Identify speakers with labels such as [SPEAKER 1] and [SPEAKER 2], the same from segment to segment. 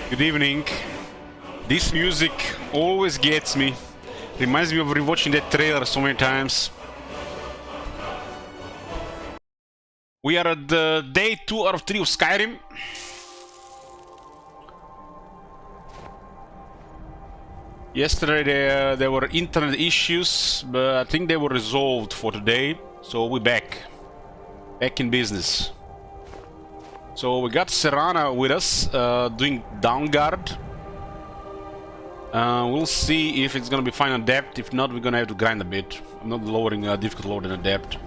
[SPEAKER 1] Good evening. This music always gets me. Reminds me of rewatching that trailer so many times. We are at the day 2 out of 3 of Skyrim. Yesterday there were internet issues, but I think they were resolved for today. So we're back in business. So we got Serana with us, doing down guard. We'll see if it's gonna be fine on depth. If not, we're gonna have to grind a bit. I'm not lowering difficult load in a depth.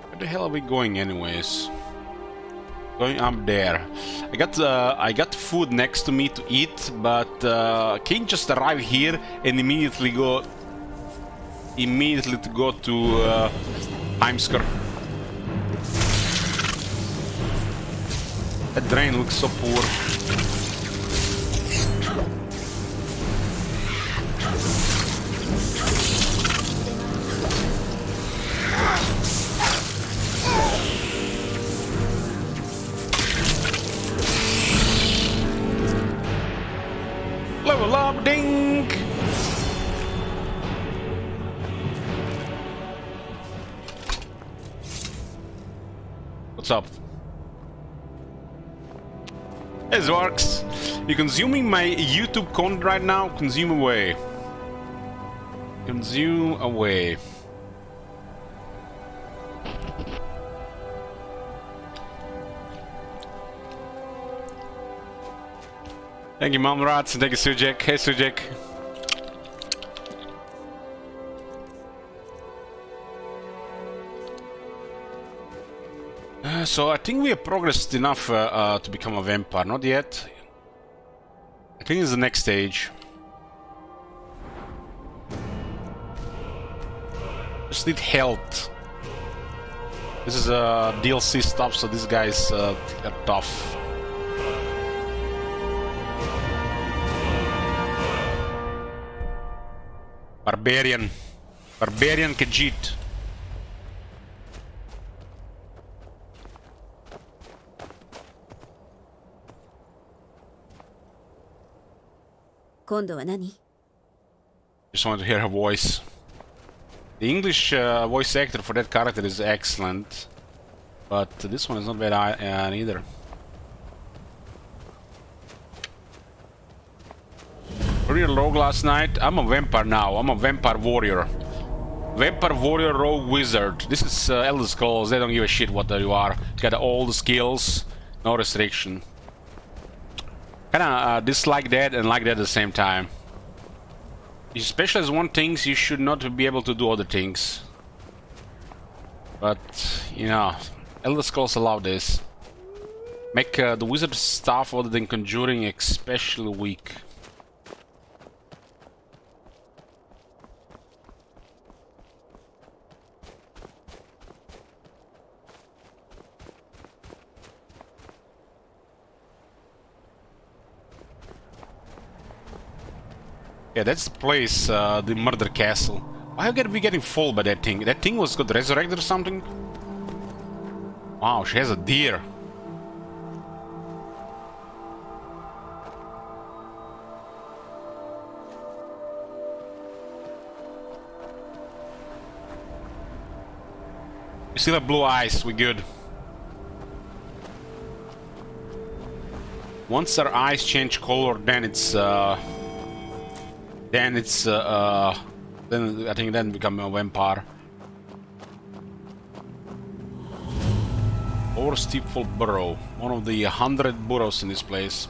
[SPEAKER 1] Where the hell are we going, anyways? Going up there. I got food next to me to eat, but can't just arrive here and immediately go to Heimskr. That drain looks so poor. Level up, ding! What's up? This works. You're consuming my YouTube content right now. Consume away. Consume away. Thank you, Mom Rats, and thank you, Sujek. Hey, Sujek. So I think we have progressed enough to become a vampire. Not yet. I think it's the next stage. Just need health. This is DLC stuff, so these guys are tough. Barbarian Khajiit.
[SPEAKER 2] 今度は何?
[SPEAKER 1] Just wanted to hear her voice. The English voice actor for that character is excellent, but this one is not bad either. Warrior rogue last night. I'm a vampire now. I'm a vampire warrior. Vampire warrior rogue wizard. This is Elder Scrolls. They don't give a shit what you are. Got all the skills, no restriction. Kinda dislike that and like that at the same time. You specialize one things, you should not be able to do other things. But, you know, Elder Scrolls allow this. Make the wizard stuff other than conjuring especially weak. Yeah, that's the place, the murder castle. Why are we getting full by that thing? That thing was got resurrected or something? Wow, she has a deer. We still have blue eyes, we good. Once our eyes change color, then I think then become a vampire. Or Steepful Burrow, one of the 100 burrows in this place.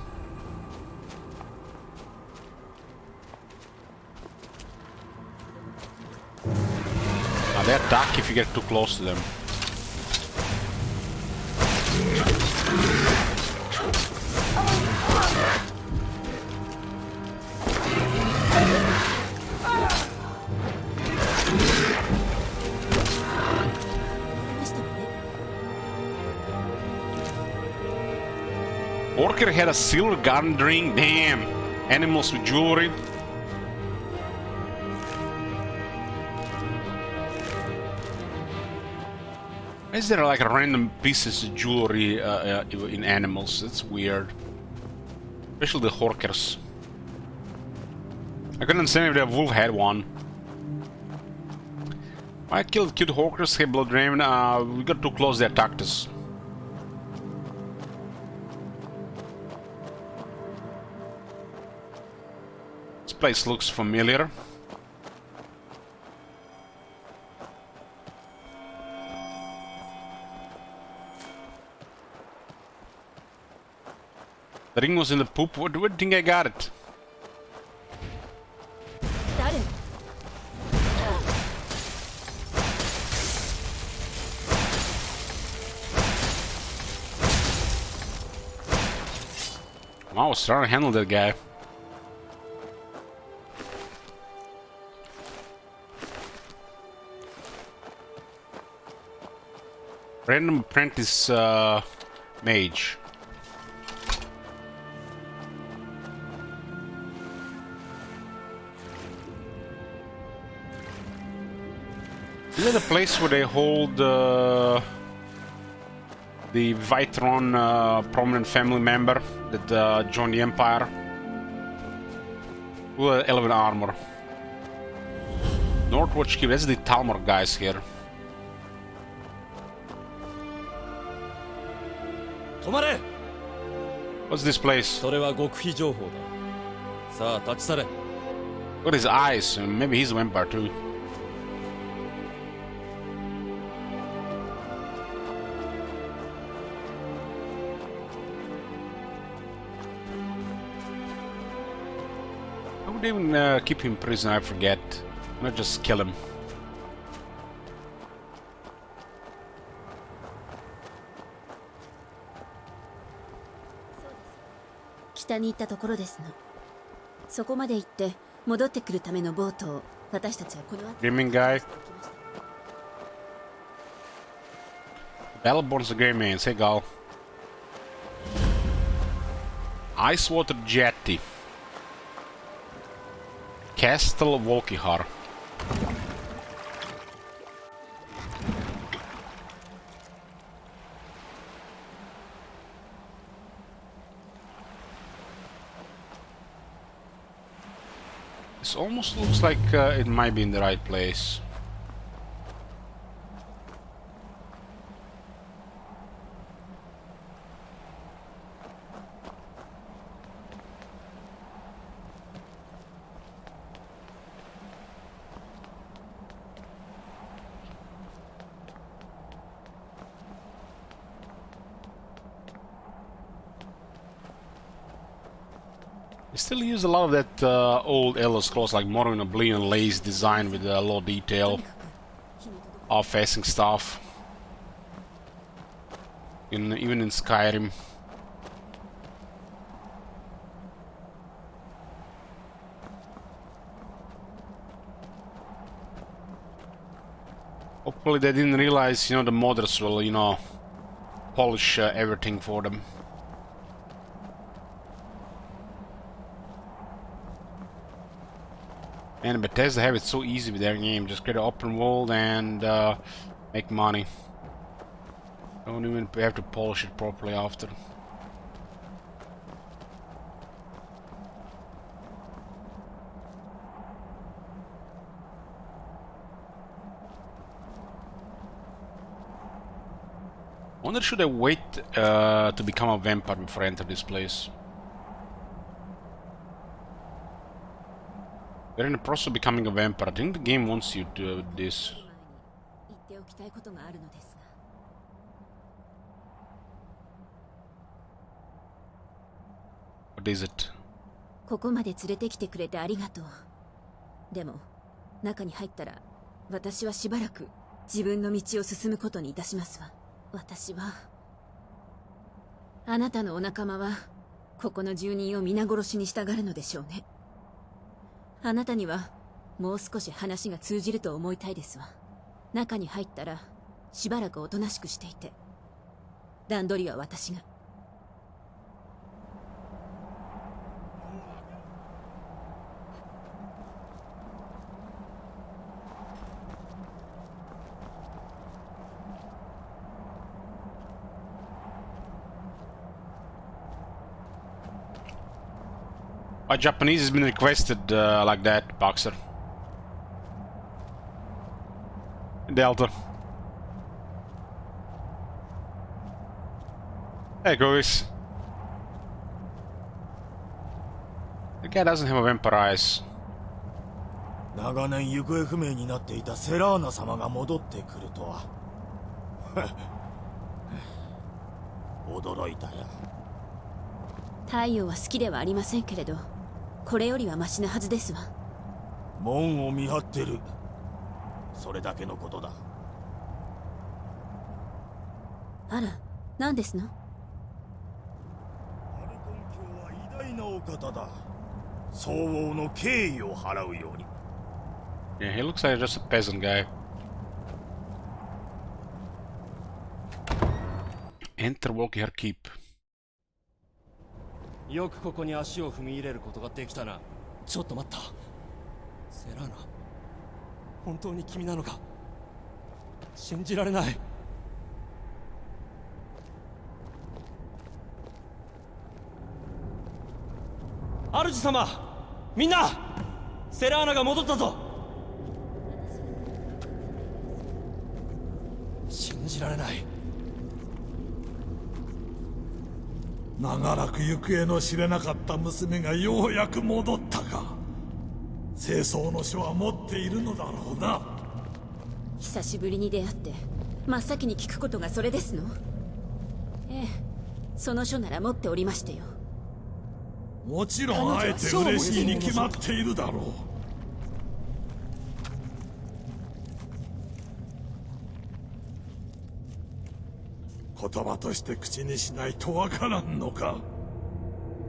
[SPEAKER 1] Now they attack if you get too close to them. Orker had a silver garden ring. Damn. Animals with jewelry. Is there like a random pieces of jewelry in animals? That's weird. Especially the horkers. I couldn't understand if the wolf had one. I killed cute horkers, hey blood raven. We got too close, they attacked us. This place looks familiar. The ring was in the poop. What do you think I got it? Wow, I was trying to handle that guy. Random apprentice mage. Is it a place where they hold the Vitron prominent family member that joined the Empire? With 11 armor. Northwatch Keep, that's the Talmor guys here. What's this place? Look at his eyes, maybe he's a vampire too. I would even keep him in prison, I forget. Not just kill him. Gaming guy. Battleborn's the gray man, say gal. Icewater Jetty. Castle Volkihar. This almost looks like it might be in the right place. They still use a lot of that old Elder Scrolls like Modern Oblivion lace design with a lot of detail. Off-facing stuff. Even in Skyrim. Hopefully they didn't realize, the modders will, polish everything for them. And Bethesda have it so easy with their game. Just create an open world and make money. Don't even have to polish it properly after. Wonder should I wait to become a vampire before I enter this place? We're in the process of becoming a vampire. I think the game wants you to do this. What is it?
[SPEAKER 2] ここまで連れてきてくれてありがとう。でも、中に入ったら、私はしばらく自分の道を進むことにいたしますわ。私は、あなたのお仲間は、ここの住人を皆殺しに従うのでしょうね。あなたにはもう少し話が通じると思いたいですわ。中に入ったらしばらくおとなしくしていて、段取りは私が。
[SPEAKER 1] Why Japanese has been requested like that, Boxer? Delta. Hey, guys. The guy doesn't have a vampire eyes.
[SPEAKER 3] 長年行方不明になっていたセラーナ様が戻ってくるとは驚いたよ。
[SPEAKER 2] 太陽は好きではありませんけれど、これよりはマシなはずですわ。
[SPEAKER 3] 門を見張ってる、それだけのことだ。
[SPEAKER 2] あら、何ですの？
[SPEAKER 3] アルコン卿は偉大なお方だ。相応の敬意を払うように。
[SPEAKER 1] Yeah, he looks like just a peasant guy. Enter Walker Keep.
[SPEAKER 4] よくここに足を踏み入れることができたな。ちょっと待った。セラーナ、本当に君なのか？信じられない。主様、みんな、セラーナが戻ったぞ。信じられない。
[SPEAKER 5] 長らく行方の知れなかった娘がようやく戻ったか。清掃の書は持っているのだろうな。
[SPEAKER 2] 久しぶりに出会って真っ先に聞くことがそれですの？ええ、その書なら持っておりましてよ。
[SPEAKER 5] もちろんあえて嬉しいに決まっているだろう。言葉として口にしないとわからんのか。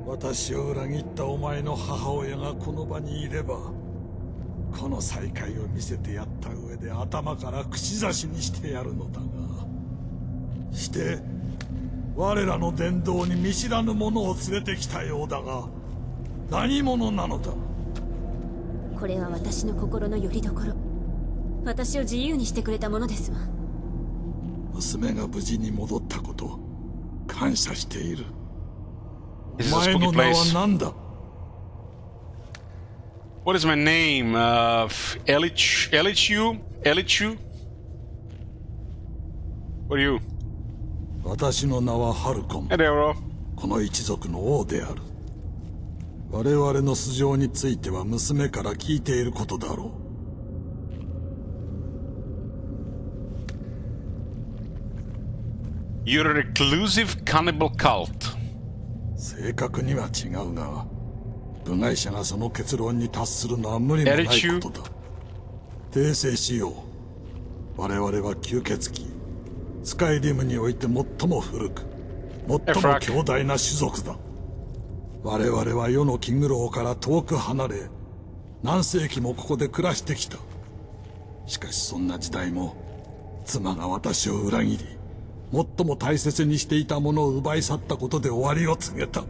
[SPEAKER 5] 私を裏切ったお前の母親がこの場にいれば、この再会を見せてやった上で頭から口差しにしてやるのだが、して我らの伝道に見知らぬ者を連れてきたようだが、何者なのだ。
[SPEAKER 2] これは私の心の拠り所。私を自由にしてくれたものですわ。
[SPEAKER 5] 娘が無事に戻ったこと、感謝している。お
[SPEAKER 1] This is a
[SPEAKER 5] 前
[SPEAKER 1] spooky
[SPEAKER 5] の名は
[SPEAKER 1] place.
[SPEAKER 5] 何だ？
[SPEAKER 1] What is my name? Elichu? What are you?
[SPEAKER 5] 私の名はハルコン。
[SPEAKER 1] Hey there, bro.
[SPEAKER 5] この一族の王である。我々の素性については娘から聞いていることだろう。
[SPEAKER 1] You're a reclusive cannibal cult.
[SPEAKER 5] 正確には違うが、部外者がその結論に達するのは無理もないことだ。訂正しよう。我々は吸血鬼、スカイリムにおいて最も古く、最も強大な種族だ。我々は世の気苦労から遠く離れ、何世紀もここで暮らしてきた。しかしそんな時代も、妻が私を裏切り、最も大切にしていたものを奪い去ったことで終わりを告げた。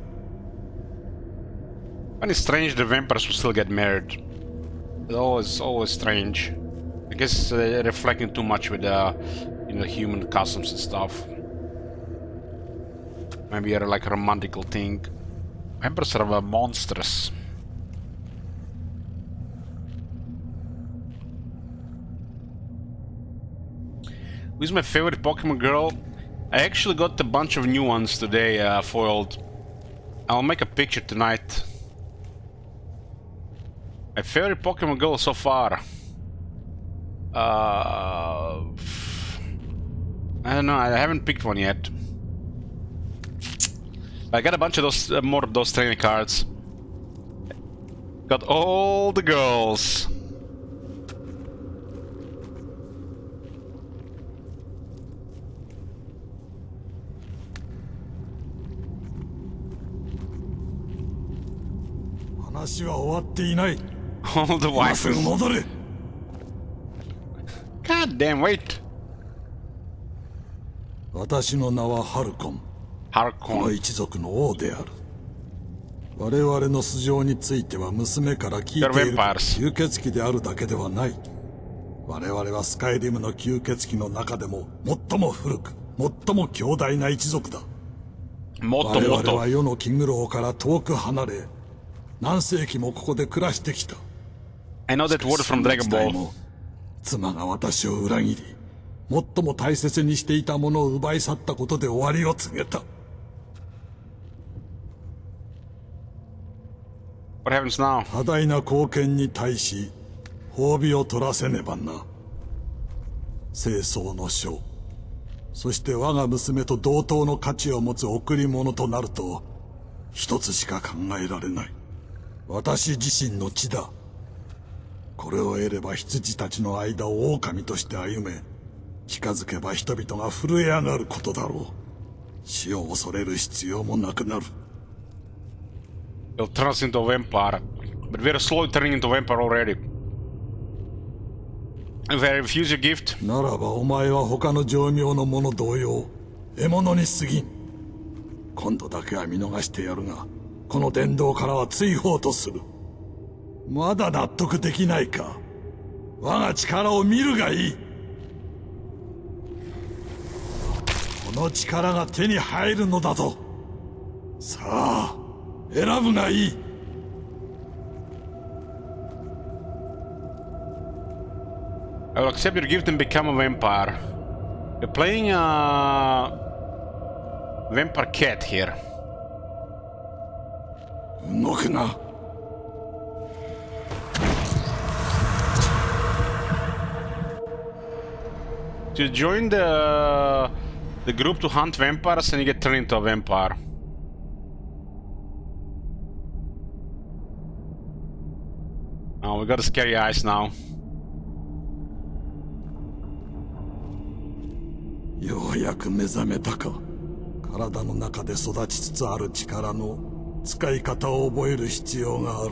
[SPEAKER 1] And it's strange the vampires will still get married. It's always strange. I guess they're reflecting too much with human customs and stuff. Maybe a like romantical thing. Vampires are monsters. Who's my favorite Pokemon girl? I actually got a bunch of new ones today, foiled. I'll make a picture tonight. My favorite Pokemon girl so far. I don't know, I haven't picked one yet. I got a bunch of those, more of those training cards. Got all the girls. All the waifus. God damn, wait.
[SPEAKER 5] 私の名はハルコン。この
[SPEAKER 1] Harkon.
[SPEAKER 5] 一族の王である。我々の素性については娘から聞いている。吸血鬼であるだけではない。我々はスカイリムの吸血鬼の中でも最も古く、最も強大な一族だ。我々は世の気苦労から遠く離れ、何世紀もここで暮らしてきた。
[SPEAKER 1] I know that word from Dragon
[SPEAKER 5] 時代
[SPEAKER 1] Ball.
[SPEAKER 5] も妻が私を裏切り、最も大切にしていたものを奪い去ったことで終わりを告げた。
[SPEAKER 1] What happens now?
[SPEAKER 5] 多大な貢献に対し褒美を取らせねばな。清掃の書、そして我が娘と同等の価値を持つ贈り物となると一つしか考えられない。私自身の血だ。これを得れば羊たちの間を狼として歩め、近づけば人々が震え上がることだろう。死を恐れる必要もなくなる。
[SPEAKER 1] He'll turn us into a vampire. But we're slowly turning into a vampire already. If I refuse your gift,
[SPEAKER 5] ならばお前は他の情妙の者同様、獲物に過ぎん。今度だけは見逃してやるが、この殿堂からは追放とする。まだ納得できないか。我が力を見るがいい。この力が手に入るのだぞ。さあ、選ぶがいい。
[SPEAKER 1] I will accept your gift and become a vampire. We're playing a vampire cat here.
[SPEAKER 5] 動くな。
[SPEAKER 1] To join the group to hunt vampires and you get turned into a vampire. Oh, we got the scary eyes now.
[SPEAKER 5] ようやく目覚めたか。体の中で育ちつつある力の使い方を覚える必要がある。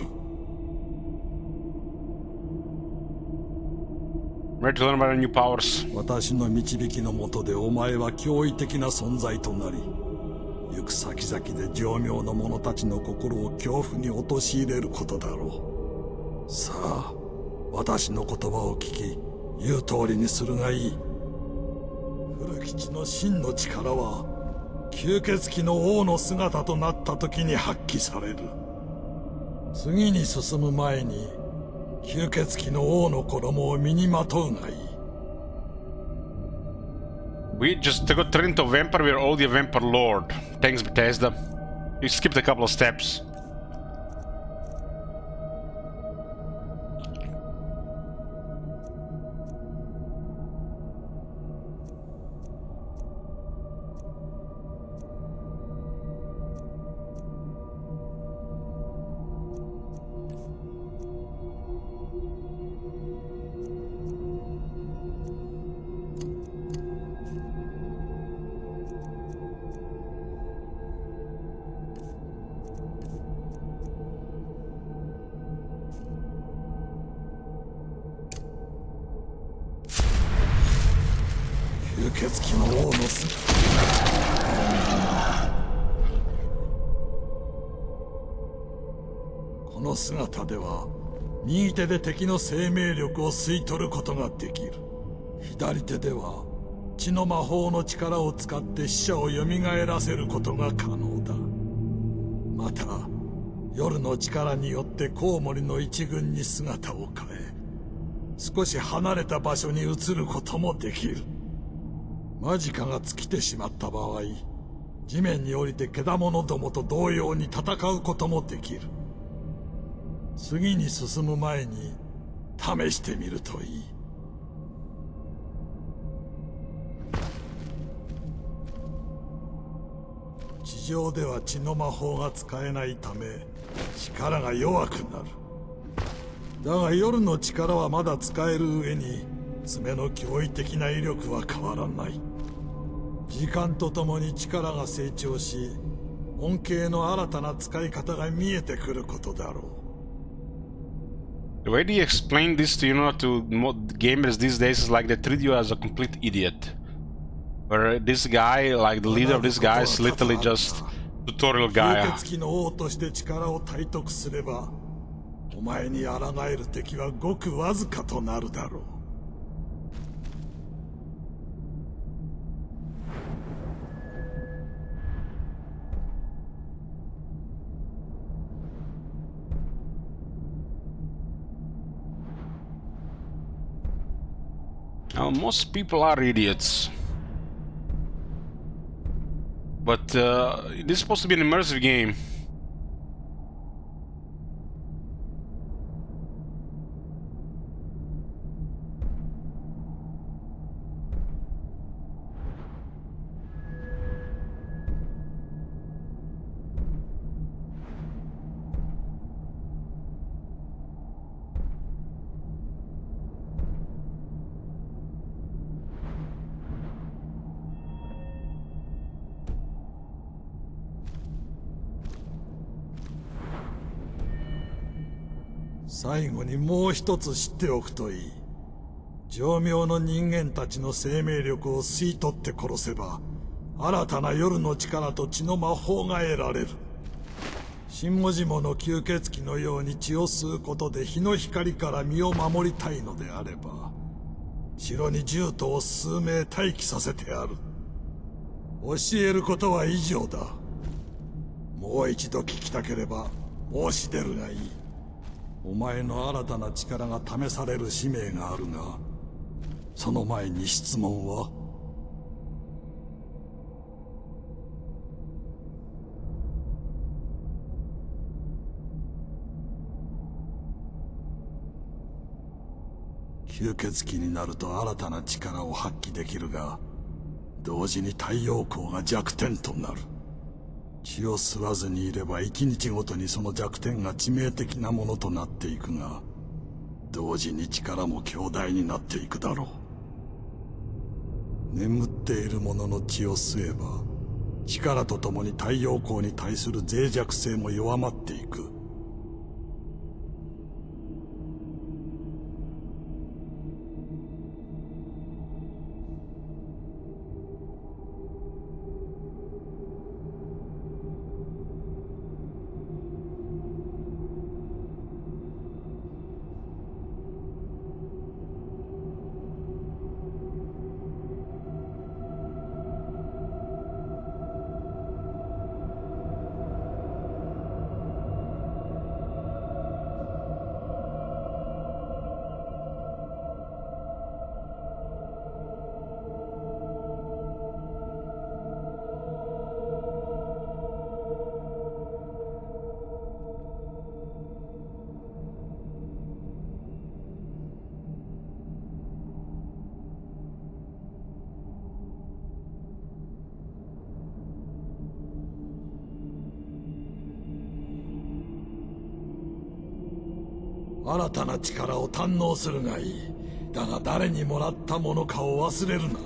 [SPEAKER 1] Ready to learn about new powers.
[SPEAKER 5] 私の導きのもとでお前は驚異的な存在となり、行く先々で情妙の者たちの心を恐怖に陥れることだろう。さあ、私の言葉を聞き、言う通りにするがいい。古吉の真の力は、吸血鬼の王の姿となった時に発揮される。次に進む前に、吸血鬼の王の衣を身にまとうがいい。
[SPEAKER 1] We just got turned into a vampire, we're already a vampire lord. Thanks, Bethesda. You skipped a couple of steps.
[SPEAKER 5] 吸血鬼の王のこの姿では右手で敵の生命力を吸い取ることができる。左手では血の魔法の力を使って死者を蘇らせることが可能だ。また夜の力によってコウモリの一軍に姿を変え、少し離れた場所に移ることもできる。マジカが尽きてしまった場合、地面に降りて獣どもと同様に戦うこともできる。次に進む前に試してみるといい。地上では血の魔法が使えないため力が弱くなる。だが夜の力はまだ使える上に爪の驚異的な威力は変わらない。時間とともに力が成長し、恩恵の新たな使い方が見えてくることだろう。
[SPEAKER 1] The way they explain this to gamers these days is like they treat you as a complete idiot. Where this guy, like the leader of this guy, is literally just tutorial guy.
[SPEAKER 5] 吸血鬼の王として力を体得すれば、お前に抗える敵はごくわずかとなるだろう。
[SPEAKER 1] most people are idiots. But this is supposed to be an immersive game.
[SPEAKER 5] 最後にもう一つ知っておくといい。情妙の人間たちの生命力を吸い取って殺せば、新たな夜の力と血の魔法が得られる。新文字もの吸血鬼のように血を吸うことで日の光から身を守りたいのであれば、城に獣人を数名待機させてある。教えることは以上だ。もう一度聞きたければ申し出るがいい。お前の新たな力が試される使命があるが、その前に質問は？吸血鬼になると新たな力を発揮できるが、同時に太陽光が弱点となる。血を吸わずにいれば一日ごとにその弱点が致命的なものとなっていくが、同時に力も強大になっていくだろう。眠っている者の血を吸えば、力とともに太陽光に対する脆弱性も弱まっていく。新たな力を堪能するがいい。だが誰にもらったものかを忘れるな。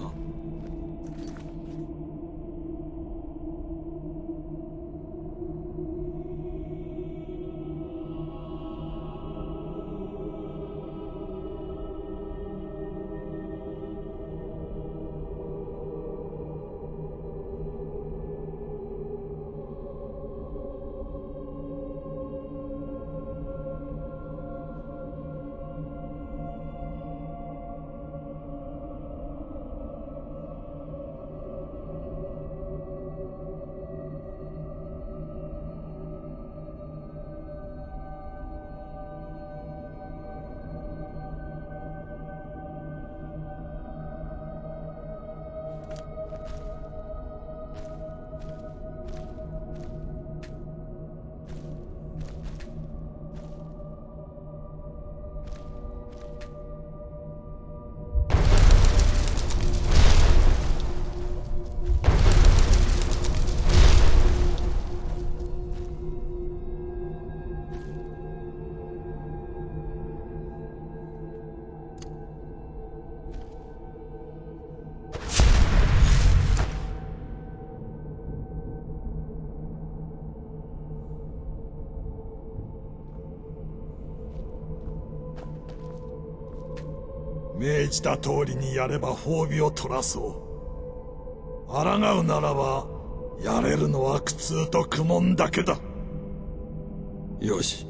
[SPEAKER 5] 命じた通りにやれば褒美を取らそう。抗うならば、やれるのは苦痛と苦悶だけだ。よし。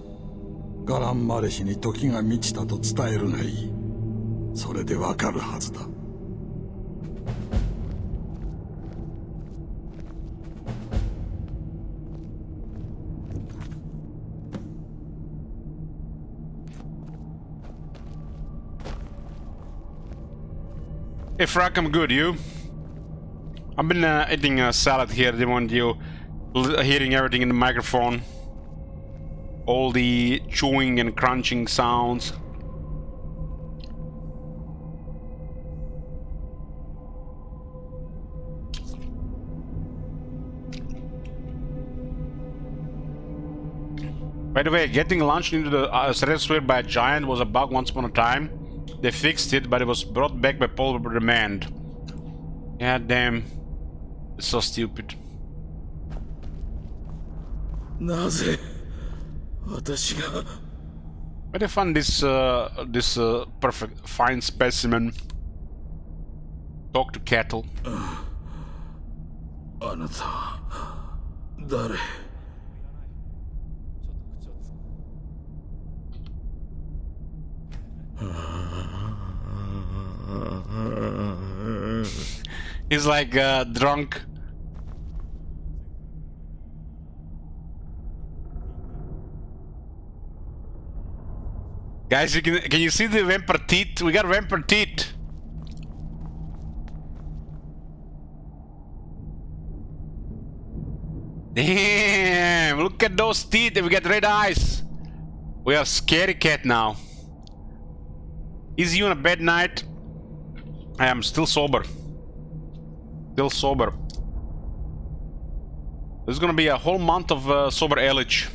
[SPEAKER 5] ガランマレヒに時が満ちたと伝えるがいい。それでわかるはずだ。
[SPEAKER 1] Hey Frack, I'm good, you? I've been eating a salad here, didn't want you hearing everything in the microphone. All the chewing and crunching sounds. By the way, getting launched into the stratosphere by a giant was a bug once upon a time. They fixed it, but it was brought back by popular demand. God damn. It's so stupid.
[SPEAKER 3] なぜ私が
[SPEAKER 1] Where they found this perfect fine specimen? Talk to cattle.
[SPEAKER 3] あなた誰
[SPEAKER 1] He's like drunk. Guys, can you see the vampire teeth? We got vampire teeth. Damn! Look at those teeth. We got red eyes. We are scary cat now. Is you on a bad night? I am still sober. Still sober. There's gonna be a whole month of sober age.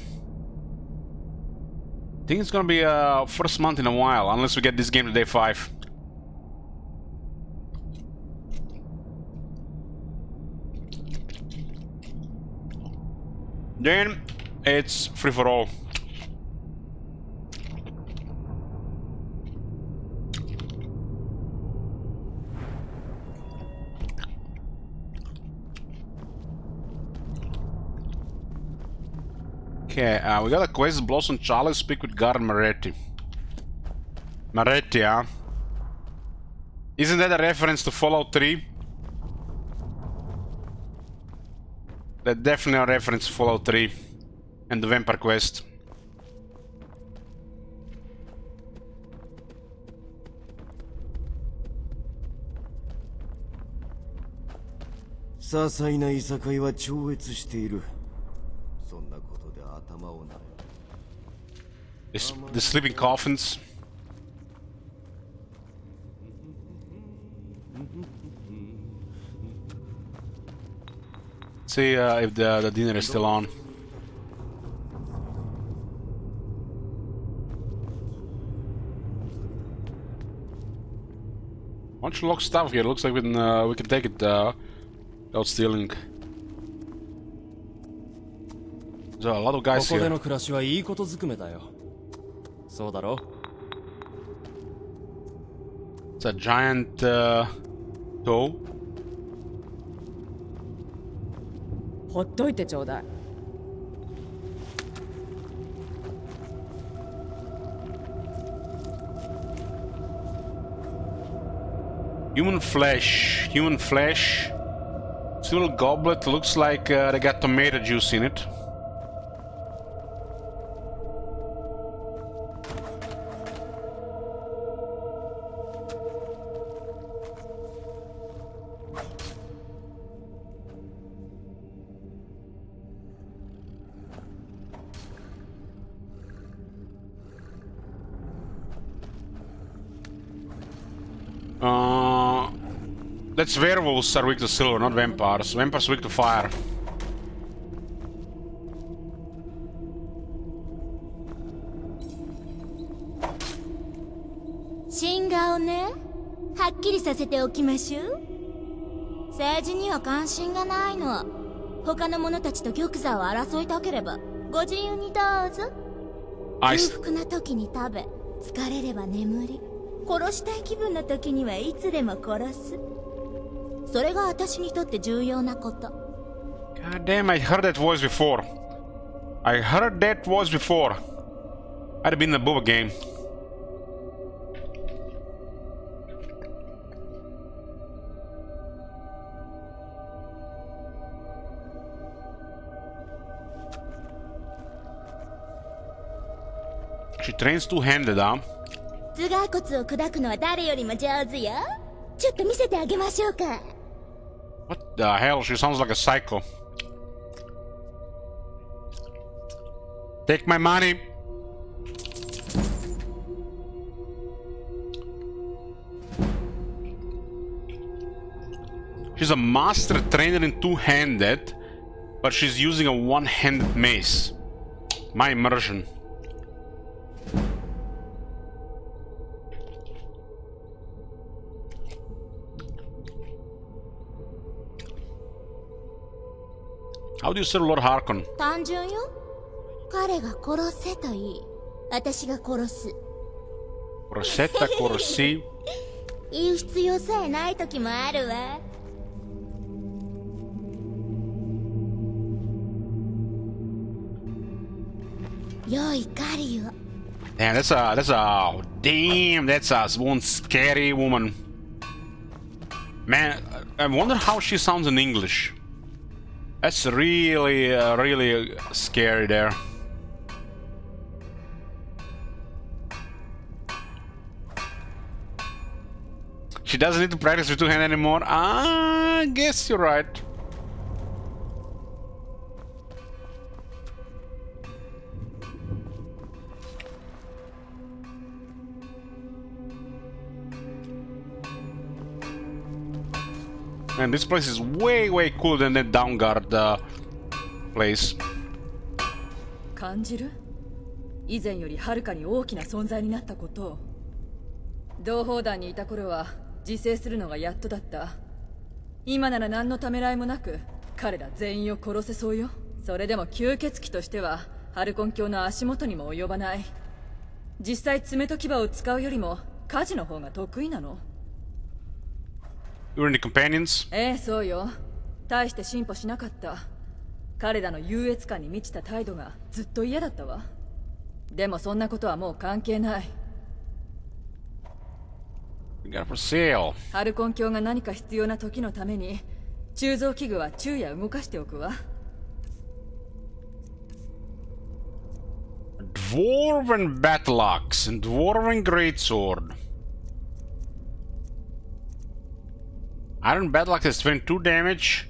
[SPEAKER 1] I think it's gonna be first month in a while, unless we get this game to day 5. Then it's free for all. Okay, we got a quest. Blossom Charlie, speak with Guard Maretti. Maretti, huh? Isn't that a reference to Fallout 3? That's definitely a reference to Fallout 3 and the Vampire Quest. The sleeping coffins. See if the dinner is still on. Bunch of locked stuff here. Looks like we can take it without stealing. There's a lot of guys here. It's a giant toe.
[SPEAKER 2] ほっといてちょうだい。
[SPEAKER 1] Human flesh. Human flesh. This little goblet looks like they got tomato juice in it. That's werewolves are weak to silver, not vampires. Vampires weak to fire.
[SPEAKER 2] Shingaをね、はっきりさせておきましょう。政治には関心がないの。他の者たちと玉座を争いたければ、ご自由にどうぞ。空腹な時に食べ、疲れれば眠り、殺したい気分の時にはいつでも殺す。それが私にとって重要なこと。
[SPEAKER 1] God damn, I heard that voice before. I heard that voice before. I'd have been in the Booba game. She trains two-handed, huh?
[SPEAKER 2] 頭蓋骨を砕くのは誰よりも上手よ。
[SPEAKER 6] ちょっと見せてあげましょうか。
[SPEAKER 1] What the hell? She sounds like a psycho. Take my money. She's a master trainer in two-handed, but she's using a one-handed mace. My immersion. How do you serve Lord Harkon?
[SPEAKER 6] 単純よ。彼が殺せといい。私が殺す。
[SPEAKER 1] Rosetta Corsi.
[SPEAKER 6] 言う必要さえない時もあるわ。良い狩りを。
[SPEAKER 1] Damn, that's one scary woman. Man, I wonder how she sounds in English. That's really, really scary there. She doesn't need to practice with two hands anymore. I guess you're right. Man, this place is way, way cooler than that Downguard place.
[SPEAKER 2] 感じる？以前よりはるかに大きな存在になったことを。同胞団にいた頃は自制するのがやっとだった。今なら何のためらいもなく彼ら全員を殺せそうよ。それでも吸血鬼としてはハルコン教の足元にも及ばない。実際爪と牙を使うよりも火事の方が得意なの。
[SPEAKER 1] You're in the companions?
[SPEAKER 2] ええ、そうよ。大して進歩しなかった。彼らの優越感に満ちた態度がずっと嫌だったわ。でもそんなことはもう関係ない。
[SPEAKER 1] We got it for sale.
[SPEAKER 2] ハルコン教が何か必要な時のために鋳造器具は昼夜動かしておくわ。
[SPEAKER 1] Dwarven battle axe and dwarven greatsword. Iron battle axe has 22 damage.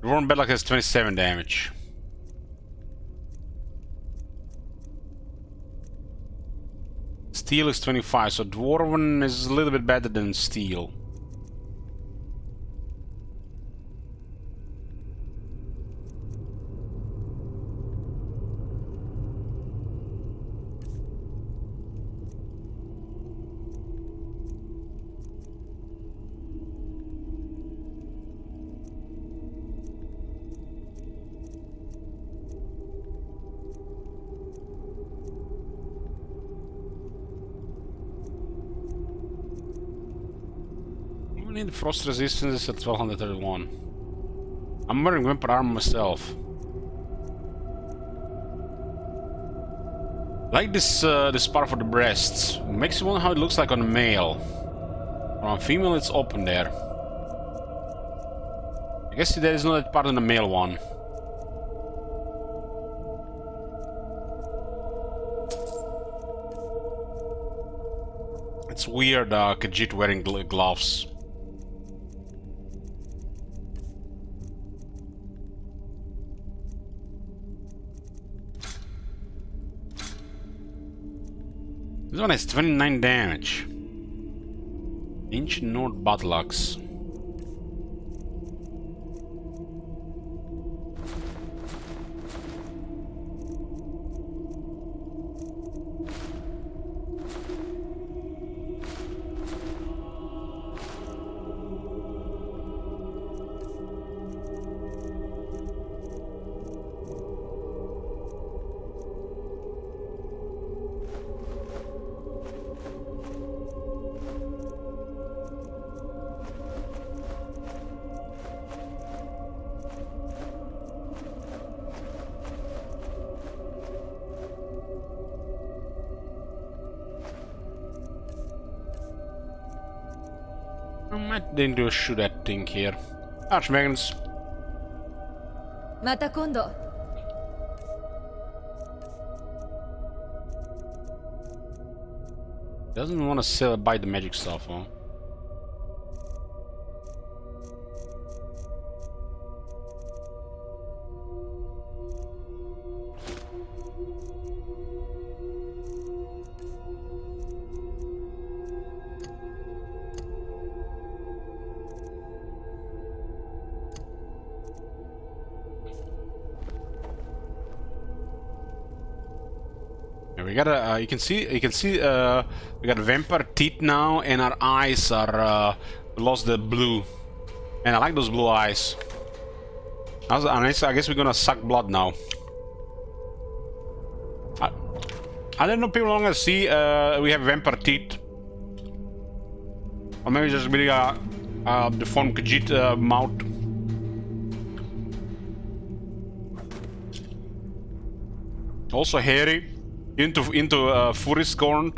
[SPEAKER 1] Dwarven battle axe has 27 damage. Steel is 25, so dwarven is a little bit better than steel. Need frost resistance is at 1231. I'm wearing vampire armor myself. Like this this part for the breasts. Makes you wonder how it looks like on a male. On a female it's open there. I guess there is no that part on the male one. It's weird Khajiit wearing gloves. This one has 29 damage. Ancient Nord battle axe. I might then do a shoot at thing here. Archmagons.
[SPEAKER 2] また今度。
[SPEAKER 1] Doesn't want to sell buy the magic stuff, huh? we got a. You can see. We got vampire teeth now, and our eyes are lost the blue. And I like those blue eyes. I guess we're gonna suck blood now. I don't know. People longer see we have vampire teeth, or maybe just really deformed Khajiit mouth. Also hairy, into furry scorn.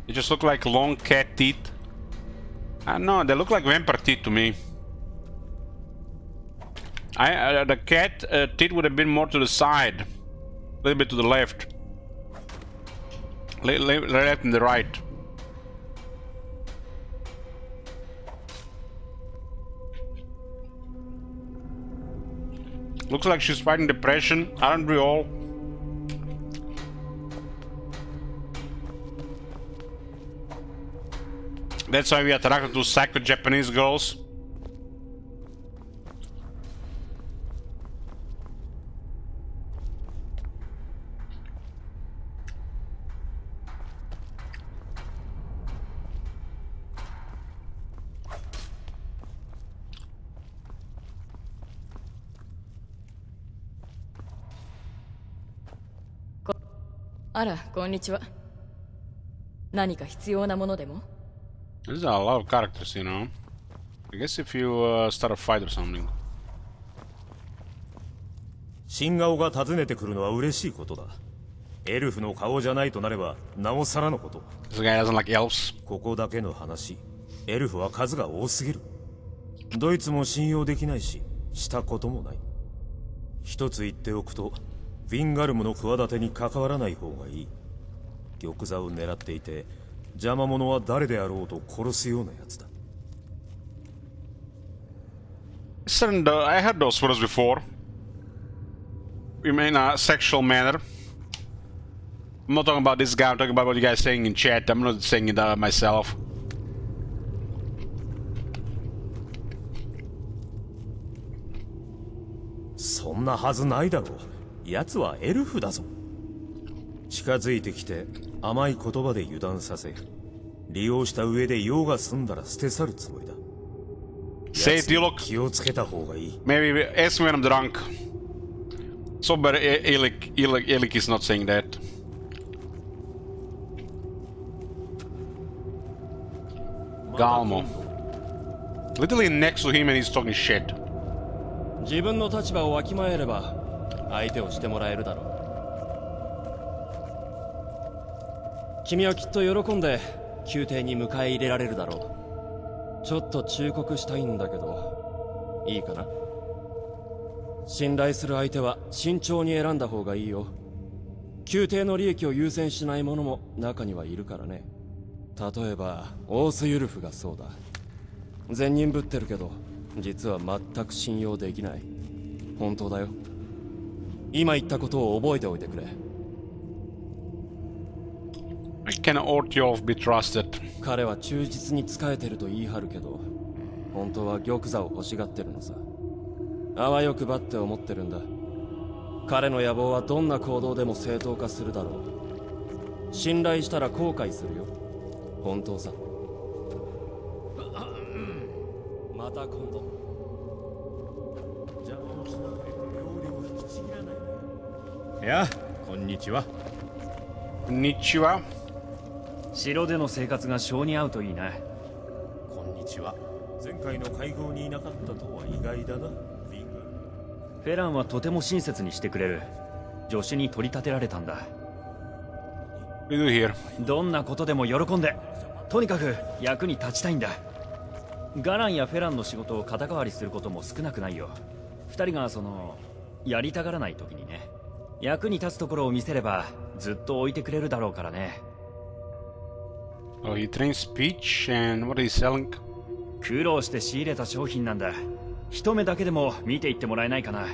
[SPEAKER 1] They just look like long cat teeth. I don't know, they look like vampire teeth to me. The cat teeth would have been more to the side, a little bit to the left, left and the right. Looks like she's fighting depression, aren't we all? That's why we attracted to psycho Japanese girls. There's a lot of characters, you know. I guess if you start a fight or something.
[SPEAKER 3] 新顔が訪ねてくるのは嬉しいことだ。エルフの顔じゃないとなればなおさらのこと。
[SPEAKER 1] This guy doesn't like elves.
[SPEAKER 3] ここだけの話、エルフは数が多すぎる。ドイツも信用できないし、したこともない。一つ言っておくと、ヴィンガルムの企てに関わらない方がいい。玉座を狙っていて、邪魔者は誰であろうと殺すようなやつだ。
[SPEAKER 1] I heard those words before. You mean a sexual manner? I'm not talking about this guy, I'm talking about what you guys are saying in chat. I'm not saying it myself.
[SPEAKER 3] そんなはずないだろう。奴はエルフだぞ。近づいてきて甘い言葉で油断させ、利用した上で用が済んだら捨て去るつもりだ。
[SPEAKER 1] Say it, you look.
[SPEAKER 3] 気をつけた方がいい。
[SPEAKER 1] Maybe ask me when I'm drunk. Sober Elik is not saying that. Galmo. Literally next to him and he's talking shit.
[SPEAKER 4] 自分の立場をわきまえれば相手をしてもらえるだろう。君はきっと喜んで宮廷に迎え入れられるだろう。ちょっと忠告したいんだけどいいかな。信頼する相手は慎重に選んだ方がいいよ。宮廷の利益を優先しない者も中にはいるからね。例えばオースユルフがそうだ。善人ぶってるけど実は全く信用できない。本当だよ。今言ったことを覚えておいてくれ。
[SPEAKER 1] I can Ortjolf be trusted.
[SPEAKER 4] 彼は忠実に仕えてると言い張るけど本当は玉座を欲しがってるのさ。あわよくばって思ってるんだ。彼の野望はどんな行動でも正当化するだろう。信頼したら後悔するよ。本当さ。また今度。邪魔をしなければ料理を引きちぎらないで。
[SPEAKER 7] やあ、こんにちは。
[SPEAKER 1] こんにちは。
[SPEAKER 7] 城での生活が性に合うといいな。
[SPEAKER 3] こんにちは。前回の会合にいなかったとは意外だな。
[SPEAKER 7] フェランはとても親切にしてくれる。助手に取り立てられたんだ。どんなことでも喜んで、とにかく役に立ちたいんだ。ガランやフェランの仕事を肩代わりすることも少なくないよ。二人がやりたがらない時にね。役に立つところを見せればずっと置いてくれるだろうからね。
[SPEAKER 1] Oh, he trains speech and what is he selling?
[SPEAKER 7] 苦労して仕入れた商品なんだ。一目だけでも見ていってもらえないかな。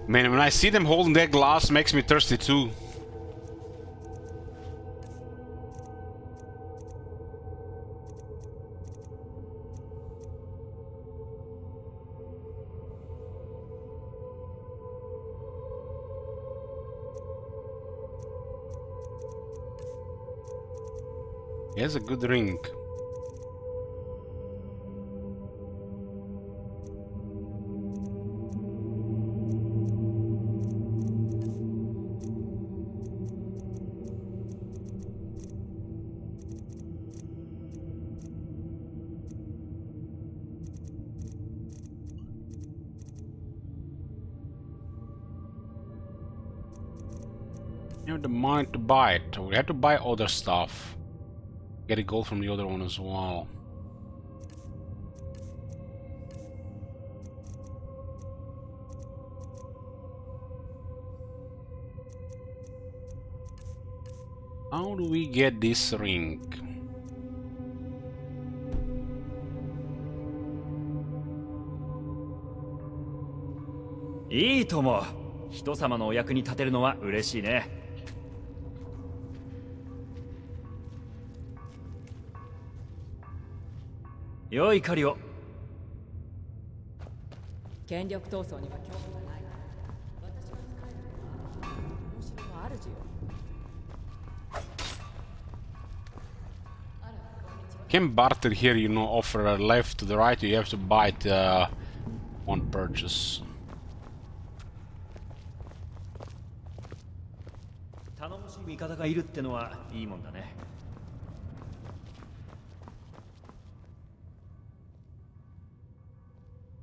[SPEAKER 1] Man, when I see them holding that glass, makes me thirsty too. He has a good ring. You have the money to buy it. We have to buy other stuff. Get a gold from the other one as well. How do we get this ring?
[SPEAKER 7] いいとも。人様のお役に立てるのは嬉しいね。良い狩りを。
[SPEAKER 8] 権力闘争には興味がない。私が使えるのは面白の主よ。
[SPEAKER 1] Can barter here, you know, offer a left to the right, you have to buy it on purchase.
[SPEAKER 7] 頼もしい味方がいるってのはいいもんだね。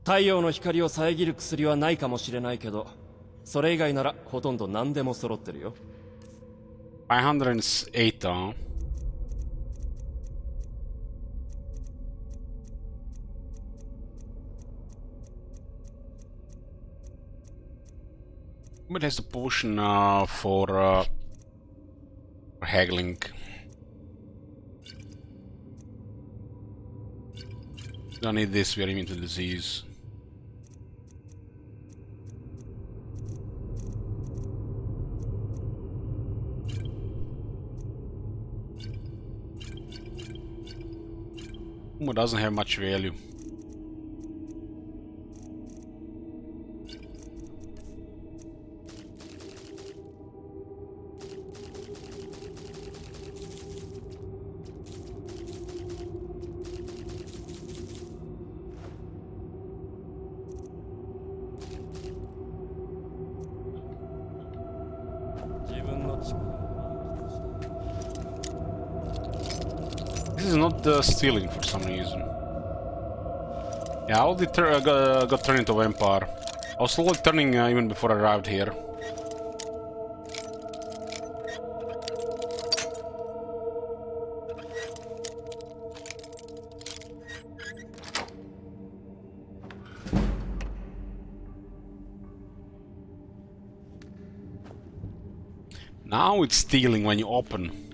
[SPEAKER 4] 太陽の光を遮る薬はないかもしれないけど、それ以外ならほとんど何でも揃ってるよ。
[SPEAKER 1] 508 huh? But has a potion for haggling. Don't need this, we are immune to disease. It doesn't have much value. This is not stealing for some reason. Yeah, I already got turned into a vampire. I was slowly turning even before I arrived here. Now it's stealing when you open.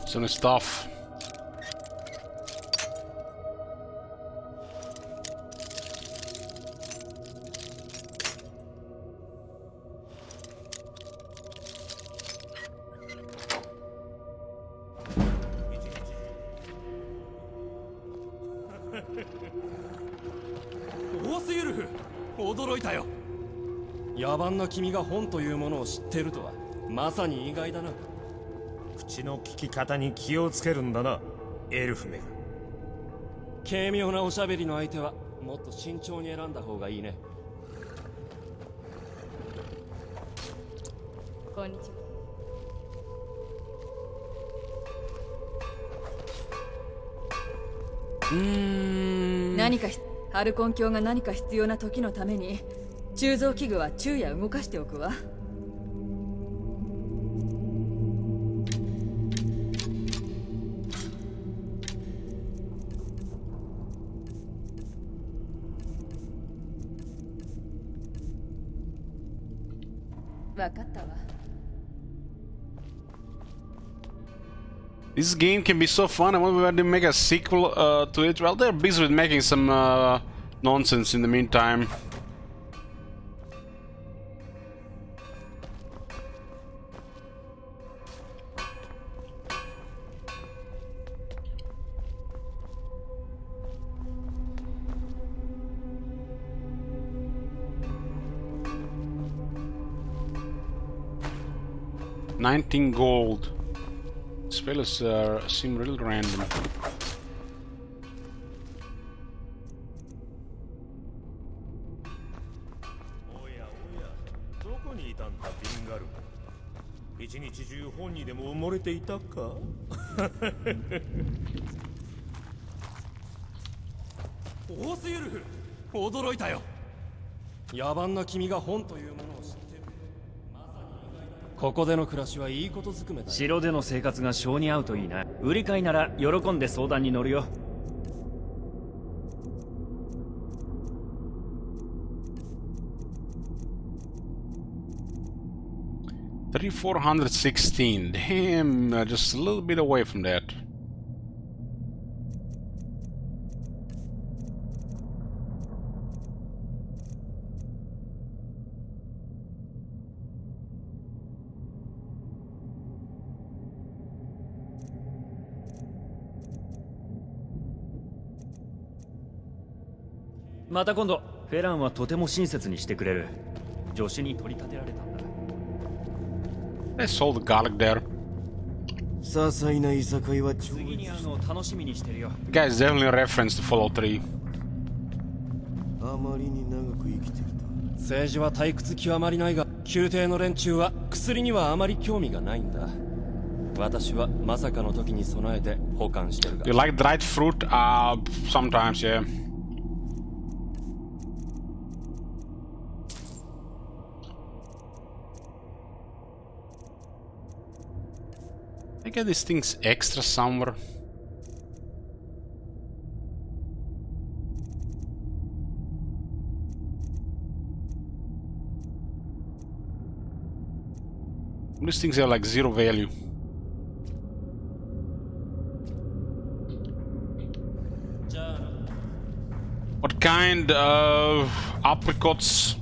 [SPEAKER 1] Some stuff.
[SPEAKER 4] 驚いたよ。野蛮な君が本というものを知っているとはまさに意外だな。
[SPEAKER 3] 口の聞き方に気をつけるんだな、エルフめが。
[SPEAKER 4] 軽妙なおしゃべりの相手はもっと慎重に選んだ方がいいね。
[SPEAKER 8] こんにちは。何かハルコン教が何か必要な時のために鋳造器具は昼夜動かしておくわ。わかったわ。
[SPEAKER 1] This game can be so fun. I wonder whether they make a sequel to it. Well, they're busy with making some nonsense in the meantime. $19 gold. Spells seem really random.
[SPEAKER 4] Oh, ここでの暮らしはいいことずくめだ。
[SPEAKER 7] 城での生活が性に合うといいな。売り買いなら喜んで相談に乗るよ。
[SPEAKER 1] $3,416. Damn, just a little bit away from that. .
[SPEAKER 7] また今度。フェランはとても親切にしてくれる。助手に取り立てられたんだ。
[SPEAKER 1] I sold the garlic there.
[SPEAKER 3] 些細ないさかいは
[SPEAKER 7] 次に会うのを楽しみにしてるよ。
[SPEAKER 1] Guys, definitely a reference to Fallout 3.
[SPEAKER 3] あまりに長く生きてると。
[SPEAKER 4] 政治は退屈極まりないが、宮廷の連中は薬にはあまり興味がないんだ。私はまさかの時に備えて保管してるが。
[SPEAKER 1] You like dried fruit? Sometimes, yeah. I get these things extra somewhere. These things have like zero value. What kind of apricots?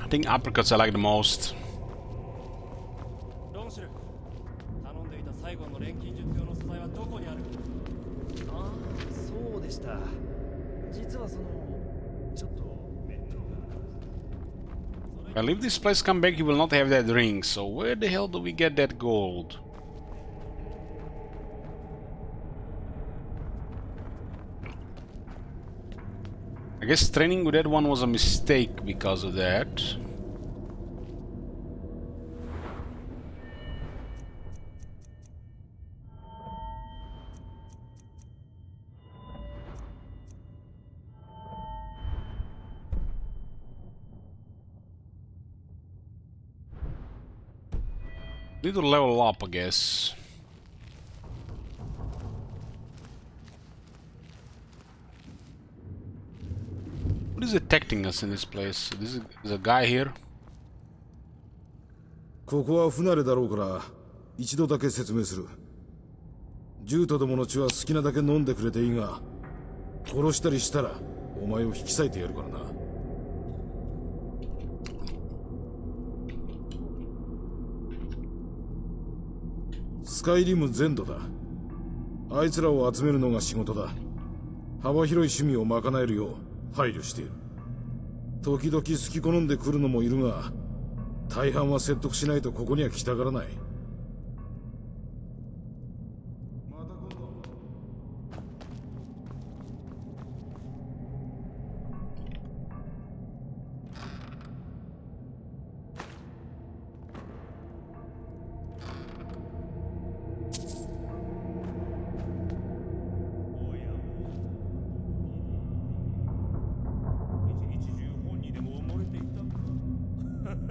[SPEAKER 1] I think apricots I like the most.
[SPEAKER 4] 頼んでいた最後の錬金術用の素材はどこにある？
[SPEAKER 7] ああ、そうでした。実はそのちょっと面倒が。
[SPEAKER 1] Well, if this place come back, you will not have that ring. So where the hell do we get that gold? I guess training with that one was a mistake because of that. Need to level up, I guess. What is detecting us in this place? This is a guy here.
[SPEAKER 5] ここは不慣れだろうから一度だけ説明する。獣人どもの血は好きなだけ飲んでくれていいが、殺したりしたらお前を引き裂いてやるからな。スカイリム全土だ。あいつらを集めるのが仕事だ。幅広い趣味を賄えるよう配慮している。時々好き好んで来るのもいるが、大半は説得しないとここには来たがらない。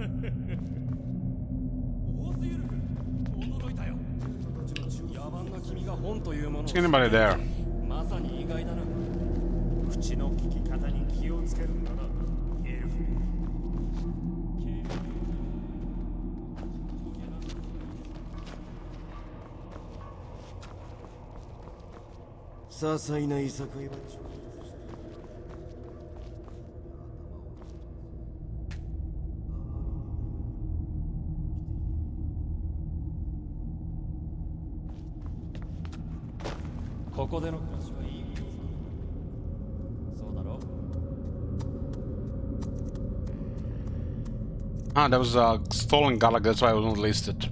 [SPEAKER 1] Is anybody there?
[SPEAKER 4] まさに意外だな。
[SPEAKER 3] 口の利き方に気をつけるんだな、エルフ。些細ないさかいは
[SPEAKER 4] ここでの暮らしはいい。そうだろう。
[SPEAKER 1] Ah, that was a stolen Galaga, that's why I wasn't listed.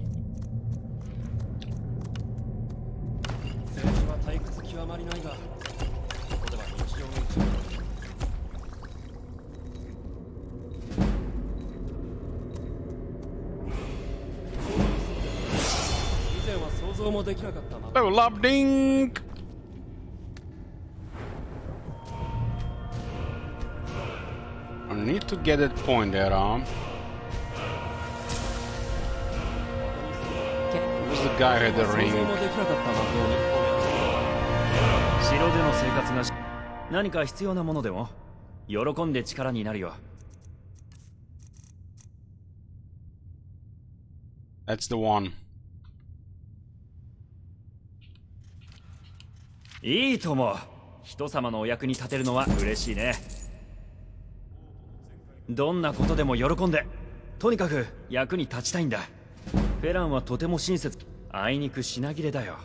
[SPEAKER 4] 政治は退屈極まりないが、ここでは日常の一部だ。以前は想像もできなかったな。
[SPEAKER 1] Level up, ding! I need to get that point there, Who's the guy who had the
[SPEAKER 4] 想
[SPEAKER 1] ring?
[SPEAKER 4] 像もできなかった魔法に。
[SPEAKER 7] 城での生活が何か必要なものでも喜んで力になるよ。
[SPEAKER 1] That's the one.
[SPEAKER 7] いいとも。人様のお役に立てるのは嬉しいね。どんなことでも喜んで、とにかく役に立ちたいんだ。フェランはとても親切。あいにく品切れだよ。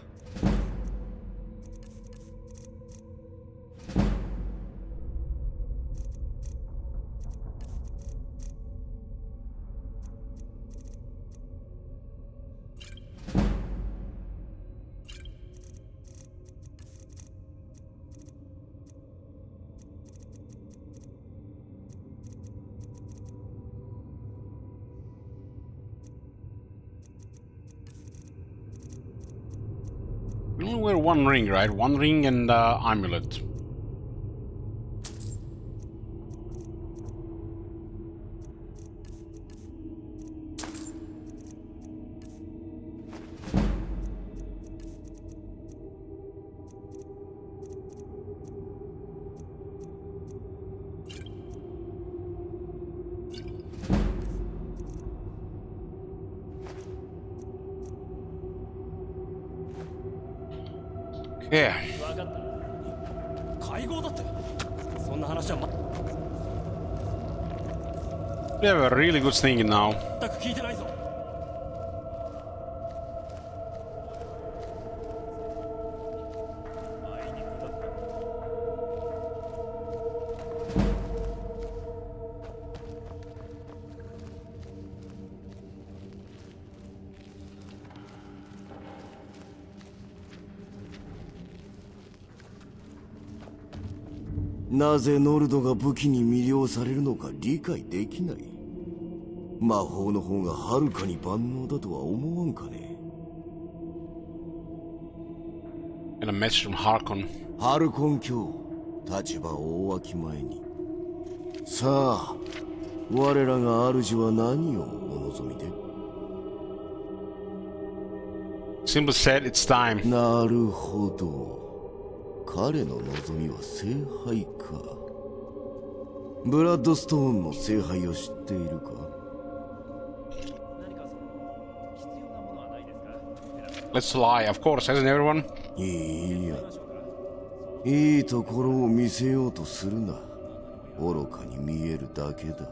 [SPEAKER 1] We only wear one ring, right? One ring and amulet. Yeah.
[SPEAKER 4] 分かった。会合だって。そんな話は
[SPEAKER 1] We have a really good singing now.
[SPEAKER 4] 全く聞いてないぞ。
[SPEAKER 9] なぜノルドが武器に魅了されるのか理解できない。魔法の方がはるかに万能だとは思わんかね。
[SPEAKER 1] And a message from Harkon.
[SPEAKER 9] ハルコン卿、立場をおわき前に。さあ、我らが主は何をお望みで？
[SPEAKER 1] Simply said, it's time.
[SPEAKER 9] なるほど。彼の望みは聖杯か。ブラッドストーンの聖杯を知っているか？
[SPEAKER 1] Let's lie, of course, hasn't everyone?
[SPEAKER 9] いいや、いいところを見せようとするな。愚かに見えるだけだ。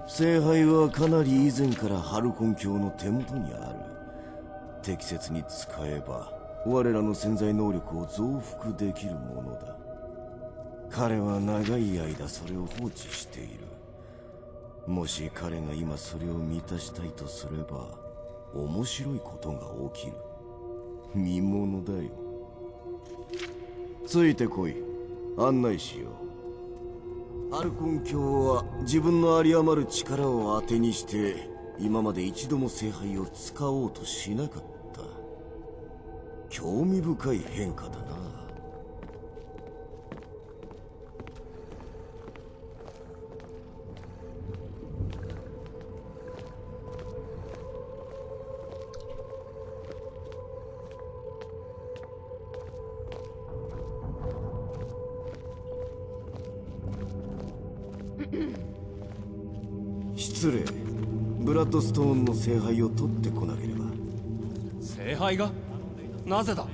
[SPEAKER 9] 聖杯はかなり以前からハルコン卿の手元にある。適切に使えば我らの潜在能力を増幅できるものだ。彼は長い間それを放置している。もし彼が今それを満たしたいとすれば面白いことが起きる。見ものだよ。ついてこい、案内しよう。ハルコン卿は自分の有り余る力を当てにして今まで一度も聖杯を使おうとしなかった。興味深い変化だな。失礼。ブラッドストーンの聖杯を取ってこなければ。
[SPEAKER 4] 聖杯がなぜだ？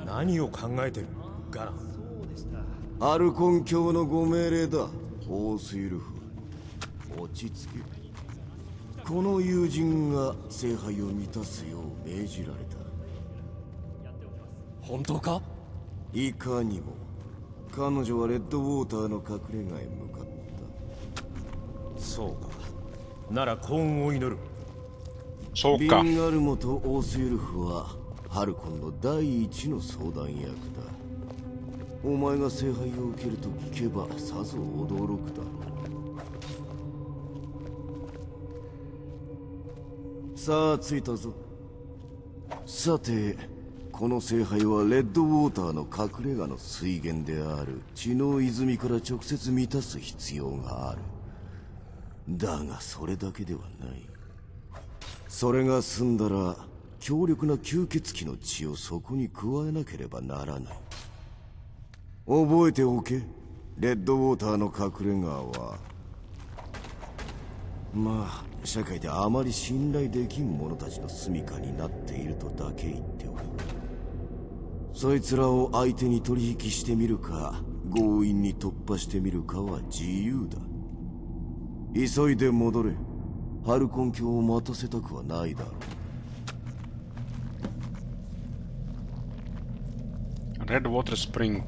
[SPEAKER 3] 何を考えてるガラン。
[SPEAKER 9] アルコン教のご命令だ、オースユルフ。落ち着け。この友人が聖杯を満たすよう命じられた。
[SPEAKER 4] 本当か？
[SPEAKER 9] いかにも。彼女はレッドウォーターの隠れ家へ向かった。
[SPEAKER 3] そうか。なら幸運を祈る。
[SPEAKER 9] ビ
[SPEAKER 1] そうか。
[SPEAKER 9] ンガルモとオースユルフはハルコンの第一の相談役だ。お前が聖杯を受けると聞けばさぞ驚くだろう。さあ着いたぞ。さてこの聖杯はレッドウォーターの隠れ家の水源である血の泉から直接満たす必要がある。だがそれだけではない。それが済んだら強力な吸血鬼の血をそこに加えなければならない。覚えておけ。レッドウォーターの隠れ家はまあ社会であまり信頼できん者たちの住処になっているとだけ言っておる。そいつらを相手に取引してみるか強引に突破してみるかは自由だ。急いで戻れ。ハルコン教を待たせたくはないだろう。
[SPEAKER 1] Red Water Spring.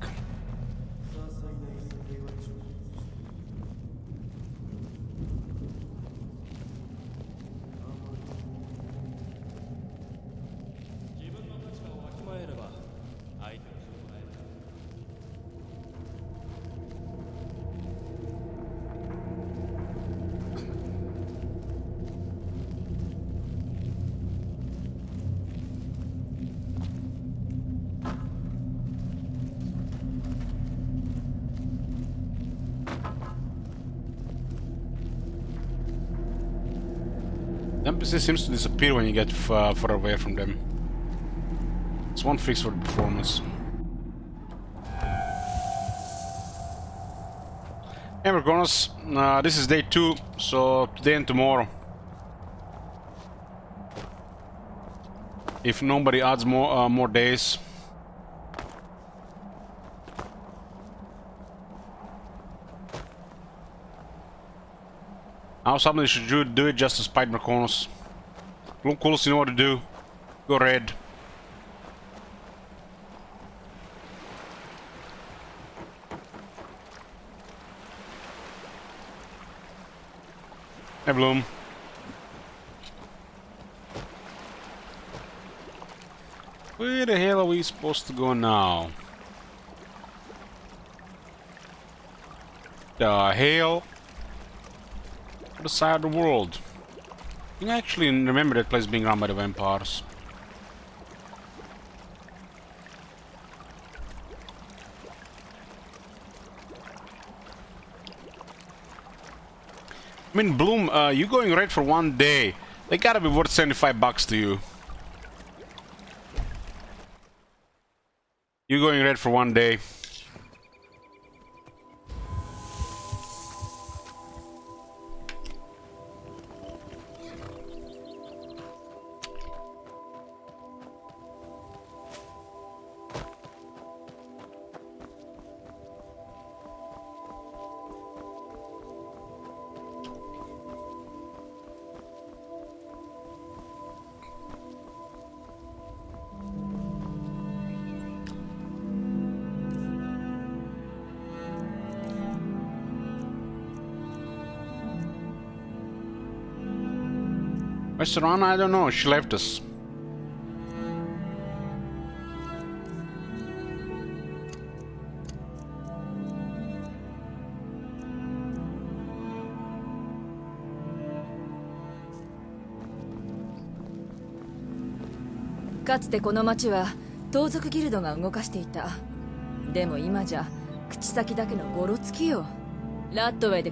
[SPEAKER 1] The NPC seems to disappear when you get far away from them. It's one fix for the performance. Hey Merconos, this is day 2, so today and tomorrow. If nobody adds more days. Now somebody should do it just to spite Merconos. Coolest, you know what to do. Go red. Hey Bloom. Where the hell are we supposed to go now? The hell? Other side of the world. I can actually remember that place being run by the vampires. I mean, Bloom, you going red for one day. They gotta be worth $75 to you. You going red for one day. Where's Serana? I don't know. She left us.
[SPEAKER 2] 「かつてこの町は盗賊ギルドが動かしていた。でも今じゃ口先だけのゴロつきよ。ラットウェイで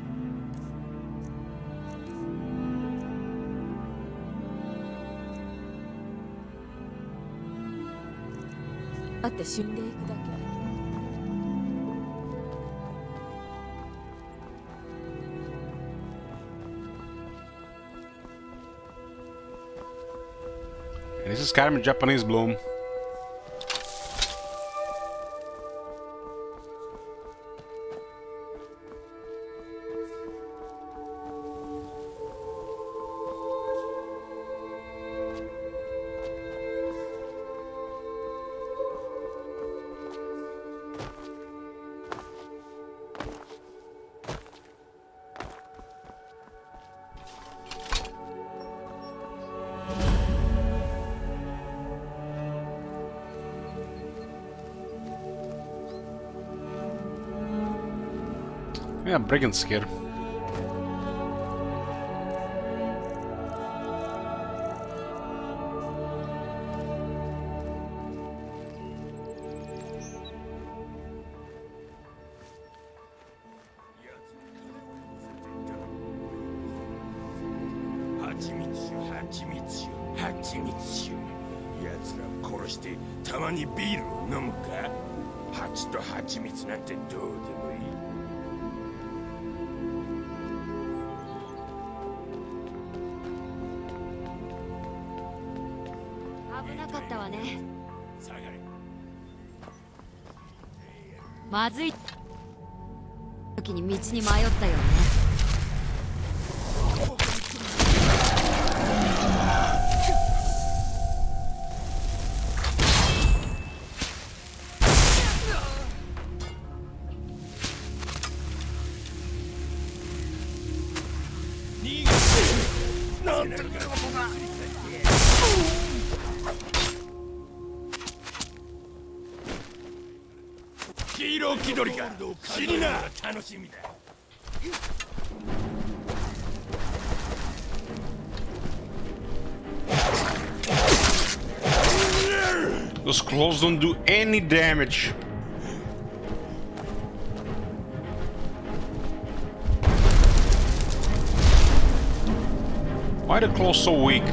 [SPEAKER 2] 会って死んでいくだけ。
[SPEAKER 1] And this is Skyrim Japanese Bloom. Yeah, brigand skill.
[SPEAKER 2] まずい時に道に迷ったよね。
[SPEAKER 10] ヒーロー気取りか死にな楽しみだ。
[SPEAKER 1] Those claws don't do any damage. Why are the claws so weak?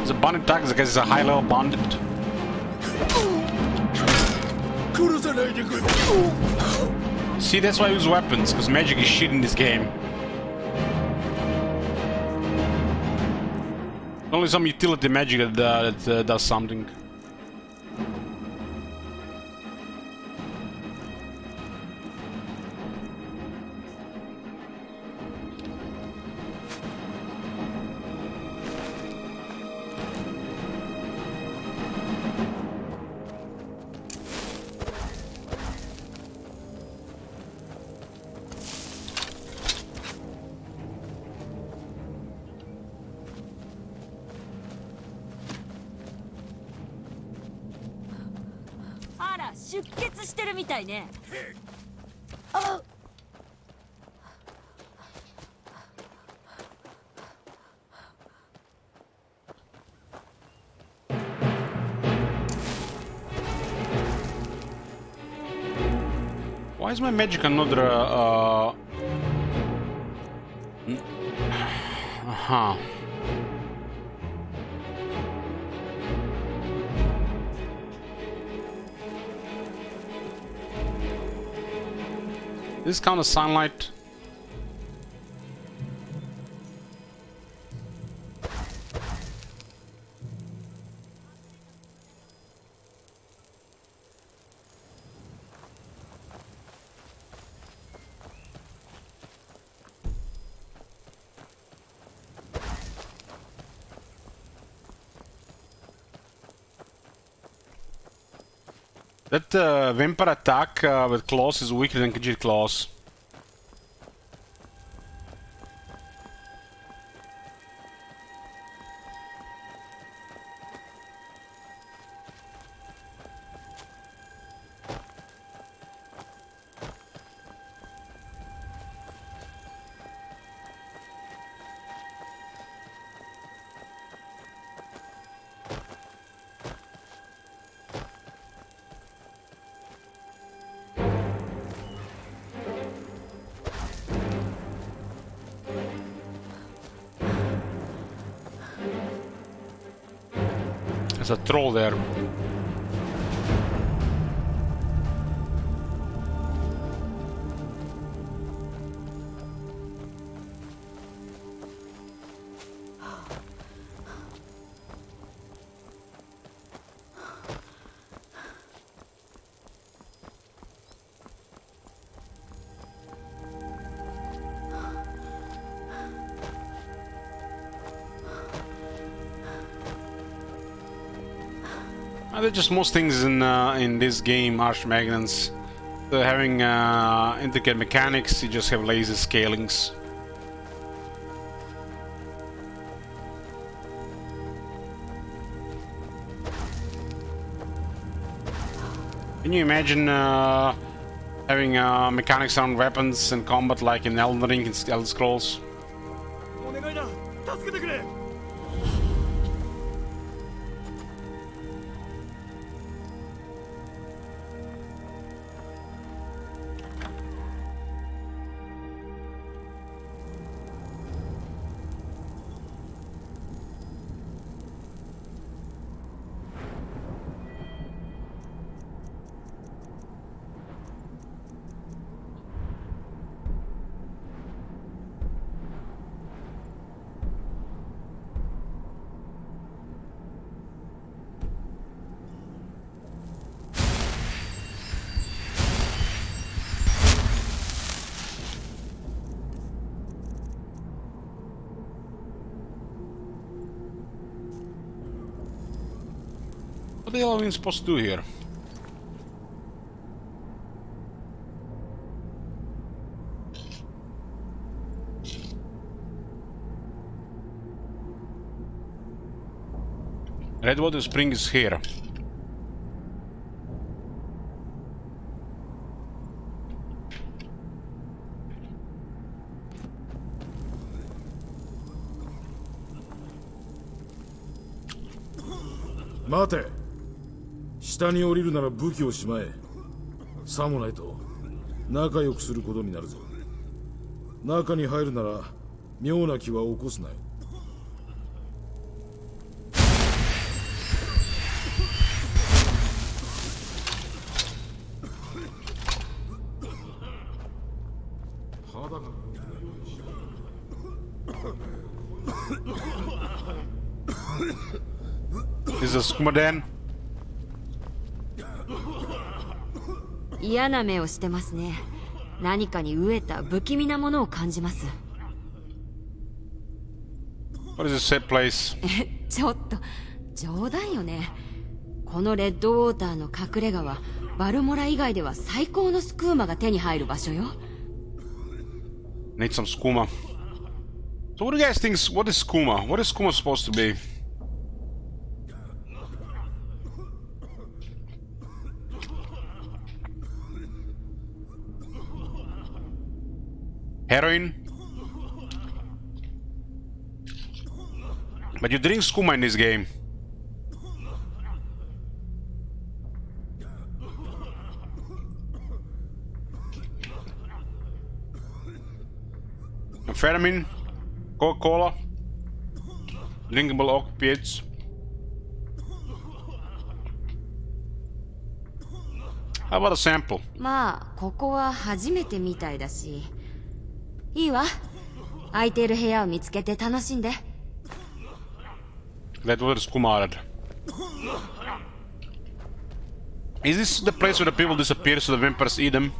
[SPEAKER 1] The bonded attack is against a high level bonded. See, that's why I use weapons, because magic is shit in this game. Only some utility magic that does something. Why is my magic another uh-huh. This count as sunlight? That vampire attack with claws is weaker than Khajiit claws. There's a troll there. They're just most things in this game, Arch Magnets. They're having intricate mechanics, you just have lazy scalings. Can you imagine having mechanics around weapons and combat like in Elden Ring and Elder Scrolls? What the hell are we supposed to do here? Redwater Spring is here.
[SPEAKER 5] Mate! 下に降りるなら武器をしまえ。さもないと仲良くすることになるぞ。中に入るなら妙な気は起こすなよ。
[SPEAKER 1] Is this Skumadan?
[SPEAKER 2] 嫌な目をしてますね。何かに飢えた不気味なものを感じます。
[SPEAKER 1] What is this set place?
[SPEAKER 2] ちょっと冗談よね。このレッドウォーターの隠れ家はバルモラ以外では最高のスクーマが手に入る場所よ。
[SPEAKER 1] Need some skooma. So what do you guys think? What is skooma? What is skooma supposed to be? Heroin? But you drink skooma in this game. Amphetamine, Coca-Cola, drinkable opiates. How about a sample?
[SPEAKER 2] まあここは初めてみたいだし、いいわ。空いている部屋を見つけて楽しんで。
[SPEAKER 1] That was Kumarad. Is this the place where the people disappear so the vampires eat them?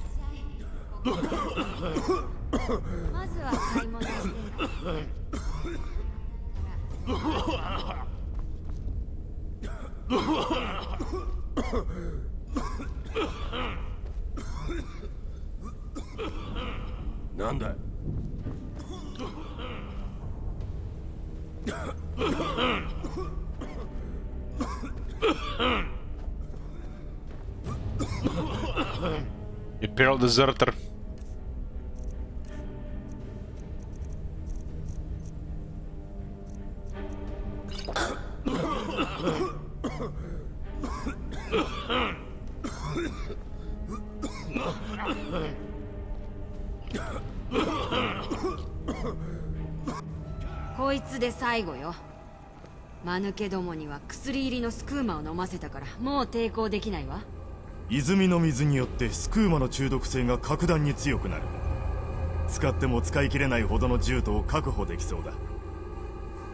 [SPEAKER 2] まずは買い物して。
[SPEAKER 3] なんだ。
[SPEAKER 1] Imperial deserter.
[SPEAKER 2] こいつで最後よ。
[SPEAKER 11] 間抜けどもには薬入りのスクーマを飲ませたからもう抵抗できないわ。
[SPEAKER 3] 泉の水によってスクーマの中毒性が格段に強くなる。使っても使い切れないほどの獣人を確保できそうだ。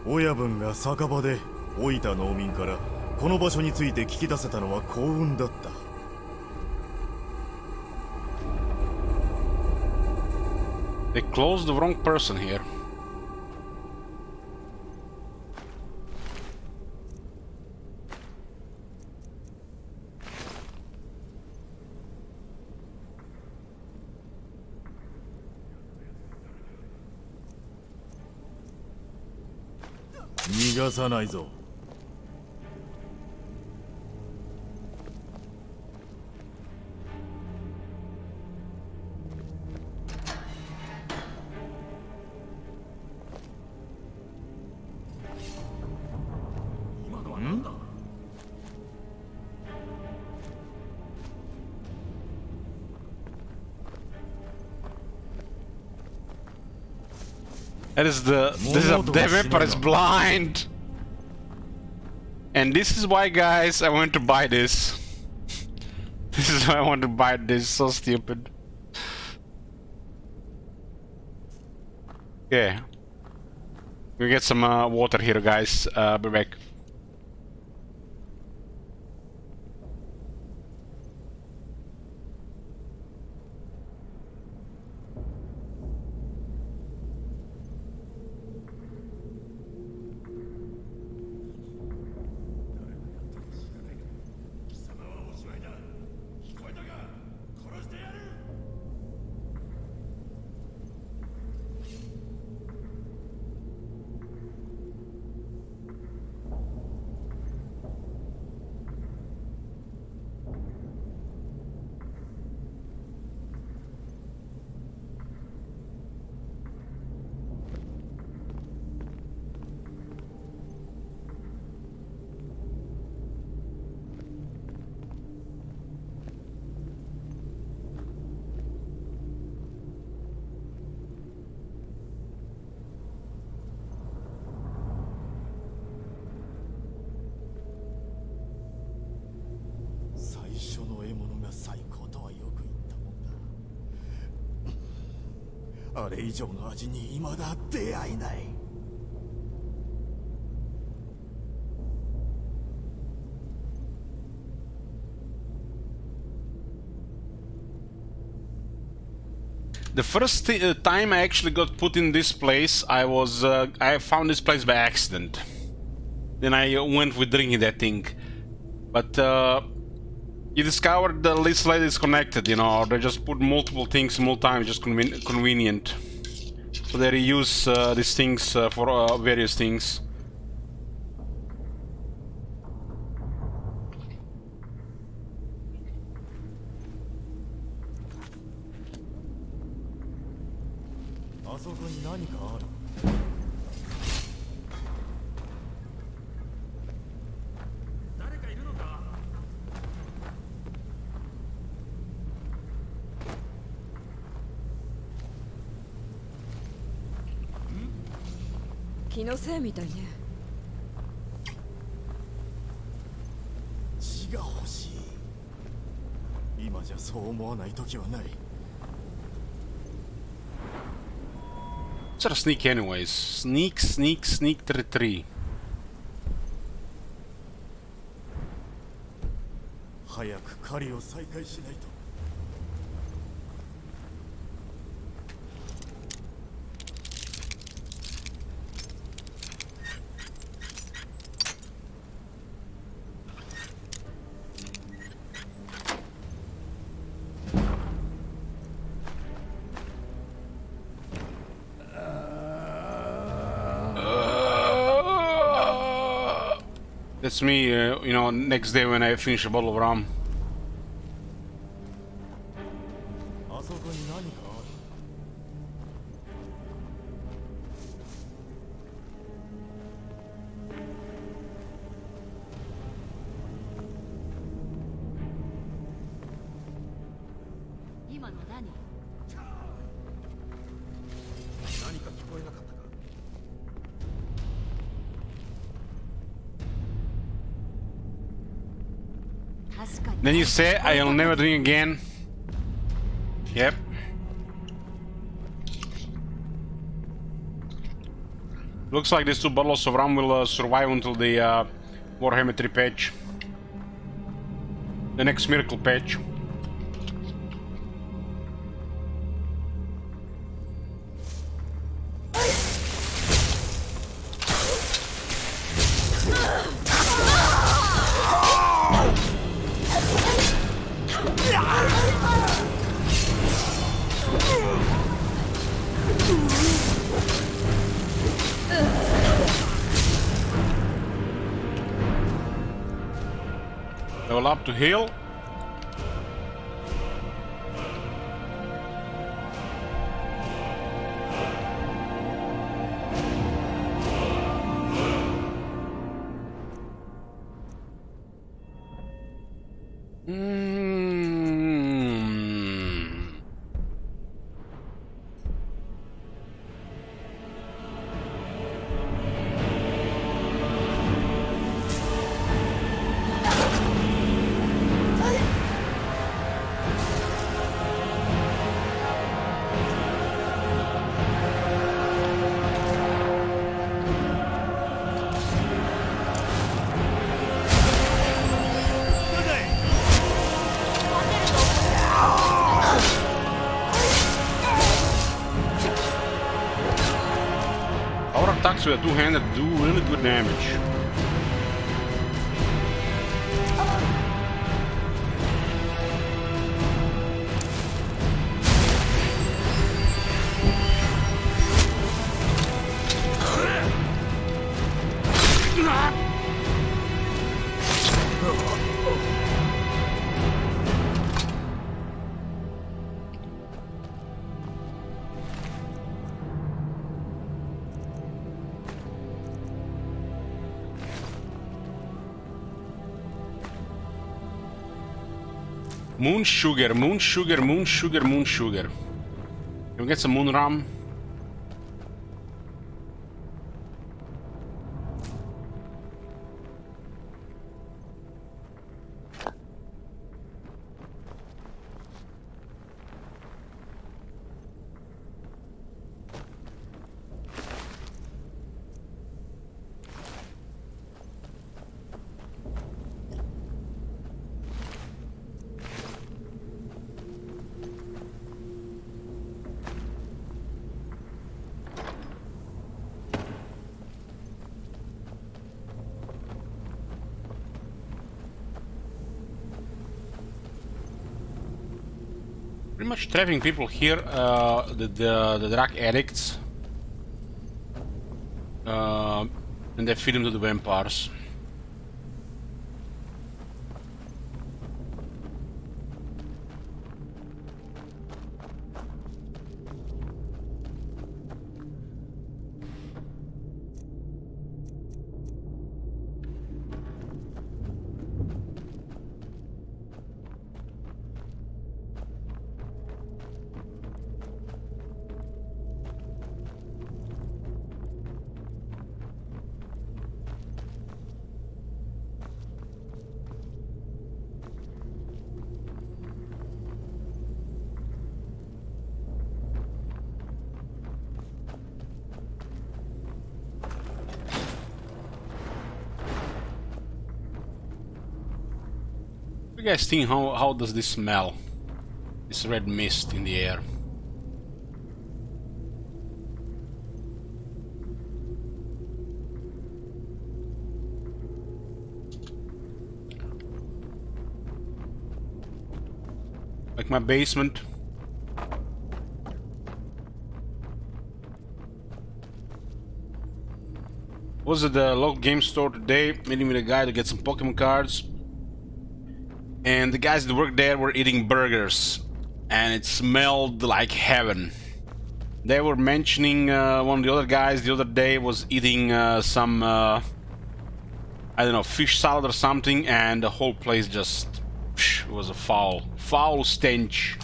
[SPEAKER 3] 親分が酒場で老いた農民からこの場所について聞き出せたのは幸運だった。
[SPEAKER 1] They closed the wrong person here.
[SPEAKER 3] 「逃がさないぞ」。
[SPEAKER 1] This is the Emperor is blind, and this is why, guys, I want to buy this. This is why I want to buy this. So stupid. Okay, we get some water here, guys. Be back.
[SPEAKER 3] 最高とはよく言ったもんだ。あれ以上の味に未だ出会えない。
[SPEAKER 1] The first time I actually got put in this place, I found this place by accident. Then I went with drinking that thing, but you discovered the list slide is connected, you know, or they just put multiple things multiple times, just convenient. So they reuse these things for various things.
[SPEAKER 11] 気のせいみたいね。
[SPEAKER 3] 血が欲しい。今じゃそう思わない時はない。
[SPEAKER 1] Sort of sneak anyways. Sneak, sneak, sneak, tree.
[SPEAKER 3] 早く狩りを再開しないと。
[SPEAKER 1] That's me, you know, next day when I finish a bottle of rum.
[SPEAKER 3] あそこに何かある。
[SPEAKER 11] 今の何？
[SPEAKER 3] 何か聞こえなかったか。
[SPEAKER 1] Then you say, I'll never drink again. Yep. Looks like these 2 bottles of rum will survive until the Warhammer 3 patch. The next miracle patch. Level up to heal. Attacks with a two-handed do really good damage. Moon sugar, moon sugar, moon sugar, moon sugar. Can we get some moon rum? Pretty much trapping people here, the drug addicts, and they feed them to the vampires. What do you guys think? How does this smell? This red mist in the air. Like my basement. Was at the local game store today, meeting with a guy to get some Pokemon cards. And the guys that worked there were eating burgers, and it smelled like heaven. They were mentioning one of the other guys the other day was eating some, I don't know, fish salad or something, and the whole place just was a foul stench.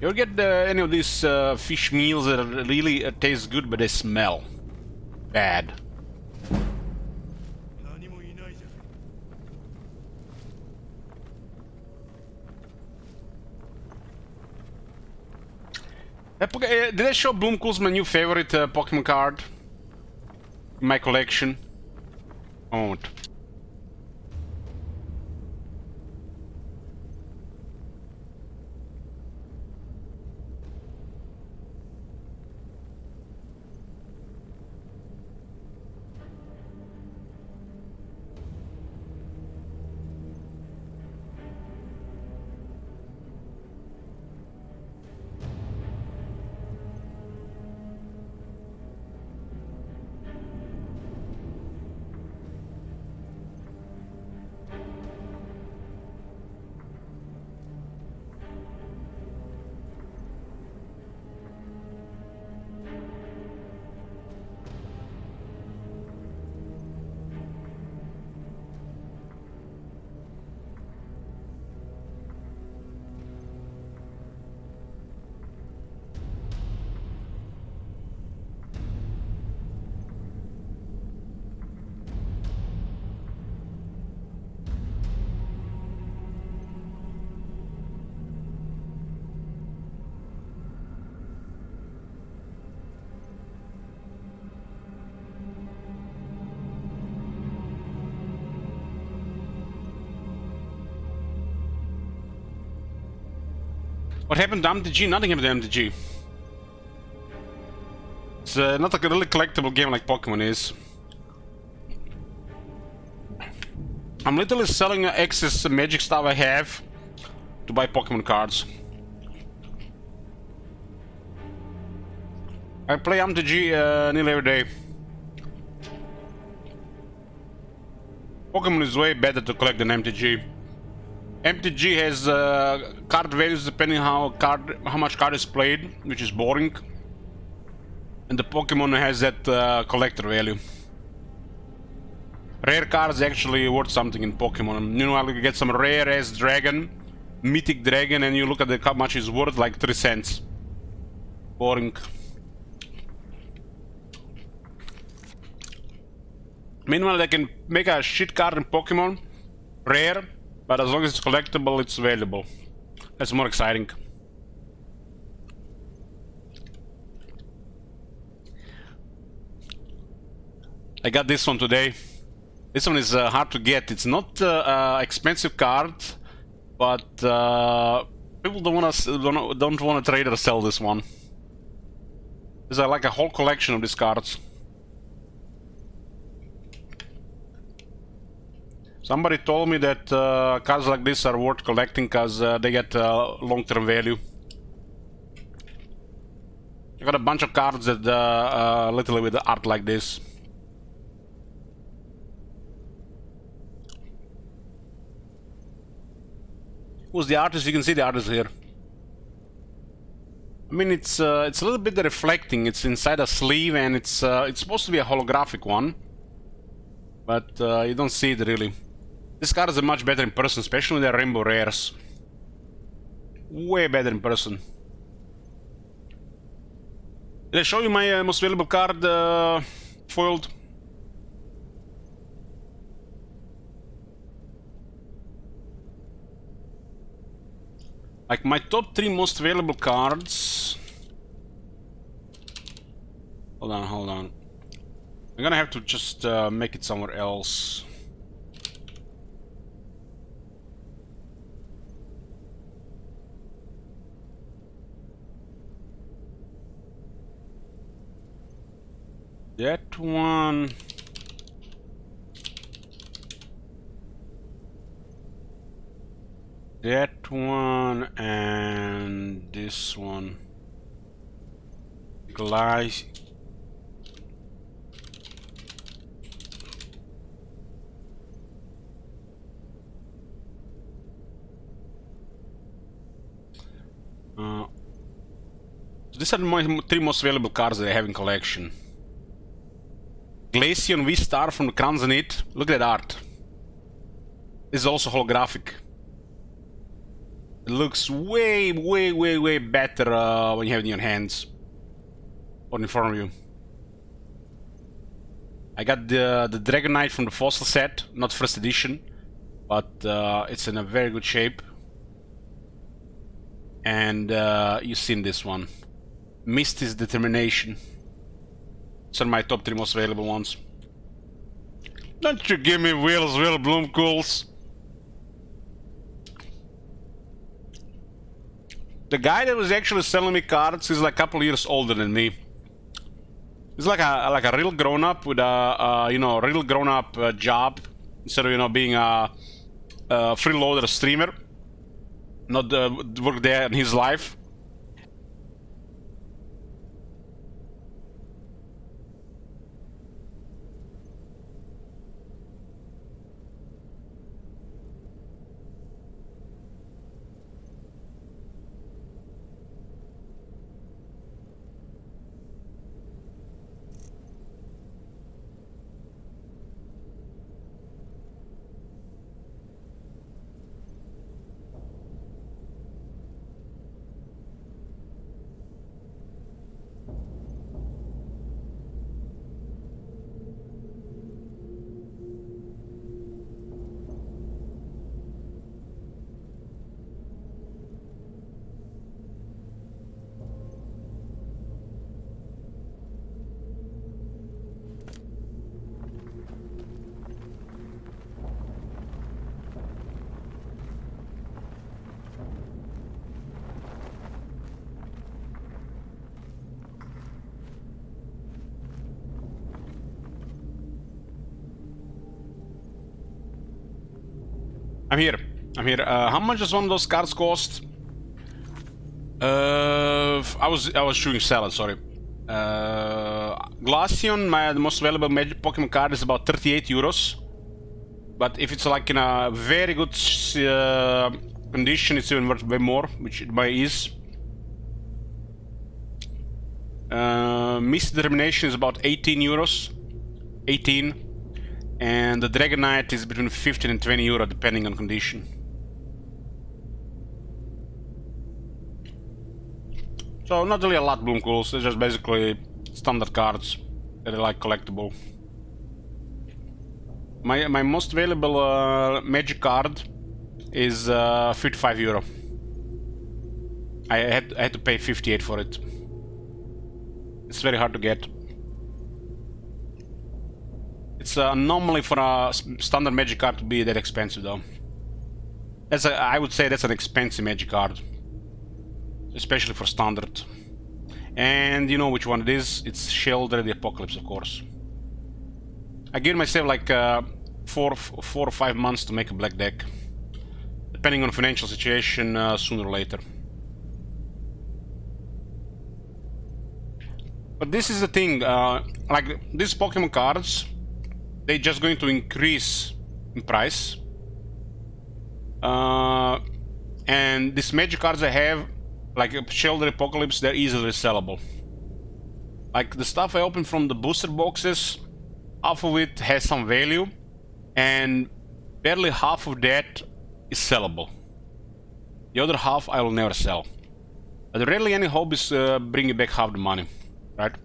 [SPEAKER 1] You ever get any of these fish meals that really taste good, but they smell bad? Did I show Bloomcool's my new favorite Pokemon card in my collection? I won't. What happened to MTG? Nothing happened to MTG. It's not like a really collectible game like Pokemon is. I'm literally selling excess magic stuff I have to buy Pokemon cards. I play MTG nearly every day. Pokemon is way better to collect than MTG. MTG has card values depending how much card is played, which is boring. And the Pokemon has that collector value. Rare cards actually worth something in Pokemon. You know, you get some rare ass dragon, mythic dragon, and you look at how much it's worth, like 3 cents. Boring. Meanwhile, they can make a shit card in Pokemon, rare, but as long as it's collectible, it's valuable. That's more exciting. I got this one today. This one is hard to get. It's not expensive card, but people don't want to trade or sell this one. There's like a whole collection of these cards. Somebody told me that cards like this are worth collecting because they get long-term value. I got a bunch of cards that literally with art like this. Who's the artist? You can see the artist here. I mean, it's a little bit reflecting. It's inside a sleeve, and it's supposed to be a holographic one, but you don't see it really. This card is much better in person, especially with the rainbow rares. Way better in person. Did I show you my most valuable card foiled? Like my top 3 most valuable cards. Hold on. I'm gonna have to just make it somewhere else. That one. That one and this one. Glass. These are my 3 most valuable cards that I have in collection. Glaceon V-Star from the Crown Zenith. Look at that art. This is also holographic. It looks way better when you have it in your hands or in front of you. I got the Dragonite from the Fossil set, not first edition, but it's in a very good shape. And you've seen this one. Misty's Determination. These are my top 3 most valuable ones. Don't you give me wheels, Will Bloomcools. The guy that was actually selling me cards is like a couple years older than me. He's like a real grown-up with a you know, real grown-up job instead of, you know, being a freeloader streamer. Not work there in his life. I'm here. How much does one of those cards cost? I was shooting salad, sorry. Glaceon, the most valuable Magic Pokemon card, is about 38 euros. But if it's like in a very good condition, it's even worth way more, which it by is. Mist Determination is about 18 euros. 18. And the Dragonite is between 15 and 20 euro, depending on condition. So not really a lot Bloomcools, they're just basically standard cards that are like collectible. My most valuable Magic card is 55 euro. I had to pay 58 for it. It's very hard to get. It's anomaly for a standard Magic card to be that expensive, though. I would say that's an expensive Magic card, especially for standard. And you know which one it is? It's Shelter the Apocalypse, of course. I give myself like 4 or 5 months to make a black deck, depending on financial situation, sooner or later. But this is the thing, like these Pokemon cards, they're just going to increase in price. And these Magic cards I have, like Shelter Apocalypse, they're easily sellable. Like the stuff I open from the booster boxes, half of it has some value, and barely half of that is sellable. The other half I will never sell. But rarely any hobbies bring you back half the money, right?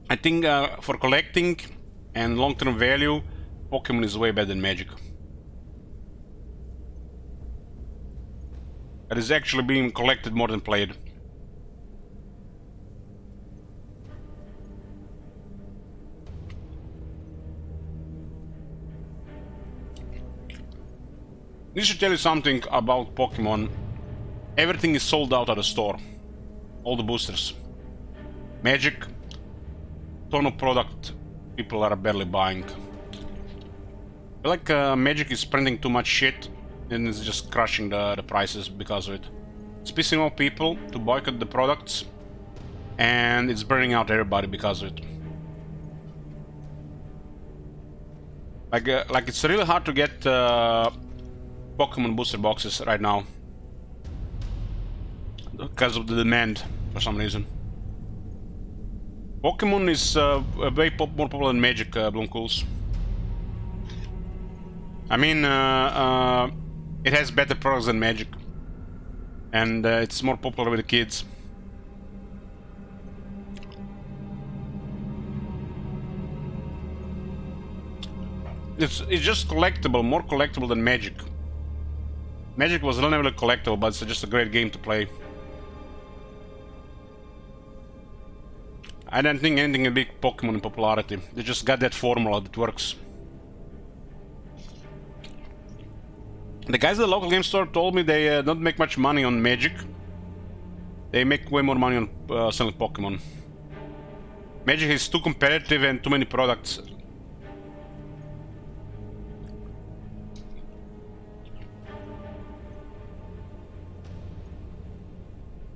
[SPEAKER 1] I think for collecting and long-term value, Pokemon is way better than Magic. It is actually being collected more than played. This should tell you something about Pokemon. Everything is sold out at the store. All the boosters. Magic, ton of product people are barely buying. I feel like Magic is printing too much shit and it's just crushing the prices because of it. It's pissing off people to boycott the products and it's burning out everybody because of it. Like it's really hard to get Pokemon booster boxes right now because of the demand for some reason. Pokemon is way more popular than Magic, Bloomcools. I mean, it has better products than Magic, and it's more popular with the kids. It's just collectible, more collectible than Magic. Magic was never collectible, but it's just a great game to play. I don't think anything a big Pokemon in popularity. They just got that formula that works. The guys at the local game store told me they don't make much money on Magic. They make way more money on selling Pokemon. Magic is too competitive and too many products.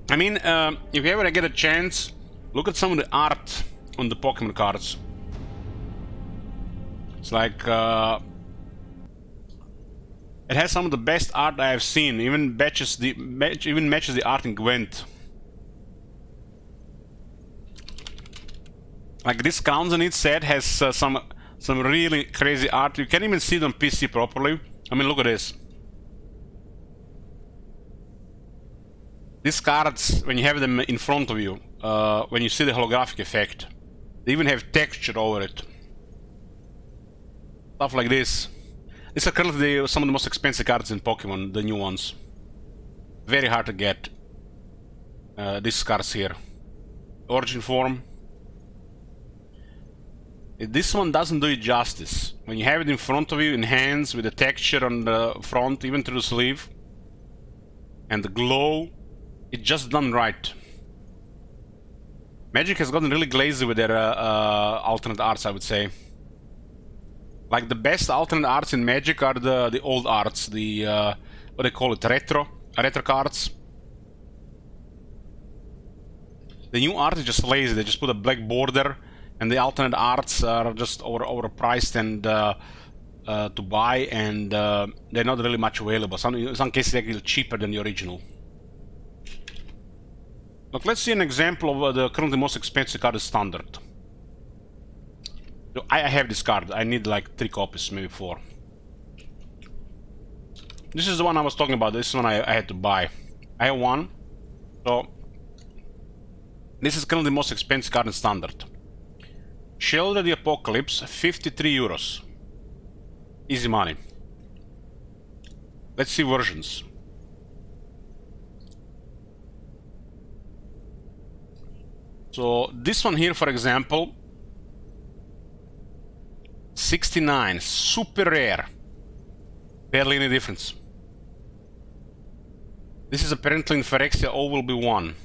[SPEAKER 1] I mean, if you ever get a chance, look at some of the art on the Pokemon cards. It's like, it has some of the best art I have seen. Even matches the art in Gwent. Like this Crowns and It set has some really crazy art. You can't even see it on PC properly. I mean, look at this. These cards, when you have them in front of you, when you see the holographic effect, they even have texture over it. Stuff like this. These are currently some of the most expensive cards in Pokemon, the new ones. Very hard to get. These cards here. Origin form. This one doesn't do it justice. When you have it in front of you, in hands, with the texture on the front, even through the sleeve, and the glow, it's just done right. Magic has gotten really glazy with their alternate arts, I would say. Like the best alternate arts in Magic are the old arts, the what they call it, retro cards. The new art is just lazy. They just put a black border, and the alternate arts are just overpriced and to buy, and they're not really much available. In some cases, they're actually cheaper than the original. Look, let's see an example of the currently most expensive card is Standard. So I have this card. I need like 3 copies, maybe 4. This is the one I was talking about. This is one I had to buy. I have one. So this is currently the most expensive card in Standard. Shelter the Apocalypse, 53 euros. Easy money. Let's see versions. So this one here, for example, 69, super rare. Barely any difference. This is apparently in Phyrexia, all will be 1.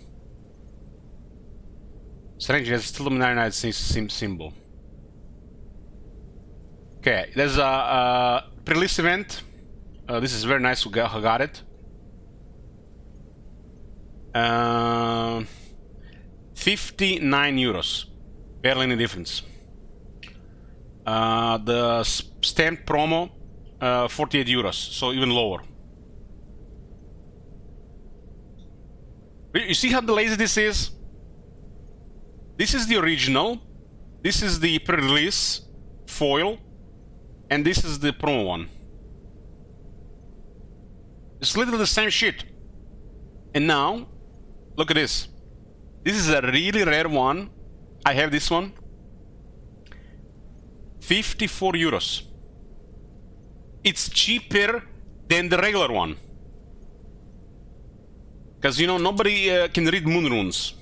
[SPEAKER 1] Strange, it has still Luminary symbol. Okay, there's a pre-release event. This is very nice who got it. 59 euros. Barely any difference. The stamped promo, 48 euros, so even lower. You see how lazy this is? This is the original, this is the pre-release foil, and this is the promo one. It's literally the same shit. And now, look at this. This is a really rare one. I have this one. 54 euros. It's cheaper than the regular one. Because, you know, nobody can read moon runes.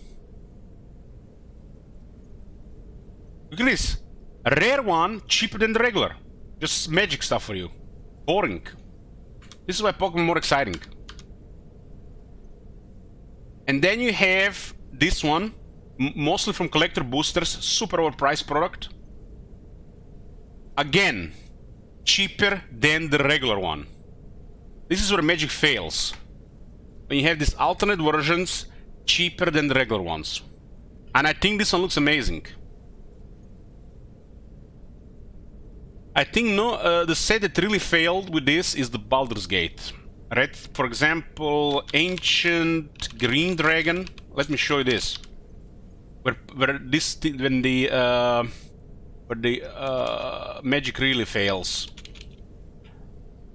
[SPEAKER 1] Look at this. A rare one, cheaper than the regular. Just magic stuff for you. Boring. This is why Pokemon more exciting. And then you have this one, mostly from collector boosters, super overpriced product. Again, cheaper than the regular one. This is where Magic fails. When you have these alternate versions, cheaper than the regular ones. And I think this one looks amazing. I think the set that really failed with this is the Baldur's Gate. Right? For example, Ancient Green Dragon. Let me show you this. Where the Magic really fails.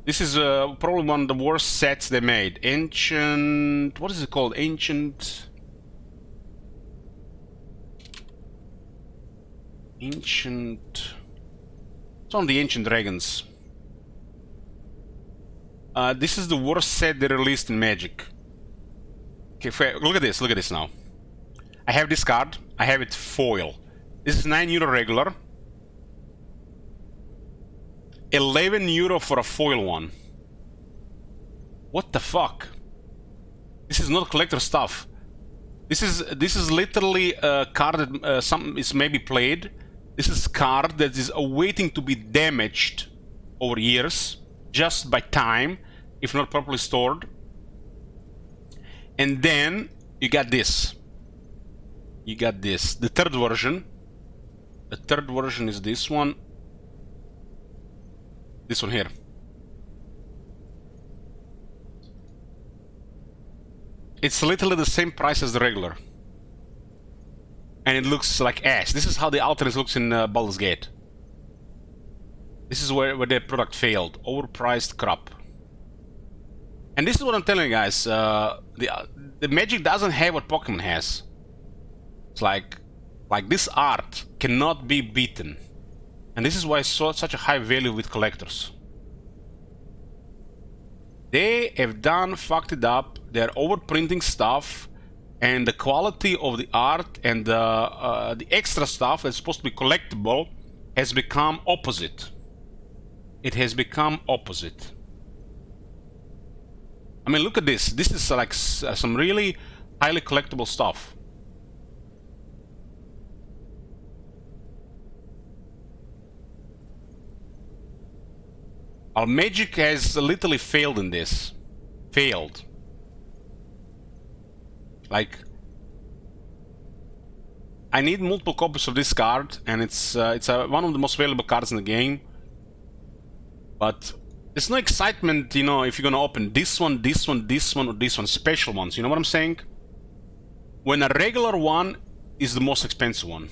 [SPEAKER 1] This is probably one of the worst sets they made. Ancient... what is it called? Ancient... It's on the Ancient Dragons. This is the worst set they released in Magic. Okay, look at this now. I have this card. I have it foil. This is €9 regular. €11 for a foil one. What the fuck? This is not collector stuff. This is literally a card that some is maybe played. This is card that is awaiting to be damaged over years just by time, if not properly stored. And then you got this. You got this. The third version. The third version is this one. This one here. It's literally the same price as the regular. And it looks like ass. This is how the alternate looks in Baldur's Gate. This is where their product failed. Overpriced crap. And this is what I'm telling you guys. The Magic doesn't have what Pokemon has. It's like this art cannot be beaten. And this is why it's such a high value with collectors. They have fucked it up. They're overprinting stuff, and the quality of the art and the extra stuff that's supposed to be collectible has become opposite. It has become opposite. I mean, look at this. This is like some really highly collectible stuff. Our Magic has literally failed in this. Failed. Like, I need multiple copies of this card, and it's one of the most valuable cards in the game. But there's no excitement, you know, if you're gonna open this one, this one, this one, or this one, special ones. You know what I'm saying? When a regular one is the most expensive one.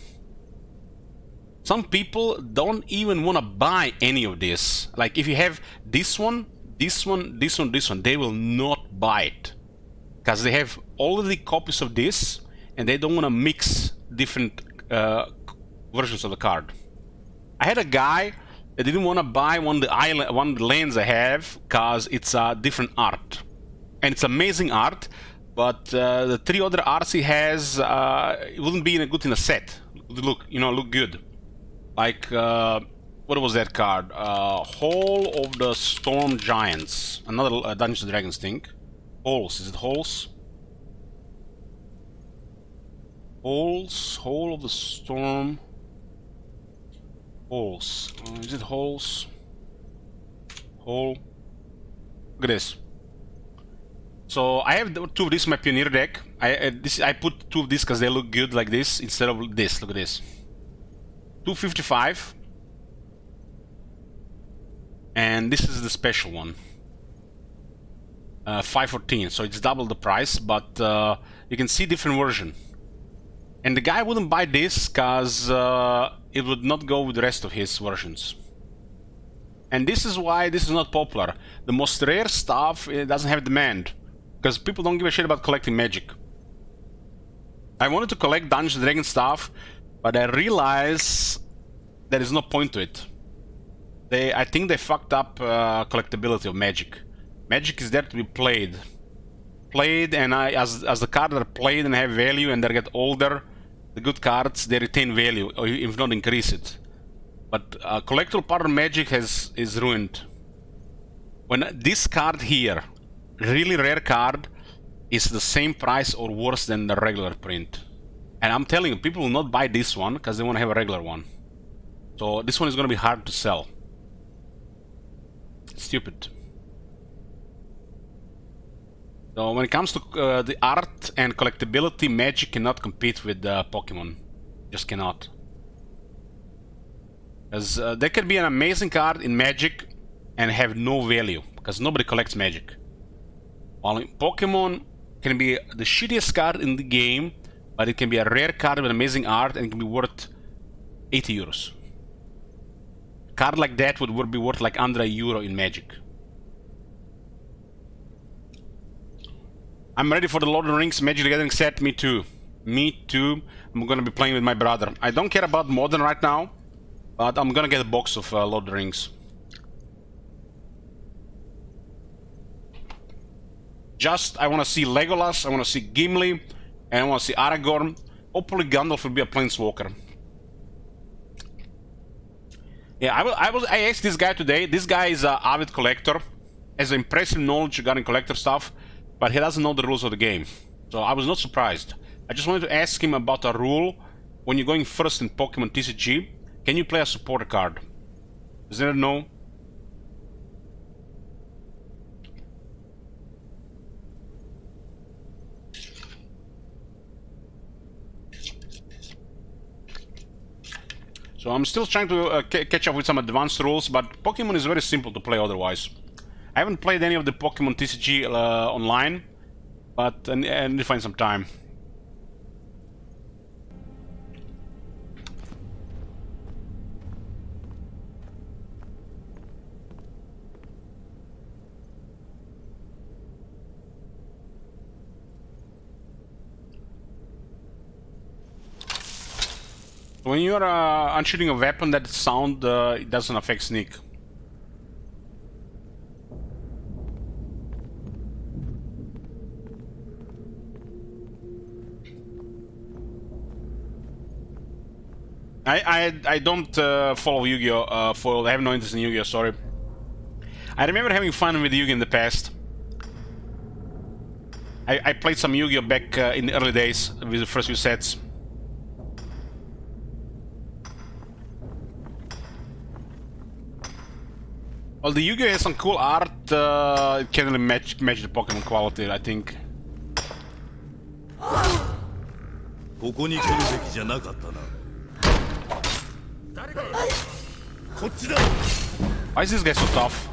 [SPEAKER 1] Some people don't even want to buy any of this. Like, if you have this one, this one, this one, this one, they will not buy it. Because they have already copies of this, and they don't want to mix different versions of the card. I had a guy that didn't want to buy one of the lands I have, because it's a different art. And it's amazing art, but the 3 other arts he has, it wouldn't be good in a set. Look good. Like, what was that card? Hall of the Storm Giants. Another Dungeons & Dragons thing. Halls. Is it Halls? Halls. Hall of the Storm. Halls. Is it Halls? Hall. Look at this. So I have 2 of these in my Pioneer deck. I put 2 of these because they look good like this instead of this. Look at this. 255, and this is the special one. 514, so it's double the price, but you can see different version. And the guy wouldn't buy this because it would not go with the rest of his versions. And this is why this is not popular. The most rare stuff, it doesn't have demand, because people don't give a shit about collecting Magic. I wanted to collect Dungeons & Dragons stuff, but I realize there is no point to it. I think they fucked up collectability of Magic. Magic is there to be played. And as the cards are played and have value and they get older, the good cards, they retain value, or if not increase it. But collectible part of Magic is ruined. When this card here, really rare card, is the same price or worse than the regular print. And I'm telling you, people will not buy this one because they want to have a regular one. So this one is going to be hard to sell. It's stupid. So when it comes to the art and collectability, Magic cannot compete with Pokemon. Just cannot. Because there can be an amazing card in Magic and have no value, because nobody collects Magic. While in Pokemon can be the shittiest card in the game, but it can be a rare card with amazing art and it can be worth 80 euros. A card like that would be worth like under €1 in Magic. I'm ready for the Lord of the Rings Magic the Gathering set. Me too. Me too. I'm gonna be playing with my brother. I don't care about Modern right now, but I'm gonna get a box of Lord of the Rings. I want to see Legolas, I want to see Gimli, and I want to see Aragorn. Hopefully Gandalf will be a planeswalker. Yeah, I asked this guy today. This guy is an avid collector, has impressive knowledge regarding collector stuff, but he doesn't know the rules of the game. So I was not surprised. I just wanted to ask him about a rule. When you're going first in Pokemon TCG, can you play a supporter card? Does anyone know? So I'm still trying to catch up with some advanced rules, but Pokemon is very simple to play otherwise. I haven't played any of the Pokemon TCG online, but I need to find some time. When you're unshooting a weapon, that sound it doesn't affect sneak. I don't follow Yu-Gi-Oh! I have no interest in Yu-Gi-Oh! Sorry. I remember having fun with Yu-Gi-Oh! In the past. I played some Yu-Gi-Oh! Back in the early days with the first few sets. Well, the Yu-Gi-Oh! Has some cool art. It can't really match the Pokemon quality, I think. Why is this guy so tough?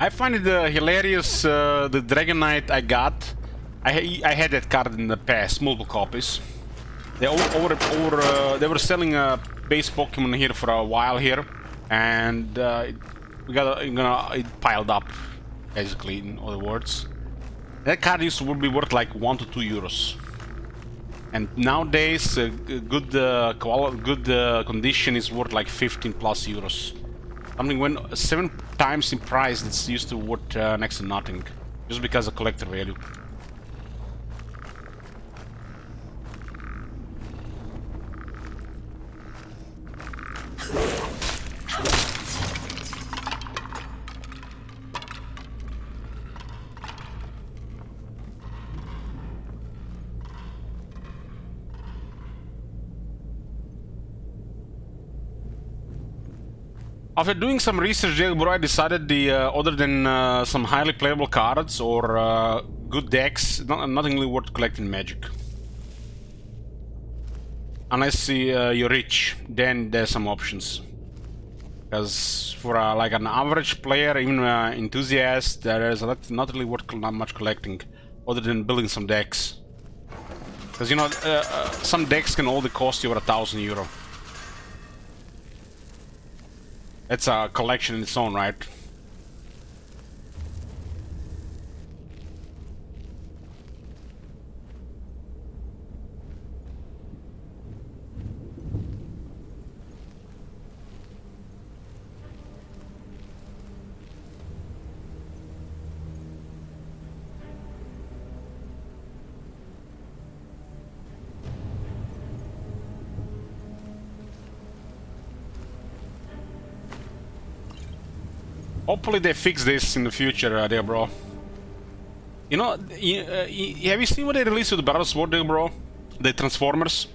[SPEAKER 1] I find it hilarious, the Dragon Knight I got. I had that card in the past, multiple copies. They they were selling a base Pokemon here for a while here, and it piled up, basically, in other words. That card used to be worth like 1 to 2 euros. And nowadays, good condition is worth like 15 plus euros. Something when 7 times in price, it's used to worth next to nothing, just because of collector value. After doing some research, bro, I decided other than some highly playable cards or good decks, nothing really worth collecting Magic. Unless you're rich, then there's some options. Because for like an average player, even enthusiast, there is not really worth not much collecting, other than building some decks. Because you know, some decks can only cost you over €1,000. It's a collection in its own right. Hopefully they fix this in the future, there, bro. You know, have you seen what they released with the Battle Sword, there, bro? The Transformers.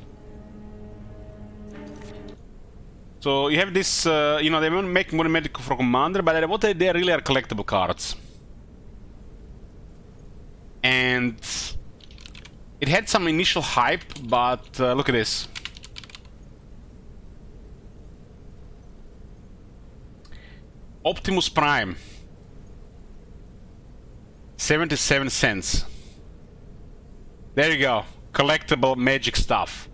[SPEAKER 1] So you have this, you know, they want to make more medical for Commander, but what they really are collectible cards. And it had some initial hype, but look at this. Optimus Prime, 77 cents. There you go, collectible Magic stuff.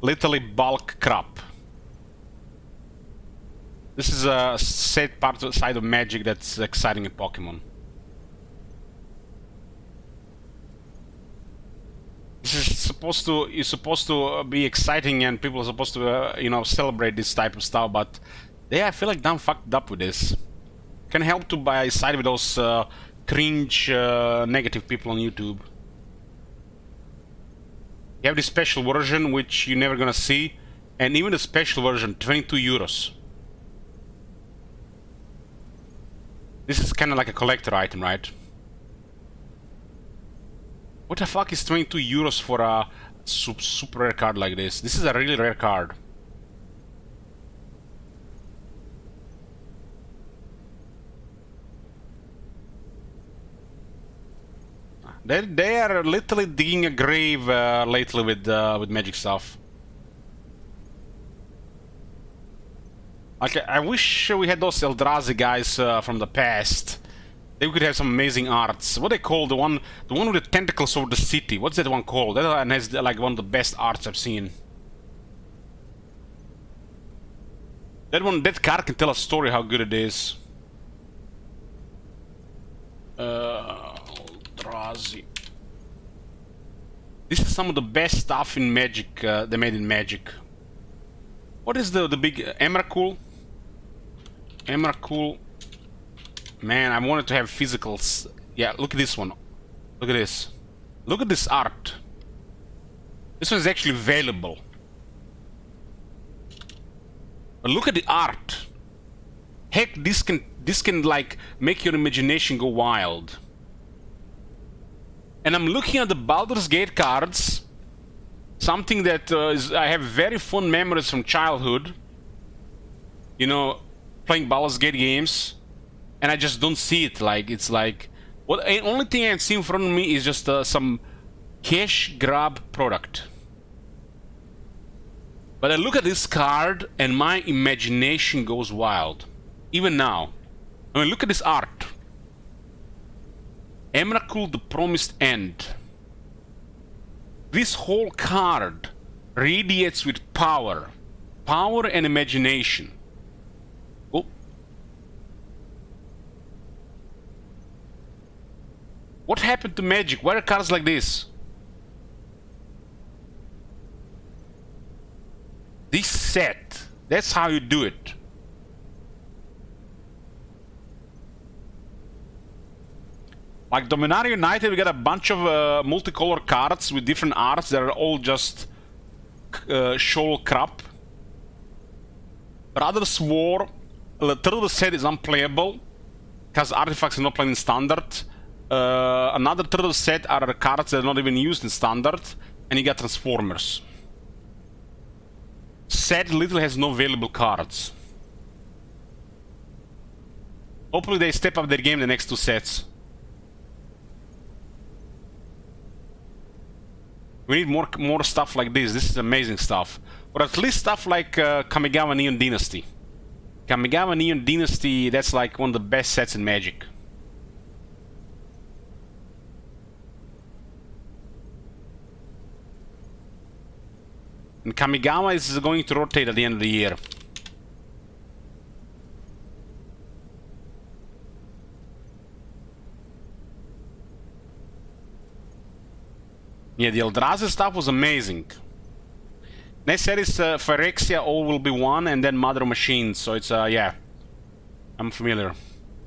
[SPEAKER 1] Literally bulk crap. This is a set part of the side of Magic that's exciting in Pokemon. cards is supposed to be exciting and people are supposed to you know, celebrate this type of stuff, but they, I feel like, done fucked up with this. Can help to by side with those cringe negative people on YouTube. You have this special version which you're never gonna see, and even the special version, 22 euros. This is kind of like a collector item, right? What the fuck is 22 euros for a super rare card like this? This is a really rare card. They are literally digging a grave lately with Magic stuff. Like, I wish we had those Eldrazi guys from the past. They could have some amazing arts. What they call the one with the tentacles over the city? What's that one called? That one has like one of the best arts I've seen. That card can tell a story how good it is. Eldrazi. This is some of the best stuff in Magic. They made in Magic. What is the big Emrakul? Emrakul. Man, I wanted to have physicals. Yeah, look at this one. Look at this. Look at this art. This one is actually valuable. But look at the art. Heck, this can like make your imagination go wild. And I'm looking at the Baldur's Gate cards. Something that I have very fond memories from childhood. You know, playing Baldur's Gate games. And I just don't see it. Like, it's like, what only thing I see in front of me is just some cash grab product. But I look at this card and my imagination goes wild. Even now. I mean, look at this art. Emrakul, the Promised End. This whole card radiates with power. Power and imagination. Oh. What happened to Magic? Why are cards like this? This set. That's how you do it. Like Dominaria United, we got a bunch of multicolor cards with different arts that are all just shoal crap. Brothers War, the third of the set is unplayable because artifacts are not played in standard. Another third of the set are cards that are not even used in standard, and you got Transformers. Set literally has no available cards. Hopefully they step up their game the next two sets. We need more stuff like this. This is amazing stuff. Or at least stuff like Kamigawa Neon Dynasty. Kamigawa Neon Dynasty, that's like one of the best sets in Magic. And Kamigawa is going to rotate at the end of the year. Yeah, the Eldrazi stuff was amazing. Next set is Phyrexia, all will be one, and then Mother Machine. So it's yeah, I'm familiar.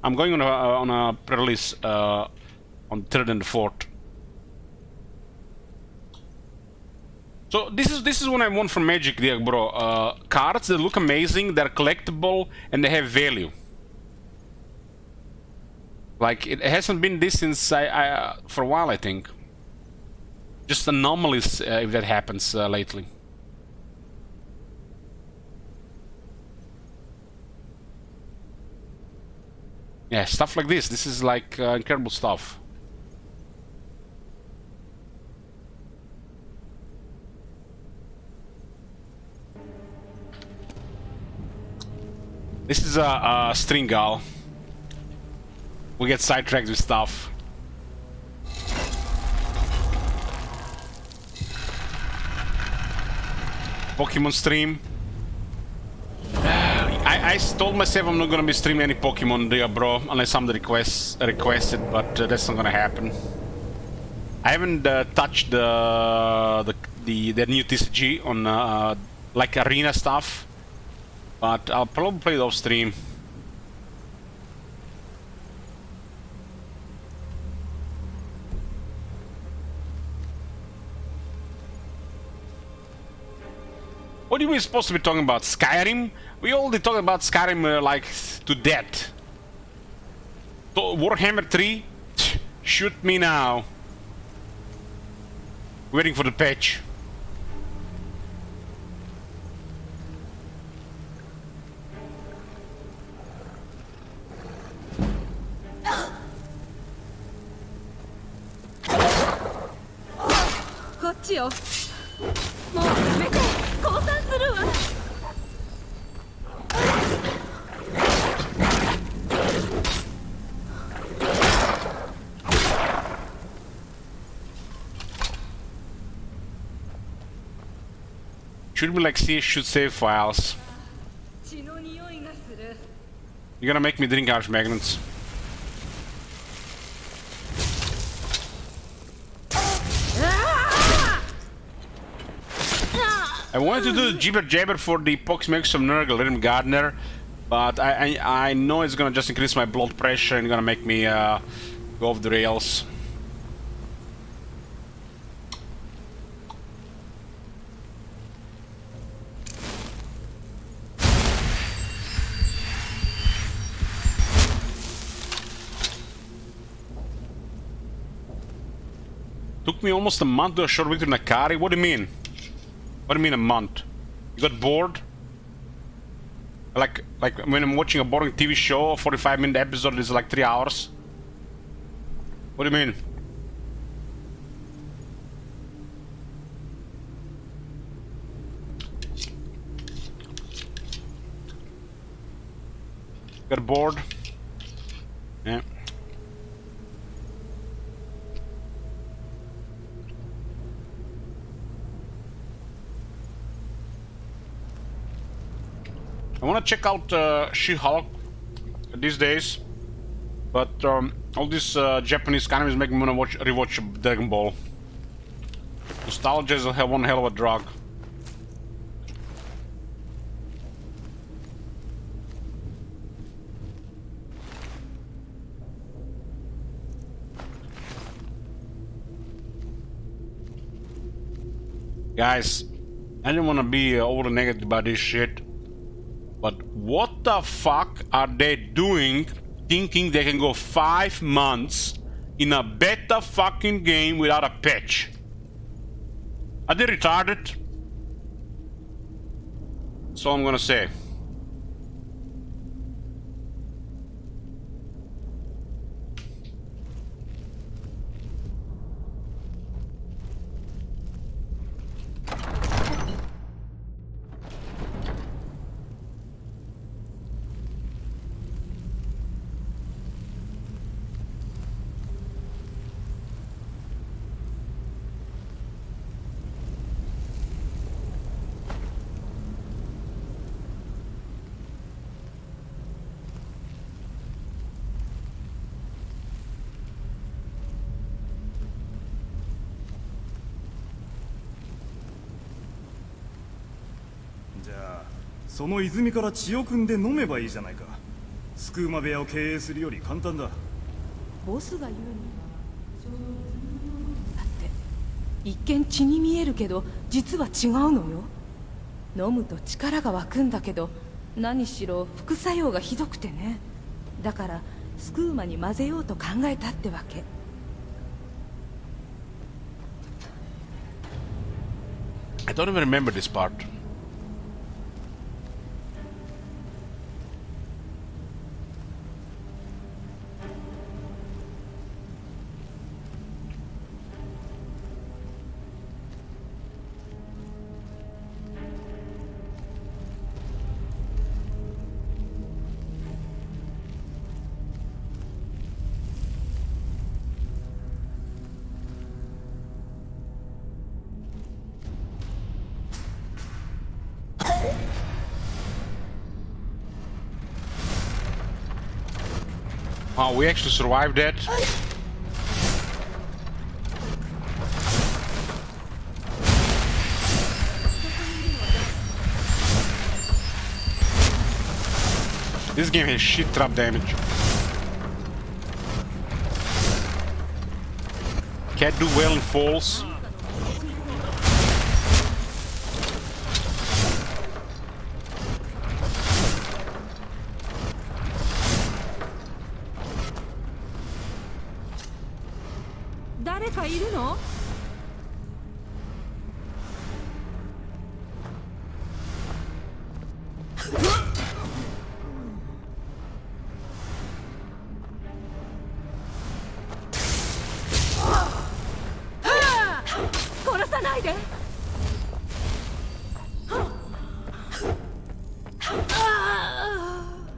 [SPEAKER 1] I'm going on a pre-release on the 3rd and the 4th. So this is what I want from Magic, bro. Cards that look amazing, they're collectible, and they have value. Like, it hasn't been this since for a while, I think. Just anomalies if that happens lately. Yeah, stuff like this. This is like incredible stuff. This is a Stringal. We get sidetracked with stuff. Pokemon stream. I told myself I'm not gonna be streaming any Pokemon there, bro, unless somebody requested, but that's not gonna happen. I haven't touched the new TCG on like arena stuff, but I'll probably play it off stream. What are we supposed to be talking about? Skyrim? We already talked about Skyrim like to death. Warhammer 3? Shoot me now. Waiting for the patch. Should be like should save files. You're gonna make me drink harsh magnets. I wanted to do the jibber jabber for the pox makes some Nurgle Rhythm Gardener, but I know it's gonna just increase my blood pressure and gonna make me go off the rails. Took me almost a month to a short victory in Akari. What do you mean? What do you mean a month? You got bored? Like when I'm watching a boring TV show, a 45-minute episode is like 3 hours. What do you mean? Got bored? Yeah. I want to check out She-Hulk these days, but all this Japanese anime is making me want to rewatch Dragon Ball. Nostalgia is one hell of a drug. Guys, I didn't want to be overly negative about this shit. But what the fuck are they doing thinking they can go 5 months in a beta fucking game without a patch? Are they retarded? That's all I'm gonna say.
[SPEAKER 12] じゃあその泉から血を汲んで飲めばいいじゃないか。スクーマ部屋を経営するより簡単だ。
[SPEAKER 8] ボスが言うにだって一見血に見えるけど実は違うのよ。飲むと力が湧くんだけど何しろ副作用がひどくてね。だからスクーマに混ぜようと考えたってわけ。
[SPEAKER 1] I don't even remember this part. Wow, we actually survived that. This game has shit trap damage. Can't do well in falls.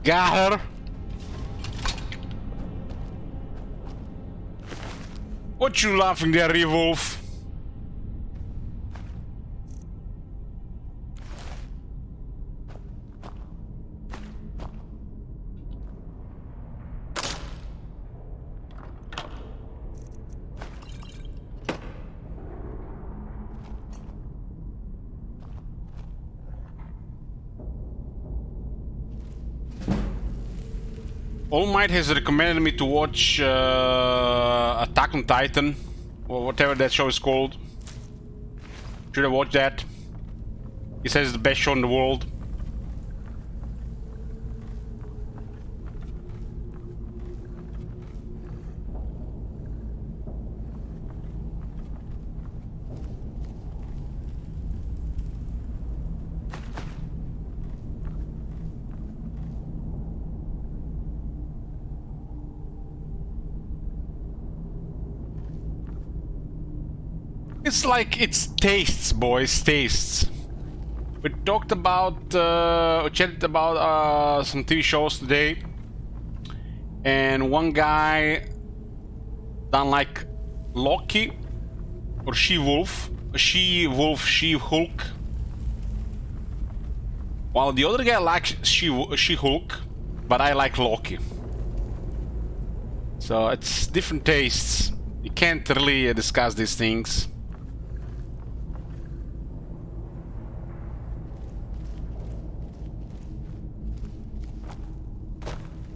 [SPEAKER 1] Got her. What you laughing there, Revolve? All Might has recommended me to watch Attack on Titan, or whatever that show is called. Should I watch that? He says it's the best show in the world. It's like it's tastes, boys, tastes. We talked about, we chatted about some TV shows today, and one guy done like Loki or She-Wolf, She-Hulk, while the other guy likes She-Hulk, but I like Loki. So it's different tastes. You can't really discuss these things.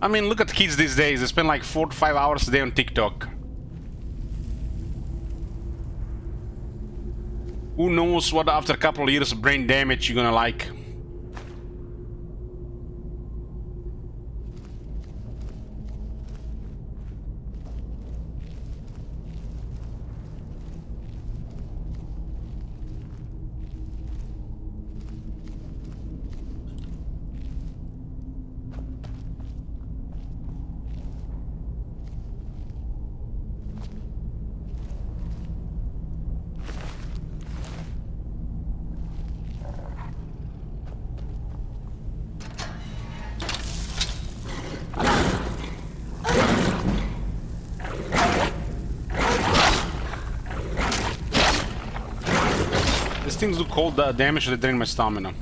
[SPEAKER 1] I mean, look at kids these days. They spend like 4 to 5 hours a day on TikTok. Who knows what after a couple of years of brain damage you're gonna like. Things do cold damage that drain my stamina.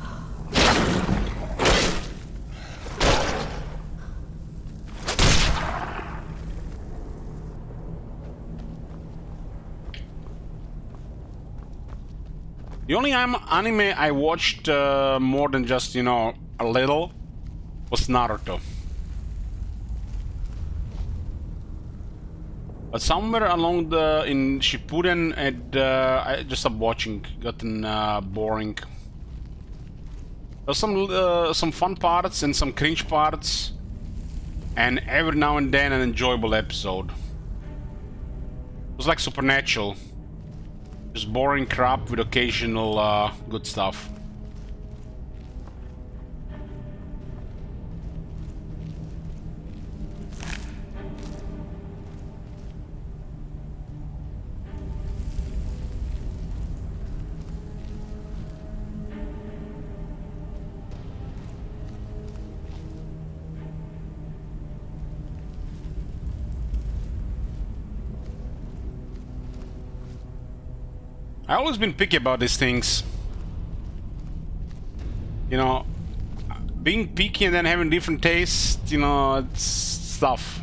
[SPEAKER 1] The only anime I watched more than just, you know, a little was Naruto. But somewhere along in Shippuden, I just stopped watching. Gotten boring. There's some fun parts and some cringe parts, and every now and then an enjoyable episode. It was like Supernatural, just boring crap with occasional good stuff. I've always been picky about these things. You know, being picky and then having different tastes, you know, it's tough.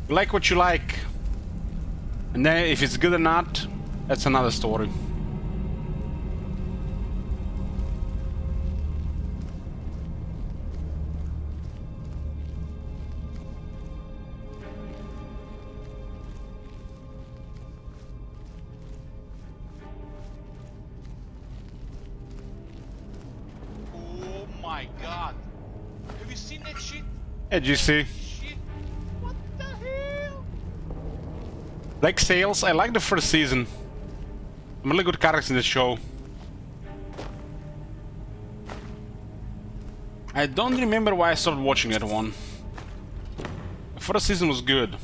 [SPEAKER 1] You like what you like. And then if it's good or not, That's another story.
[SPEAKER 13] Oh my god. Have you seen that shit?
[SPEAKER 1] Hey, GC.
[SPEAKER 13] Shit. What the hell?
[SPEAKER 1] Like Sales, I like the first season. I'm really good characters in the show. I don't remember why I stopped watching that one. The first season was good.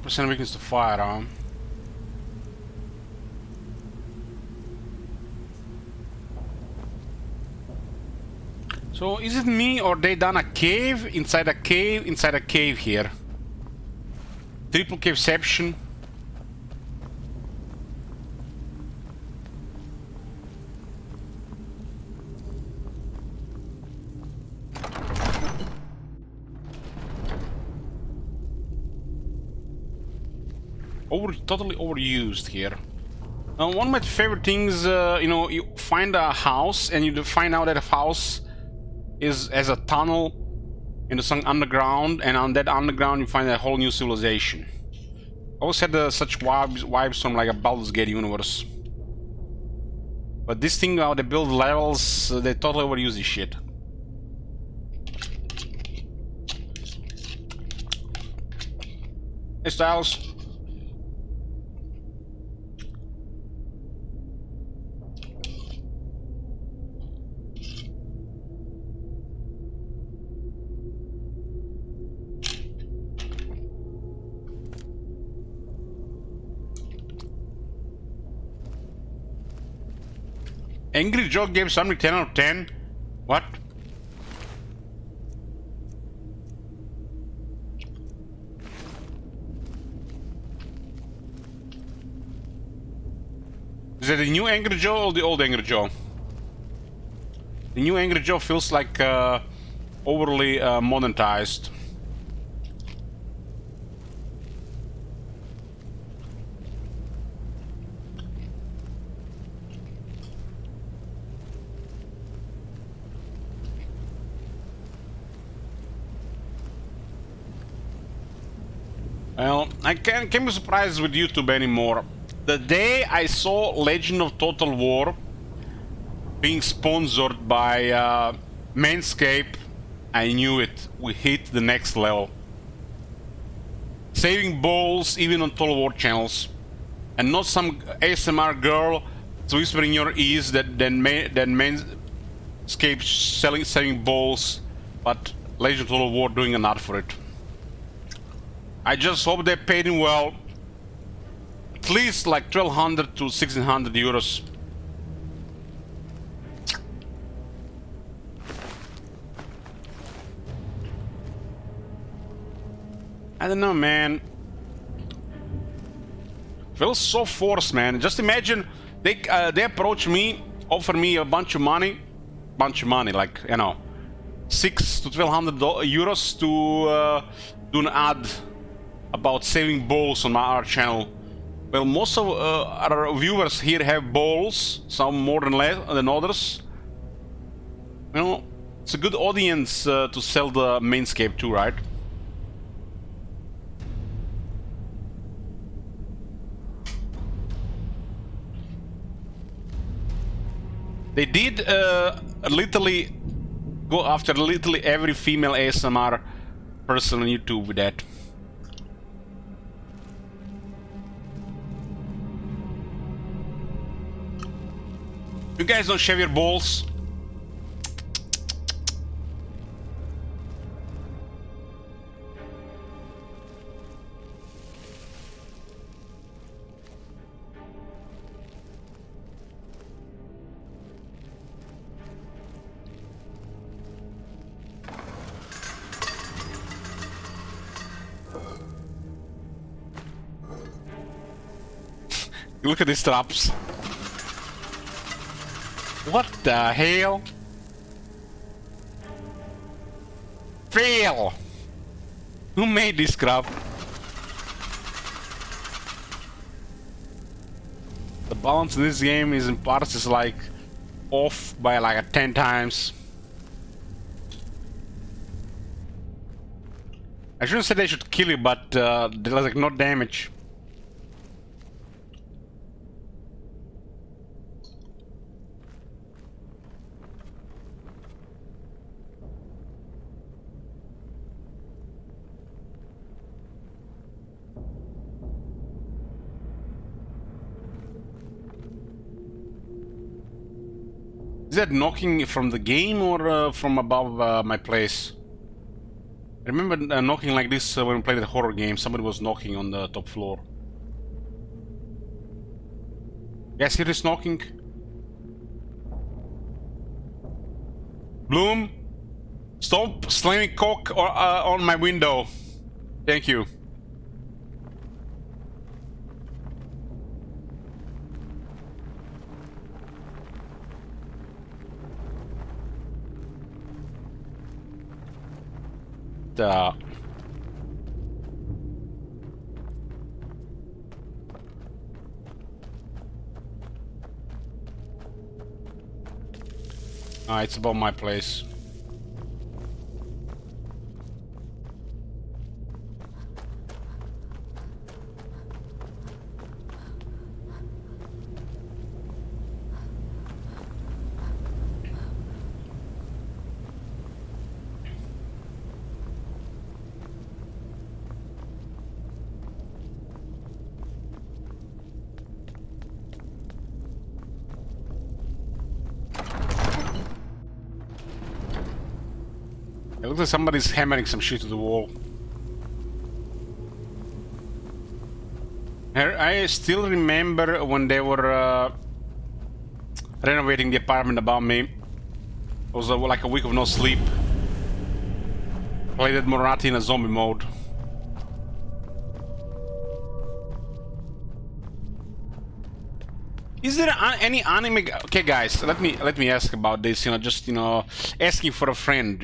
[SPEAKER 1] % weakness to firearm. So is it me or they done a cave inside a cave inside a cave here? Triple caveception. Totally overused here. One of my favorite things, you know, you find a house and you find out that a house has a tunnel in the some underground, and on that underground you find a whole new civilization. I always had such vibes from like a Baldur's Gate universe. But this thing, how they build levels, they totally overuse this shit. Hey Styles. Angry Joe gave something 10 out of 10? What? Is that the new Angry Joe or the old Angry Joe? The new Angry Joe feels like overly modernized. Well, I can't be surprised with YouTube anymore. The day I saw Legend of Total War being sponsored by Manscaped, I knew it. We hit the next level. Saving balls even on Total War channels. And not some ASMR girl to whisper in your ears that Manscaped selling balls, but Legend of Total War doing an ad for it. I just hope they paid him well. At least like 1,200 to 1,600 euros. I don't know, man. Feels so forced, man. Just imagine they approach me, offer me a bunch of money, like, you know, 600 to 1,200 euros to do an ad about saving balls on our channel. Well, most of our viewers here have balls, some more than others. You know, it's a good audience to sell the Manscaped to, right? They did literally go after literally every female ASMR person on YouTube with that. You guys don't shave your balls? Look at these traps. What the hell? Fail! Who made this crap? The balance in this game is in parts is like off by like 10 times. I shouldn't say they should kill you, but there's like no damage. Is that knocking from the game or from above my place? I remember knocking like this when we played a horror game. Somebody was knocking on the top floor. Guys, hear this knocking? Bloom, stop slamming cock on my window. Thank you. It's about my place. It looks like somebody's hammering some shit to the wall. I still remember when they were renovating the apartment above me. It was like a week of no sleep. Played at Morati in a zombie mode. Is there any anime? Okay, guys, let me ask about this. Just asking for a friend.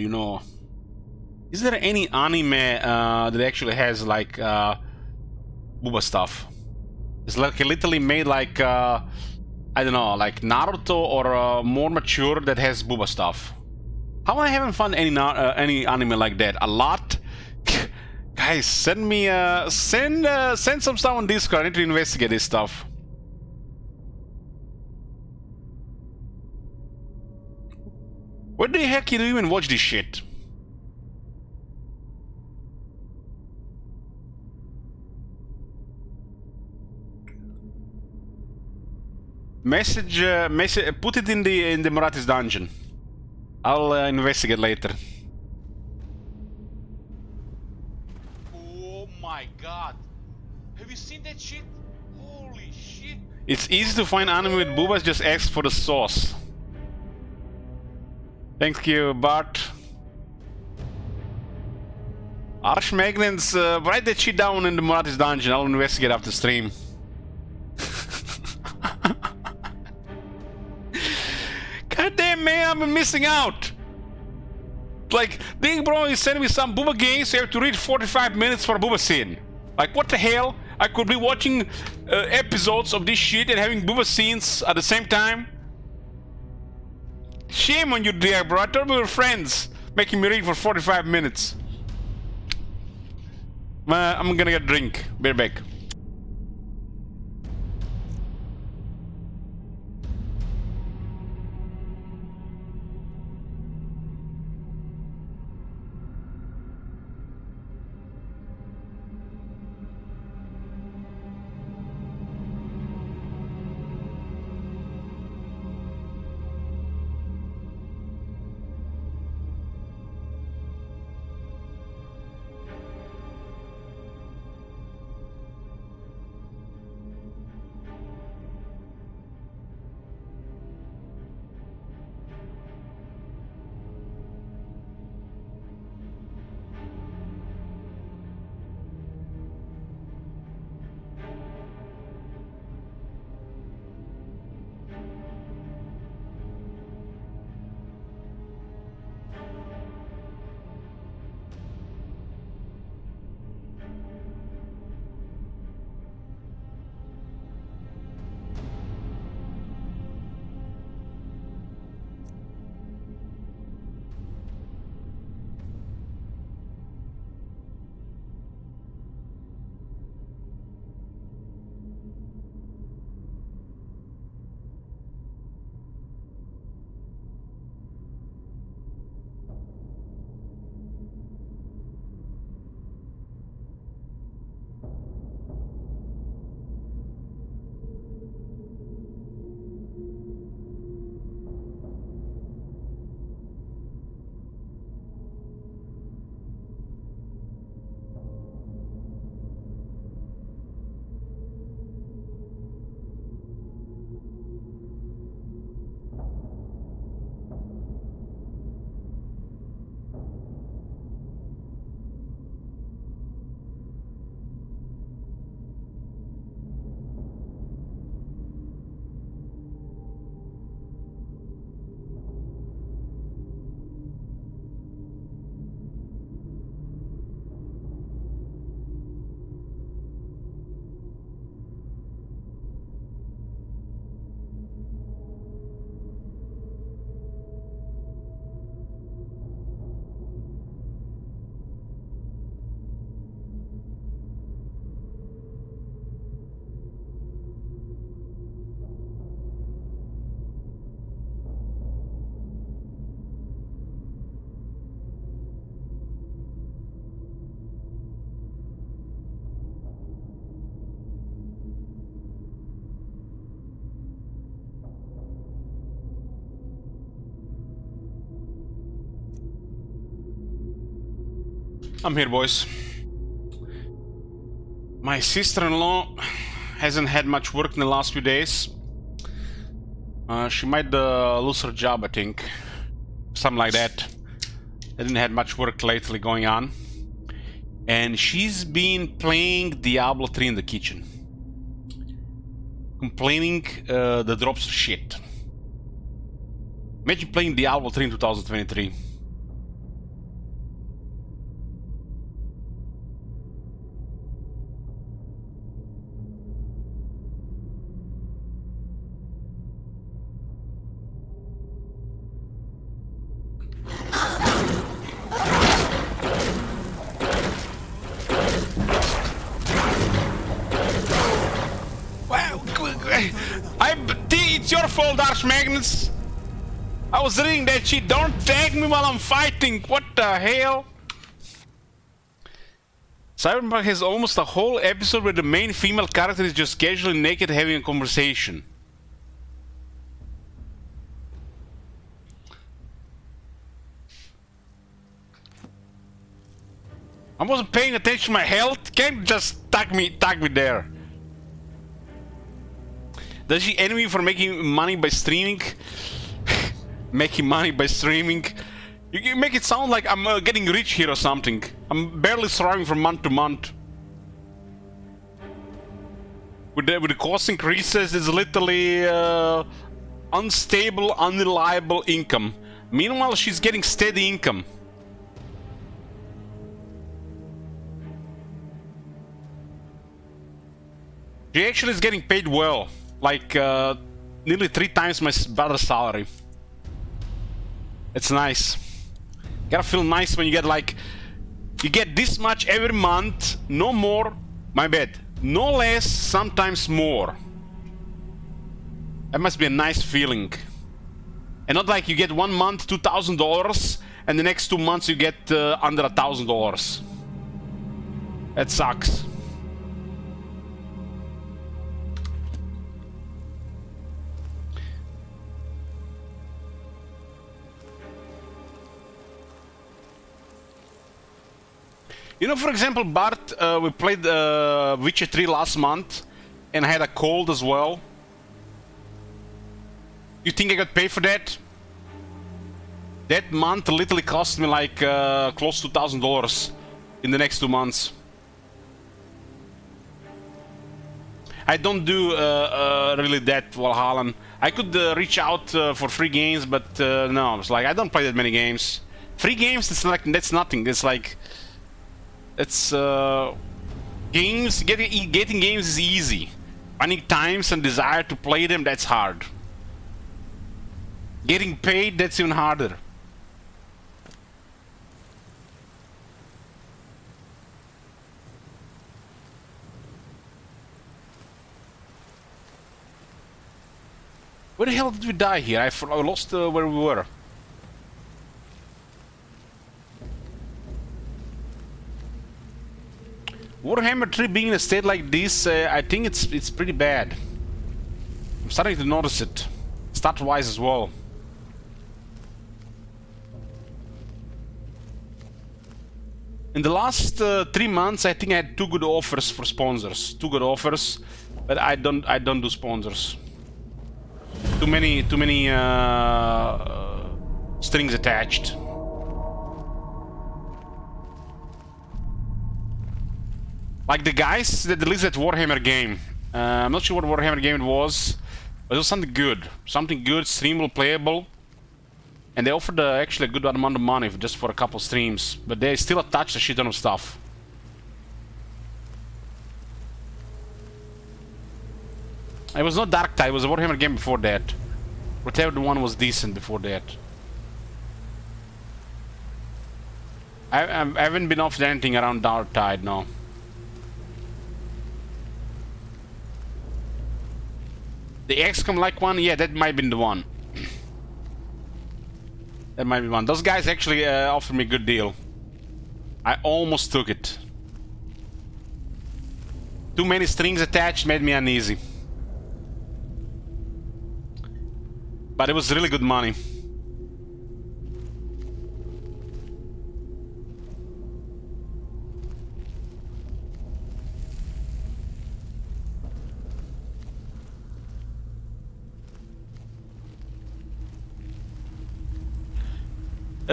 [SPEAKER 1] Is there any anime that actually has like booba stuff? It's like literally made like I don't know, like Naruto or more mature that has booba stuff. How I haven't found any anime like that? A lot. Guys, send me send some stuff on Discord. I need to investigate this stuff. Where the heck do you even watch this shit? Message, put it in the Morati's dungeon. I'll investigate later.
[SPEAKER 13] Oh my god. Have you seen that shit? Holy shit.
[SPEAKER 1] It's easy to find anime with boobas, just ask for the sauce. Thank you, Bart. Arch Magnans, write that shit down in the Morati's dungeon. I'll investigate after stream. God damn, man, I've been missing out. Like, Big Bro is sending me some booba games, so you have to read 45 minutes for a booba scene. Like, what the hell? I could be watching episodes of this shit and having booba scenes at the same time. Shame on you, dear bro. I thought we were friends, making me read for 45 minutes. I'm gonna get a drink. Be right back. I'm here, boys. My sister-in-law hasn't had much work in the last few days. She might lose her job, I think. Something like that. I didn't have much work lately going on. And she's been playing Diablo 3 in the kitchen. Complaining the drops are shit. Imagine playing Diablo 3 in 2023. It's your fault, Arch Magnus. I was reading that shit. Don't tag me while I'm fighting. What the hell? Cyberpunk has almost a whole episode where the main female character is just casually naked having a conversation. I wasn't paying attention to my health. Can't just tag me there. Does she envy me for making money by streaming? Making money by streaming? You make it sound like I'm getting rich here or something. I'm barely surviving from month to month. With the cost increases, it's literally unstable, unreliable income. Meanwhile, she's getting steady income. She actually is getting paid well. Like, nearly 3 times my brother's salary. It's nice. Gotta feel nice when you get like... You get this much every month, no more, my bad. No less, sometimes more. That must be a nice feeling. And not like you get 1 month $2,000 and the next 2 months you get under $1,000. That sucks. You know, for example, Bart, we played Witcher 3 last month, and I had a cold as well. You think I got paid for that? That month literally cost me like close to $2,000 in the next 2 months. I don't do really that Valhalla. I could reach out for free games, but no, it's like I don't play that many games. Free games, it's like that's nothing. It's like it's games. Getting games is easy. Finding times and desire to play them, that's hard. Getting paid, that's even harder. Where the hell did we die here? I lost where we were. Warhammer 3 being in a state like this, I think it's pretty bad. I'm starting to notice it. Stat-wise as well. In the last 3 months, I think I had 2 good offers for sponsors. 2 good offers, but I don't do sponsors. Too many strings attached. Like the guys that released that Warhammer game. I'm not sure what Warhammer game it was, but it was something good. Something good, streamable, playable. And they offered actually a good amount of money just for a couple streams. But they still attached a shit ton of stuff. It was not Dark Tide, it was a Warhammer game before that. Whatever the one was decent before that. I haven't been offered anything around Dark Tide, no. The XCOM like one? Yeah, that might have been the one. That might be one. Those guys actually offered me a good deal. I almost took it. Too many strings attached made me uneasy. But it was really good money.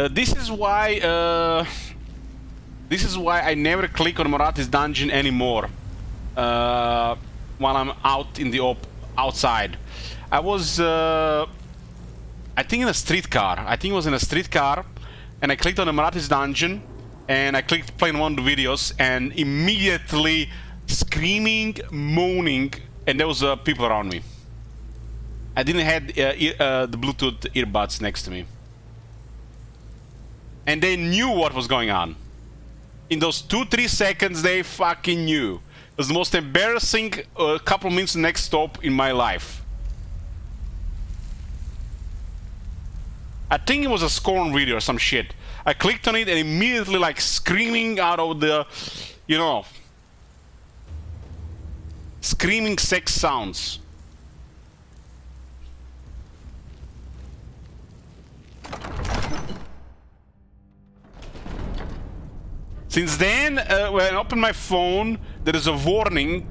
[SPEAKER 1] This is why I never click on Morati's dungeon anymore. While I'm out in the outside. I was I think in a streetcar. I think it was in a streetcar, and I clicked on the Morati's dungeon, and I clicked playing one of the videos, and immediately screaming, moaning, and there was people around me. I didn't have the Bluetooth earbuds next to me. And they knew what was going on. In those 2-3 seconds, they fucking knew. It was the most embarrassing couple minutes next stop in my life. I think it was a Scorn video or some shit. I clicked on it and immediately like screaming out of the, you know, screaming sex sounds. Since then, when I open my phone, there is a warning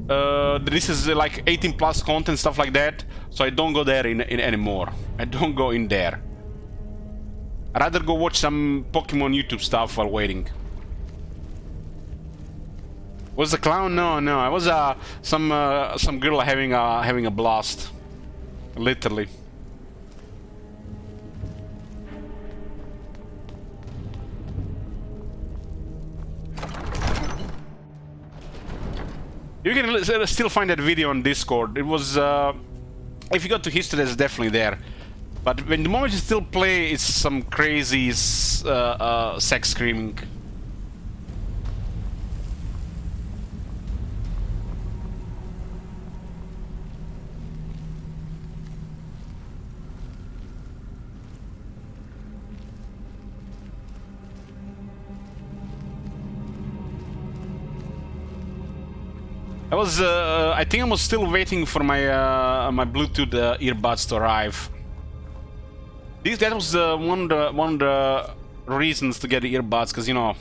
[SPEAKER 1] that this is like 18 plus content, stuff like that. So I don't go there in anymore. I don't go in there. I'd rather go watch some Pokemon YouTube stuff while waiting. Was the clown? No, no. I was some girl having a blast, literally. You can still find that video on Discord. It was, if you go to history, it's definitely there. But when the moment you still play, it's some crazy sex screaming. I was, I think I was still waiting for my my Bluetooth earbuds to arrive. That was one of the reasons to get the earbuds, because you know,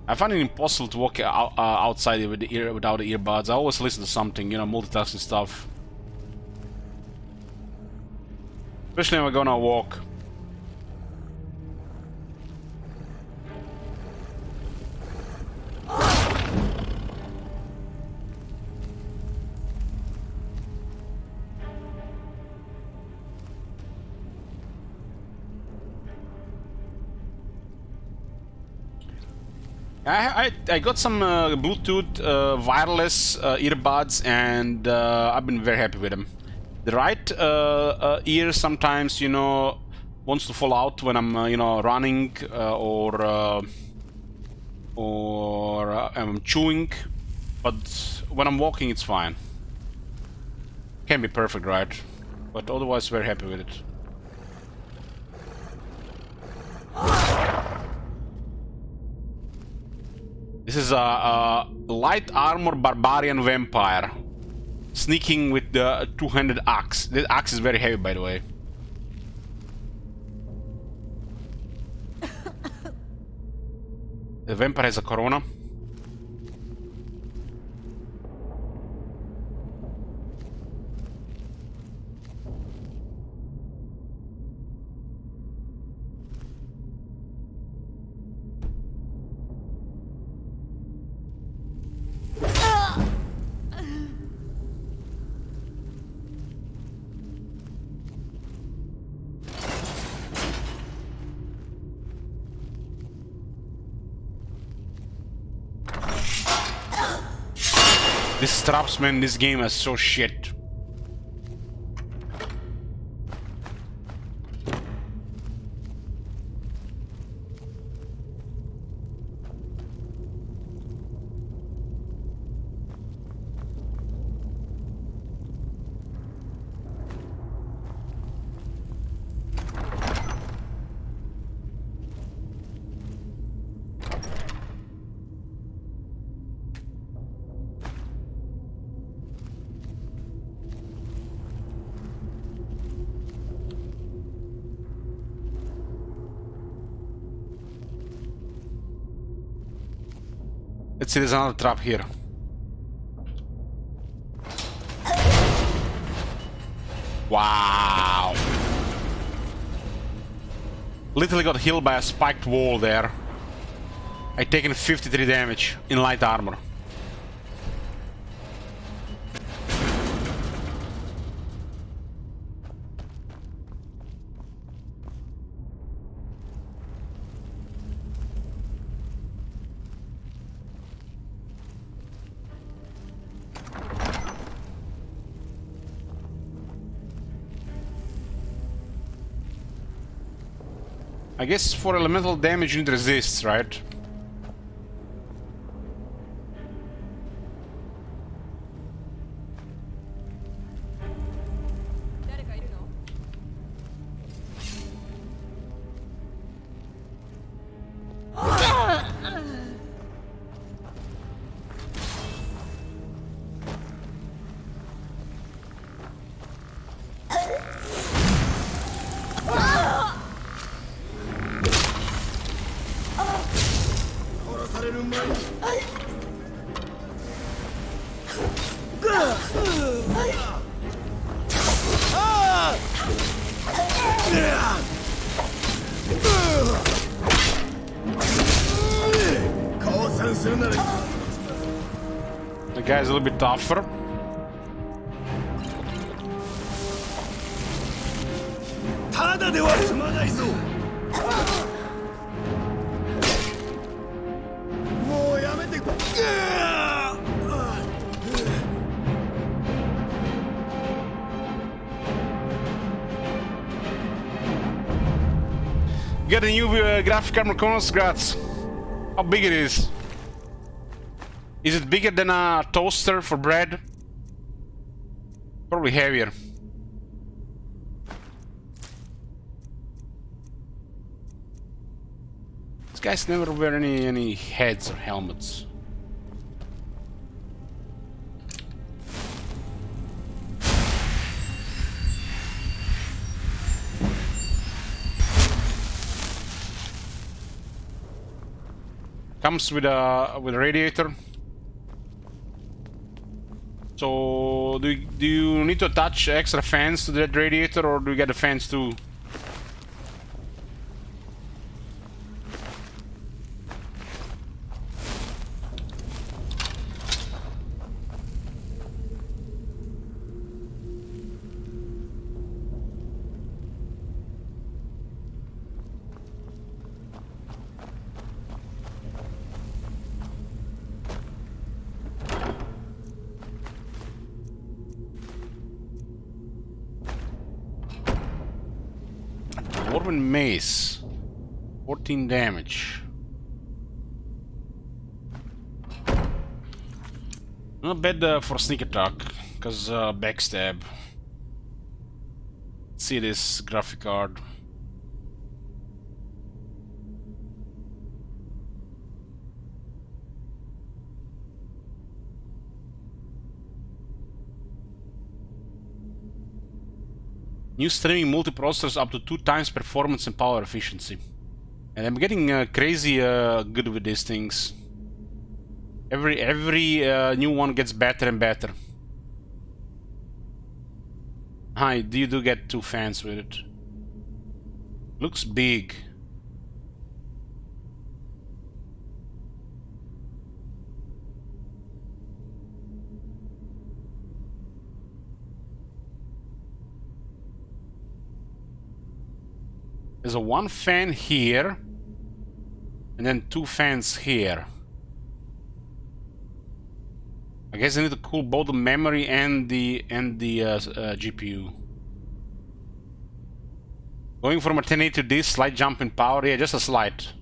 [SPEAKER 1] I find it impossible to walk outside with without the earbuds. I always listen to something, you know, multitasking stuff, especially when we're gonna walk. I got some Bluetooth wireless earbuds, and I've been very happy with them. The right ear sometimes, you know, wants to fall out when I'm, you know, running or I'm chewing, but when I'm walking, it's fine. Can't be perfect, right? But otherwise, very happy with it. This is a light armor barbarian vampire sneaking with the two-handed axe. The axe is very heavy, by the way. The vampire has a corona. This traps, man, this game is so shit. Let's see, there's another trap here. Wow. Literally got healed by a spiked wall there. I taken 53 damage in light armor. I guess for elemental damage you need resists, right? The guy's a little bit tougher. Get a new graphic camera, congrats. How big it is? Is it bigger than a toaster for bread? Probably heavier. These guys never wear any heads or helmets. Comes with a radiator. So do you need to attach extra fans to that radiator, or do you get the fans too? Dwarven mace, 14 damage. Not bad for sneak attack, because backstab. Let's see this graphic card. New streaming multiprocessors up to 2 times performance and power efficiency. And I'm getting crazy good with these things. Every new one gets better and better. Hi, you do get 2 fans with it. Looks big. There's a 1 fan here, and then 2 fans here. I guess I need to cool both the memory and the GPU. Going from a 1080 to this, slight jump in power, yeah, just a slight.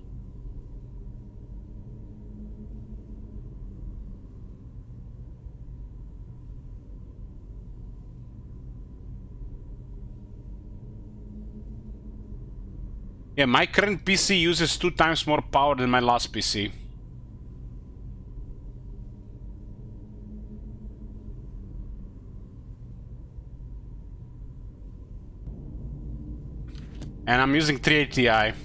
[SPEAKER 1] Yeah, my current PC uses 2 times more power than my last PC. And I'm using 380 Ti.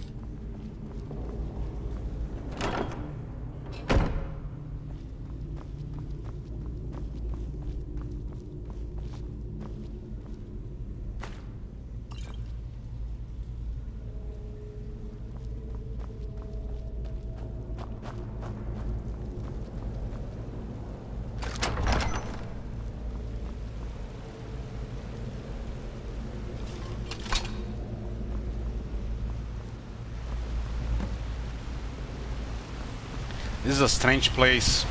[SPEAKER 1] This is a strange place.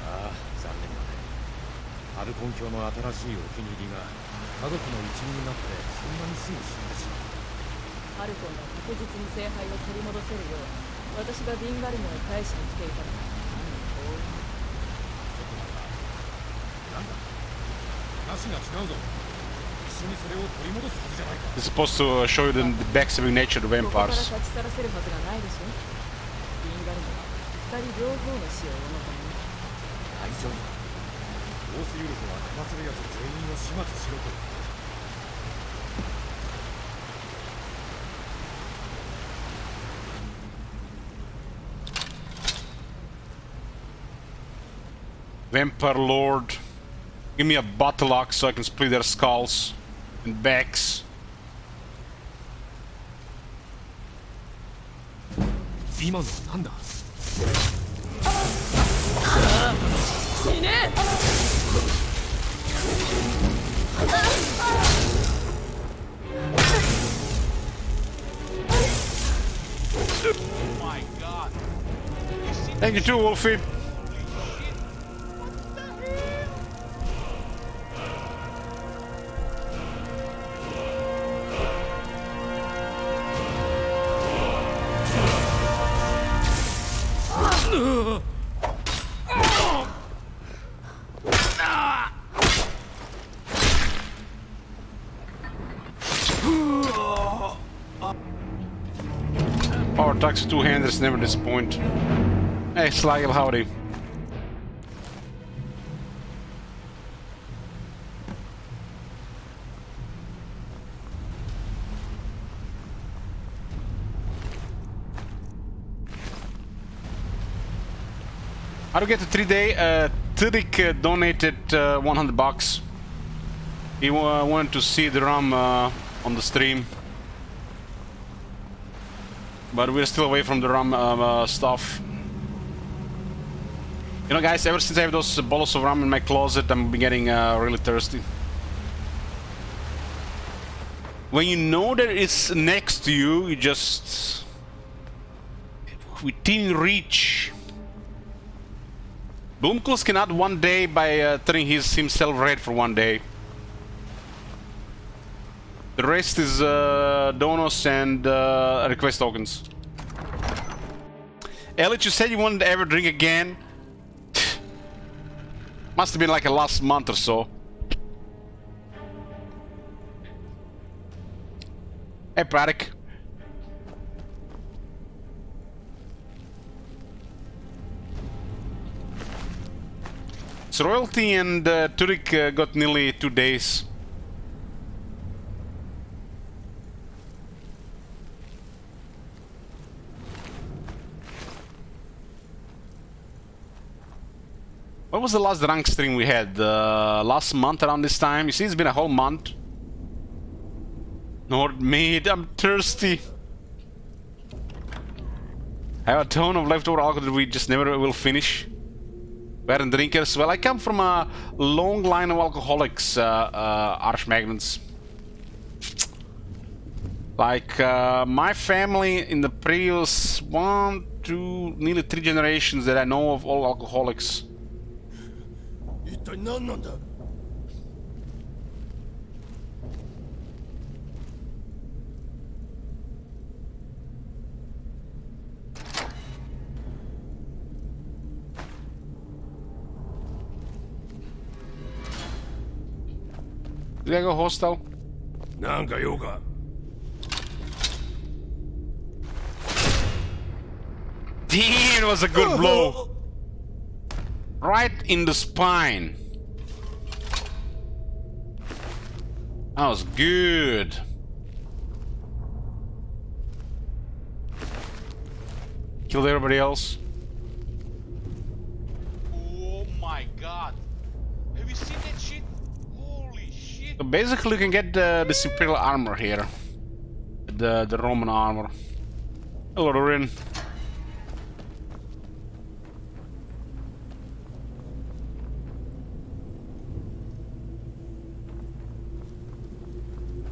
[SPEAKER 3] ああ、残念だね。アルコン卿の新しいお気に入りが家族の一員になってそんなにすぐ死んでしまう。
[SPEAKER 8] ハルコンが確実に聖杯を取り戻せるよう私がビンガルムを返しに来ていたのだ。
[SPEAKER 3] なんだ話が違うぞ。一緒にそれを取り戻すはずじゃないか。
[SPEAKER 1] It's supposed to show you the backstabbing nature of the
[SPEAKER 8] ここから
[SPEAKER 1] vampires.
[SPEAKER 8] 立ち去らせるはずがないでしょ。ビンガルムは二人両方の死を追うのかね。
[SPEAKER 3] 大丈夫だ。オースユルフは騙せる奴全員を始末しろと。
[SPEAKER 1] Vampire Lord. Give me a battle axe so I can split their skulls and backs.
[SPEAKER 3] 今のは何だ。
[SPEAKER 8] 死ね。
[SPEAKER 13] Oh my god.
[SPEAKER 1] Thank you too, Wolfie. Power attacks two-handers never disappoint. Hey, Slagel, howdy. How to get the 3-day? Tudik donated 100 bucks. He wanted to see the ROM on the stream. But we're still away from the rum stuff. You know, guys, ever since I have those bottles of rum in my closet, I'm getting really thirsty. When you know that it's next to you, you just... within reach. Boomkles can add one day by turning himself red for one day. The rest is donos and request tokens. Elliot, you said you wanted to ever drink again. Must have been like a last month or so. Hey, Pratik. It's royalty and Turik got nearly 2 days. What was the last drunk stream we had? Last month around this time? You see, it's been a whole month. Nord meat, I'm thirsty. I have a ton of leftover alcohol that we just never will finish. We're drinkers. Well, I come from a long line of alcoholics, Archmagnons. Like, my family in the previous 1, 2, nearly 3 generations that I know of, all alcoholics.
[SPEAKER 10] 一体何なんだ。
[SPEAKER 1] Did I go hostile?
[SPEAKER 10] なんか用か。
[SPEAKER 1] Damn, it was a good blow. Right in the spine. That was good. Killed everybody else.
[SPEAKER 13] Oh my god. Have you seen that shit? Holy shit.
[SPEAKER 1] So basically you can get this Imperial armor here. The Roman armor. Hello, Rurin.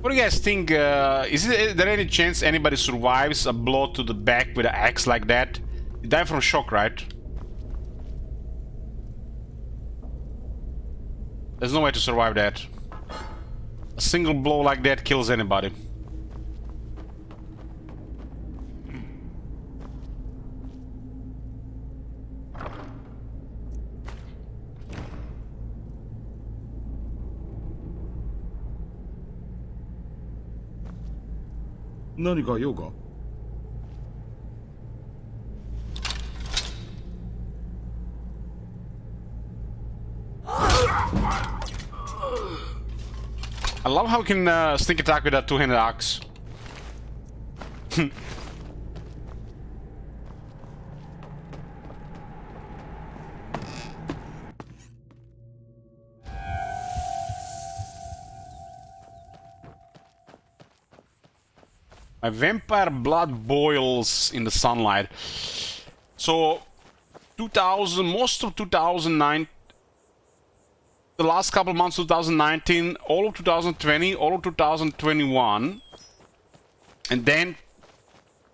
[SPEAKER 1] What do you guys think? Is there any chance anybody survives a blow to the back with an axe like that? You die from shock, right? There's no way to survive that. A single blow like that kills anybody. I love how you can sneak attack with a two-handed axe. My vampire blood boils in the sunlight. So, 2000, most of 2009, the last couple months, 2019, all of 2020, all of 2021, and then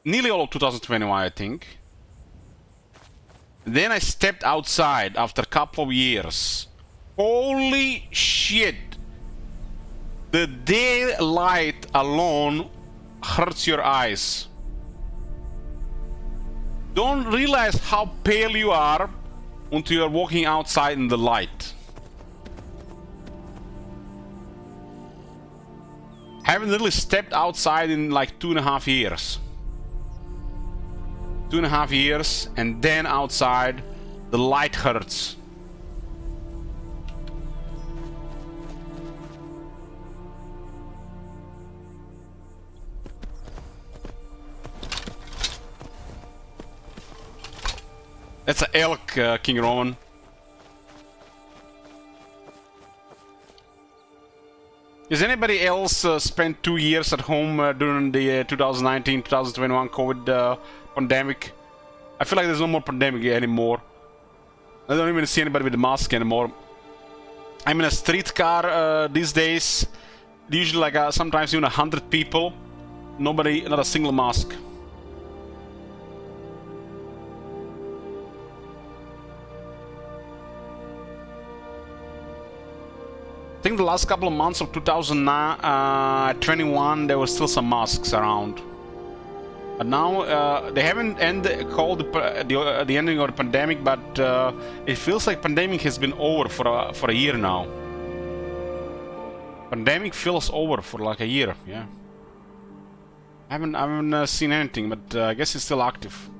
[SPEAKER 1] nearly all of 2021, I think. Then I stepped outside after a couple of years. Holy shit! The daylight alone hurts your eyes. Don't realize how pale you are until you are walking outside in the light. Haven't really stepped outside in like 2.5 years. 2.5 years, and then outside the light hurts. That's an elk, King Roman. Has anybody else spent 2 years at home during the 2019-2021 COVID pandemic? I feel like there's no more pandemic anymore. I don't even see anybody with a mask anymore. I'm in a streetcar these days. Usually like sometimes even 100 people. Nobody, not a single mask. I think the last couple of months of 2021 there were still some masks around, but now they haven't called the ending of the pandemic, but it feels like pandemic has been over for a year now. Pandemic feels over for like a year, yeah. I haven't seen anything, but I guess it's still active.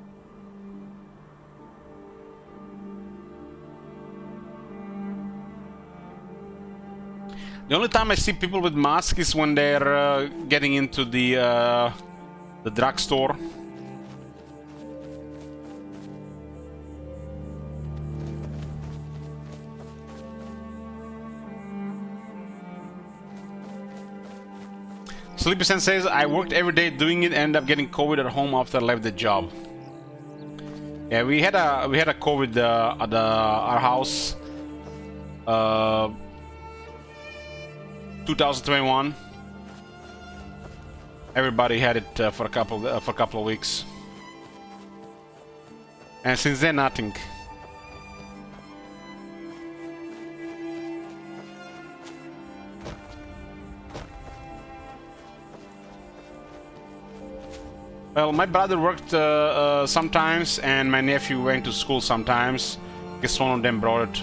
[SPEAKER 1] The only time I see people with masks is when they're getting into the drugstore. Sleepy Sen says, I worked every day doing it, ended up getting COVID at home after I left the job. Yeah, we had a COVID at our house. 2021. Everybody had it for a couple of weeks, and since then nothing. Well, my brother worked sometimes, and my nephew went to school sometimes. I guess one of them brought it.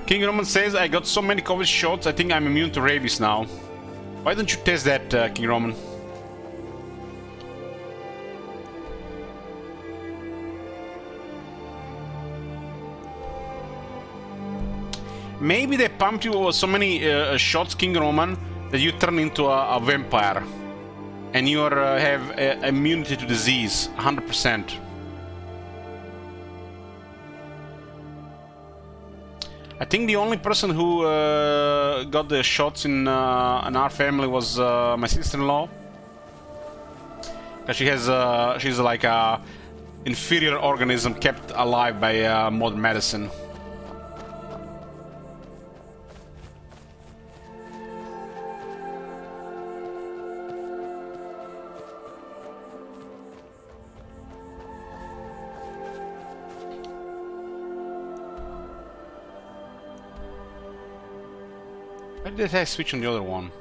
[SPEAKER 1] King Roman says, I got so many COVID shots, I think I'm immune to rabies now. Why don't you test that, King Roman? Maybe they pumped you with so many shots, King Roman, that you turn into a vampire. and you are, have immunity to disease, 100%. I think the only person who got the shots in our family was my sister-in-law, because she's like a inferior organism kept alive by modern medicine. Why did I switch on the other one?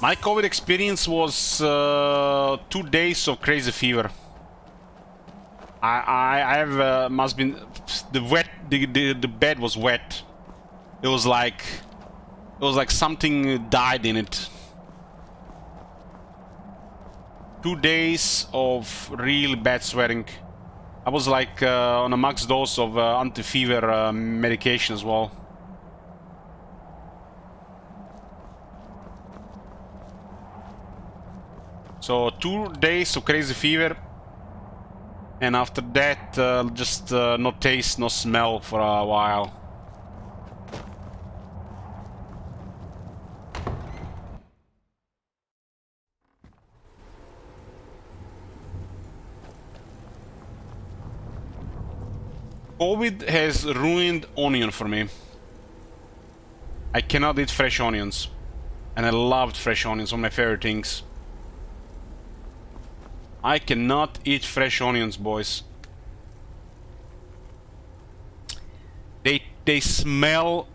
[SPEAKER 1] My COVID experience was 2 days of crazy fever. I have must been the bed was wet. It was like something died in it. 2 days of really bad sweating. I was like on a max dose of anti-fever medication as well. So 2 days of crazy fever, and after that just no taste, no smell for a while. COVID has ruined onion for me. I cannot eat fresh onions. And I loved fresh onions, one of my favorite things. I cannot eat fresh onions, boys. They smell,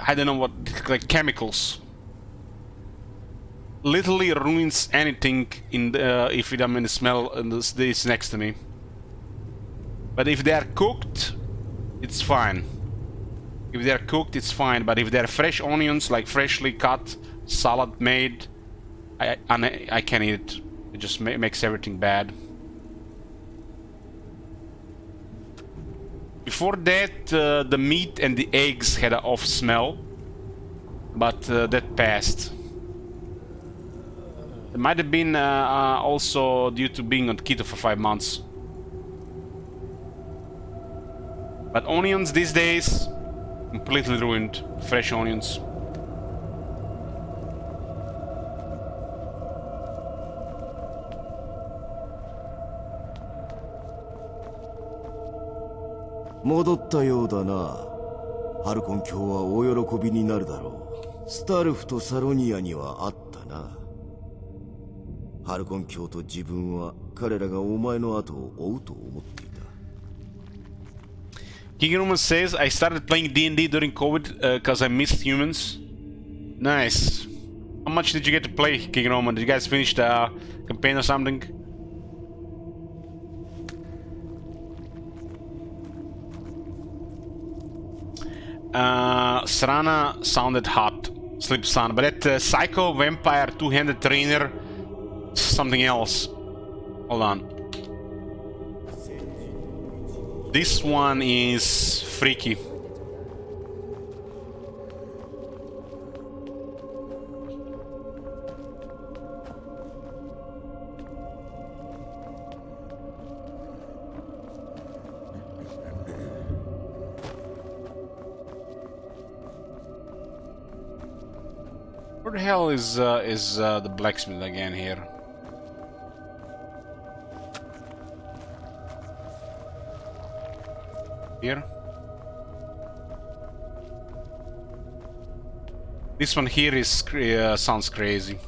[SPEAKER 1] I don't know what, like chemicals. Literally ruins anything in the, if I'm in the smell and this next to me. But if they are cooked, it's fine. If they are cooked, it's fine. But if they're fresh onions, like freshly cut, salad made, I can't eat it. It just makes everything bad. Before that, the meat and the eggs had an off smell, but that passed. It might have been also due to being on keto for 5 months. But onions these days, completely ruined. Fresh onions.
[SPEAKER 9] 戻ったようだな。ハルコン卿は大喜びになるだろう。スタルフとサロニアにはあったな。ハルコン卿と自分は彼らがお前の後を追うと思っていた。
[SPEAKER 1] King Roman says, I started playing D&D during COVID because I missed humans. Nice. How much did you get to play, King Roman? Did you guys finish the campaign or something? Serana sounded hot. Slip Sun. But that Psycho Vampire Two-Handed Trainer, something else. Hold on. This one is freaky. Where the hell is the blacksmith again here? Here. This one here is sounds crazy.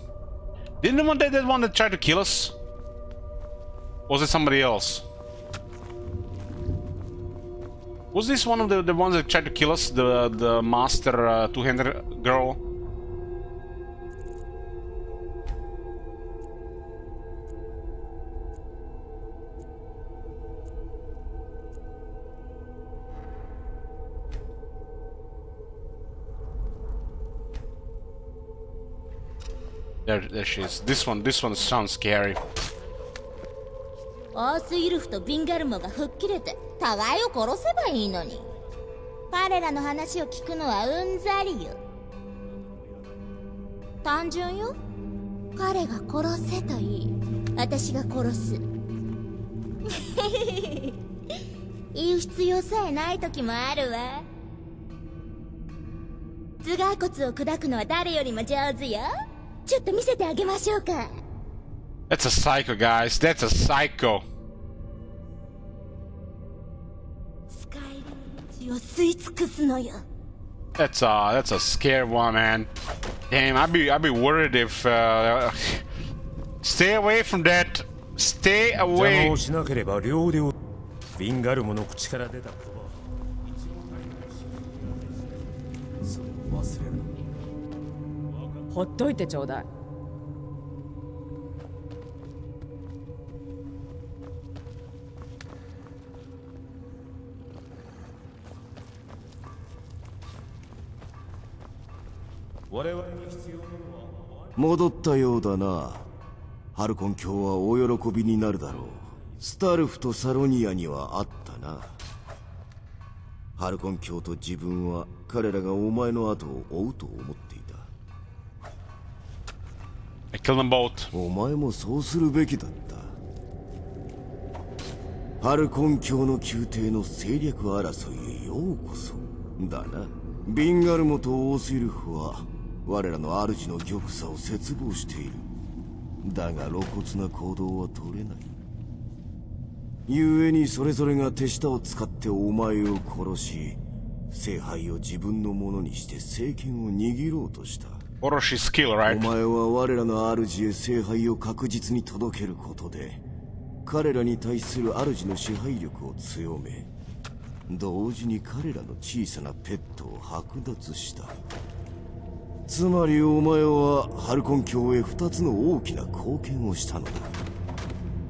[SPEAKER 1] Didn't the one that tried to kill us? Or was it somebody else? Was this one of the ones that tried to kill us? The master two-handed girl? There she is. This one sounds scary.
[SPEAKER 6] オースイルフとビンガルモが吹っ切れて互いを殺せばいいのに。彼らの話を聞くのはうんざりよ。単純よ。彼が殺せといい、私が殺す。言う必要さえない時もあるわ。頭蓋骨を砕くのは誰よりも上手よ。ちょっと見せてあげましょうか。
[SPEAKER 1] That's a psycho, guys. That's a psycho.
[SPEAKER 6] スカイリムの血を吸い尽くすのよ。
[SPEAKER 1] That's a scary one, man. Damn, I'd be worried if. Stay away from that. Stay
[SPEAKER 3] 邪
[SPEAKER 1] away.
[SPEAKER 3] 魔をしなければ両腕を。ヴィンガルムの口から出た言葉はそれを忘れるな。
[SPEAKER 14] ほっといてちょうだい。
[SPEAKER 3] 我々に必要なのは
[SPEAKER 9] 戻ったようだな。ハルコン卿はお喜びになるだろう。スタルフとサロニアにはあったな。ハルコン卿と自分は彼らがお前の後を追うと思っていた。
[SPEAKER 1] I killed them both.
[SPEAKER 9] お前もそうするべきだった。ハルコン卿の宮廷の政略争いへようこそ。だな。ビンガルモとオースイルフは我らの主の玉座を切望している。だが露骨な行動は取れない。故にそれぞれが手下を使ってお前を殺し、聖杯を自分のものにして政権を握ろうとした。
[SPEAKER 1] Orochi skill, right?
[SPEAKER 9] お前は我らの主へ聖杯を確実に届けることで、彼らに対する主の支配力を強め、同時に彼らの小さなペットを剥奪した。つまりお前はハルコン卿へ2つの大きな貢献をしたのだ。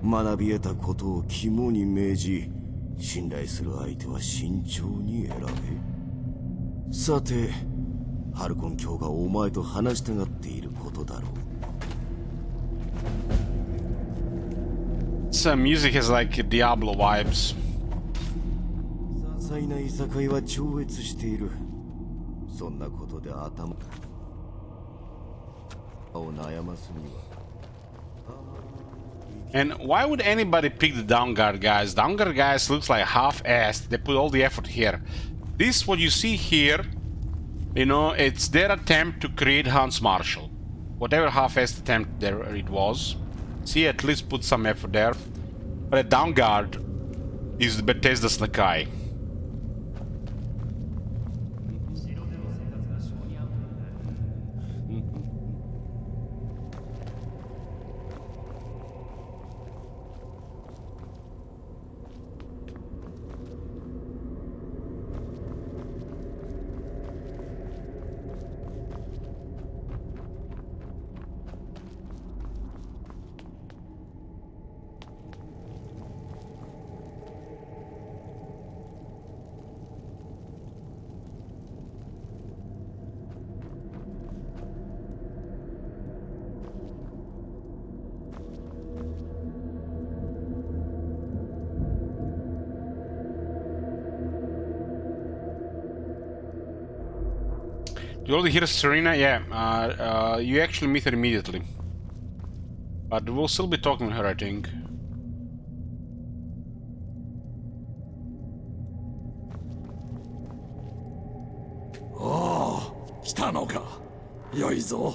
[SPEAKER 9] 学び得たことを肝に銘じ、信頼する相手は慎重に選べ。さて、ハルコン卿がお前と話したがっていることだろう。
[SPEAKER 1] Some music has like Diablo vibes.
[SPEAKER 9] 些細ないさかいは超越している。そんなことで頭を悩ますには。
[SPEAKER 1] And why would anybody pick the Downguard guys? Downguard guys looks like half-assed. They put all the effort here. This, what you see here, you know, it's their attempt to create Hans Marshall. Whatever half-assed attempt there it was. See, at least put some effort there. But a Downguard is the Bethesda's Nakai. You already hear Serena? Yeah, you actually meet her immediately. But we'll still be talking with her, I think.
[SPEAKER 5] Oh, 来たのか。良いぞ。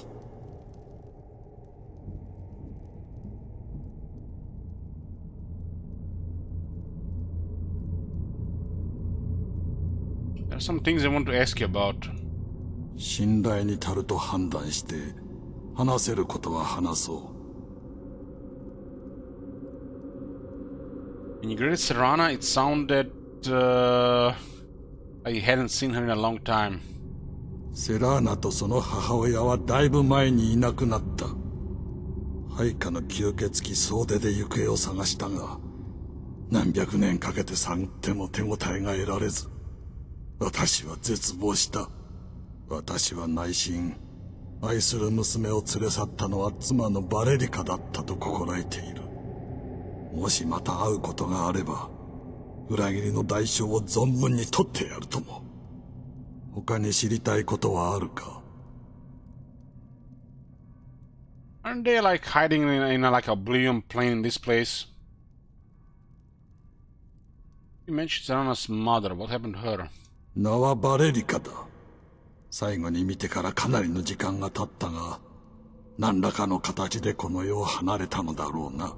[SPEAKER 1] There are some things I want to ask you about.
[SPEAKER 5] 信頼に足ると判断して話せることは話そ
[SPEAKER 1] う。When you greeted Serana, it sounded like you hadn't seen her in a long time.
[SPEAKER 5] セラーナとその母親はだいぶ前にいなくなった。配下の吸血鬼総出で行方を探したが、何百年かけて探っても手応えが得られず、私は絶望した。私は内心愛する娘を連れ去ったのは妻のバレリカだったと心得ている。もしまた会うことがあれば、裏切りの代償を存分に取ってやるとも。他に知りたいことはあるか？
[SPEAKER 1] Aren't they like hiding in a like Oblivion plane in this place? You mentioned Zana's mother. What happened to her?
[SPEAKER 5] 名はバレリカだ。最後に見てからかなりの時間が経ったが、何らかの形でこの世を離れたのだろうな。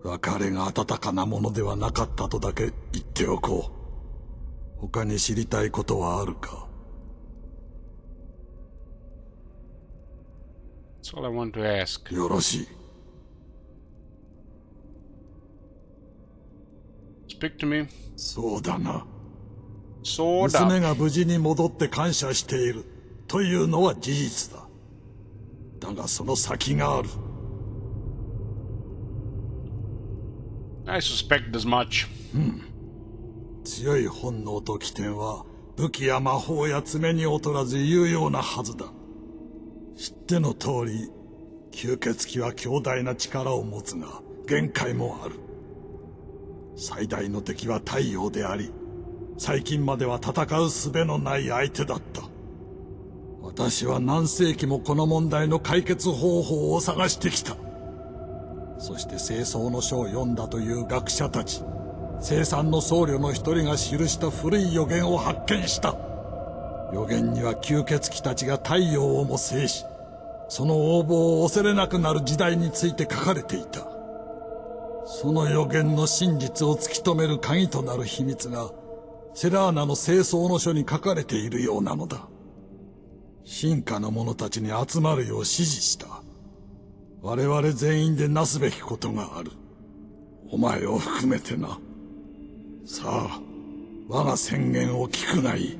[SPEAKER 5] 別れが温かなものではなかったとだけ言っておこう。他に知りたいことはあるか？
[SPEAKER 1] That's all I want to ask.
[SPEAKER 5] よろしい。
[SPEAKER 1] Speak to me.
[SPEAKER 5] そうだな。
[SPEAKER 1] そうだ。
[SPEAKER 5] 娘が無事に戻って感謝しているというのは事実だ。だがその先がある。
[SPEAKER 1] I suspect as much.
[SPEAKER 5] 強い本能と起点は武器や魔法や爪に劣らず有用なはずだ。知っての通り、吸血鬼は強大な力を持つが限界もある。最大の敵は太陽であり、最近までは戦う術のない相手だった。私は何世紀もこの問題の解決方法を探してきた。そして聖草の書を読んだという学者たち、聖産の僧侶の一人が記した古い予言を発見した。予言には吸血鬼たちが太陽をも制し、その横暴を恐れなくなる時代について書かれていた。その予言の真実を突き止める鍵となる秘密が、セラーナの聖草の書に書かれているようなのだ。進化の者たちに集まるよう指示した。我々全員でなすべきことがある。お前を含めてな。さあ、我が宣言を聞くがいい。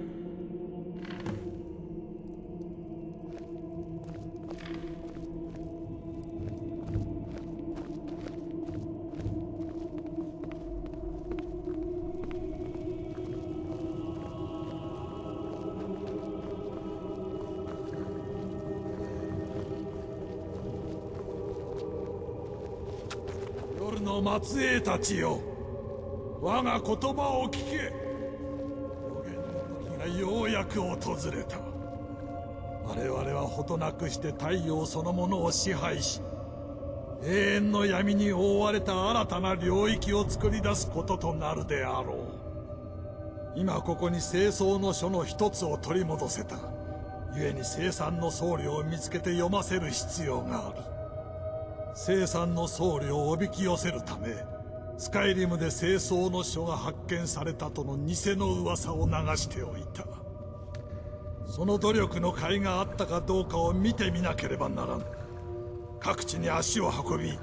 [SPEAKER 5] 夜の末裔たちよ、我が言葉を聞け。予言の時がようやく訪れた。我々はほどなくして太陽そのものを支配し、永遠の闇に覆われた新たな領域を作り出すこととなるであろう。今ここに聖草の書の一つを取り戻せた。故に聖産の僧侶を見つけて読ませる必要がある。聖産の僧侶をおびき寄せるため、スカイリムで聖草の書が発見されたとの偽の噂を流しておいた。その努力の甲斐があったかどうかを見てみなければならん。各地に足を運び、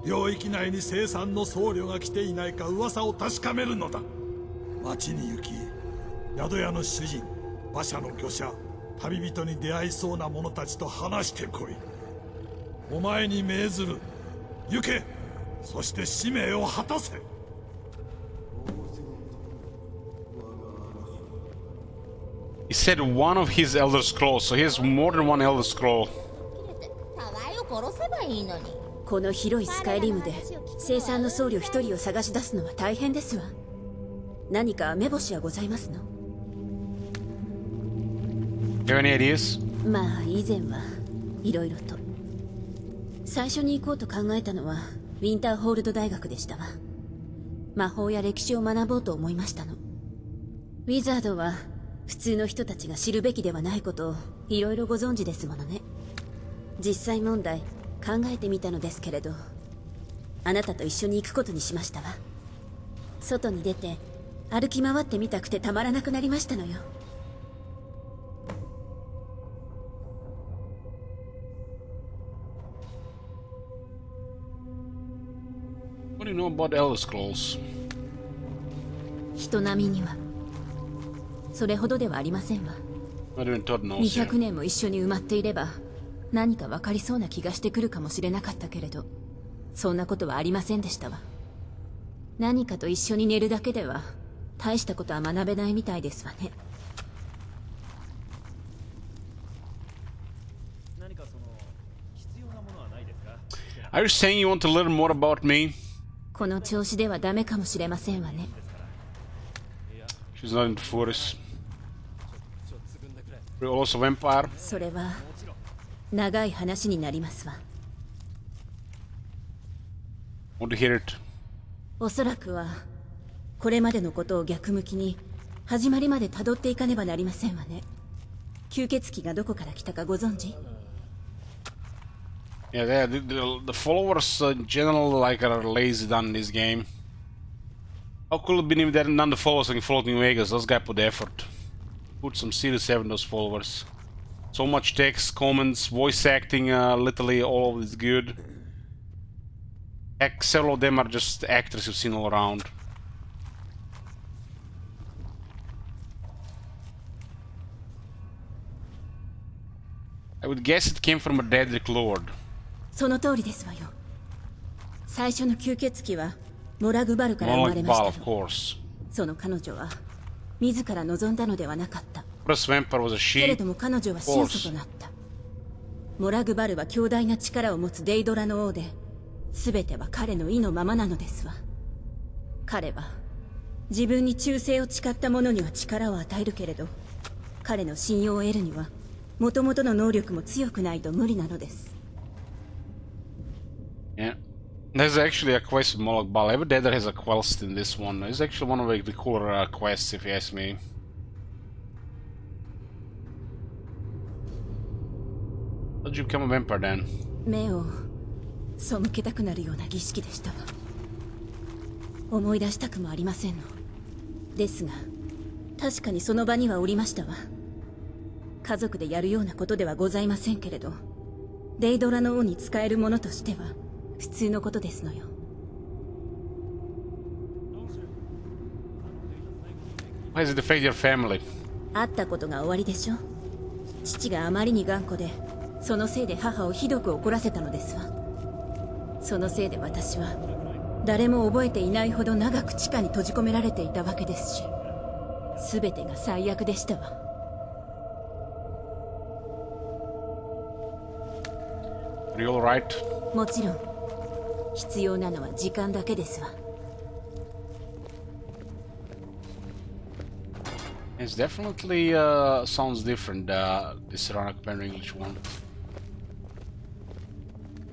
[SPEAKER 5] 領域内に聖産の僧侶が来ていないか噂を確かめるのだ。町に行き、宿屋の主人、馬車の御者、旅人に出会いそうな者たちと話してこい。お前に命ずる。行け。そして使命を果たせ。
[SPEAKER 1] He said one of his Elder Scrolls, so he has more than one Elder Scroll.
[SPEAKER 6] 互いを殺せばいいのに。
[SPEAKER 2] この広いスカイリムで聖産の僧侶一人を探し出すのは大変ですわ。何か目星はございますの？
[SPEAKER 1] You have any ideas?
[SPEAKER 2] まあ以前はいろいろと。最初に行こうと考えたのはウィンターホールド大学でしたわ。魔法や歴史を学ぼうと思いましたの。ウィザードは普通の人たちが知るべきではないことをいろいろご存知ですものね。実際問題考えてみたのですけれど、あなたと一緒に行くことにしましたわ。外に出て歩き回ってみたくてたまらなくなりましたのよ。
[SPEAKER 1] What do you know about Elder Scrolls?
[SPEAKER 2] 人並みにはそれほどではありませんわ。
[SPEAKER 1] Not even Todd knows.
[SPEAKER 2] 200年も一緒に埋まっていれば何か分かりそうな気がしてくるかもしれなかったけれど、そんなことはありませんでしたわ。何かと一緒に寝るだけでは大したことは学べないみたいですわね。
[SPEAKER 1] Are you saying you want to learn more about me?
[SPEAKER 2] この調子ではダメかもしれませんわね。
[SPEAKER 1] She's not into forest. We're also vampire.
[SPEAKER 2] それは長い話になりますわ。
[SPEAKER 1] Want to hear it?
[SPEAKER 2] おそらくはこれまでのことを逆向きに始まりまで辿っていかねばなりませんわね。吸血鬼がどこから来たかご存知？
[SPEAKER 1] Yeah, the followers in general like are lazy done in this game. How could it have been if they hadn't done the followers in Floating Vegas? Those guys put effort. Put some serious effort in those followers. So much text, comments, voice acting, literally all of it is good. Heck, several of them are just actors you've seen all around. I would guess it came from a Daedric Lord.
[SPEAKER 2] その通りですわよ。最初の吸血鬼はモラグバルから生まれました。その彼女は自ら望んだのではなかった。けれども彼女は神祖となった。モラグバルは強大な力を持つデイドラの王で、全ては彼の意のままなのですわ。彼は自分に忠誠を誓った者には力を与えるけれど、彼の信用を得るには元々の能力も強くないと無理なのです。
[SPEAKER 1] Yeah. There's actually a quest with Moloch Bal. Every Dead has a quest in this one. It's actually one of the cooler quests, if you ask me. How did you become a vampire then?
[SPEAKER 2] 目を背けたくなるような儀式でしたわ。思い出したくもありませんの。ですが、確かにその場にはおりましたわ。家族でやるようなことではございませんけれど、デイドラの王に仕える者としては普通のことですのよ。
[SPEAKER 1] Why does it affect your family?
[SPEAKER 2] 会ったことが終わりでしょ。父があまりに頑固で、そのせいで母をひどく怒らせたのですわ。そのせいで私は誰も覚えていないほど長く地下に閉じ込められていたわけですし、全てが最悪でしたわ。
[SPEAKER 1] Are you alright?
[SPEAKER 2] もちろん必要なのは時間だけですわ。
[SPEAKER 1] It's definitely sounds different, this run compared to English one.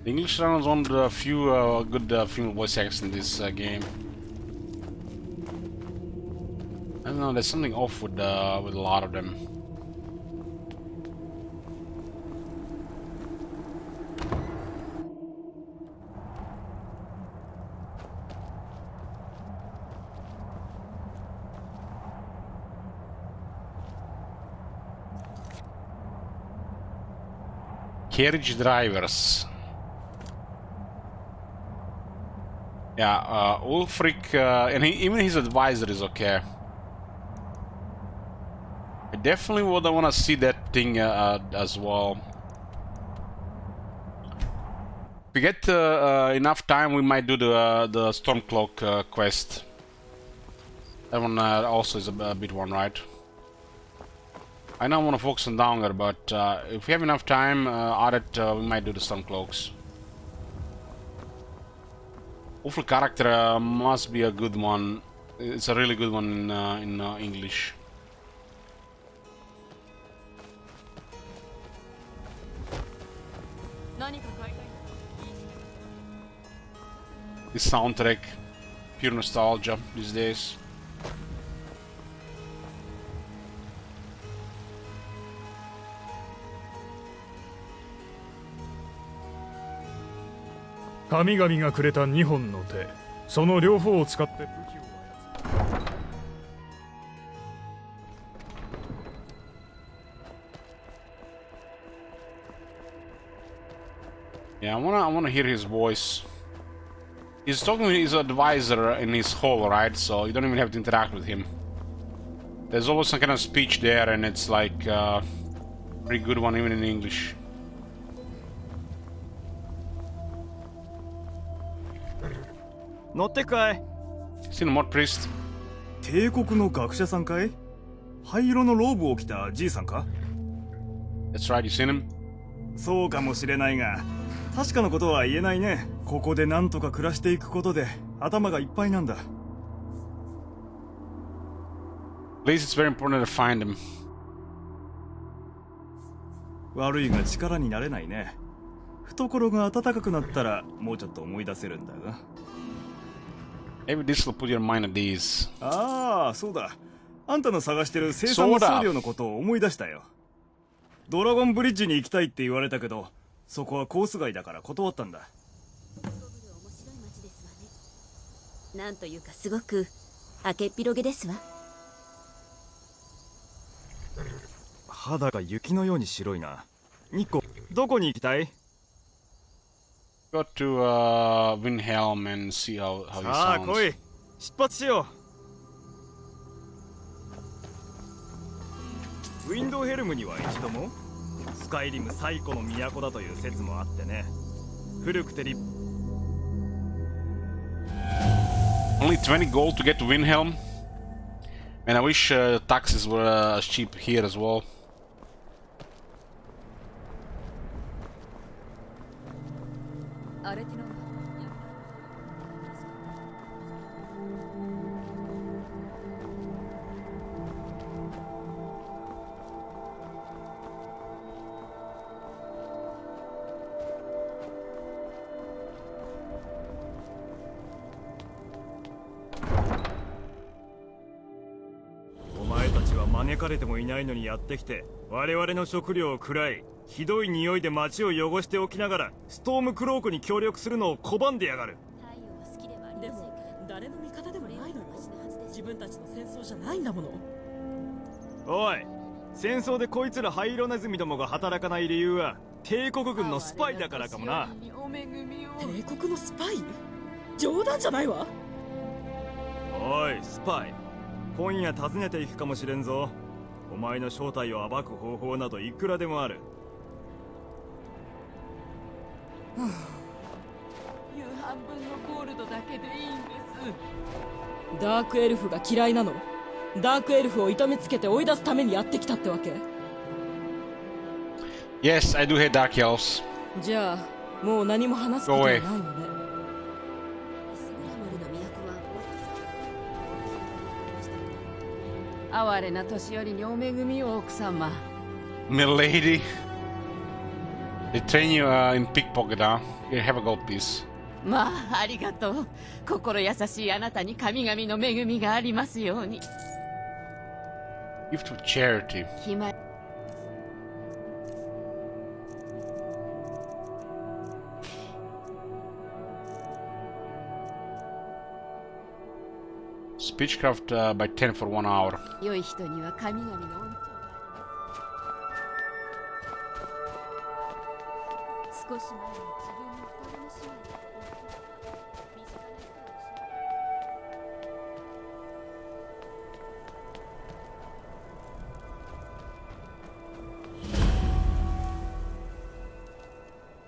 [SPEAKER 1] The English run is one of the few good female voice actors in this game. I don't know, there's something off with a lot of them. Carriage drivers. Yeah, Ulfric, and even his advisor is okay. I definitely would want to see that thing as well. If we get enough time, we might do the Stormcloak quest. That one also is a bit one, right? I now want to focus on Downer, but if we have enough time, we might do the Stormcloaks. Awful character must be a good one. It's a really good one in English. This soundtrack, pure nostalgia these days.
[SPEAKER 12] 神々がくれた2本の手、その両方を使って武器を操
[SPEAKER 1] る。Yeah, I wanna hear his voice. He's talking with his advisor in his hall, right? So you don't even have to interact with him. There's always some kind of speech there, and it's like pretty good one even in English. Seen him, what priest?
[SPEAKER 12] 帝国の学者さんかい？灰色のローブを着たじいさんか？
[SPEAKER 1] That's right, you seen him?
[SPEAKER 12] そうかもしれないが、確かなことは言えないね。ここでなんとか暮らしていくことで頭がいっぱいなんだ。
[SPEAKER 1] At least it's very important to find him.
[SPEAKER 12] 悪いが力になれないね。懐が温かくなったらもうちょっと思い出せるんだが。
[SPEAKER 1] Maybe this will put your mind at ease.
[SPEAKER 12] ああ、そうだ。あんたの探してる生産の送料のことを思い出したよ。ドラゴンブリッジに行きたいって言われたけど、そこはコース外だから断ったんだ。
[SPEAKER 2] なんというかすごく明けっぴろげですわ。
[SPEAKER 12] 肌が雪のように白いな。ニッコ、どこに行きたい？
[SPEAKER 1] Go to Windhelm and see how he
[SPEAKER 12] さあ
[SPEAKER 1] sounds.
[SPEAKER 12] 来い、出発しよう。ウィンドウヘルムには一度も？スカイリム最古の都だという説もあってね。古くて立
[SPEAKER 1] Only 20 gold to get to Windhelm. And I wish taxes were as cheap here as well.
[SPEAKER 12] 「お前たちは招かれてもいないのにやってきて、我々の食料を喰らい、ひどい匂いで街を汚しておきながらストームクロークに協力するのを拒んでやがる。
[SPEAKER 14] でも誰の味方でもないのよ。自分たちの戦争じゃないんだもの。
[SPEAKER 12] おい、戦争でこいつら灰色ネズミどもが働かない理由は帝国軍のスパイだからかもな。
[SPEAKER 14] 帝国のスパイ？冗談じゃないわ。
[SPEAKER 12] おい、スパイ、今夜訪ねていくかもしれんぞ。お前の正体を暴く方法などいくらでもある。
[SPEAKER 14] 夕飯分のゴールドだけでいいんです。ダークエルフが嫌いなの？ダークエルフを痛めつけて追い出すためにやってきたってわけ？
[SPEAKER 1] Yes, I do hate Dark Elves.
[SPEAKER 14] じゃあもう何も話すことはないわね。哀れな年寄りにお恵みを奥様。
[SPEAKER 1] Milady. They train you in pickpocket, huh? Here, have a gold piece.
[SPEAKER 15] まあ、ありがとう。心優しいあなたに神々の恵みがありますように。
[SPEAKER 1] Gift of charity.
[SPEAKER 15] 決まり。
[SPEAKER 1] Speechcraft by 10 for 1 hour.
[SPEAKER 15] 良い人には神々の恩寵が。少し前に自分の双子の姉妹で。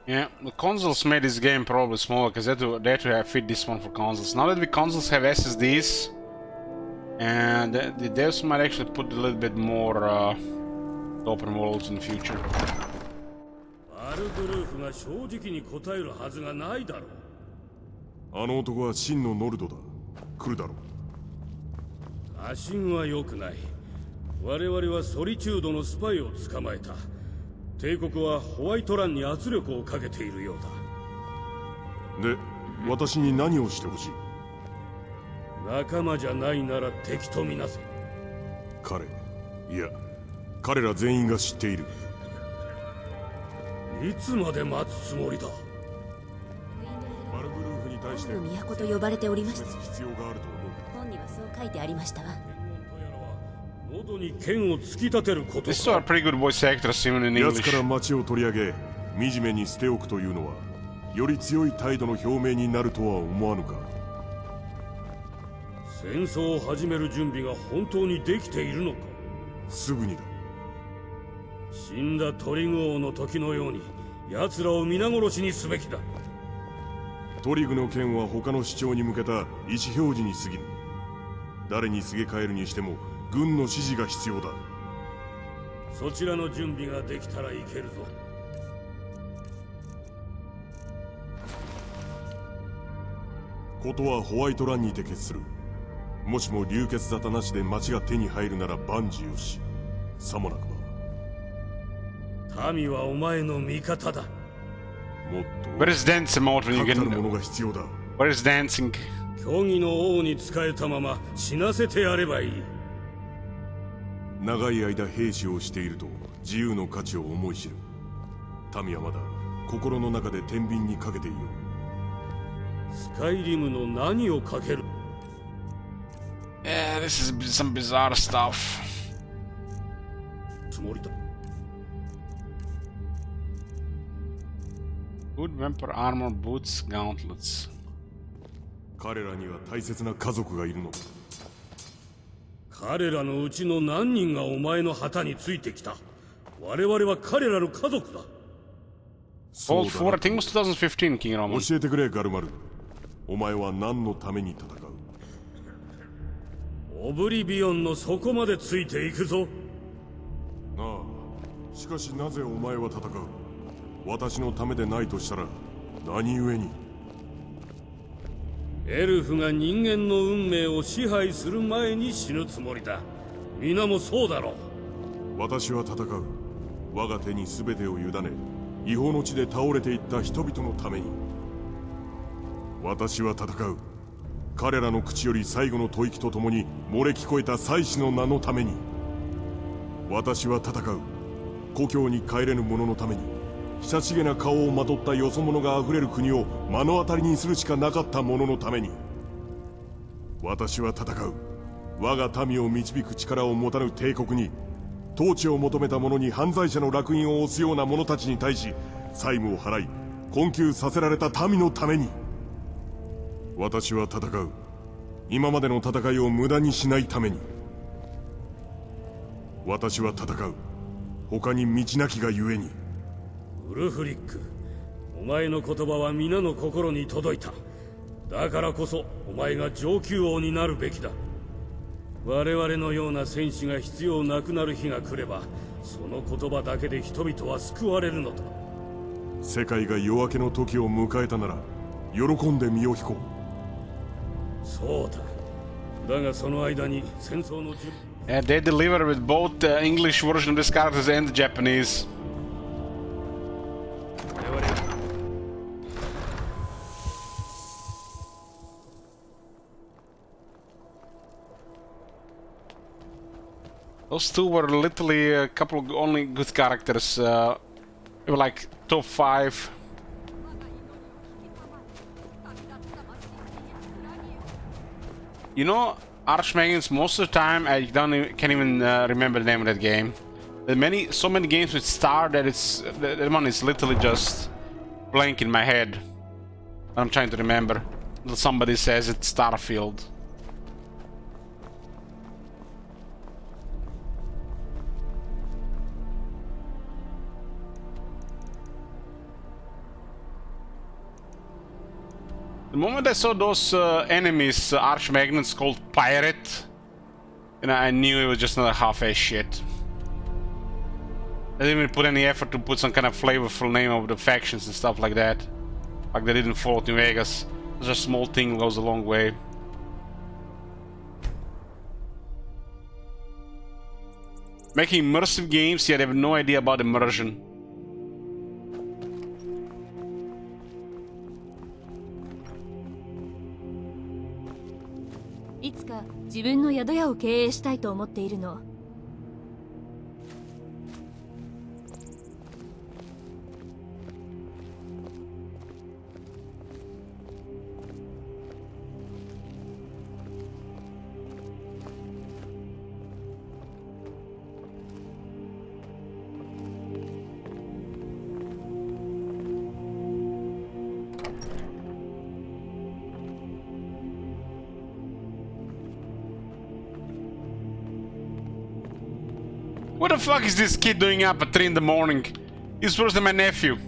[SPEAKER 1] Yeah, the consoles made this game probably smaller because they had to have fit this one for consoles. Now that the consoles have SSDs, and the devs might actually put a little bit more open worlds in the future.
[SPEAKER 10] アルグルーフが正直に答えるはずがないだろう。
[SPEAKER 3] あの男は真のノルドだ。来るだろう。
[SPEAKER 10] 過信は良くない。我々はソリチュードのスパイを捕まえた。帝国はホワイトランに圧力をかけているようだ。
[SPEAKER 3] で、私に何をしてほしい？
[SPEAKER 10] 仲間じゃないなら敵とみなせ。
[SPEAKER 3] いや、彼ら全員が知っている。
[SPEAKER 10] いつまで待つつもりだ？
[SPEAKER 3] バルグルーフに対して
[SPEAKER 2] 都と呼ばれておりました。
[SPEAKER 3] 必要があると思う。
[SPEAKER 2] 本にはそう書いてありましたわ。
[SPEAKER 10] 喉に剣を突き立てること。
[SPEAKER 1] This is a pretty good voice actor, even in English.
[SPEAKER 3] 奴から町を取り上げ、惨めに捨ておくというのは、より強い態度の表明になるとは思わぬか。
[SPEAKER 10] 戦争を始める準備が本当にできているのか？
[SPEAKER 3] すぐにだ。
[SPEAKER 10] 死んだトリグ王の時のように奴らを皆殺しにすべきだ。
[SPEAKER 3] トリグの剣は他の主張に向けた意思表示に過ぎる。誰にすげ替えるにしても軍の指示が必要だ。
[SPEAKER 10] そちらの準備ができたらいけるぞ。
[SPEAKER 3] ことはホワイトランにて決する。もしも流血沙汰なしで町が手に入るなら万事よし。さもなくば
[SPEAKER 10] 民はお前の味方だ。
[SPEAKER 3] もっと
[SPEAKER 1] Where is dancing mode when you
[SPEAKER 3] 確
[SPEAKER 1] get...
[SPEAKER 3] たるものが必要だ。
[SPEAKER 1] Where is dancing?
[SPEAKER 10] 虚偽の王に仕えたまま死なせてやればいい。
[SPEAKER 3] 長い間兵士をしていると自由の価値を思い知る。民はまだ心の中で天秤にかけていよう。
[SPEAKER 10] スカイリムの何をかける？
[SPEAKER 1] Yeah, this is some bizarre stuff.
[SPEAKER 10] つもりだ。
[SPEAKER 1] Good vampire armor, boots, gauntlets.
[SPEAKER 3] 彼らには大切な家族がいるのだ。
[SPEAKER 10] 彼らのうちの何人がお前の旗についてきた。我々は彼らの家族だ。
[SPEAKER 1] All four, I think it was 2015, King Roman.
[SPEAKER 3] 教えてくれ、ガルマル。お前は何のために戦う？
[SPEAKER 10] オブリビオンの底までついていくぞ。
[SPEAKER 3] ああ、しかしなぜお前は戦う？私のためでないとしたら何故に？
[SPEAKER 10] エルフが人間の運命を支配する前に死ぬつもりだ。皆もそうだろう。
[SPEAKER 3] 私は戦う。我が手に全てを委ね、違法の地で倒れていった人々のために。私は戦う。彼らの口より最後の吐息とともに漏れ聞こえた祭司の名のために。私は戦う。故郷に帰れぬ者のために。親しげな顔をまとったよそ者があふれる国を目の当たりにするしかなかった者のために。私は戦う。我が民を導く力を持たぬ帝国に、統治を求めた者に犯罪者の烙印を押すような者たちに対し債務を払い困窮させられた民のために。私は戦う。今までの戦いを無駄にしないために。私は戦う。他に道なきがゆえに。
[SPEAKER 10] ウルフリック、お前の言葉は皆の心に届いた。だからこそお前が上級王になるべきだ。我々のような戦士が必要なくなる日が来れば、その言葉だけで人々は救われるのだ。
[SPEAKER 3] 世界が夜明けの時を迎えたなら喜んで身を引こ
[SPEAKER 10] う。そうだ。だがその間に戦争の準備。
[SPEAKER 1] They deliver with both the English version of this characters and the Japanese. Those two were literally a couple of only good characters. They were like top 5. You know, Archmagons, most of the time I can't even remember the name of that game. There are so many games with Star that that one is literally just blank in my head. I'm trying to remember until somebody says it's Starfield. The moment I saw those enemies, Archmagnets called Pirate, I knew it was just another half-ass shit. I didn't even put any effort to put some kind of flavorful name of the factions and stuff like that. Like they did in Fallout New Vegas. Just a small thing goes a long way. Making immersive games, yet I have no idea about immersion.
[SPEAKER 16] いつか自分の宿屋を経営したいと思っているの。
[SPEAKER 1] What the fuck is this kid doing up at 3 in the morning? He's worse than my nephew.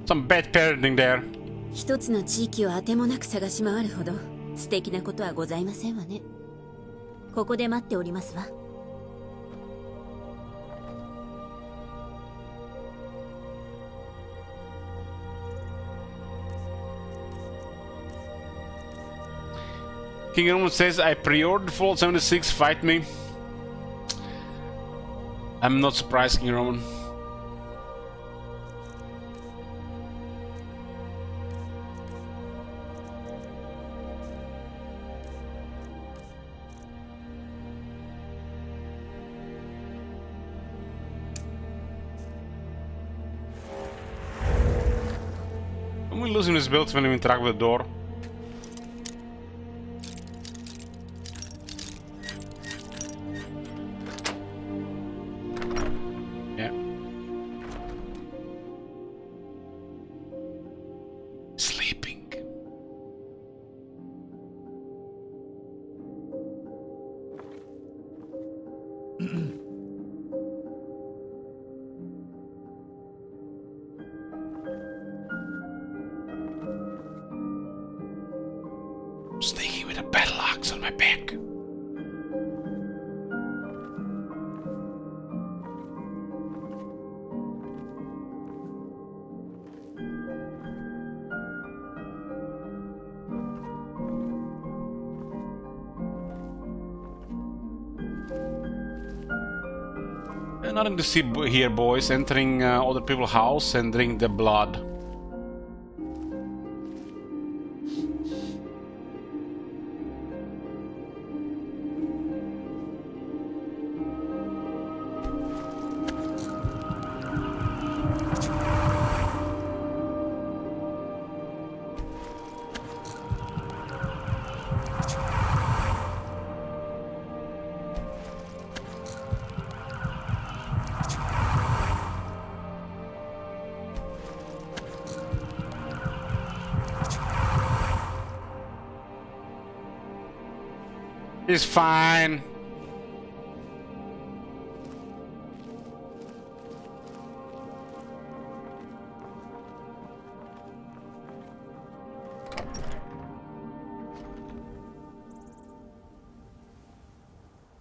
[SPEAKER 1] Some bad parenting there.
[SPEAKER 2] 一つの地域をあてもなく探し回るほど素敵なことはございませんわね。ここで待っておりますわ。
[SPEAKER 1] King Roman says, I pre-ordered Fallout 76, fight me. I'm not surprised, King Roman. I'm losing his build when we interact with the door. Yeah. Sleeping. Sneaking with a battle axe on my back. Nothing to see here, boys. Entering other people's house and drink the blood. He's fine.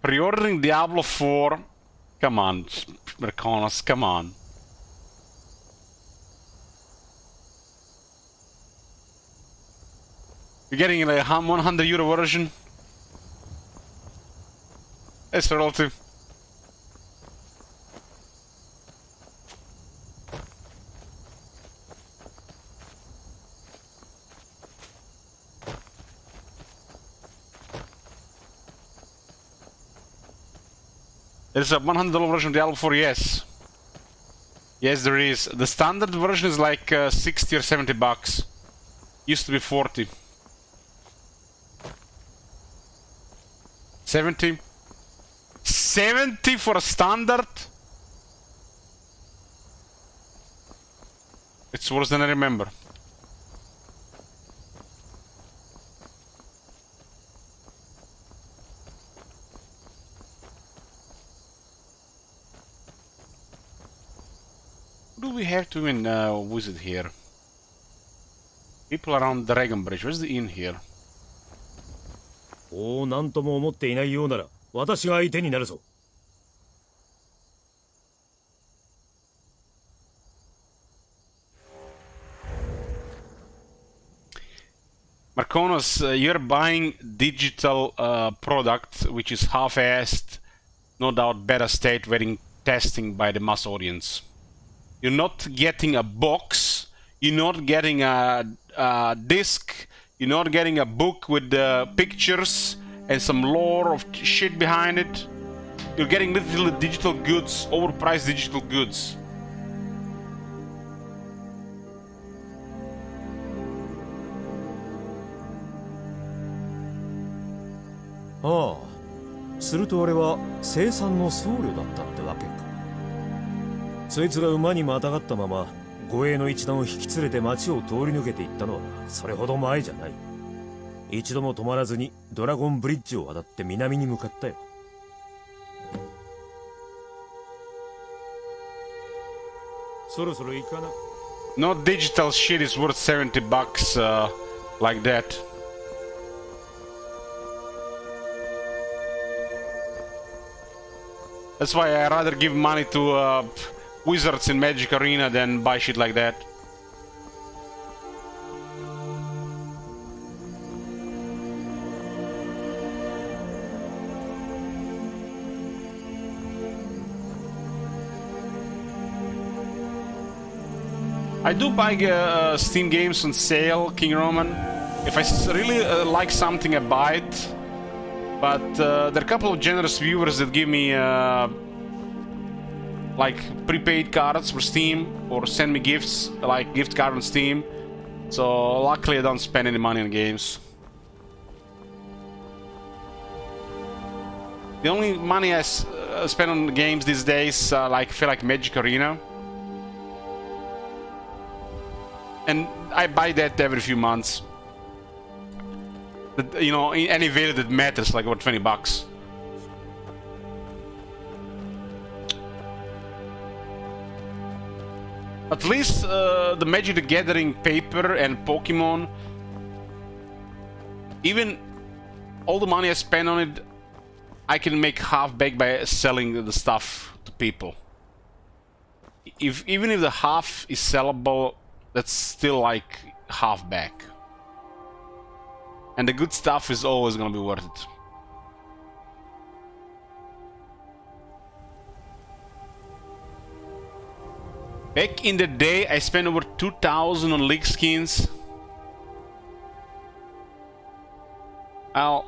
[SPEAKER 1] Pre-ordering Diablo 4. Come on, Merconos, come on. You're getting like a €100 version. It's relative. There's a $100 version of Diablo 4, yes. Yes, there is. The standard version is like 60 or 70 bucks. Used to be 40. 70? 70 for a standard? It's worse than I remember. Who do we have to even visit here? People around Dragon Bridge. Where's the inn here?
[SPEAKER 3] おお、なんとも思っていないようなら私が相手になるぞ。
[SPEAKER 1] Marconos, you're buying digital product which is half-assed, no doubt beta state, waiting testing by the mass audience. You're not getting a box, you're not getting a disc, you're not getting a book with pictures and some lore of shit behind it. You're getting literally digital goods, overpriced digital goods.
[SPEAKER 3] ああ、するとあれは生産の僧侶だったってわけか。そいつが馬にまたがったまま護衛の一団を引き連れて町を通り抜けていったのはそれほど前じゃない。一度も止まらずにドラゴンブリッジを渡って南に向かったよ。そろそろ行かな。
[SPEAKER 1] No digital shit is worth 70 bucks like that. That's why I rather give money to wizards in Magic Arena than buy shit like that. I do buy Steam games on sale, King Roman. If I really like something, I buy it. But there are a couple of generous viewers that give me like prepaid cards for Steam or send me gifts, like gift card on Steam. So luckily I don't spend any money on games. The only money I spend on games these days, like feel like Magic Arena. And I buy that every few months. But, you know, in any value that matters, like about $20. At least the Magic the Gathering paper and Pokemon, even all the money I spend on it, I can make half back by selling the stuff to people. Even if the half is sellable, that's still like half back. And the good stuff is always gonna be worth it. Back in the day, I spent over 2,000 on league skins. Well,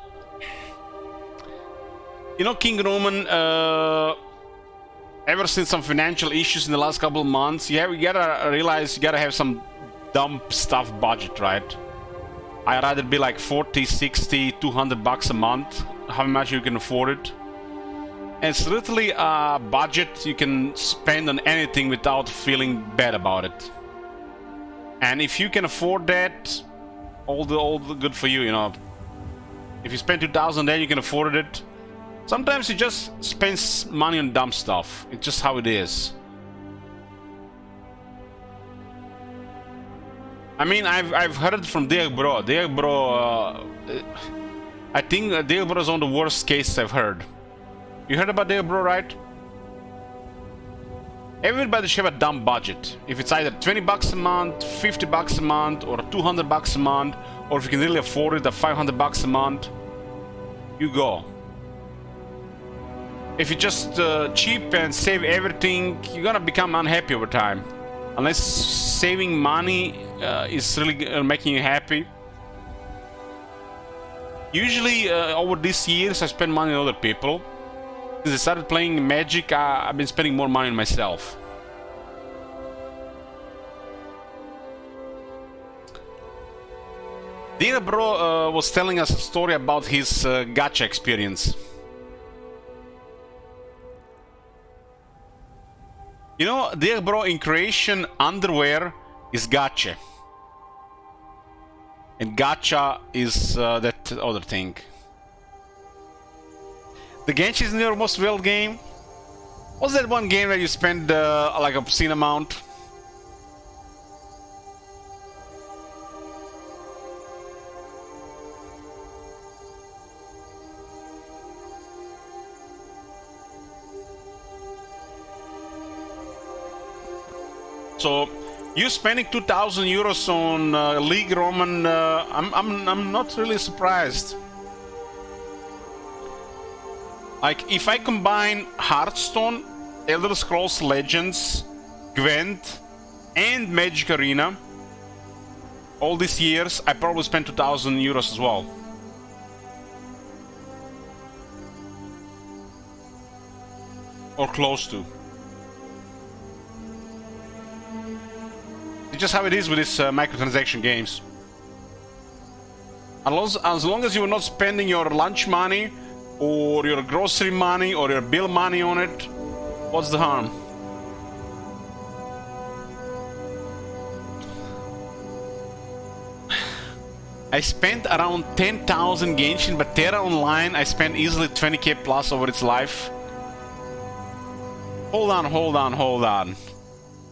[SPEAKER 1] you know, King Roman, ever since some financial issues in the last couple of months, you gotta realize you gotta have some dumb stuff budget, right? I'd rather be like 40, 60, 200 bucks a month, how much you can afford it. And it's literally a budget you can spend on anything without feeling bad about it. And if you can afford that, all the good for you, you know. If you spend 2,000 then you can afford it. Sometimes you just spend money on dumb stuff. It's just how it is. I mean, I've heard it from Diego Bro. Diego Bro, I think Diego Bro is one of the worst cases I've heard. You heard about Diego Bro, right? Everybody should have a dumb budget. If it's either 20 bucks a month, 50 bucks a month, or 200 bucks a month, or if you can really afford it, 500 bucks a month, you go. If you just cheap and save everything, you're gonna become unhappy over time. Unless saving money is really making you happy. Usually over these years I spend money on other people. Since I started playing Magic, I've been spending more money on myself. Dina Bro was telling us a story about his gacha experience. You know, Diego Bro, in creation, underwear is gacha. And gacha is that other thing. The Genshin is your most well game. What's that one game where you spend like an obscene amount? So you spending 2,000 euros on League Roman? I'm not really surprised. Like, if I combine Hearthstone, Elder Scrolls Legends, Gwent, and Magic Arena, all these years, I probably spent 2,000 euros as well. Or close to. It's just how it is with these microtransaction games. As long as you're not spending your lunch money, or your grocery money, or your bill money on it, what's the harm? I spent around 10,000 Genshin, but Terra Online, I spent easily 20k plus over its life. Hold on.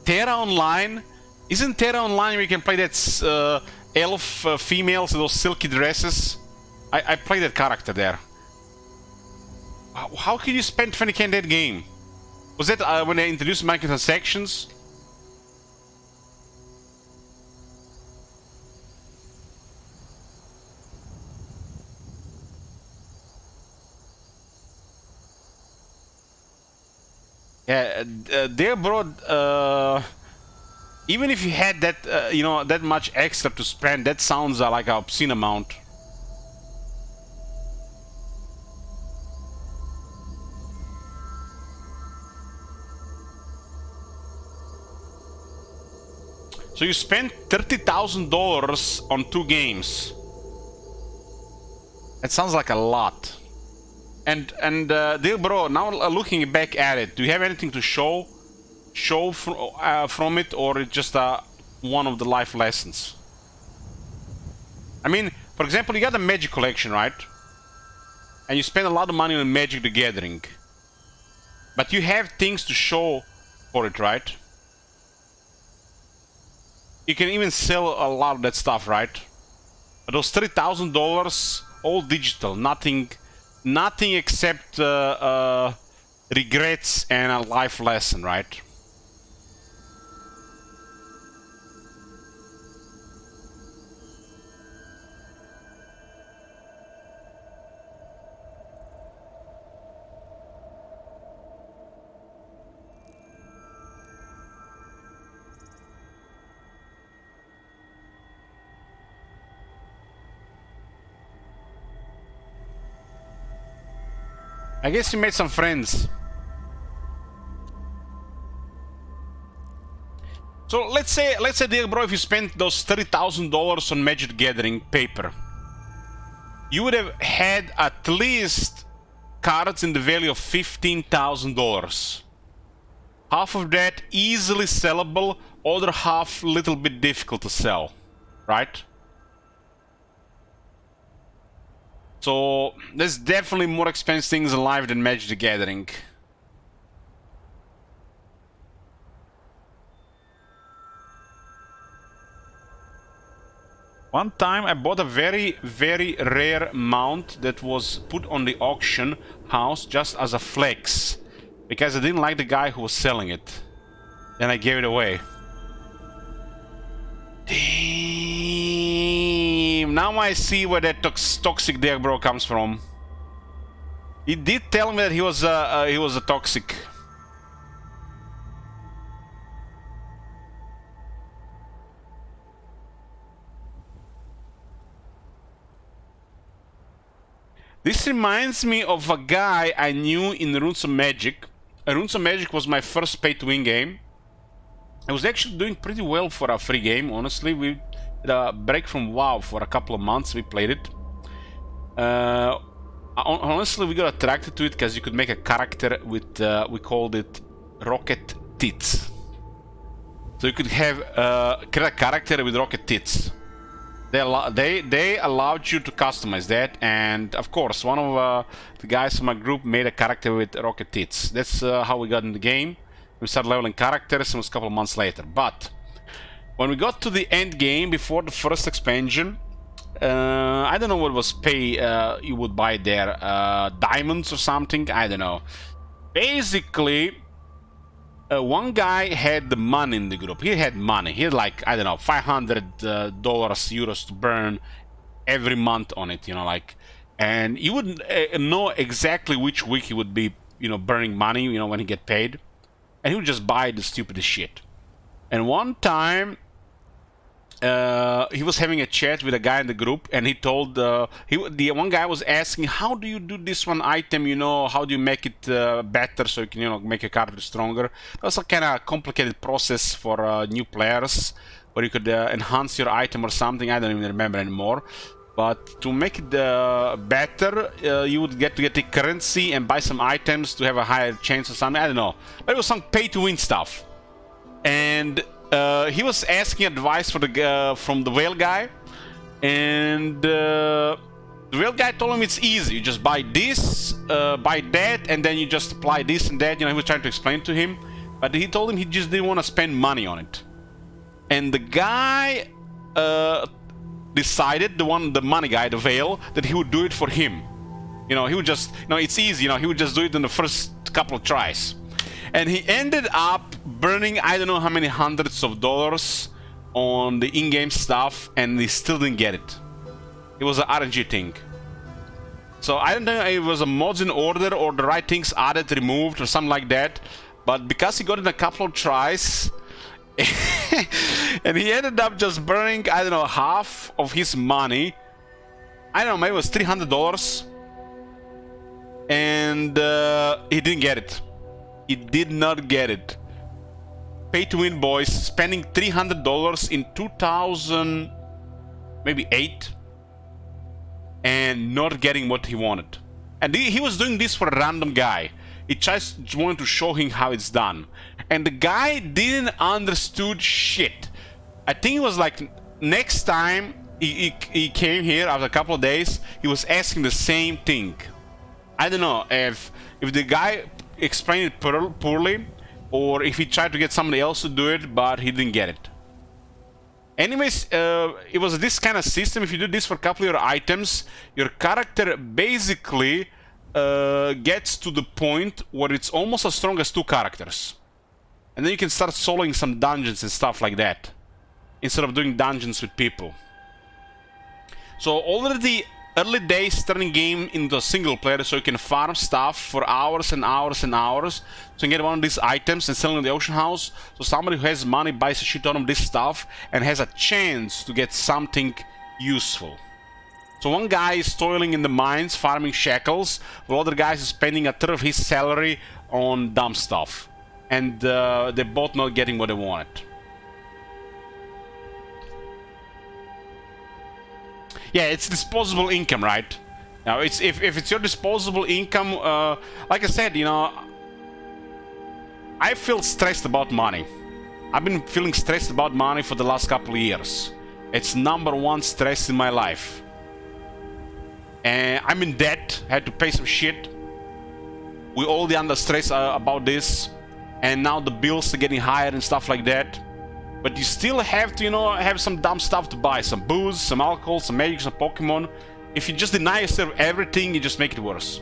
[SPEAKER 1] Terra Online? Isn't Terra Online where you can play that elf females with those silky dresses? I played that character there. How can you spend 20k in that game? Was that when they introduced microtransactions? Yeah, there, bro. Even if you had that, you know, that much extra to spend, that sounds like an obscene amount. So you spent $30,000 on 2 games. That sounds like a lot. And dear bro, now looking back at it, do you have anything to show from it, or it's just one of the life lessons? I mean, for example, you got a Magic collection, right? And you spend a lot of money on Magic the Gathering, but you have things to show for it, right? You can even sell a lot of that stuff, right? But those $3,000, all digital, nothing except regrets and a life lesson, right? I guess you made some friends. So let's say, dear bro, if you spent those $30,000 on Magic the Gathering paper, you would have had at least cards in the value of $15,000. Half of that easily sellable, other half little bit difficult to sell, right? So there's definitely more expensive things in life than Magic the Gathering. One time I bought a very, very rare mount that was put on the auction house just as a flex, because I didn't like the guy who was selling it. Then I gave it away. Damn, now I see where that toxic deck bro comes from. He did tell me that he was a toxic. This reminds me of a guy I knew in Runes of Magic. Runes of Magic was my first pay-to-win game. I was actually doing pretty well for a free game, honestly. We had a break from WoW for a couple of months, we played it. Honestly, we got attracted to it because you could make a character with, we called it rocket tits. So you could have create a character with rocket tits. They allowed you to customize that, and of course, one of the guys from my group made a character with rocket tits. That's how we got in the game. We started leveling characters, and it was a couple of months later. But when we got to the end game, before the first expansion, I don't know what was pay you would buy there, diamonds or something, I don't know. Basically, one guy had the money in the group. He had money. He had like, I don't know, $500 euros to burn every month on it, you know, like, and you wouldn't know exactly which week he would be, you know, burning money, you know, when he get paid. And he would just buy the stupidest shit. And one time, he was having a chat with a guy in the group, and he told the one guy was asking, how do you do this one item, you know, how do you make it better so you can, you know, make your character stronger? It was a kind of complicated process for new players, where you could enhance your item or something. I don't even remember anymore. But to make it better, you would get to get the currency and buy some items to have a higher chance or something. I don't know. But it was some pay-to-win stuff. And he was asking advice for from the whale guy. And the whale guy told him it's easy. You just buy this, buy that, and then you just apply this and that. You know, he was trying to explain to him. But he told him he just didn't want to spend money on it. And the guy decided, the money guy, the whale, that he would do it for him. You know, he would just, you know, it's easy, you know, he would just do it in the first couple of tries. And he ended up burning, I don't know how many hundreds of dollars on the in-game stuff, and he still didn't get it. It was an RNG thing. So I don't know if it was a mods in order or the right things added, removed, or something like that. But because he got it in a couple of tries, And he ended up just burning, I don't know, half of his money. I don't know, maybe it was $300. And he didn't get it. He did not get it. Pay to win, boys. Spending $300 in 2000, maybe 8, and not getting what he wanted. And he was doing this for a random guy. He just wanted to show him how it's done. And the guy didn't understood shit. I think it was like next time he came here after a couple of days, he was asking the same thing. I don't know if the guy explained it poorly, or if he tried to get somebody else to do it, but he didn't get it. Anyways, it was this kind of system. If you do this for a couple of your items, your character basically gets to the point where it's almost as strong as 2 characters. And then you can start soloing some dungeons and stuff like that, instead of doing dungeons with people. So already early days turning game into a single player, so you can farm stuff for hours and hours and hours. So you can get one of these items and sell it in the auction house. So somebody who has money buys a shit ton of this stuff and has a chance to get something useful. So one guy is toiling in the mines farming shekels, while other guys is spending a third of his salary on dumb stuff. And they're both not getting what they wanted. Yeah, it's disposable income, right? Now, if it's your disposable income, like I said, you know, I feel stressed about money. I've been feeling stressed about money for the last couple of years. It's #1 stress in my life. And I'm in debt, had to pay some shit. We all under stress about this. And now the bills are getting higher and stuff like that. But you still have to, you know, have some dumb stuff to buy. Some booze, some alcohol, some magic, some Pokemon. If you just deny yourself everything, you just make it worse.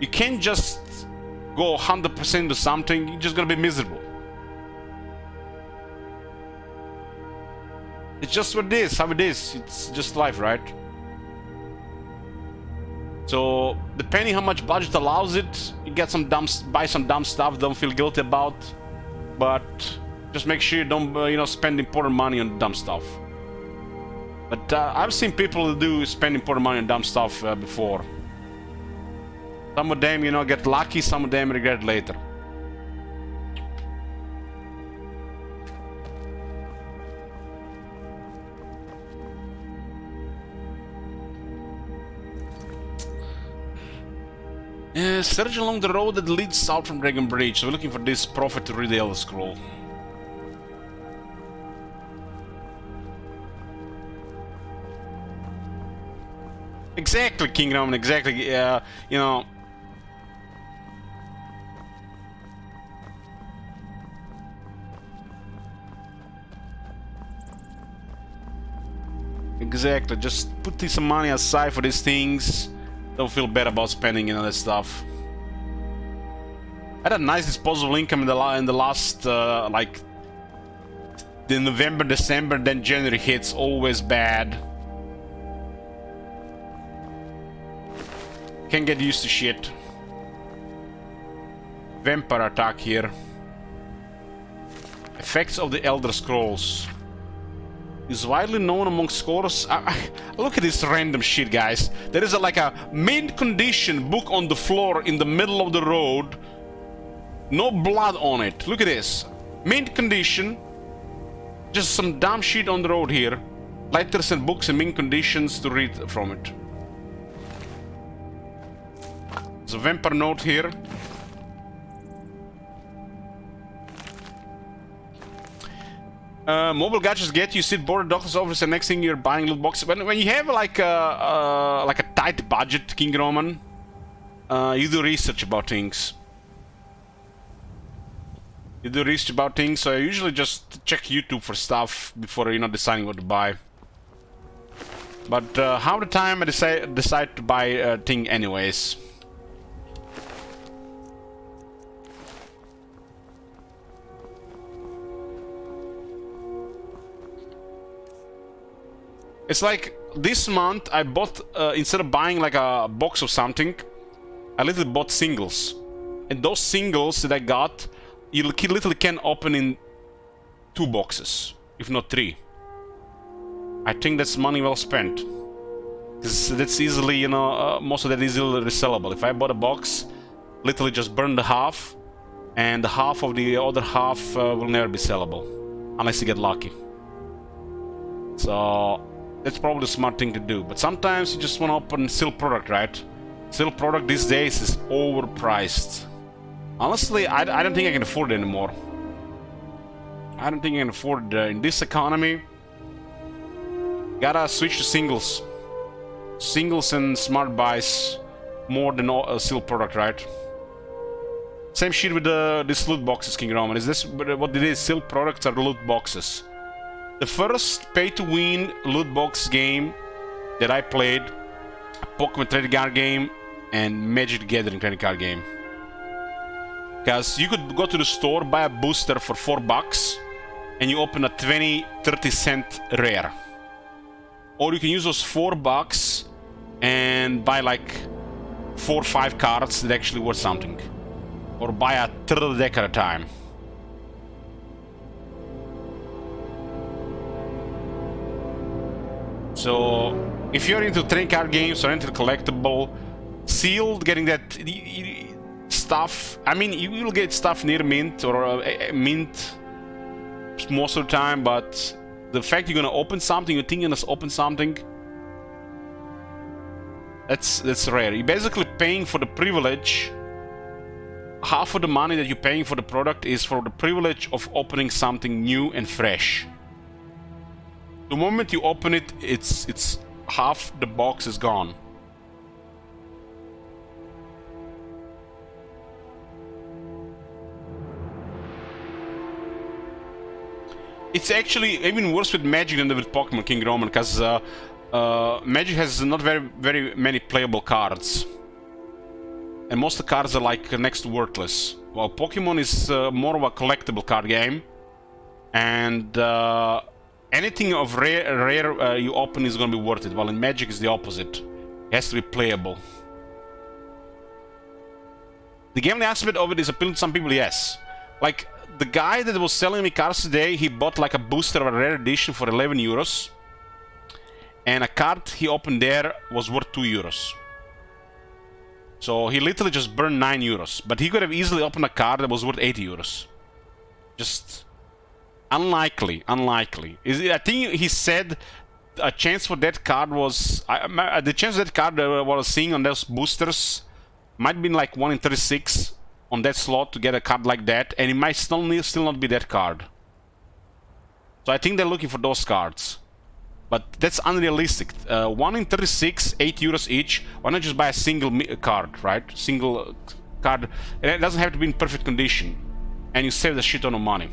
[SPEAKER 1] You can't just go 100% to something, you're just gonna be miserable. It's just what it is, how it is. It's just life, right? So, depending how much budget allows it, you get some buy some dumb stuff, don't feel guilty about. But just make sure you don't, you know, spend important money on dumb stuff. But I've seen people do spend important money on dumb stuff before. Some of them, you know, get lucky, some of them regret later. Search along the road that leads south from Dragon Bridge. So we're looking for this prophet to read the Elder Scroll. Exactly, King Roman, exactly. You know. Exactly, just put some money aside for these things. Don't feel bad about spending and other stuff. I had a nice disposable income in the last like the November, December, then January hits, always bad. Can't get used to shit. Vampire attack here. Effects of the Elder Scrolls. Is widely known among scholars. Look at this random shit, guys. There is like a mint condition book on the floor in the middle of the road. No blood on it. Look at this. Mint condition. Just some dumb shit on the road here. Letters and books in mint conditions to read from it. There's a vampire note here. Mobile gadgets get you sit bored at doctor's office and next thing you're buying loot boxes. When you have like a tight budget, King Roman, you do research about things. You do research about things, so I usually just check YouTube for stuff before, you know, deciding what to buy. But half the time I decide to buy a thing anyways. It's like this month I bought, instead of buying like a box of something, I literally bought singles. And those singles that I got you literally can open in 2 boxes, if not 3. I think that's money well spent. Because that's easily, you know, most of that is easily resellable. If I bought a box, literally just burn the half, and the half of the other half will never be sellable, unless you get lucky. So that's probably the smart thing to do. But sometimes you just want to open sealed product, right? Sealed product these days is overpriced. Honestly, I don't think I can afford it anymore. I don't think I can afford it. In this economy, gotta switch to singles. Singles and smart buys more than a sealed product, right? Same shit with these loot boxes, King Roman. Is this what it is? Sealed products are loot boxes. The first pay-to-win loot box game that I played, Pokemon trading card game and Magic the Gathering trading card game. Because you could go to the store, buy a booster for $4, and you open a 20-30 cent rare. Or you can use those $4 and buy like 4 or 5 cards that actually worth something. Or buy a third of the deck at a time. So, if you're into trading card games or into collectible, sealed, getting that stuff, I mean, you will get stuff near mint or mint most of the time, but the fact you're gonna open something, you think you're gonna open something, that's rare. You're basically paying for the privilege. Half of the money that you're paying for the product is for the privilege of opening something new and fresh. The moment you open it, it's half the box is gone. It's actually even worse with Magic than with Pokemon, King Roman, because Magic has not very many playable cards. And most of the cards are like next to worthless. While Pokemon is more of a collectible card game. And anything of rare you open is going to be worth it. While in Magic is the opposite. It has to be playable. The gambling aspect of it is appealing to some people, yes. Like, the guy that was selling me cards today, he bought like a booster of a rare edition for 11 euros. And a card he opened there was worth 2 euros. So he literally just burned 9 euros. But he could have easily opened a card that was worth 80 euros. Just unlikely. I think he said a chance for that card was... the chance that card that I was seeing on those boosters might have been like 1 in 36 on that slot to get a card like that, and it might still not be that card. So I think they're looking for those cards. But that's unrealistic. 1 in 36, 8 euros each. Why not just buy a single card, right? Single card. And it doesn't have to be in perfect condition. And you save the shit ton of money.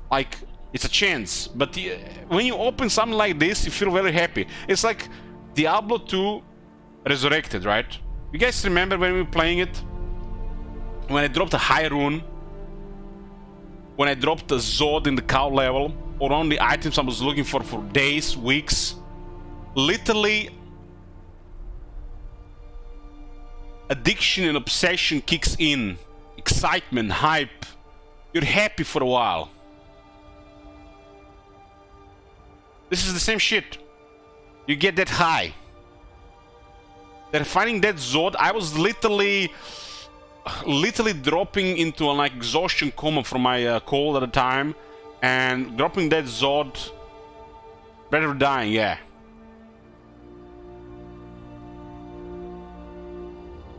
[SPEAKER 1] Like, it's a chance. But when you open something like this, you feel very happy. It's like Diablo 2 Resurrected, right? You guys remember when we were playing it? When I dropped a high rune, when I dropped a Zod in the cow level, or on the items I was looking for days, weeks, literally addiction and obsession kicks in. Excitement, hype. You're happy for a while. This is the same shit. You get that high. They're finding that Zod. I was literally dropping into an exhaustion coma from my cold at the time, and dropping that Zod, better dying, yeah.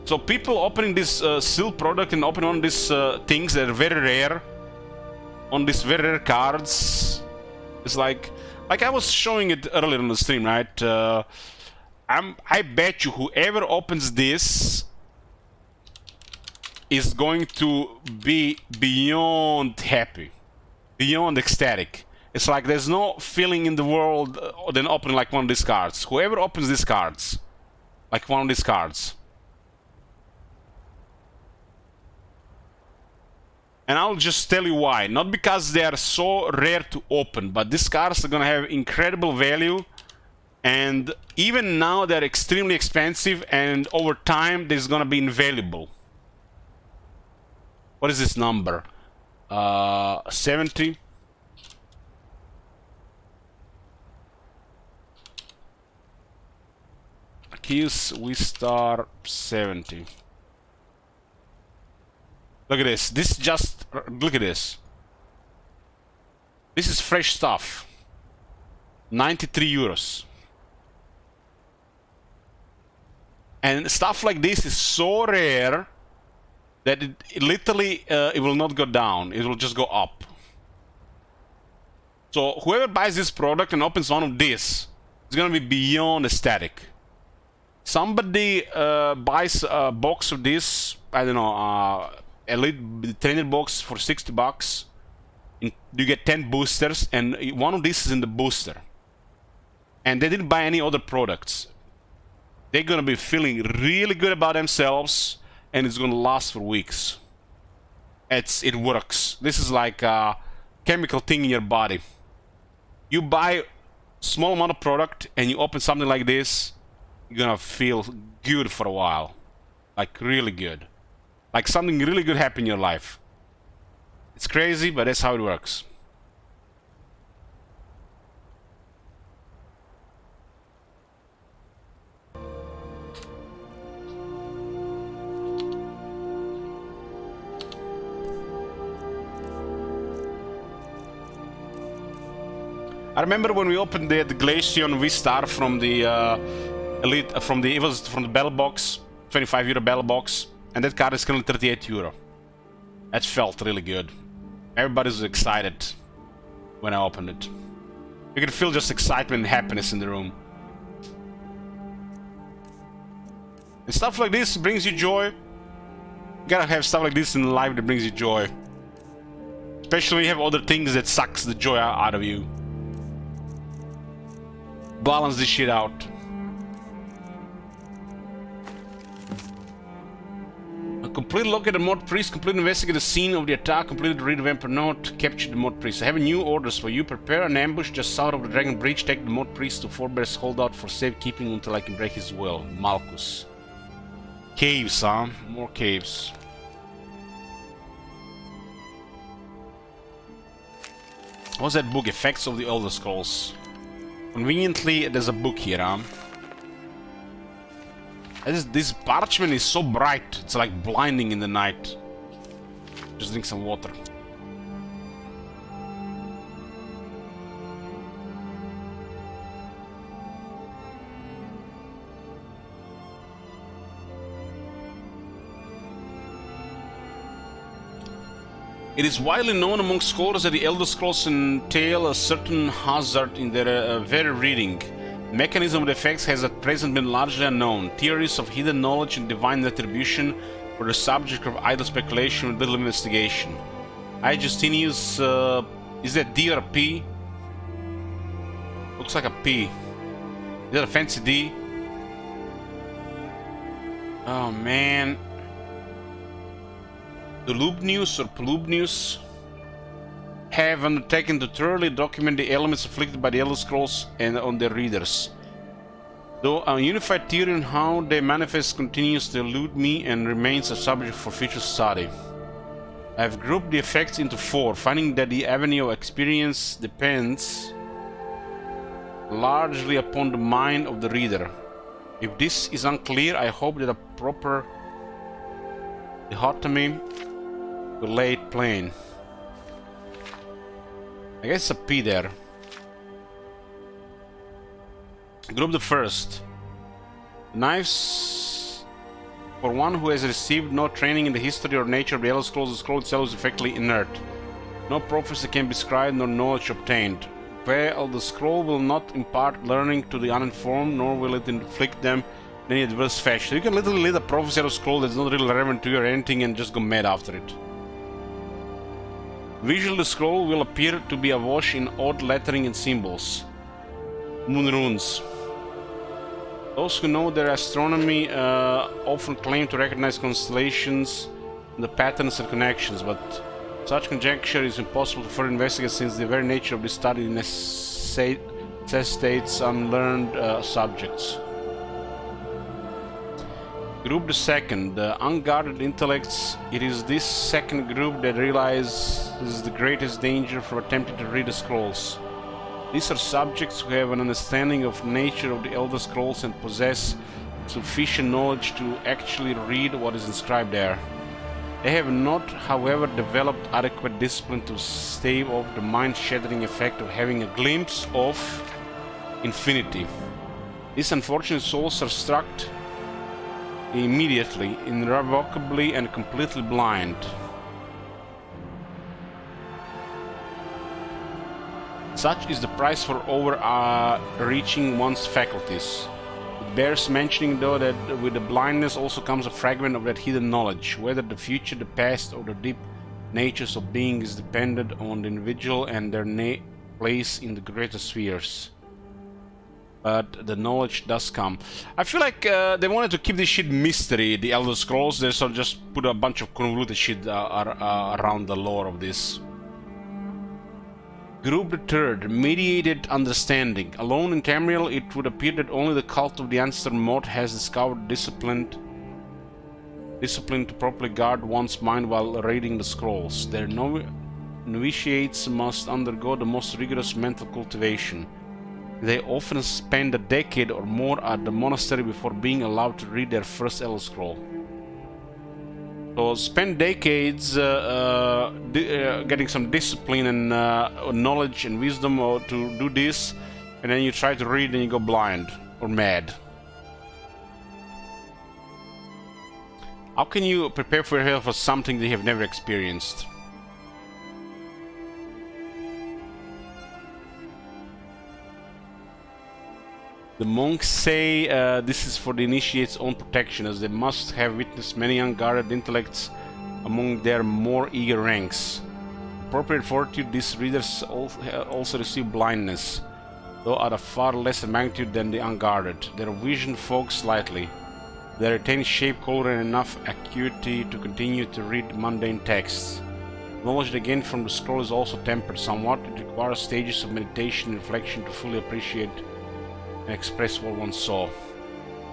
[SPEAKER 1] So people opening this sealed product and opening on these things that are very rare, on these very rare cards, it's like I was showing it earlier on the stream, right? I bet you whoever opens this is going to be beyond happy, beyond ecstatic. It's like there's no feeling in the world than opening like one of these cards. Whoever opens these cards, like one of these cards. And I'll just tell you why. Not because they are so rare to open, but these cards are gonna have incredible value. And even now they're extremely expensive, and over time this is gonna be invaluable. What is this number? 70. Keys, we start 70. Look at this. This just... Look at this. This is fresh stuff. 93 euros. And stuff like this is so rare that it literally it will not go down. It will just go up. So whoever buys this product and opens one of this, it's gonna be beyond ecstatic. Somebody buys a box of this, I don't know, Elite Trainer box for 60 bucks. You get 10 boosters, and one of these is in the booster. And they didn't buy any other products. They're gonna be feeling really good about themselves, and it's gonna last for weeks. It works. This is like a chemical thing in your body. You buy small amount of product and you open something like this, you're gonna feel good for a while. Like really good. Like something really good happened in your life. It's crazy, but that's how it works. I remember when we opened the Glacion V-Star from the Elite, from the battle box, 25 euro battle box, and that card is currently 38 euro. That felt really good. Everybody was excited when I opened it. You can feel just excitement and happiness in the room. And stuff like this brings you joy. You gotta have stuff like this in life that brings you joy. Especially when you have other things that sucks the joy out of you. Balance this shit out. A complete look at the Mod Priest, complete investigate the scene of the attack, completed read the Vampire Note, capture the Mod Priest. I have new orders for you. Prepare an ambush just south of the Dragon Breach. Take the Mod Priest to Forbear's holdout for safekeeping until I can break his will. Malchus. Caves, huh? More caves. What's that book? Effects of the Elder Scrolls. Conveniently, there's a book here, huh? This parchment is so bright, it's like blinding in the night. Just drink some water. It is widely known among scholars that the Elder Scrolls entail a certain hazard in their very reading. The mechanism of the effects has at present been largely unknown. Theories of hidden knowledge and divine retribution were the subject of idle speculation and little investigation. I, Justinius, is that D or a P? Looks like a P. Is that a fancy D? Oh man. Dulubnius or Plubnius have undertaken to thoroughly document the elements afflicted by the Elder Scrolls and on their readers. Though a unified theory on how they manifest continues to elude me and remains a subject for future study. I have grouped the effects into 4, finding that the avenue of experience depends largely upon the mind of the reader. If this is unclear, I hope that a proper dichotomy will lay it plain. I guess a P there. Group the first. Knives for one who has received no training in the history or nature of the Elder Scrolls. The scroll itself is effectively inert. No prophecy can be scribed nor knowledge obtained. Well, the scroll will not impart learning to the uninformed, nor will it inflict them in any adverse fashion. So you can literally read a prophecy out of scroll that's not really relevant to you or anything and just go mad after it. Visually, the scroll will appear to be awash in odd lettering and symbols. Moon runes. Those who know their astronomy often claim to recognize constellations, the patterns and connections, but such conjecture is impossible to further investigate since the very nature of this study necessitates unlearned subjects. Group the second, the unguarded intellects. It is this second group that realizes the greatest danger for attempting to read the scrolls. These are subjects who have an understanding of the nature of the Elder Scrolls and possess sufficient knowledge to actually read what is inscribed there. They have not, however, developed adequate discipline to stave off the mind-shattering effect of having a glimpse of infinity. These unfortunate souls are struck immediately, irrevocably, and completely blind. Such is the price for overreaching one's faculties. It bears mentioning, though, that with the blindness also comes a fragment of that hidden knowledge. Whether the future, the past, or the deep natures of being is dependent on the individual and their place in the greater spheres. But the knowledge does come. I feel like they wanted to keep this shit mystery, the Elder Scrolls. They sort of just put a bunch of convoluted shit around the lore of this. Group the third, mediated understanding. Alone in Tamriel, it would appear that only the cult of the ancestor Mod has discovered discipline to properly guard one's mind while reading the scrolls. Their novitiates must undergo the most rigorous mental cultivation. They often spend a decade or more at the monastery before being allowed to read their first Elder Scroll. So spend decades getting some discipline and knowledge and wisdom to do this, and then you try to read and you go blind or mad. How can you prepare for yourself for something that you have never experienced? The monks say this is for the initiate's own protection, as they must have witnessed many unguarded intellects among their more eager ranks. Appropriate fortitude, these readers also receive blindness, though at a far lesser magnitude than the unguarded. Their vision fogs slightly. They retain shape, color, and enough acuity to continue to read mundane texts. Knowledge they gain from the scroll is also tempered somewhat. It requires stages of meditation and reflection to fully appreciate and express what one saw.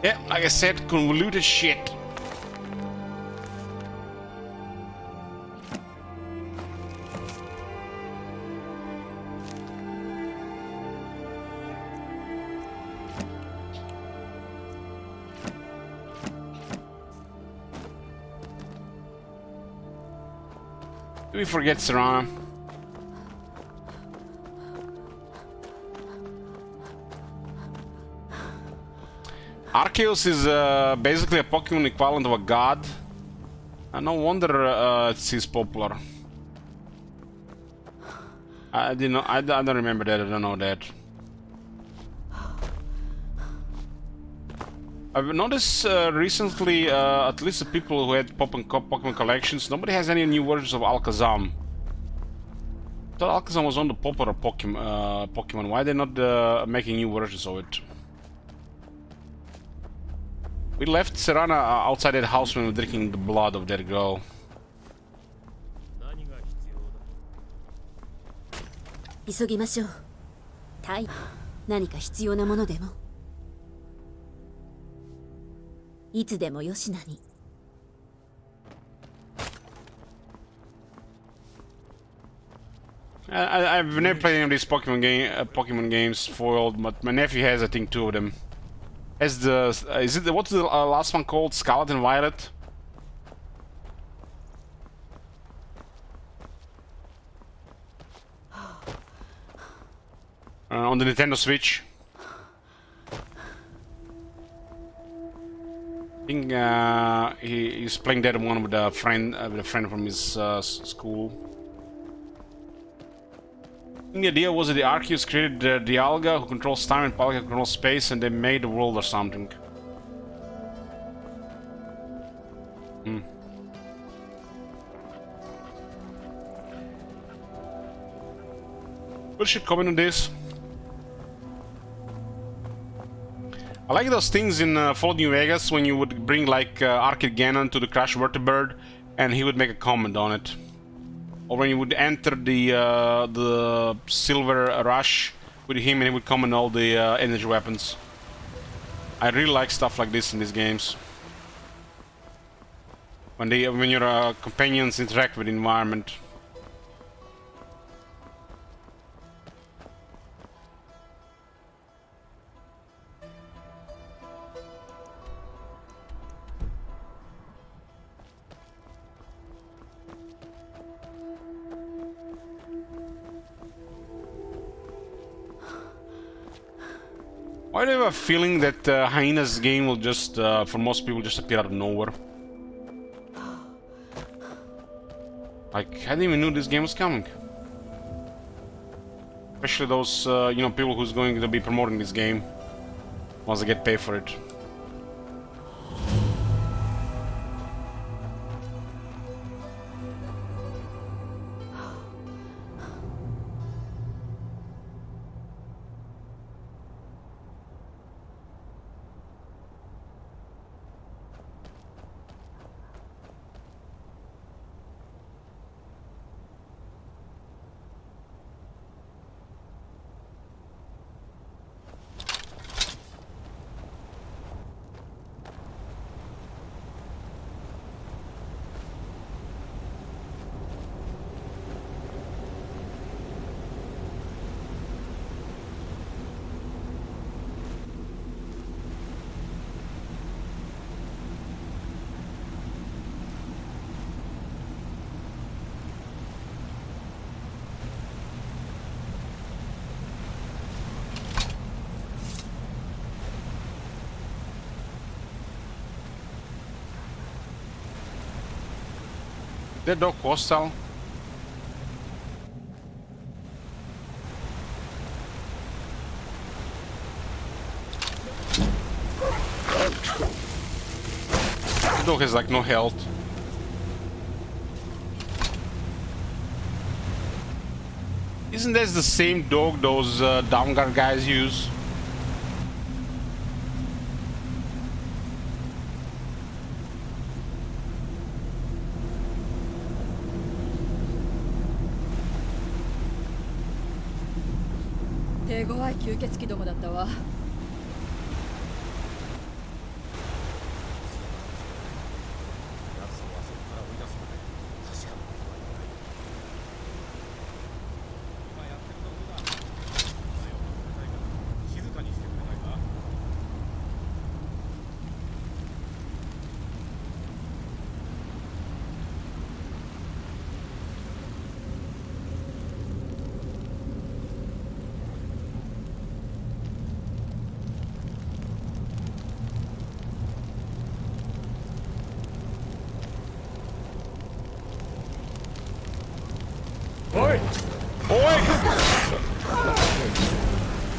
[SPEAKER 1] Yeah, like I said, convoluted shit. Did we forget Serana? Arceus is basically a Pokemon equivalent of a god. No wonder it's popular. I don't remember that. I don't know that. I've noticed recently, at least the people who had Pokemon collections, nobody has any new versions of Alakazam. I thought Alakazam was on the popular Pokemon. Why are they not making new versions of it? We left Serana outside that house when we were drinking the blood of that girl.
[SPEAKER 2] 急ぎましょう。何か必要なものでも。いつでもよしなに。
[SPEAKER 1] I've never played any of these Pokemon games foiled, but my nephew has, I think, 2 of them. Has the what's the last one called? Scarlet and Violet? On the Nintendo Switch. I think he's playing that one with a friend from his school. I think the idea was that the Arceus created the Dialga, who controls time, and Palkia controls space, and they made the world or something. What should comment on this? I like those things in Fallout New Vegas when you would bring like Arcade Ganon to the Crash Vertibird and he would make a comment on it. Or when you would enter the Silver Rush with him and he would comment all the energy weapons. I really like stuff like this in these games. when your companions interact with the environment. Why do I have a feeling that Hyena's game will just, for most people, just appear out of nowhere? Like, I didn't even know this game was coming. Especially those, you know, people who's going to be promoting this game once they get paid for it. That dog hostile? The dog has like no health. Isn't that the same dog those Downguard guys use?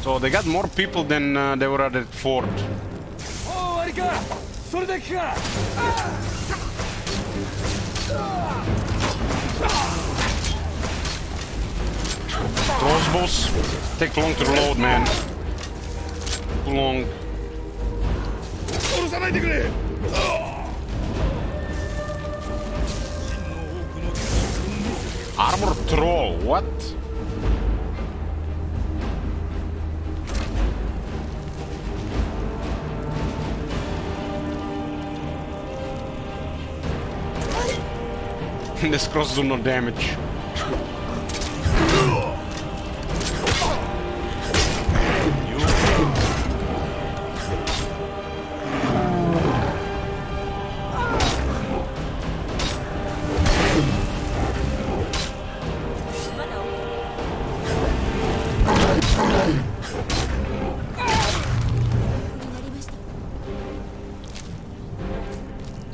[SPEAKER 1] So they got more people than they were at the fort. Crossbows take long to reload, man. Too long. Armor troll, what? This cross do no damage.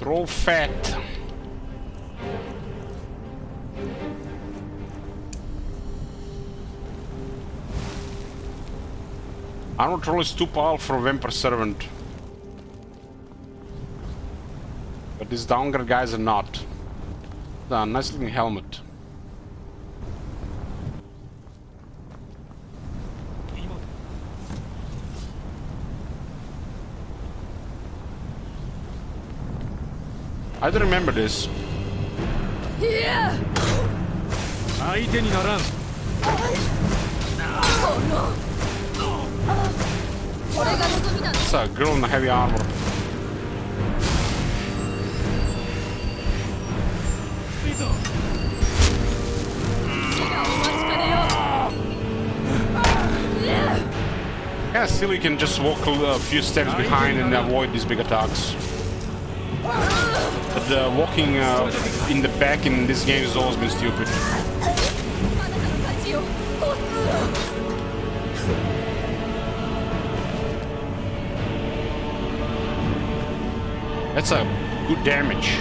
[SPEAKER 1] Troll fat. Armor troll is too powerful for a vampire servant. But these Downguard guys are not. Nice looking helmet. I don't remember this.
[SPEAKER 8] Yeah.
[SPEAKER 1] It's a girl in heavy armor. Yeah, still you can just walk a few steps behind and avoid these big attacks. But walking in the back in this game has always been stupid. That's a good damage.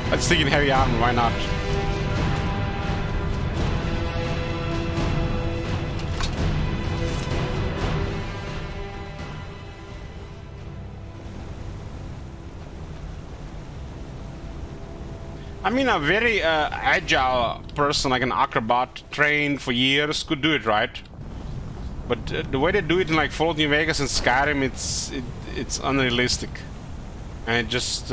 [SPEAKER 1] Let's take in heavy armor, why not? I mean, a very agile person, like an acrobat, trained for years, could do it, right? But the way they do it in like Fallout New Vegas and Skyrim, it's unrealistic, and it just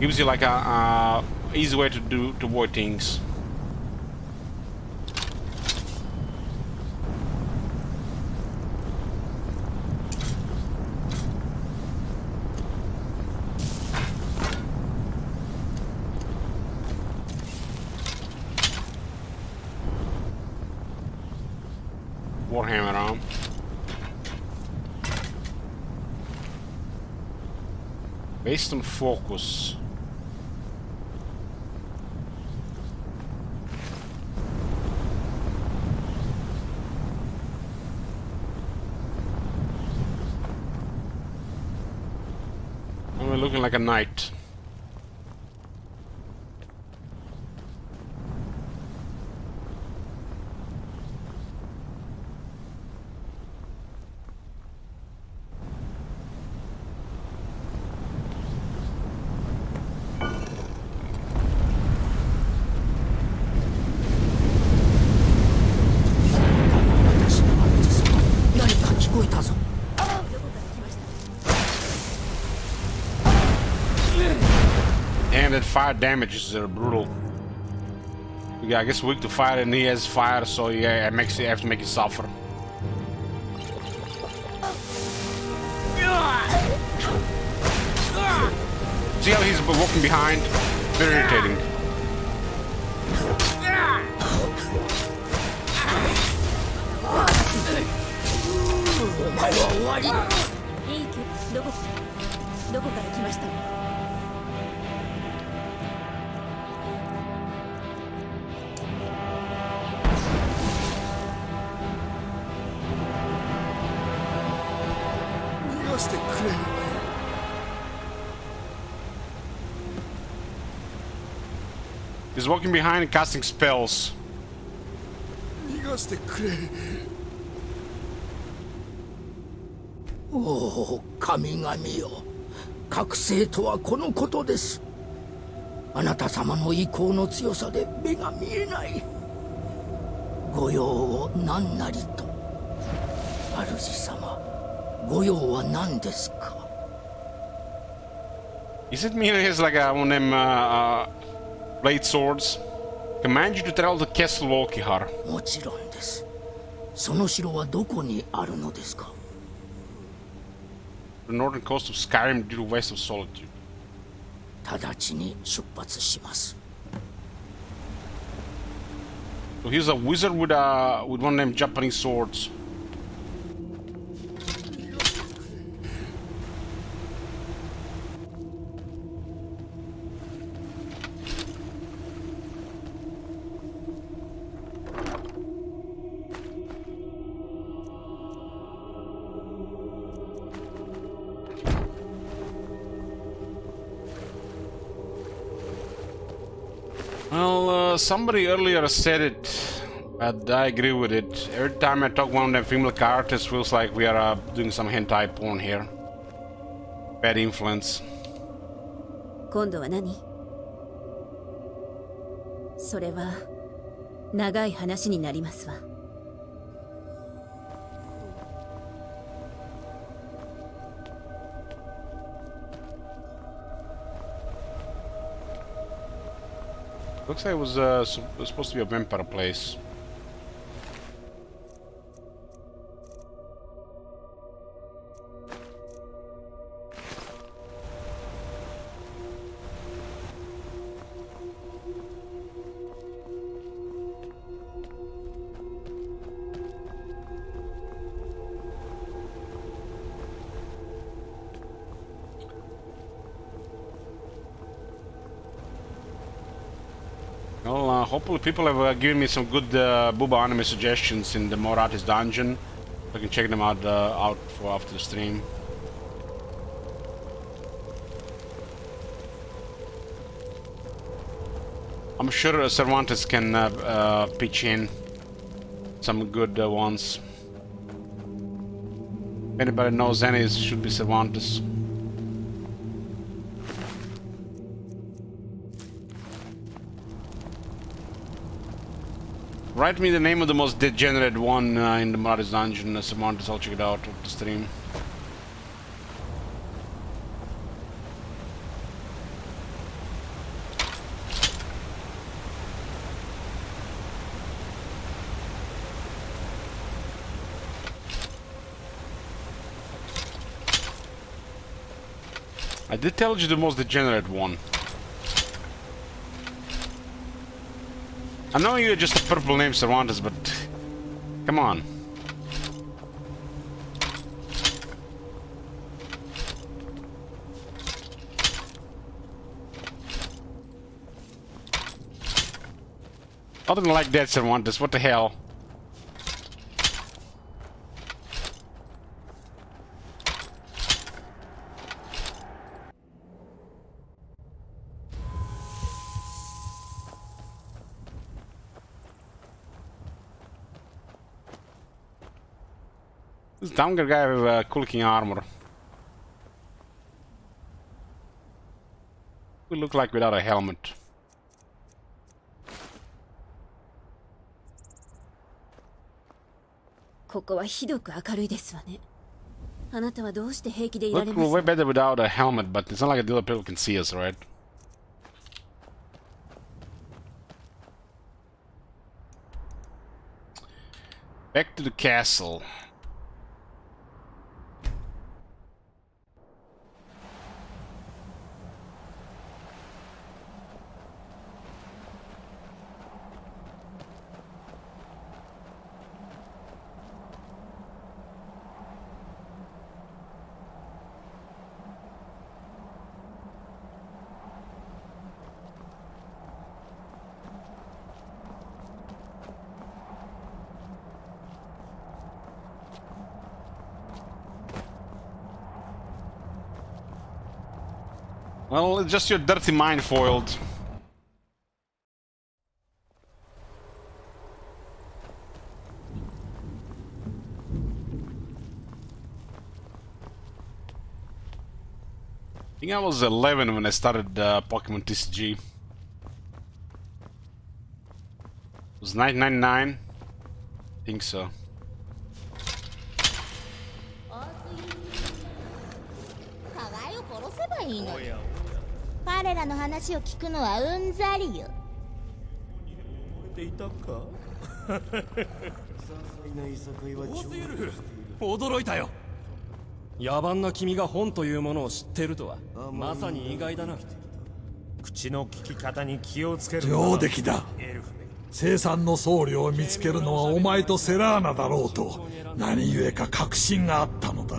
[SPEAKER 1] gives you like a easy way to avoid things. Warhammer arm. Based on focus. I'm looking like a knight. And that fire damage is brutal. Yeah, I guess weak to fire, and he has fire, so yeah, it makes you have to make it suffer. See how he's walking behind? Very irritating. He's walking behind and casting spells.
[SPEAKER 17] Oh, 神々よ、覚醒とはこのことです。あなた様の意向の強さで目が見えない。ご用を何なりと。主様、ご用は何ですか?
[SPEAKER 1] Is it me who has like one of them blade swords? Command you to travel to Castle Volkihar.
[SPEAKER 17] もちろんです。その城はどこにあるのですか?
[SPEAKER 1] The northern coast of Skyrim due to west of Solitude.
[SPEAKER 17] 直ちに出発します。
[SPEAKER 1] So he's a wizard with one of them Japanese swords. Well, somebody earlier said it, but I agree with it. Every time I talk one of them female characters, feels like we are doing some hentai porn here. Bad influence.
[SPEAKER 2] 今度は何? それは長い話になりますわ。
[SPEAKER 1] Looks like it was supposed to be a vampire place. Well, hopefully people have given me some good Booba anime suggestions in the Moratis dungeon. I can check them out for after the stream. I'm sure Cervantes can pitch in some good ones. If anybody knows any, it should be Cervantes. Write me the name of the most degenerate one in the Moratis dungeon, Cervantes. I'll check it out on the stream. I did tell you the most degenerate one. I know you're just a purple name, Cervantes, but come on. Nothing like that, Cervantes. What the hell? This Damgar guy with cool looking armor. We look like without a helmet.
[SPEAKER 2] Look
[SPEAKER 1] way better without a helmet, but it's not like the other people can see us, right? Back to the castle. Well, it's just your dirty mind foiled. I think I was 11 when I started Pokemon TCG. It was 1999. I think so.
[SPEAKER 4] Odoroita. 野蛮な君が本というものを知ってるとはまさに意外だな。
[SPEAKER 3] 口の利き方に気をつける。
[SPEAKER 5] 上出来だ。生産の僧侶を見つけるのはお前とセラーナだろうと何故か確信があったのだ。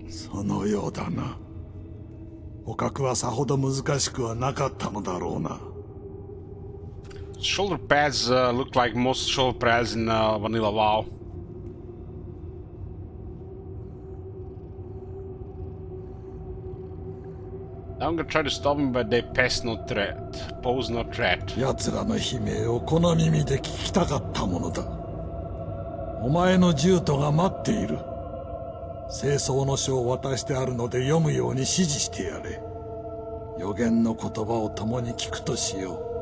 [SPEAKER 5] そのようだな。捕獲はさほど難しくはなかったのだろうな。
[SPEAKER 1] Shoulder pads look like most shoulder pads in Vanilla WoW. I'm gonna try to stop him, but they pose no threat.
[SPEAKER 5] 奴らの悲鳴をこの耳で聞きたかったものだ。お前の獣人が待っている。清掃の書を渡してあるので読むように指示してやれ。予言の言葉を共に聞くとしよう。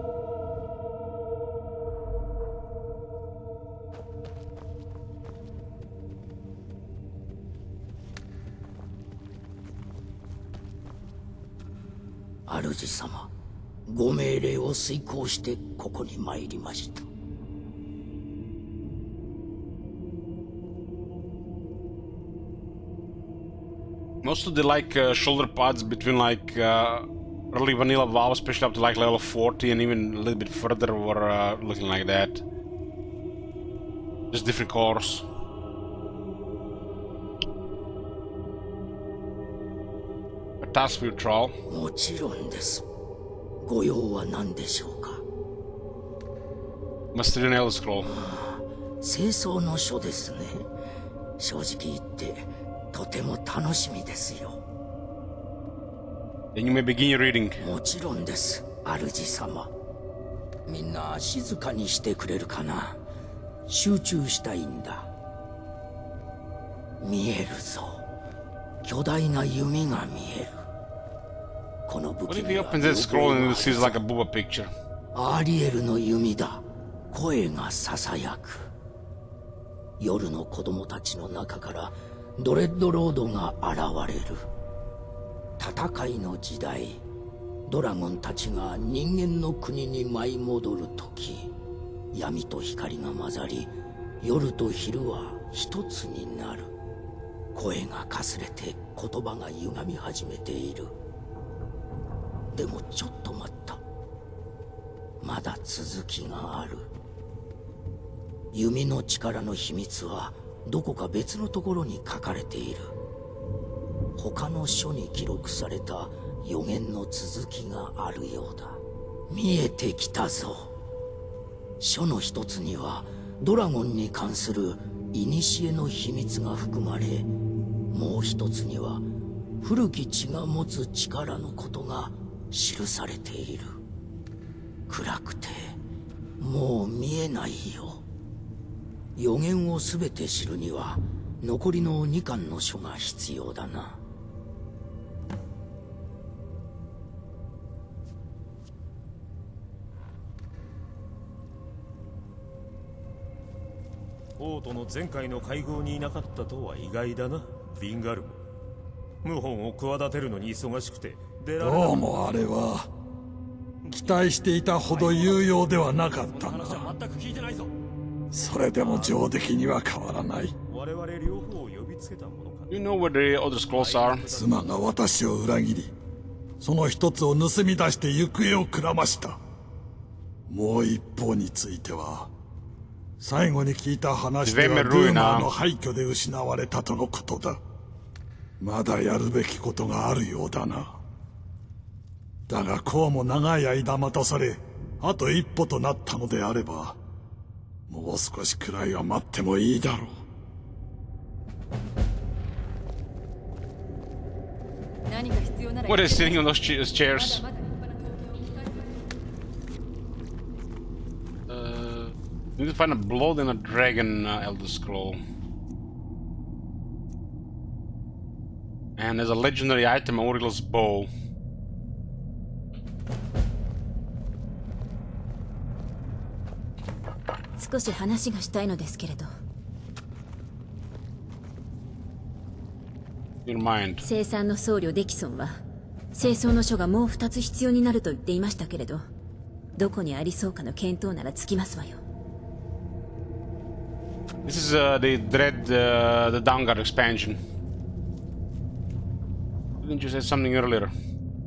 [SPEAKER 17] 主様、ご命令を遂行してここに参りました。
[SPEAKER 1] Most of the shoulder pads between early vanilla WoW, especially up to level 40 and even a little bit further, were looking like that. Just different colors. A task view troll.
[SPEAKER 17] もちろんです。ご用は何でしょうか。
[SPEAKER 1] Master Elder Scroll.
[SPEAKER 17] 清掃の書ですね。正直言ってとても楽しみですよ。
[SPEAKER 1] Then you may begin your reading.
[SPEAKER 17] もちろんです、主様。みんな静かにしてくれるかな。集中したいんだ。見えるぞ。巨大な弓が見える。この武器
[SPEAKER 1] What if he opens that scroll and sees like a booba picture?
[SPEAKER 17] アリエルの弓だ。声がささやく。夜の子供たちの中からドレッドロードが現れる。戦いの時代、ドラゴンたちが人間の国に舞い戻る時、闇と光が混ざり、夜と昼は一つになる。声がかすれて言葉が歪み始めている。でもちょっと待った。まだ続きがある。弓の力の秘密はどこか別のところに書かれている。他の書に記録された予言の続きがあるようだ。見えてきたぞ。書の一つにはドラゴンに関する古の秘密が含まれ、もう一つには古き血が持つ力のことが記されている。暗くてもう見えないよ。予言を全て知るには残りの2巻の書が必要だな。
[SPEAKER 3] 王都の前回の会合にいなかったとは意外だな、ヴィンガルム。謀反を企てるのに忙しくて出られなかった。
[SPEAKER 5] どうもあれは期待していたほど有用ではなかったな。それでも上出来には変わらない。
[SPEAKER 3] 我々両方を呼びつけたものか。
[SPEAKER 1] You know where the other scrolls are?
[SPEAKER 5] 妻が私を裏切り、その一つを盗み出して行方をくらました。もう一方については、最後に聞いた話ではルーマーの廃墟で失われたとのことだ。まだやるべきことがあるようだな。だがこうも長い間待たされ、あと一歩となったのであれば、もう少しくらいは待ってもいいだろう。
[SPEAKER 2] 何か必要なら
[SPEAKER 1] What is sitting on those chairs? Need to find a blood and a dragon Elder Scroll. And there's a legendary item, Oracle's Bow.
[SPEAKER 2] 少し話がしたいのですけれど。
[SPEAKER 1] Your mind.
[SPEAKER 2] 生産の僧侶デキソンは清掃の書がもう2つ必要になると言っていましたけれど、どこにありそうかの検討ならつきますわよ。
[SPEAKER 1] This is the the Downguard expansion. Didn't you say something earlier?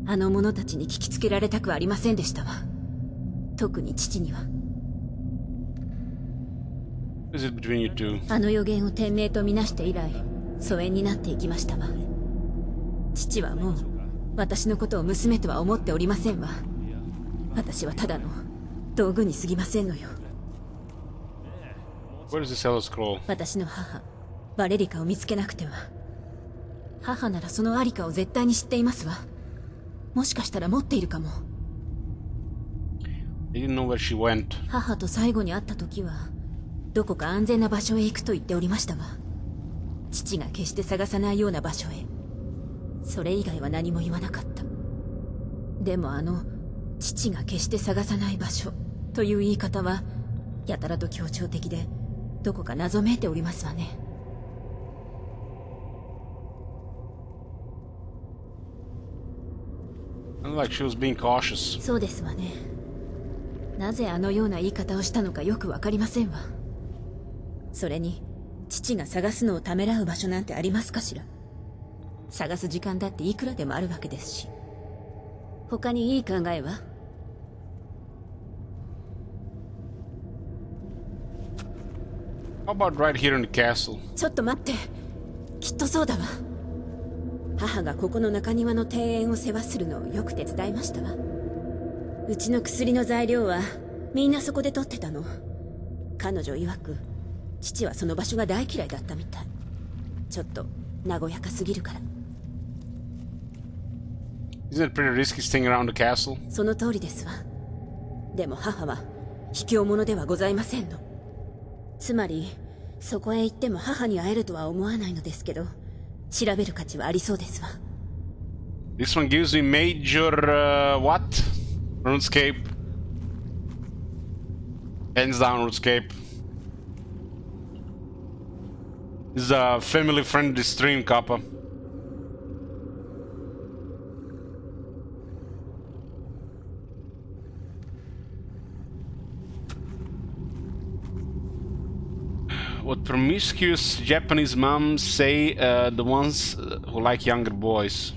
[SPEAKER 2] あの者たちに聞きつけられたくありませんでしたわ。特に父には。
[SPEAKER 1] Is it between you two?
[SPEAKER 2] あの予言を天命とみなして以来、疎遠になっていきましたわ。父はもう私のことを娘とは思っておりませんわ。私はただの道具に過ぎませんのよ。
[SPEAKER 1] Where is this Elder Scroll?
[SPEAKER 2] 私の母バレリカを見つけなくては。母ならそのありかを絶対に知っていますわ。もしかしたら持っているかも。
[SPEAKER 1] I didn't know where she went.
[SPEAKER 2] 母と最後に会った時はどこか安全な場所へ行くと言っておりましたわ。父が決して探さないような場所へ。それ以外は何も言わなかった。でも父が決して探さない場所という言い方はやたらと強調的で、どこか謎めいておりますわね。
[SPEAKER 1] Like she was being cautious.
[SPEAKER 2] そうですわね。なぜあのような言い方をしたのかよくわかりませんわ。それに父が探すのをためらう場所なんてありますかしら。探す時間だっていくらでもあるわけですし。他にいい考えは？
[SPEAKER 1] How about right here in the castle?
[SPEAKER 2] ちょっと待って。きっとそうだわ。母がここの中庭の庭園を世話するのをよく手伝いましたわ。うちの薬の材料はみんなそこで取ってたの。彼女曰く父はその場所が大嫌いだったみたい。ちょっと和やかすぎるから。
[SPEAKER 1] Isn't it pretty risky staying around the castle?
[SPEAKER 2] その通りですわ。でも母は卑怯者ではございませんの。つまりそこへ行っても母に会えるとは思わないのですけど、調べる価値はありそうですわ。
[SPEAKER 1] This one gives me major what? RuneScape. Hands down RuneScape. This is a family-friendly stream, Kappa. What promiscuous Japanese moms say, the ones who like younger boys.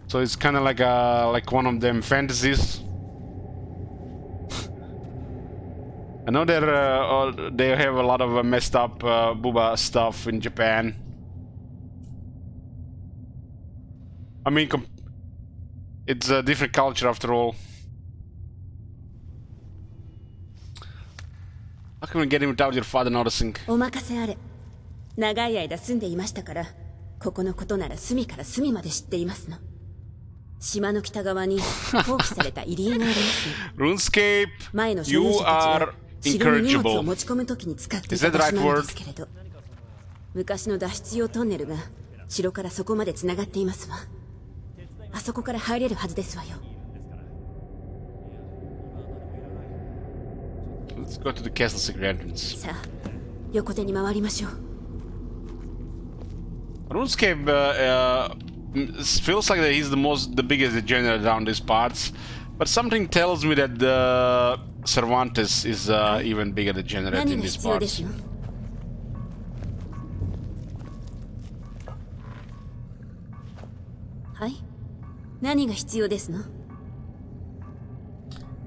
[SPEAKER 1] So it's kind of like one of them fantasies. I know that they have a lot of messed up booba stuff in Japan. I mean, it's a different culture after all. How can we get him without your father noticing?
[SPEAKER 2] お任せあれ。長い間住んでいましたから、ここのことなら隅から隅まで知っていますの。島の北側に放棄された入り江がありますね。
[SPEAKER 1] RuneScape,
[SPEAKER 2] 前の所
[SPEAKER 1] you
[SPEAKER 2] 有者たちは
[SPEAKER 1] are
[SPEAKER 2] 城に荷物を
[SPEAKER 1] incorrigible.
[SPEAKER 2] 持ち込むときに使ってい
[SPEAKER 1] Is
[SPEAKER 2] た
[SPEAKER 1] that
[SPEAKER 2] 場
[SPEAKER 1] the
[SPEAKER 2] 所
[SPEAKER 1] right
[SPEAKER 2] なん
[SPEAKER 1] word?
[SPEAKER 2] ですけれど、昔の脱出用トンネルが城からそこまで繋がっていますわ。あそこから入れるはずですわよ。
[SPEAKER 1] Let's go to the castle secret entrance.
[SPEAKER 2] さあ、横手に回りましょう。
[SPEAKER 1] RuneScape feels like that he's the biggest degenerate around these parts, but something tells me that the Cervantes is even bigger degenerate
[SPEAKER 2] 何
[SPEAKER 1] in
[SPEAKER 2] が
[SPEAKER 1] these
[SPEAKER 2] 必要です
[SPEAKER 1] parts.
[SPEAKER 2] の？はい。何が必要ですの？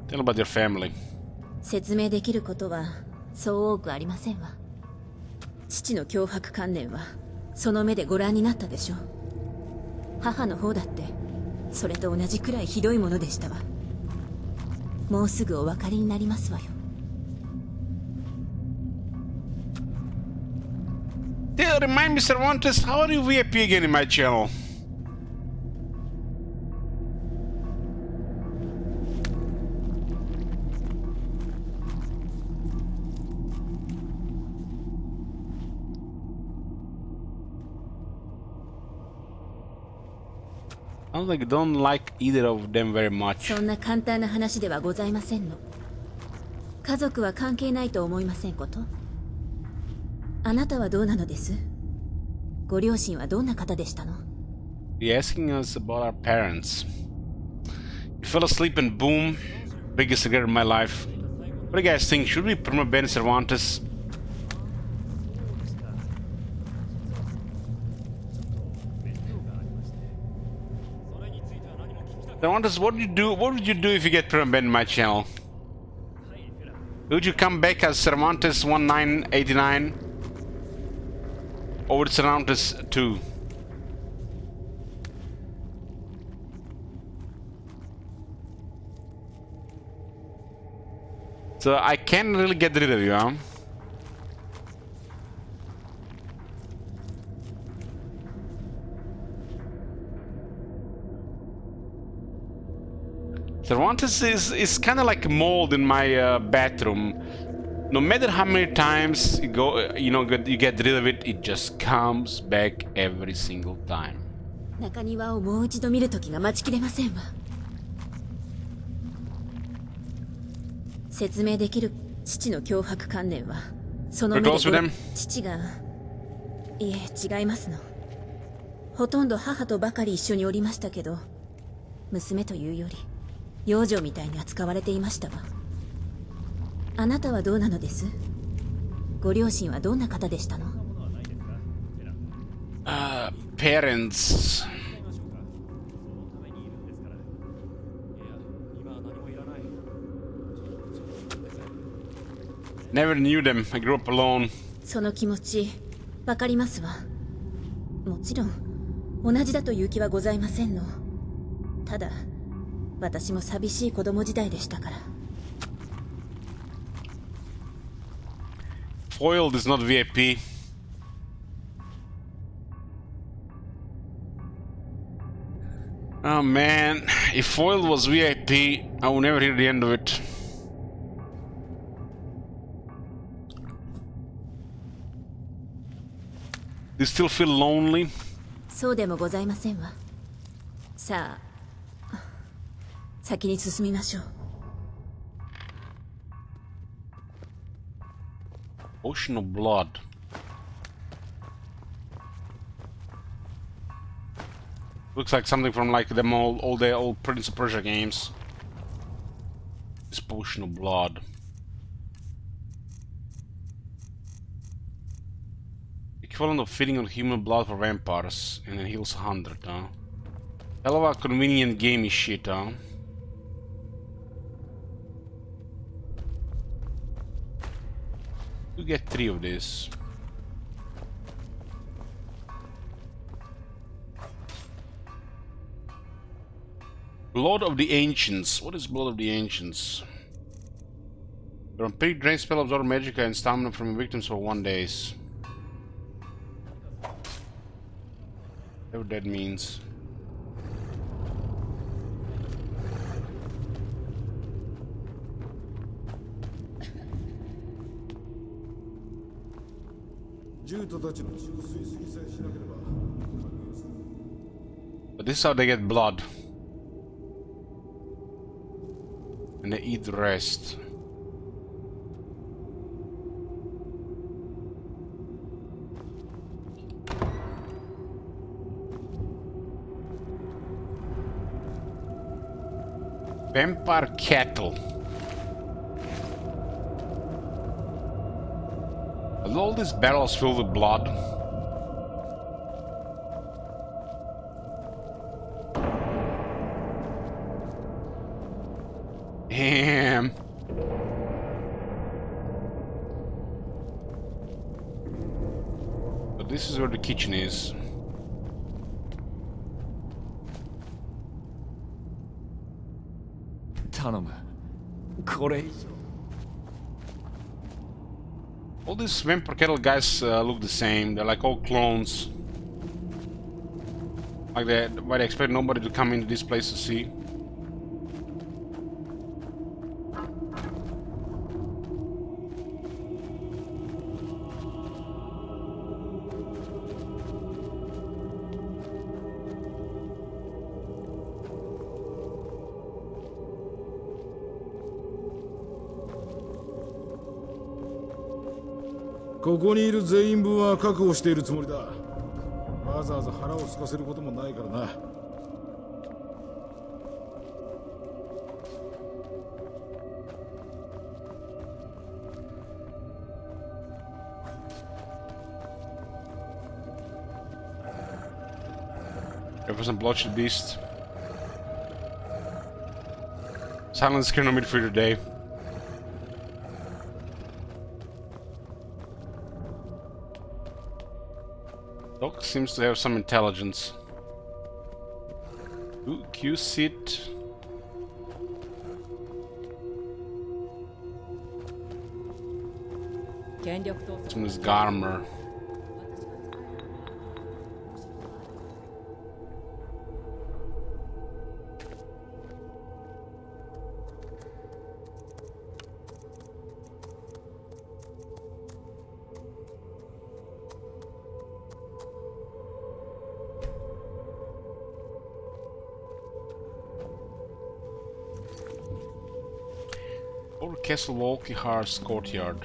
[SPEAKER 1] Tell about your family.
[SPEAKER 2] 説明できることはそう多くありませんわ。父の脅迫観念はその目でご覧になったでしょう。母の方だってそれと同じくらいひどいものでしたわ。もうすぐお分かりになりますわよ。
[SPEAKER 1] Yeah, remind me, Cervantes, how are you VIP again in my channel? I don't like either of them very much.
[SPEAKER 2] そんな簡単な話ではございませんの。家族は関係ないと思いませんこと？あなたはどうなのです？ご両親はどんな方でしたの？
[SPEAKER 1] You're asking us about our parents. You fell asleep and boom, biggest regret of my life. What do you guys think? Should we promote Ben Cervantes? Cervantes, what would you do? What would you do if you get permanent banned in my channel? Would you come back as Cervantes 1989? Or would Cervantes 2? So I can't really get rid of you, huh? Cervantes is kind of like a mold in my bathroom. No matter how many times you go, you get rid of it, it just comes back every single time.
[SPEAKER 2] 中庭をもう一度見る時が待ちきれませんわ。説明できる父の脅迫観念はその目で父がいえ違いますの。ほとんど母とばかり一緒におりましたけど、娘というより養女みたいに扱われていましたわ。あなたはどうなのです？ご両親はどんな方でしたの？
[SPEAKER 1] Parents. Never knew them. I grew up alone.
[SPEAKER 2] その気持ちわかりますわ。もちろん同じだという気はございませんの。ただ私も寂しい子供時代でしたから。
[SPEAKER 1] Foiled is not VIP. Oh man, if Foiled was VIP, I will never hear the end of it. Do you still feel lonely?
[SPEAKER 2] そうでもございませんわ。さあ、先に進みましょう。
[SPEAKER 1] Ocean of Blood. Looks like something from like them all the old Prince of Persia games. This Potion of Blood. Equivalent of feeding on human blood for vampires, and it heals 100, huh? Hell of a convenient gamey shit, huh? You get 3 of this. Blood of the Ancients. What is Blood of the Ancients? Your vampiric drain spell absorb magic and stamina from your victims for 1 day. Whatever that means. But this is how they get blood. And they eat the rest. Vampire cattle. Are all these barrels filled with blood? Damn. So this is where the kitchen is. All these vampire cattle guys look the same. They're like all clones. Like why they expect nobody to come into this place to see.
[SPEAKER 5] Here ここにいる全員分は確保しているつもりだ。わざわざ腹を空かせることもないからな。
[SPEAKER 1] There was some bloodshed beast. Silent screen on me for today. Doc seems to have some intelligence. Ooh, Q-sit. This one is Garmer. Explore Castle Walkyhar's courtyard.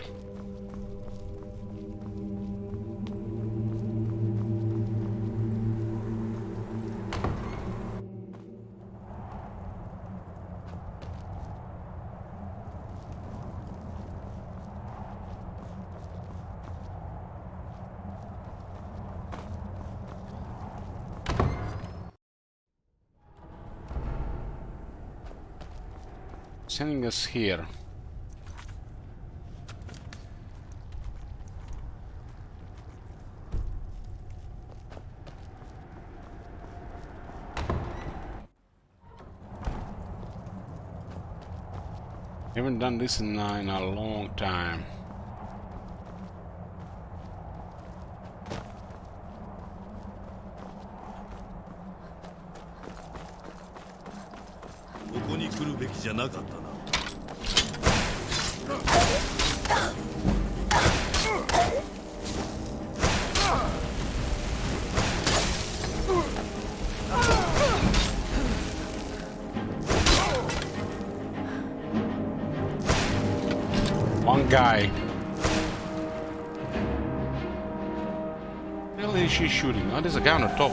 [SPEAKER 1] Sending us here. Haven't done this in a long time. One guy. What the hell is she shooting? Oh, there's a guy on the top.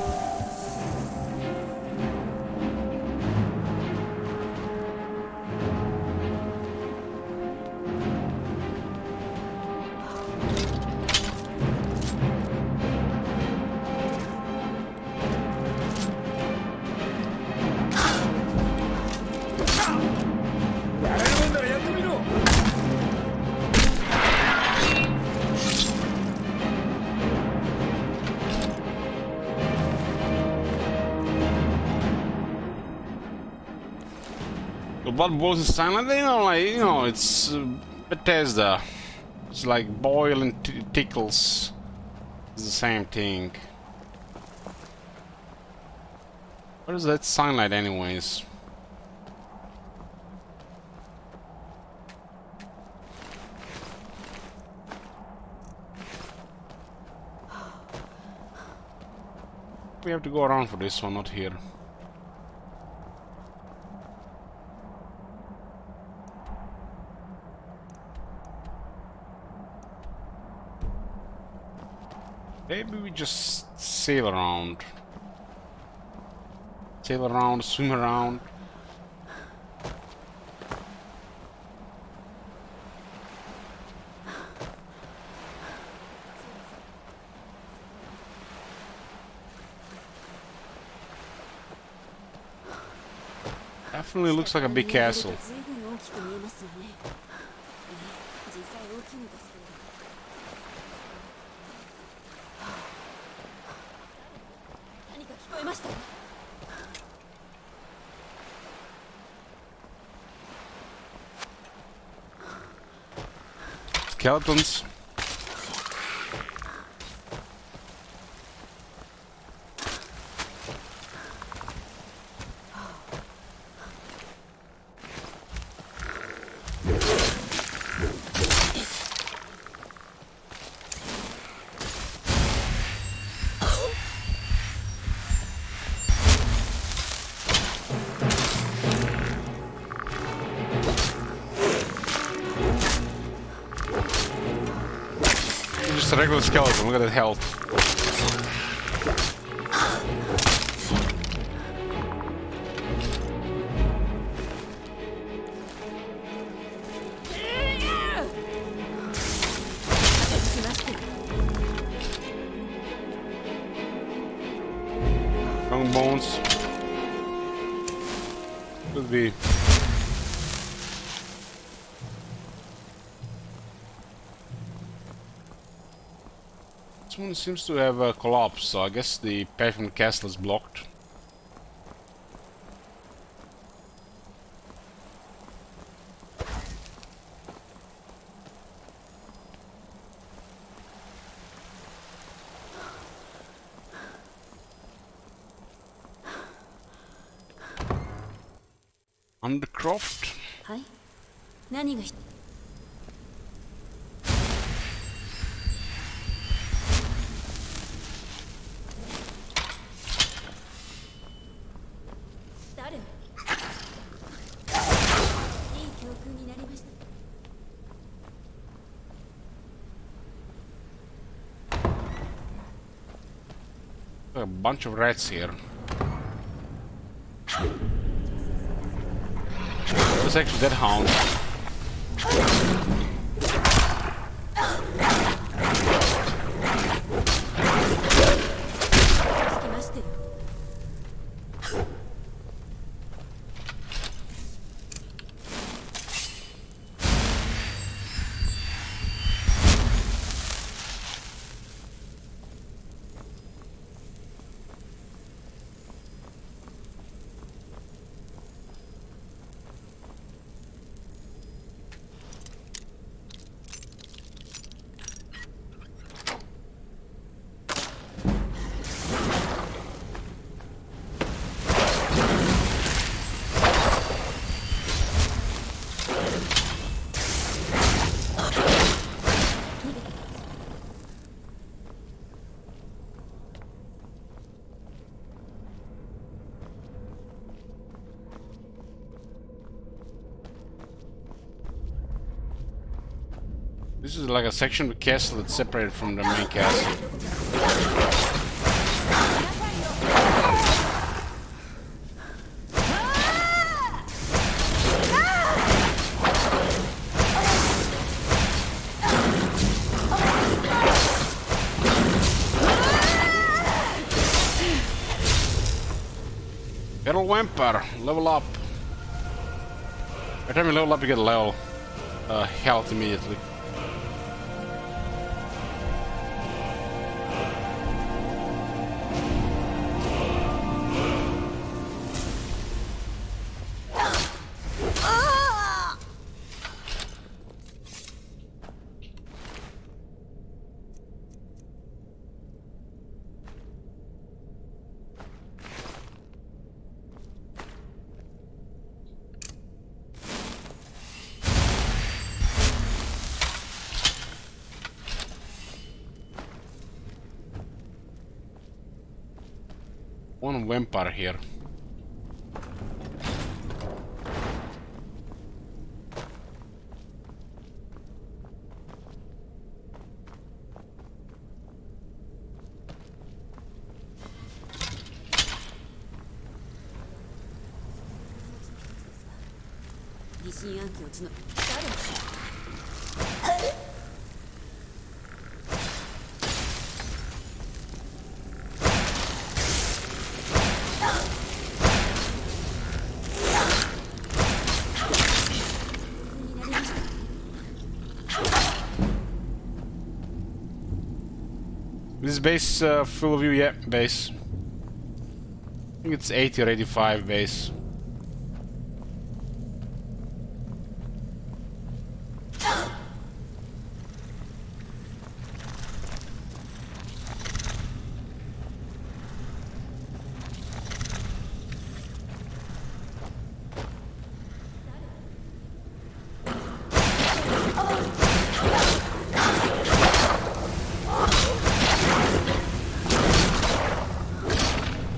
[SPEAKER 1] Blood boils is silent, it's Bethesda. It's like boil and tickles. It's the same thing. What is that sunlight anyways? We have to go around for this one, not here. Maybe we just sail around. Sail around, swim around. Definitely looks like a big castle. Skeletons. A regular skeleton, look at that health. Long bones. Could be. This one seems to have collapsed, so I guess the path from the castle is blocked. Undercroft?
[SPEAKER 2] Hi. 何が誰？いい教訓になりました。
[SPEAKER 1] A bunch of rats here. There's actually dead hounds. This is like a section of the castle that's separated from the main castle. Battle Vampire, level up. Every time you level up, you get a level health immediately. One vampire here. This base full of you? Yeah, base. I think it's 80 or 85 base.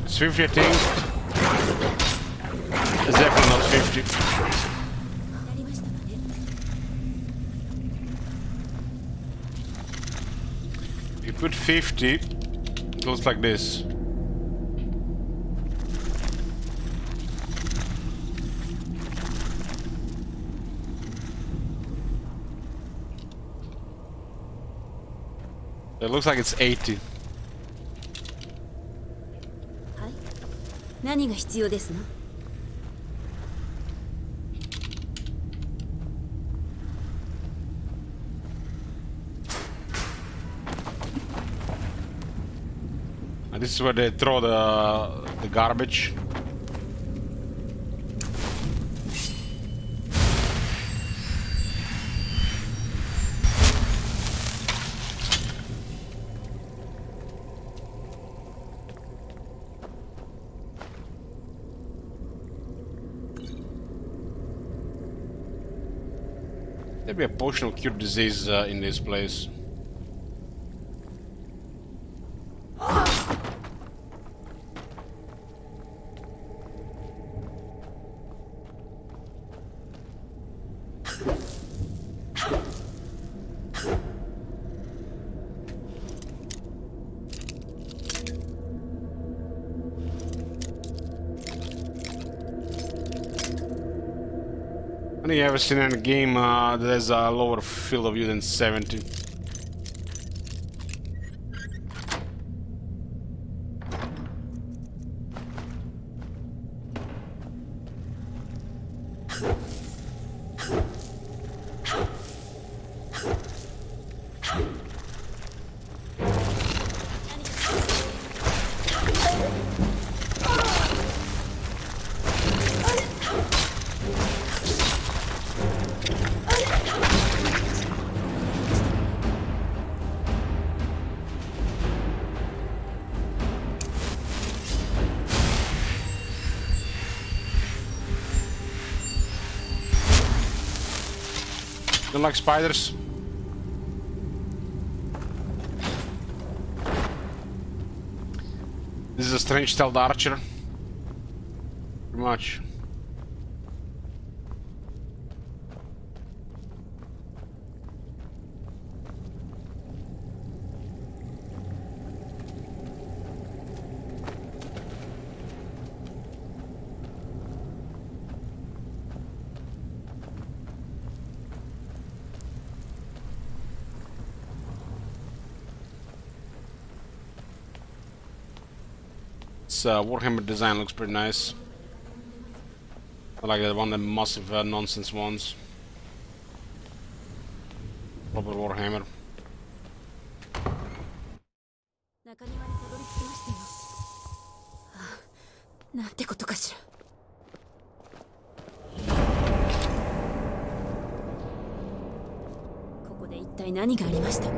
[SPEAKER 1] It's 50, I think. It's definitely not 50. If you put 50, it looks like this. It looks like it's 80.
[SPEAKER 2] 何が必要ですの?
[SPEAKER 1] And this is where they throw the garbage. There'd be a potion of cure disease in this place. When you ever seen in a game that has a lower field of view than 70? Don't like spiders? This is a strange stealth archer. Pretty much. Warhammer design looks pretty nice. I like that one, the massive nonsense ones. Proper Warhammer.
[SPEAKER 2] 中庭にたどり着きましたよ。ああ、なんてことかしら。ここで一体何がありましたか。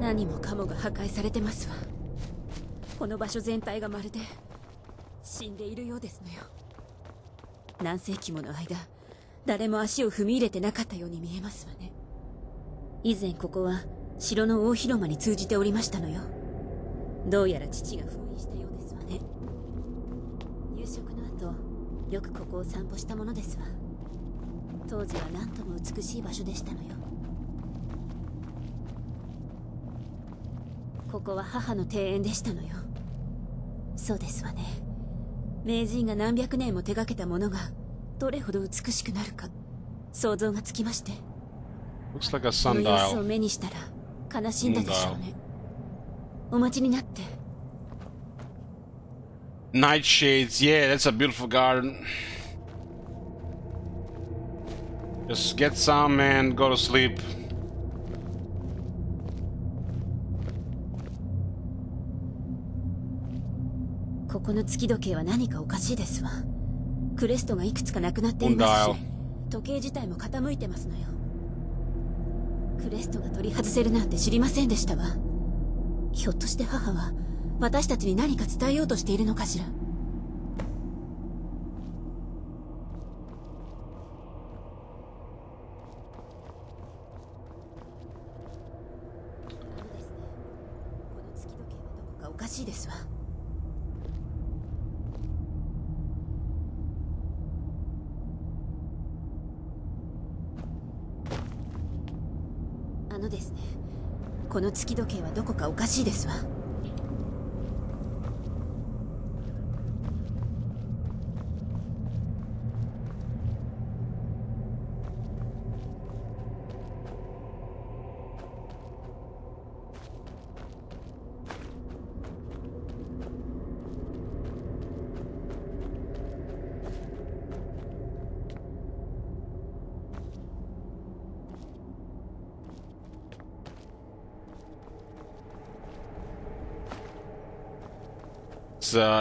[SPEAKER 2] 何もかもが破壊されてますわ。この場所全体がまるで死んでいるようですのよ。何世紀もの間、誰も足を踏み入れてなかったように見えますわね。以前ここは城の大広間に通じておりましたのよ。どうやら父が封印したようですわね。夕食の後、よくここを散歩したものですわ。当時は何とも美しい場所でしたのよ。ここは母の庭園でしたのよ。そうですわね。名人が何百年も手がけたものがどれほど美しくなるか想像がつきまして。
[SPEAKER 1] Looks like a
[SPEAKER 2] この様子を
[SPEAKER 1] sundial.
[SPEAKER 2] 目にしたら悲しんだでしょうね。お待ちになって。
[SPEAKER 1] Nightshades, yeah, that's a beautiful garden. Just get some and go to sleep.
[SPEAKER 2] ここの月時計は何かおかしいですわ。クレストがいくつかなくなっていますし、時計自体も傾いてますのよ。クレストが取り外せるなんて知りませんでしたわ。ひょっとして母は私たちに何か伝えようとしているのかしら。この月時計はどこかおかしいですわ。ですね。この月時計はどこかおかしいですわ。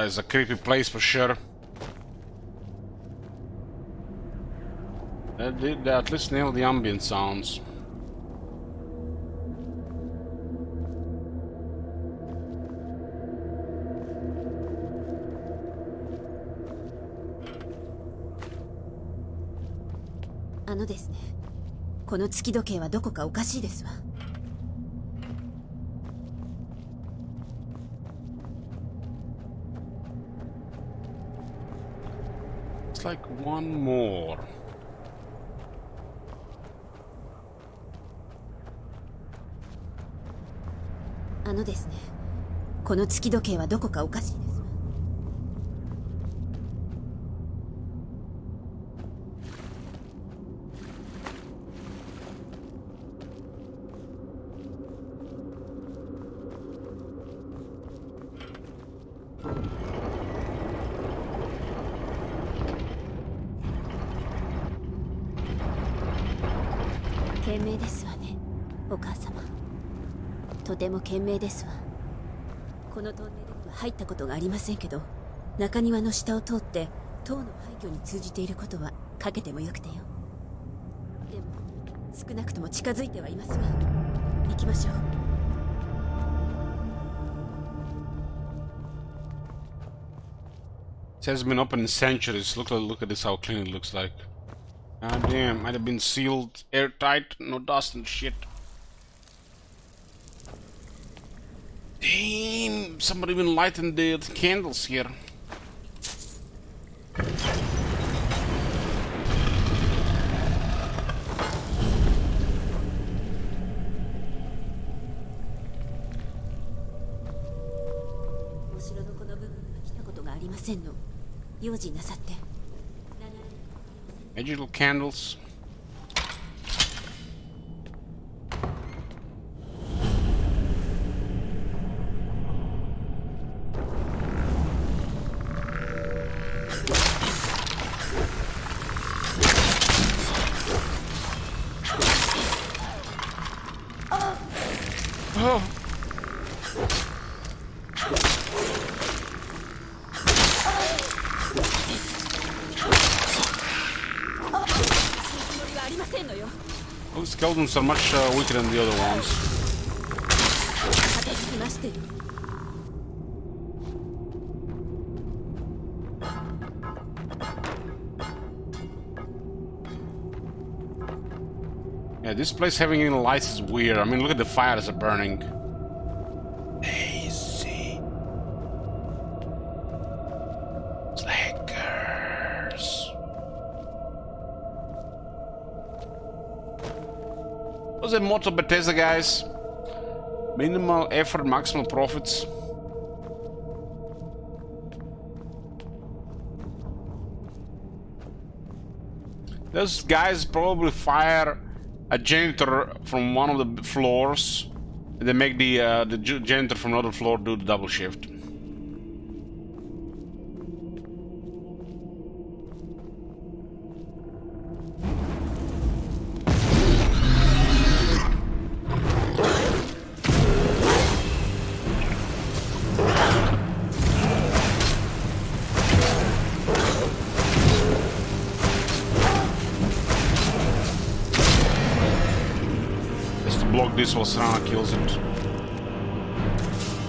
[SPEAKER 1] It's a creepy place for sure. They at least nailed the ambient sounds.
[SPEAKER 2] ですね。この月時計はどこかおかしいですわ。
[SPEAKER 1] It's like one more.
[SPEAKER 2] ですね。この月時計はどこかおかしいですわ。賢明ですわね、お母様。とても賢明ですわ。このトンネルには入ったことがありませんけど、中庭の下を通って塔の廃墟に通じていることはかけてもよくてよ。でも少なくとも近づいてはいますわ。行きましょう。
[SPEAKER 1] It has been open in centuries. Look at this, how clean it looks like. God damn, might have been sealed airtight, no dust and shit. Damn, somebody even lightened the candles here. Digital candles. Oh. Those skeletons are much weaker than the other ones. Yeah, this place having any lights is weird. I mean, look at the fires are burning. Easy. Slackers. What's that motto, Bethesda, guys? Minimal effort, maximal profits. Those guys probably fire a janitor from one of the floors, and they make the janitor from another floor do the double shift. Block this while Serana kills it.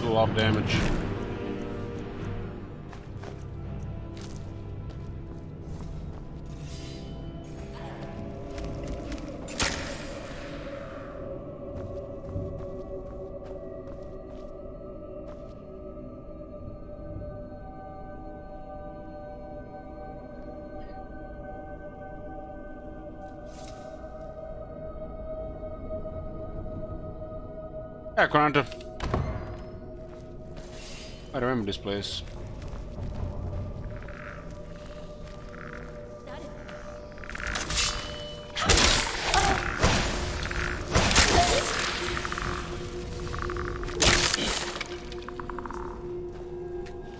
[SPEAKER 1] Do a lot of damage. Yeah, Coranta. I remember this place.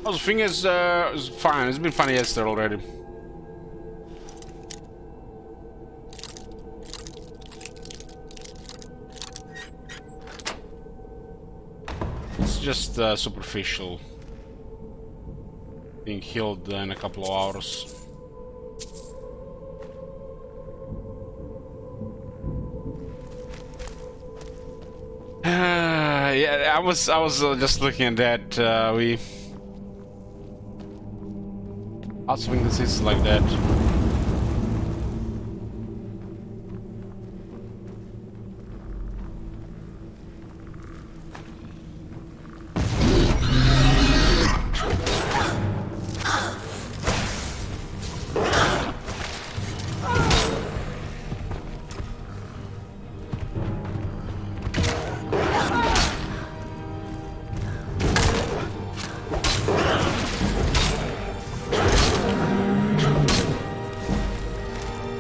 [SPEAKER 1] Oh, the thing is fine. It's been fun yesterday already. Just superficial. Being healed in a couple of hours. Yeah, I was just looking at that. We also think this is like that.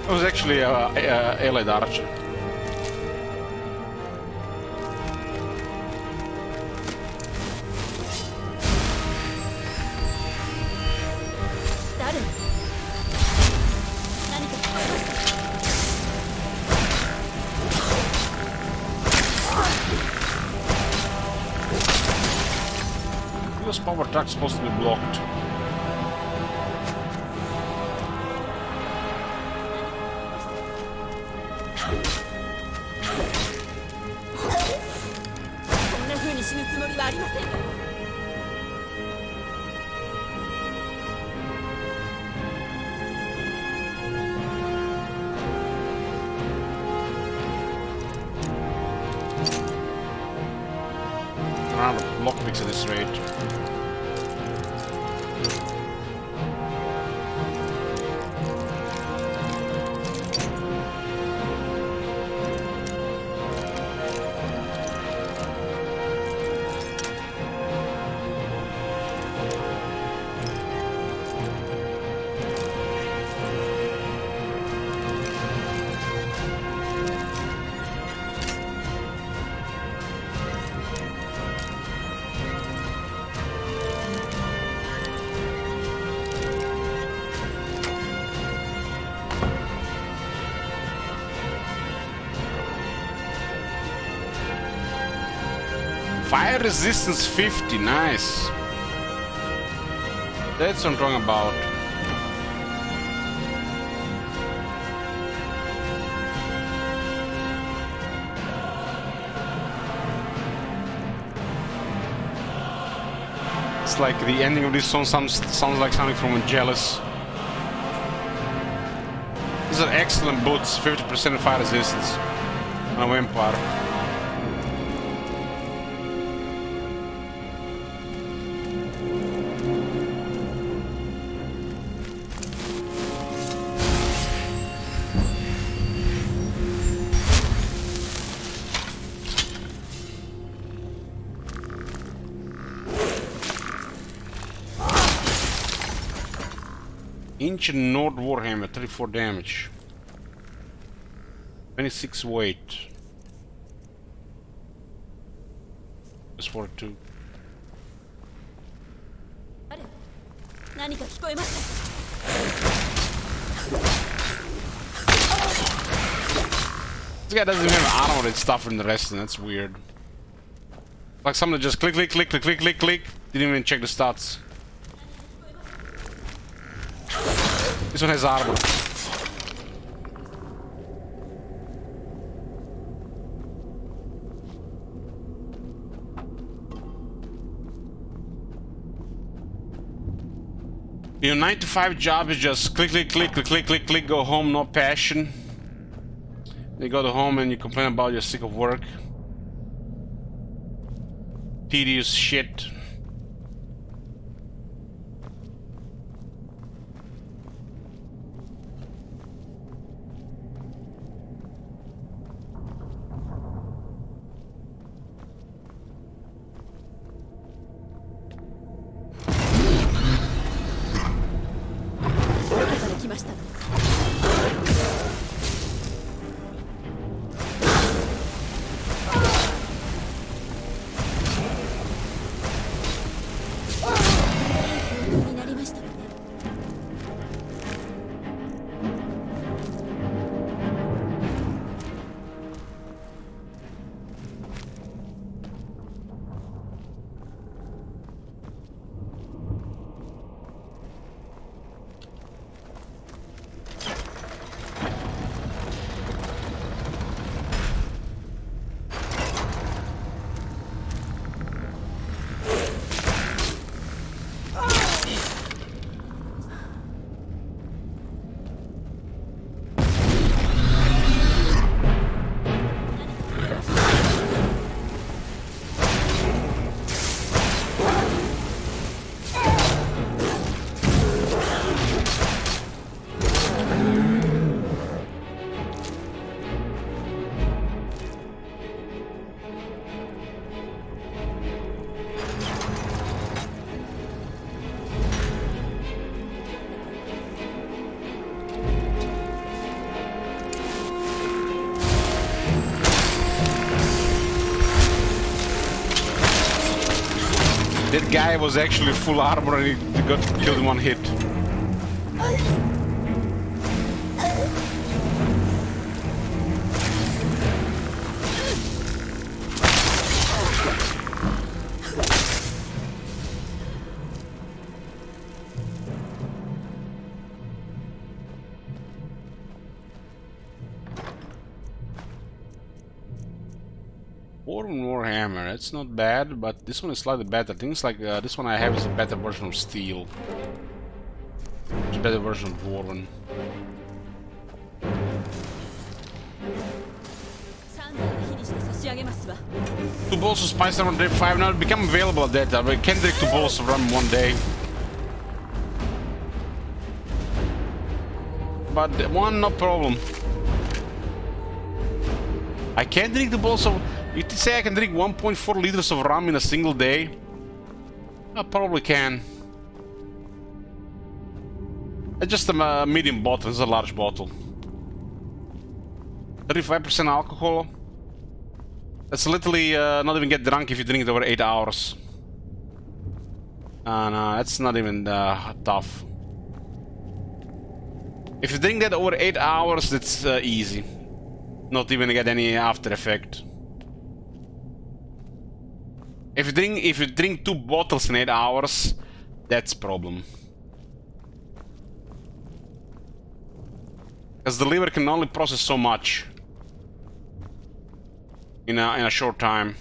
[SPEAKER 1] It was actually allied archer. Those power trucks supposed to be blocked. Around the block mix at this rate. Fire resistance 50, nice. That's what I'm talking about. It's like the ending of this song sounds like something from Jealous. These are excellent boots, 50% fire resistance on a vampire. Ancient Nord Warhammer, 34 damage. 26 weight. Just 42. This guy doesn't even have armor and stuff in the rest, and that's weird. Like someone just click, click, click, click, click, click, click. Didn't even check the stats. This one has armor. Your 9 to 5 job is just click, click, click, click, click, click, click, go home, no passion. You go to home and you complain about you're sick of work. Tedious shit. That guy was actually full armor and he got killed in one hit. Dwarven Warhammer, that's not bad, but this one is slightly better. Things like this one I have is a better version of Steel. It's a better version of Dwarven. Two balls of spice on day 5 now become available at that time. I can't drink 2 balls of rum one day. But one, no problem. I can't drink 2 balls of... You say I can drink 1.4 liters of rum in a single day? I probably can. It's just a medium bottle, it's a large bottle. 35% alcohol. That's literally not even get drunk if you drink it over 8 hours. No, that's not even tough. If you drink that over 8 hours, it's easy. Not even get any after effect. If you drink 2 bottles in 8 hours, that's a problem. Because the liver can only process so much in a short time.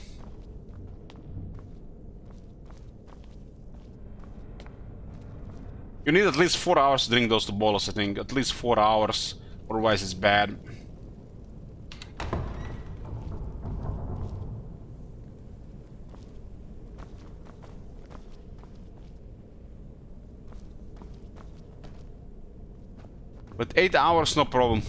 [SPEAKER 1] You need at least 4 hours to drink those 2 bottles, I think. At least 4 hours, otherwise it's bad. But 8 hours, no problem.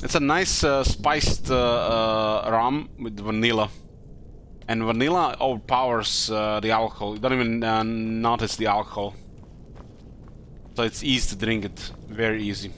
[SPEAKER 1] It's a nice spiced rum with vanilla. And vanilla overpowers the alcohol. You don't even notice the alcohol. So it's easy to drink it. Very easy.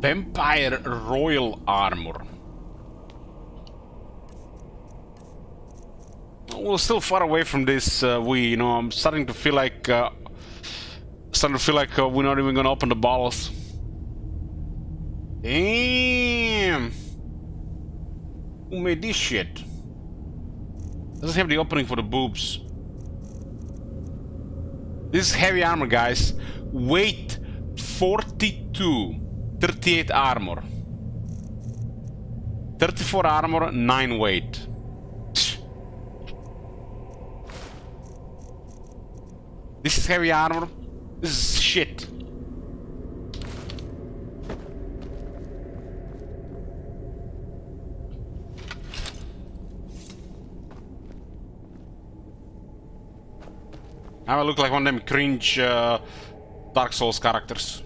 [SPEAKER 1] Vampire Royal Armor. We're still far away from this. You know, I'm starting to feel like we're not even gonna open the bottles. Damn! Who made this shit? Doesn't have the opening for the boobs. This is heavy armor, guys. Weight 42. 38 armor. 34 armor, 9 weight. This is heavy armor. This is shit. Now I look like one of them cringe Dark Souls characters.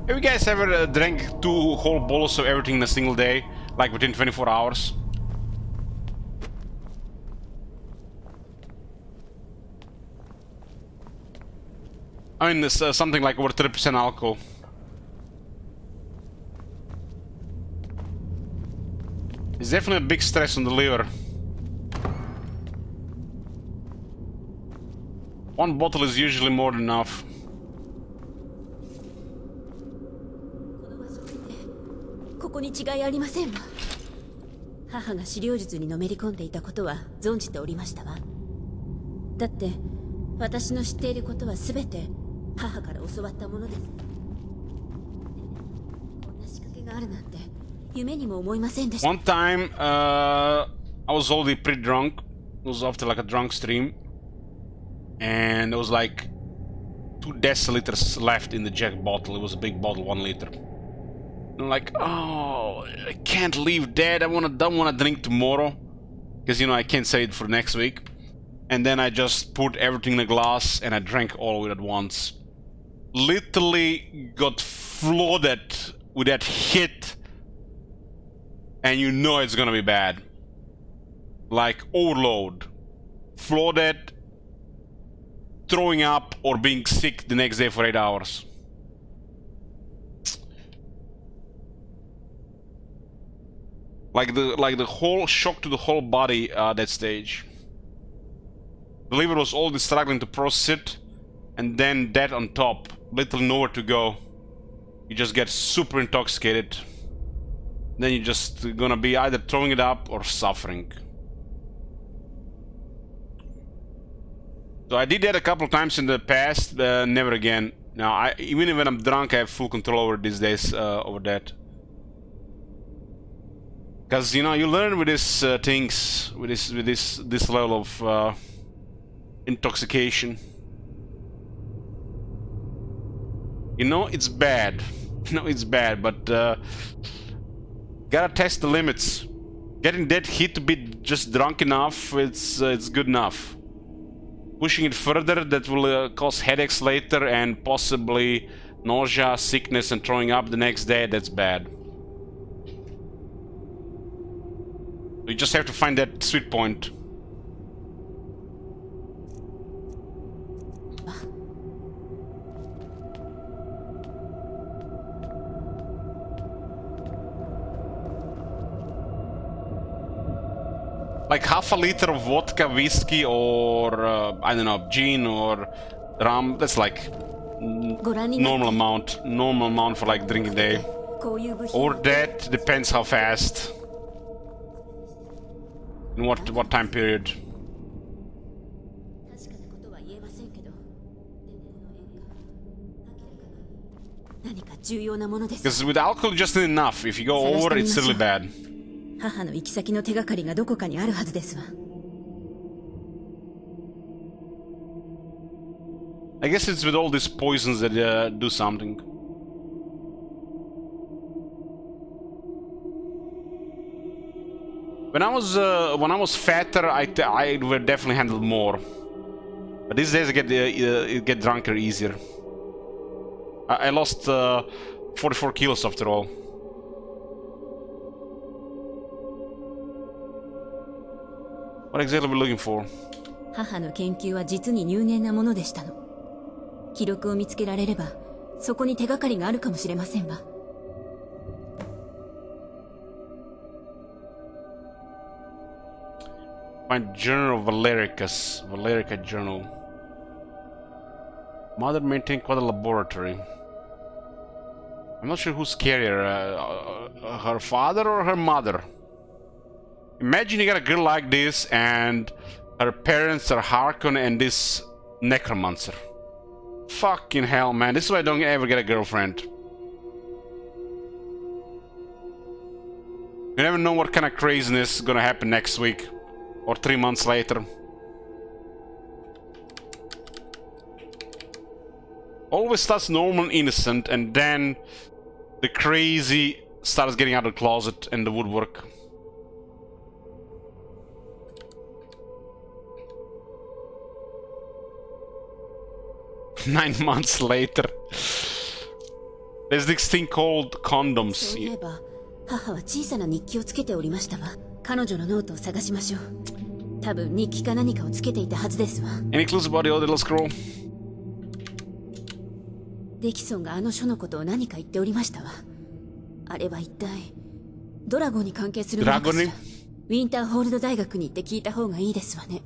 [SPEAKER 1] Have you guys ever drank 2 whole bottles of everything in a single day? Like within 24 hours? I mean, it's something like over 30% alcohol. It's definitely a big stress on the liver. One bottle is usually more than enough.
[SPEAKER 2] ここに違いありませんわ。母が資料術にのめり込んでいたことは存じておりましたわ。だって私の知っていることは全て母から教わったものです。こんな仕掛けがあるなんて夢にも思いませんでした。
[SPEAKER 1] One time, I was already pretty drunk. It was after like a drunk stream, and there was like 2 deciliters left in the Jack bottle. It was a big bottle, 1 liter. And I'm like, oh, I can't leave that. Don't wanna drink tomorrow, because you know I can't save it for next week. And then I just put everything in a glass and I drank all of it at once. Literally got flooded with that hit, and you know it's gonna be bad. Like overload, flooded, throwing up, or being sick the next day for 8 hours. Like the whole shock to the whole body that stage. The liver was already struggling to process it, and then that on top, literally nowhere to go. You just get super intoxicated. Then you're just gonna be either throwing it up or suffering. So I did that a couple times in the past, never again. Now, even when I'm drunk, I have full control over these days, over that. Because, you know, you learn with these things, with this level of intoxication. You know it's bad. You know it's bad, but gotta test the limits. Getting that hit to be just drunk enough, it's good enough. Pushing it further, that will cause headaches later and possibly nausea, sickness, and throwing up the next day. That's bad. You just have to find that sweet point. Like half a liter of vodka, whiskey, or I don't know, gin or rum. That's like normal amount for like drinking day. Or that depends how fast. In what time period. Because with alcohol, just enough. If you go over, it's really bad.
[SPEAKER 2] 母の行き先の手がかりがどこかにあるはずですわ。
[SPEAKER 1] I guess it's with all these poisons that do something. When I was fatter, I would definitely handle more. But these days I get drunker easier. I lost 44 kilos after all. What exactly are we looking for?
[SPEAKER 2] 母の研究は実に入念なものでしたの。記録を見つけられれば、そこに手がかりがあるかもしれませんわ。
[SPEAKER 1] My journal of Valerica journal. Mother maintained quite a laboratory. I'm not sure who's scarier, her father or her mother. Imagine you got a girl like this and her parents are Harkon and this necromancer. Fucking hell, man. This is why I don't ever get a girlfriend. You never know what kind of craziness is gonna happen next week or 3 months later. Always starts normal and innocent, and then the crazy starts getting out of the closet and the woodwork. Nine months later. There's this thing called condoms.
[SPEAKER 2] そういえば、母は小さな日記をつけておりましたわ。彼女のノートを探しましょう。多分日記か何かをつけていたはずですわ。
[SPEAKER 1] Any clues about the old little scroll?
[SPEAKER 2] デキソンがあの書のことを何か言っておりましたわ。あれは一体ドラゴンに関係するのかしら。ウィンターホールド大学に行って聞いた方がいいですわね。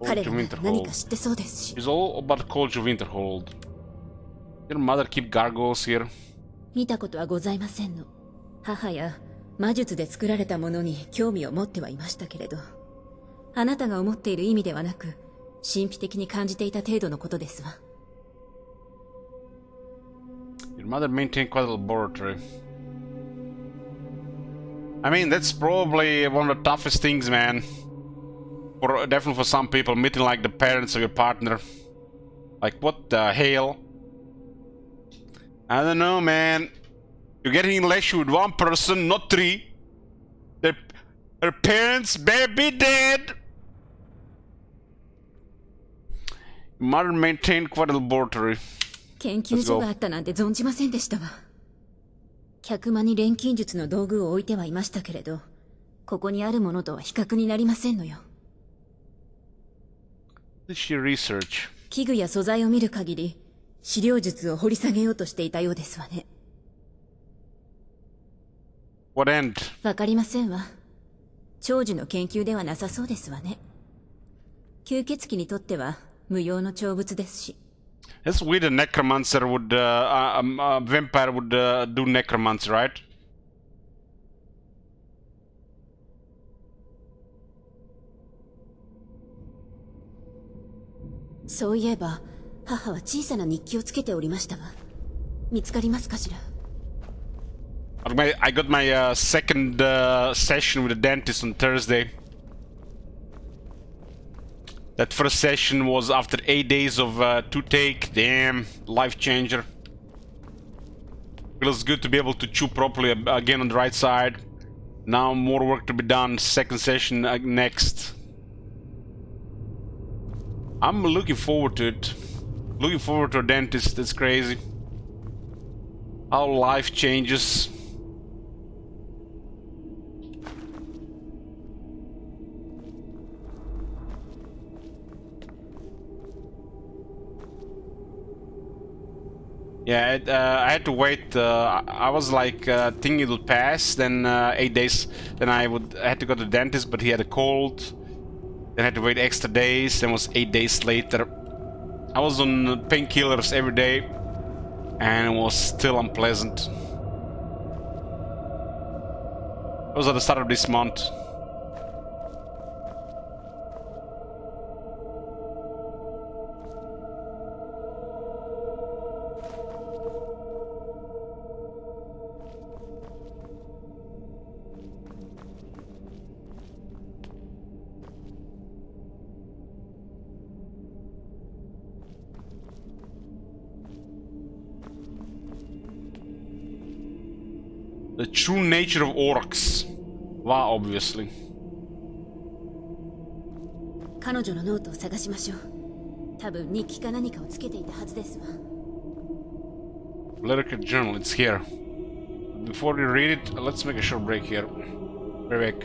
[SPEAKER 2] 彼らなら何か知ってそうですし。
[SPEAKER 1] It's all about Cold Winterhold. Your mother keep gargoyles here?
[SPEAKER 2] 見たことはございませんの。母や魔術で作られたものに興味を持ってはいましたけれど、あなたが思っている意味ではなく、神秘的に感じていた程度のことですわ。
[SPEAKER 1] Your mother maintained quite a laboratory. I mean, that's probably one of the toughest things, man. Definitely for some people, meeting like the parents of your partner. Like, what the hell? I don't know, man. You're getting in relation with one person, not three. Their parents better be dead. Your mother maintained quite a laboratory.
[SPEAKER 2] 研究所があったなんて存じませんでしたわ。客間に錬金術の道具を置いてはいましたけれど、ここにあるものとは比較になりませんのよ。器具や素材を見る限り、資料術を掘り下げようとしていたようですわね。
[SPEAKER 1] What end?
[SPEAKER 2] わかりませんわ。長寿の研究ではなさそうですわね。吸血鬼にとっては無用の長物ですし。
[SPEAKER 1] It's weird a necromancer would, a vampire would do necromancy, right?
[SPEAKER 2] そういえば、母は小さな日記をつけておりましたわ。見つかりますかしら？
[SPEAKER 1] I got my second session with the dentist on Thursday. That first session was after 8 days of toothache. Damn, life changer. Feels good to be able to chew properly again on the right side. Now more work to be done. Second session next. I'm looking forward to it. Looking forward to a dentist. That's crazy. How life changes. Yeah, I had to wait. I was like thinking it'll pass. Then 8 days. Then I had to go to the dentist, but he had a cold. Then I had to wait extra days. Then was 8 days later. I was on painkillers every day, and it was still unpleasant. It was at the start of this month. The true nature of orcs. Wow, obviously.
[SPEAKER 2] 彼女のノートを探しましょう。多分日記か何かをつけていたはずですわ。
[SPEAKER 1] Lyrical journal, it's here. Before we read it, let's make a short break here. Be back.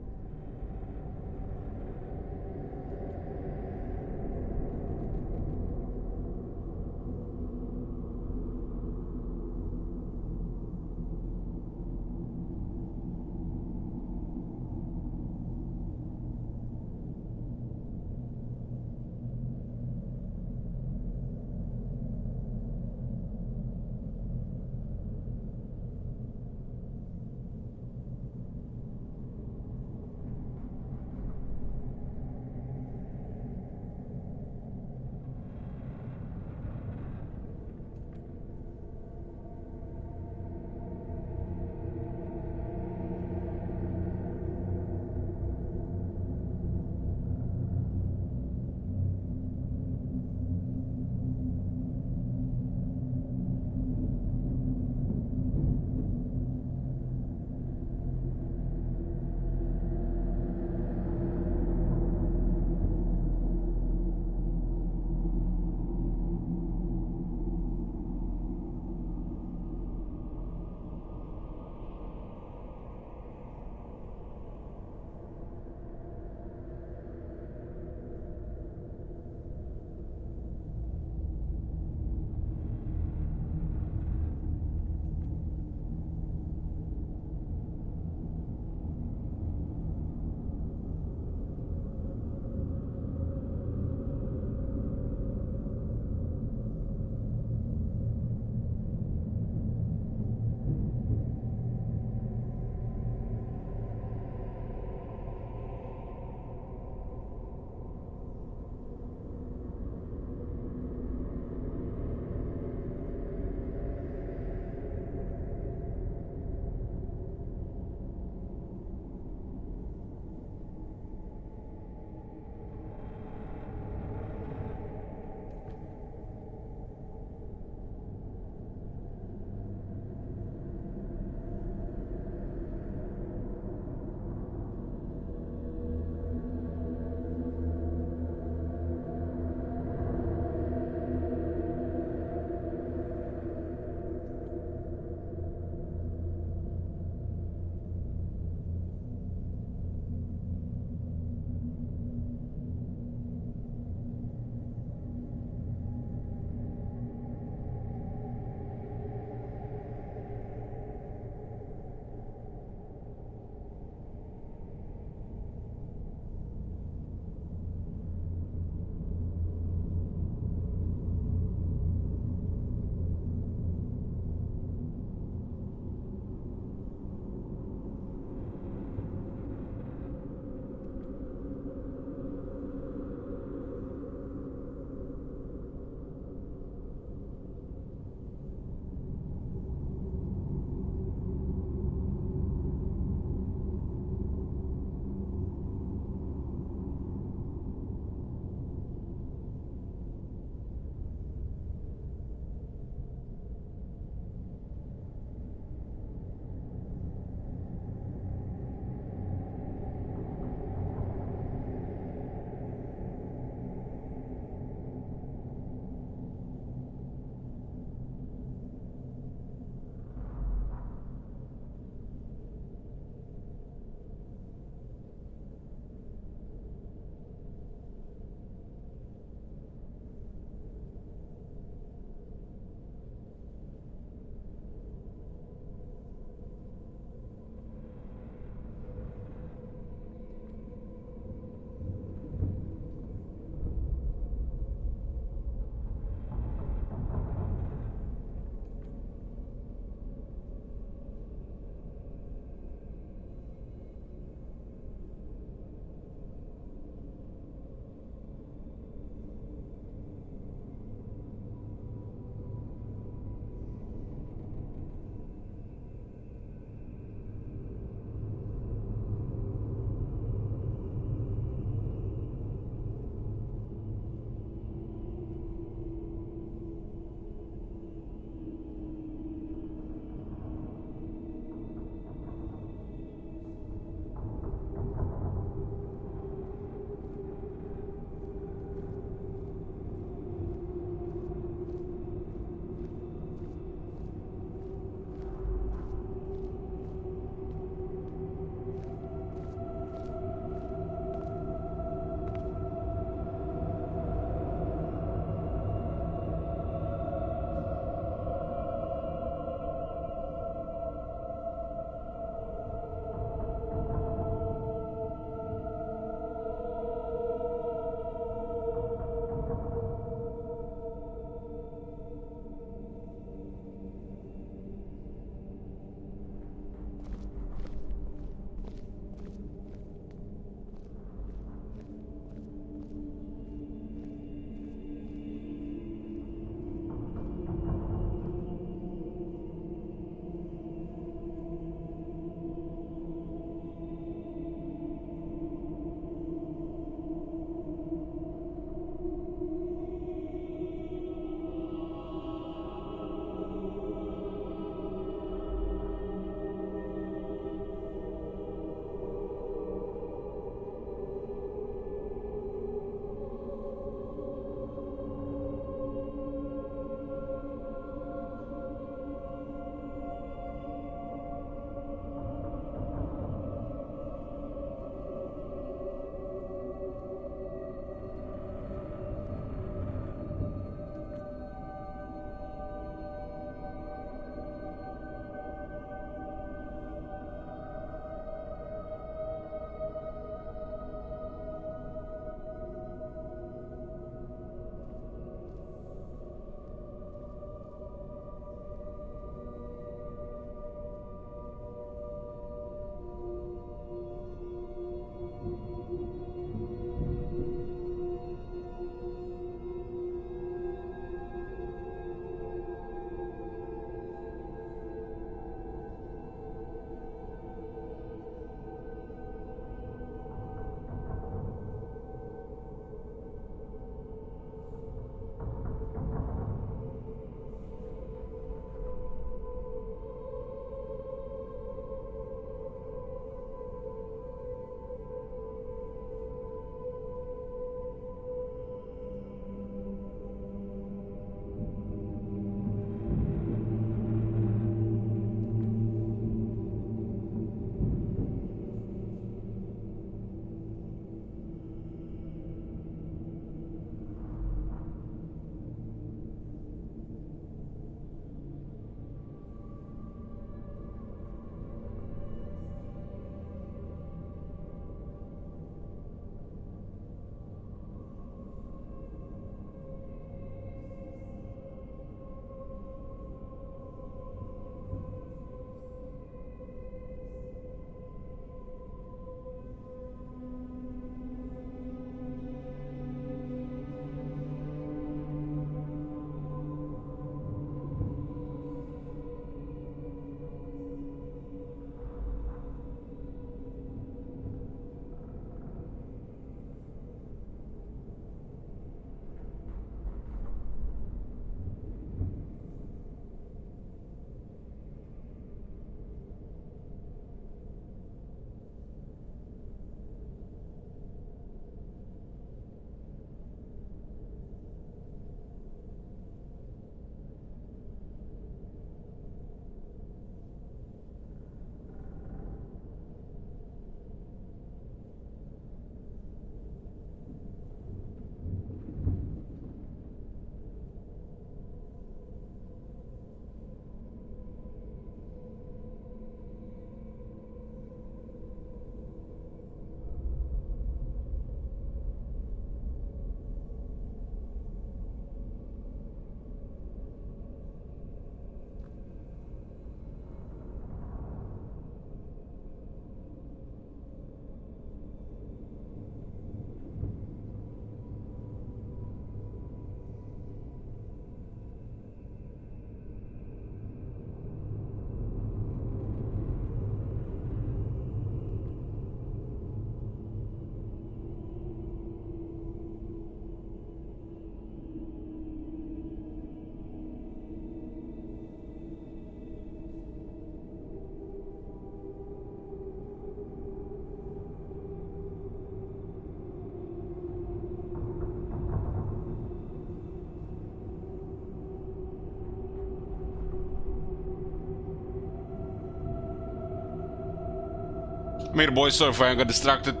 [SPEAKER 1] Made a boy, sorry if I got distracted.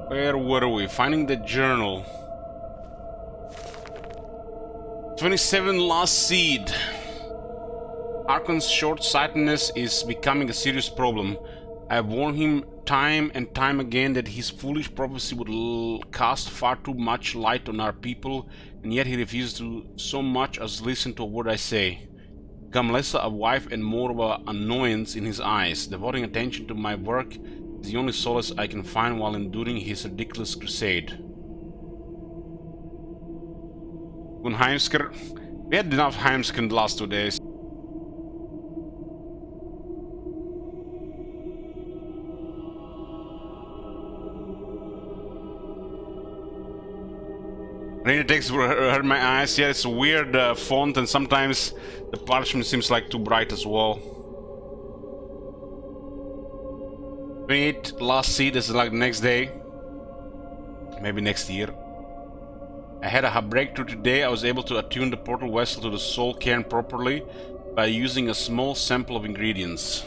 [SPEAKER 1] Where were we? Finding the journal. 27 Last Seed. Archon's short-sightedness is becoming a serious problem. I have warned him time and time again that his foolish prophecy would cast far too much light on our people, and yet he refuses to so much as listen to what I say. Become less a wife and more of an annoyance in his eyes. Devoting attention to my work is the only solace I can find while enduring his ridiculous crusade. Heimsker. We had enough Heimsker in the last 2 days. Rainy text hurt my eyes. Yeah, it's a weird font, and sometimes the parchment seems like too bright as well. 28 Last Seed is like the next day. Maybe next year. I had a breakthrough today. I was able to attune the portal vessel to the soul cairn properly by using a small sample of ingredients.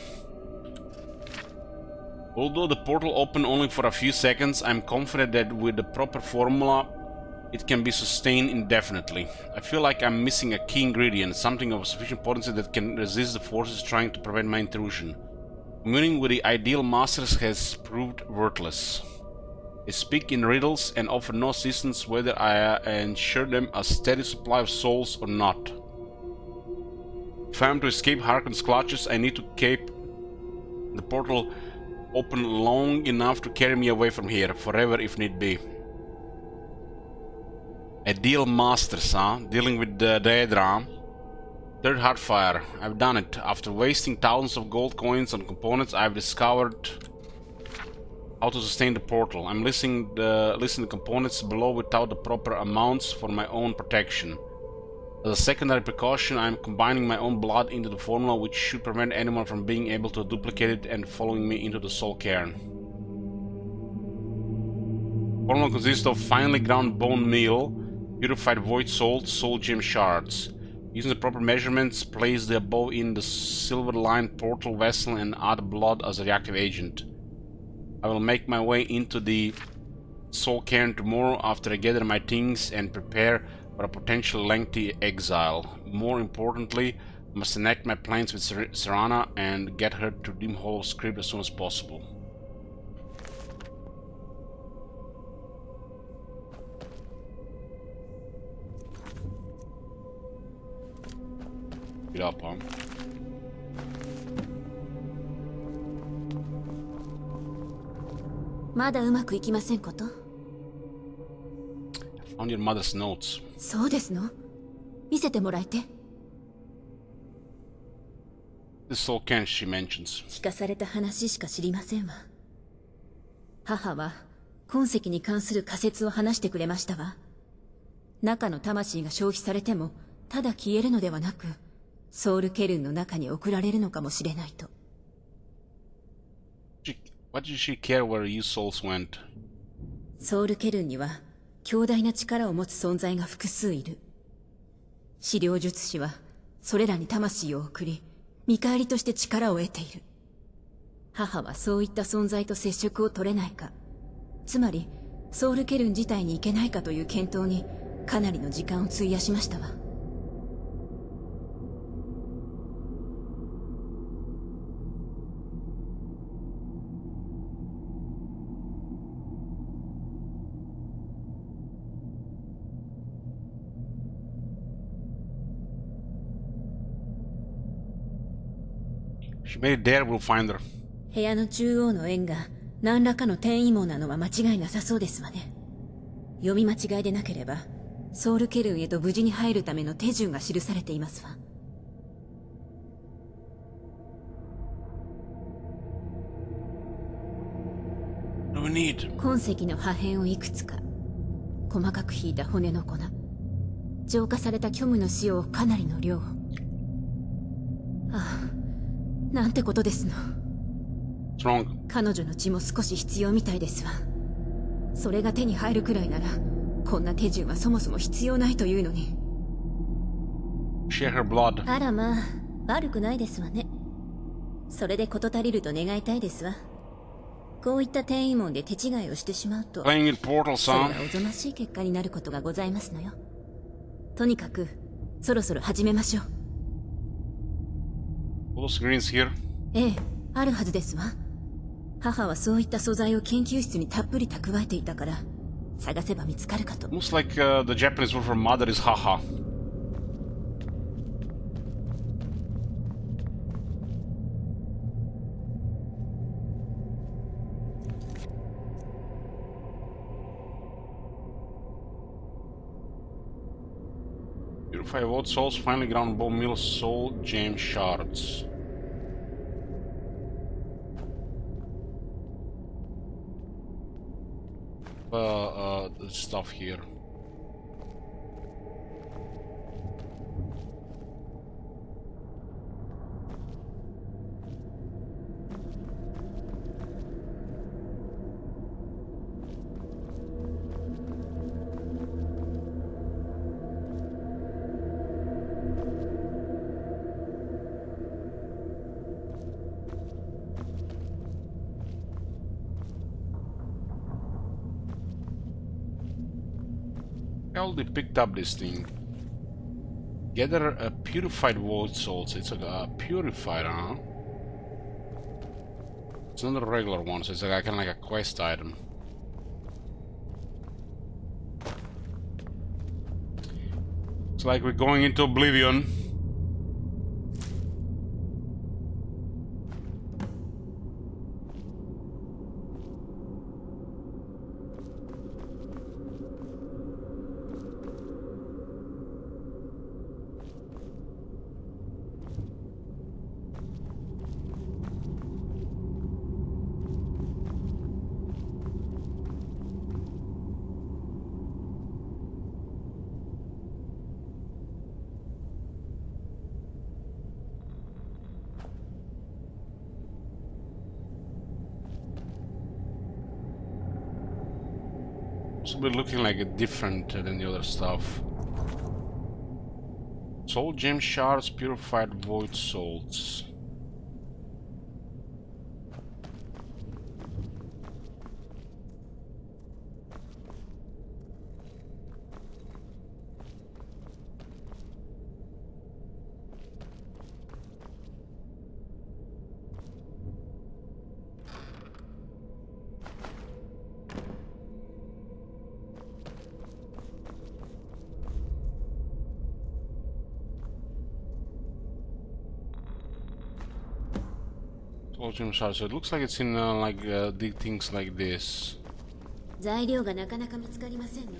[SPEAKER 1] Although the portal opened only for a few seconds, I'm confident that with the proper formula it can be sustained indefinitely. I feel like I'm missing a key ingredient, something of sufficient potency that can resist the forces trying to prevent my intrusion. Communing with the ideal masters has proved worthless. They speak in riddles and offer no assistance whether I ensure them a steady supply of souls or not. If I am to escape Harkon's clutches, I need to keep the portal open long enough to carry me away from here, forever if need be. Ideal masters, huh? Dealing with the Daedra. Third Heartfire. I've done it. After wasting thousands of gold coins on components, I've discovered how to sustain the portal. I'm listing the components below without the proper amounts for my own protection. As a secondary precaution, I'm combining my own blood into the formula, which should prevent anyone from being able to duplicate it and following me into the soul cairn. Formula consists of finely ground bone meal, purified void salt, soul gem shards. Using the proper measurements, place the above in the silver-lined portal vessel and add blood as a reactive agent. I will make my way into the soul cairn tomorrow after I gather my things and prepare for a potential lengthy exile. More importantly, I must enact my plans with Serana and get her to Dim Hollow's crypt as soon as possible. Get up, huh?
[SPEAKER 2] まだうまくいきませんこと?
[SPEAKER 1] I found your mother's notes.
[SPEAKER 2] そうですの? 見せてもらえて?
[SPEAKER 1] This soul cairn she mentions.
[SPEAKER 2] 聞かされた話しか知りませんわ。母は痕跡に関する仮説を話してくれましたわ。中の魂が消費されてもただ消えるのではなく、ソウルケルンの中に送られるのかもしれないと。
[SPEAKER 1] What did she care where you souls went?
[SPEAKER 2] ソウルケルンには強大な力を持つ存在が複数いる。資料術師はそれらに魂を送り、見返りとして力を得ている。母はそういった存在と接触を取れないか、つまりソウルケルン自体に行けないかという検討にかなりの時間を費やしましたわ。
[SPEAKER 1] She made it there, we'll find her.
[SPEAKER 2] 部屋の中央の円が何らかの転移網なのは間違いなさそうですわね。読み間違いでなければ、ソウルケルンへと無事に入るための手順が記されていますわ。
[SPEAKER 1] What do we need?
[SPEAKER 2] 痕跡の破片をいくつか、細かくひいた骨の粉、浄化された虚無の塩をかなりの量。ああ、なんてことですの。彼女の血も少し必要みたいですわ。それが手に入るくらいなら、こんな手順はそもそも必要ないというのに。
[SPEAKER 1] Share her blood.
[SPEAKER 2] あらまあ、悪くないですわね。それで事足りると願いたいですわ。こういった転移門で手違いをしてしまうと、それはおぞましい結果になることがございますのよ。とにかくそろそろ始めましょう。ええ、あるはずですわ。母はそういった素材を研究室にたっぷり蓄えていたから、探せば見つかるかと。
[SPEAKER 1] Almost like the Japanese word for mother is haha. Purify wood souls, finely ground bone meal, soul gem shards. The stuff here. I already picked up this thing. Gather a purified wood souls. It's a purified, huh? It's not a regular one, so it's like kind of like a quest item. It's like we're going into oblivion. Possibly looking like a different than the other stuff. Soul gem shards, purified void souls. So it looks like it's in like big things like this.
[SPEAKER 2] 材料がなかなか見つかりませんの。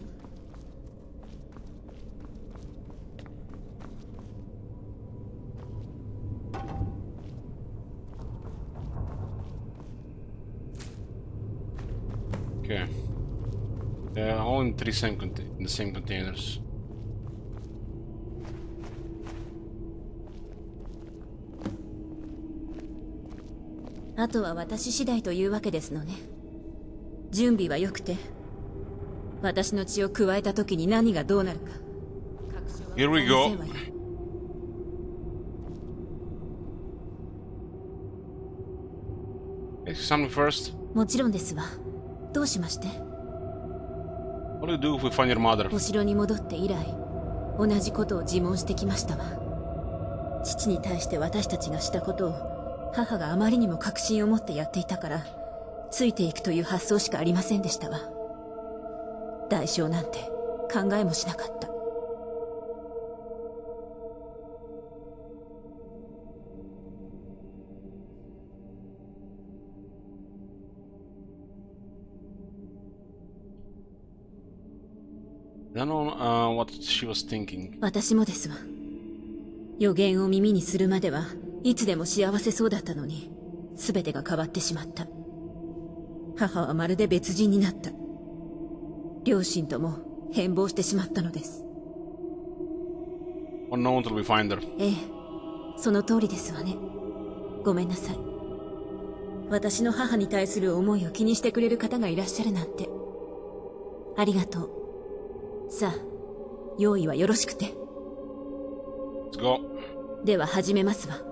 [SPEAKER 1] Okay. All in the same containers.
[SPEAKER 2] あとは私次第というわけですのね。準備は良くて、私の血を加えた時に何がどうなるか。
[SPEAKER 1] Here we go. Something first.
[SPEAKER 2] もちろんですわ。どうしまして？
[SPEAKER 1] What do you do if we find your mother?
[SPEAKER 2] お城に戻って以来、同じことを自問してきましたわ。父に対して私たちがしたことを。 母があまりにも確信を持ってやっていたから、ついていくという発想しかありませんでしたわ。代償なんて考えもしなかった。
[SPEAKER 1] I don't know what she was thinking.
[SPEAKER 2] 私もですわ。予言を耳にするまではいつでも幸せそうだったのに、全てが変わってしまった。母はまるで別人になった。両親とも変貌してしまったのです。
[SPEAKER 1] Unknown till we find her.
[SPEAKER 2] ええ、その通りですわね。ごめんなさい。私の母に対する思いを気にしてくれる方がいらっしゃるなんて。ありがとう。さあ、用意はよろしくて。
[SPEAKER 1] Let's go.
[SPEAKER 2] では始めますわ。ご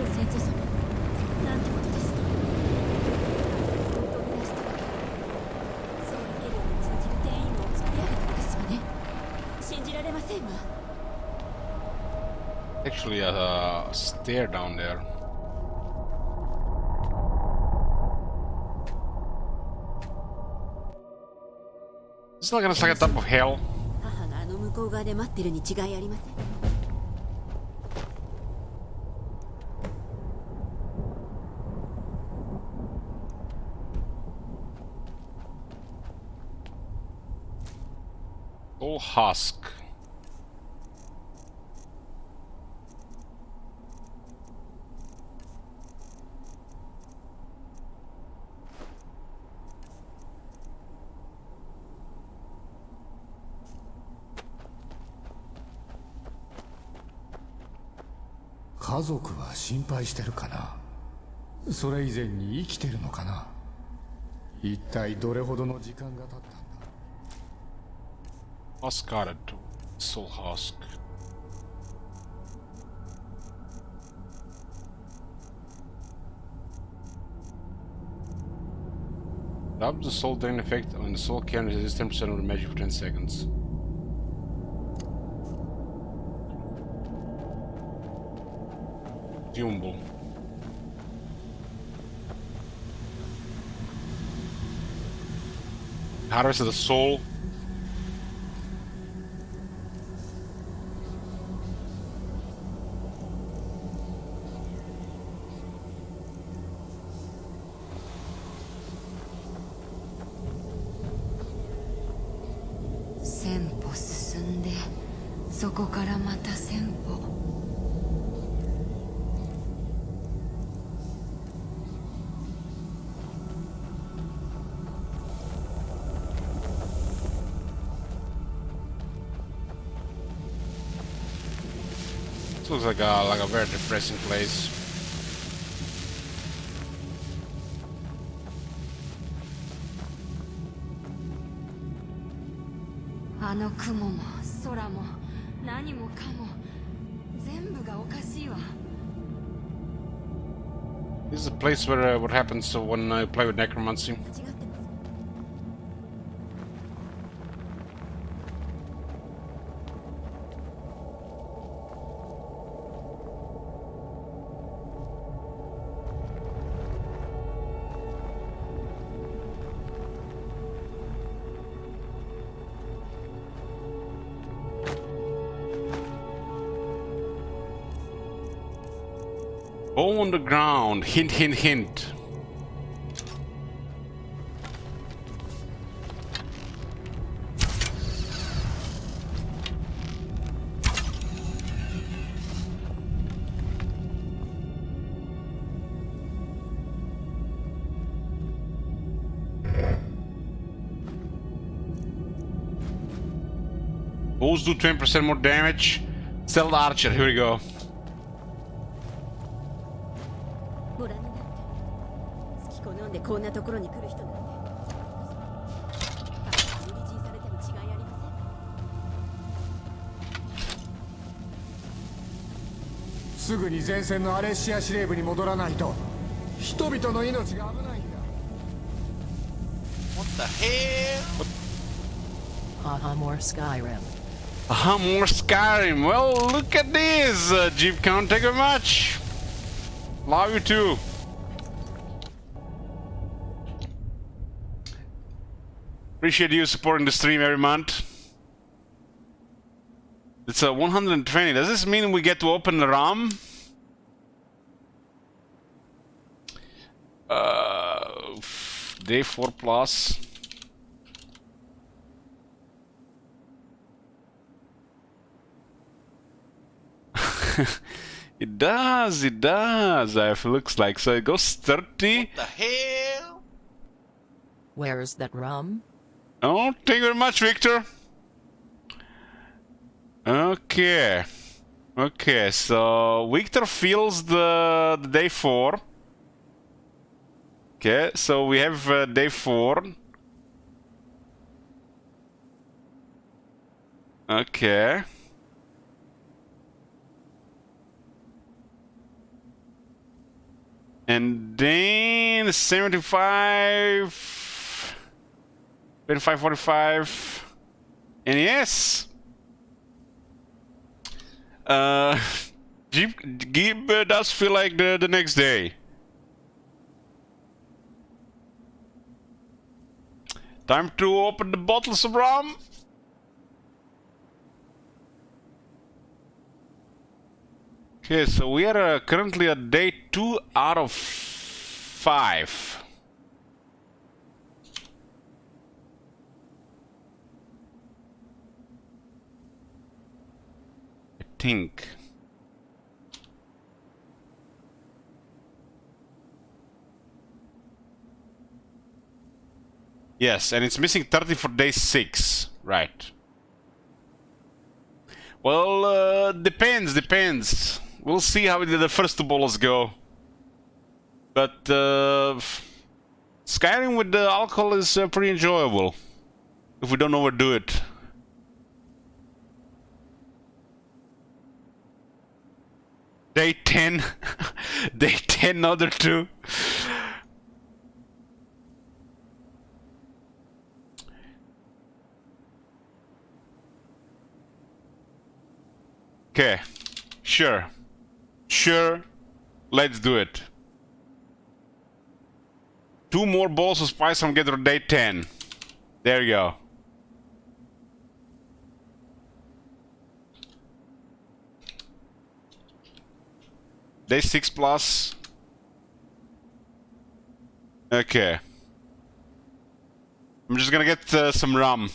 [SPEAKER 2] 先祖様、なんてことです。飛び出しただけソウルエリアに通じる転移網を作り上げたのですわね。信じられませんわ。
[SPEAKER 1] Actually, a stair down there. It's not gonna like a type of hell.
[SPEAKER 2] 母があの向こう側で待ってるに違いありません。
[SPEAKER 1] Oh, husk.
[SPEAKER 5] "家族は心配してるかな。それ以前に生きてるのかな。一体どれほどの時間が経ったんだ。
[SPEAKER 1] Husk guarded. Soul husk. Double the soul drain effect on the soul can resist 10% of the magic for 10 seconds. Consumable. Harvest of the soul. Looks like a very depressing place.
[SPEAKER 11] あの雲も空も何もかも全部がおかしいわ。
[SPEAKER 1] This is a place where what happens when I play with necromancy. Hole on the ground. Hint, hint, hint. Bows do 20% more damage. Stealth Archer, here we go.
[SPEAKER 2] ご覧になって好き好んでこんなところに来る人なんて無理強いされても違いありません。
[SPEAKER 5] すぐに前線のアレッシア司令部に戻らないと人々の命が危ないんだ。
[SPEAKER 13] What the hell?
[SPEAKER 15] Haha, more Skyrim.
[SPEAKER 1] Aha, more Skyrim. Well, look at this, Jeep Count. Thank you very much. Love you too. Appreciate you supporting the stream every month. It's 120. Does this mean we get to open the ROM? Day 4 plus. It does, it looks like. So it goes 30.
[SPEAKER 13] What the hell?
[SPEAKER 15] Where's that rum?
[SPEAKER 1] Oh, thank you very much, Victor. Okay. Okay, so Victor feels the day 4. Okay, so we have day 4. Okay. And then 75, 25, 45, and yes. Gib does feel like the next day. Time to open the bottles of rum. Okay, so we are currently at day 2 out of 5. I think. Yes, and it's missing 30 for day 6. Right. Well, depends. We'll see how the first 2 bottles go. But Skyrim with the alcohol is pretty enjoyable. If we don't overdo it. Day 10. Day 10, another 2. Okay, sure, let's do it. 2 more balls of spice and get to day 10. There you go. Day 6 plus. Okay. I'm just gonna get some rum.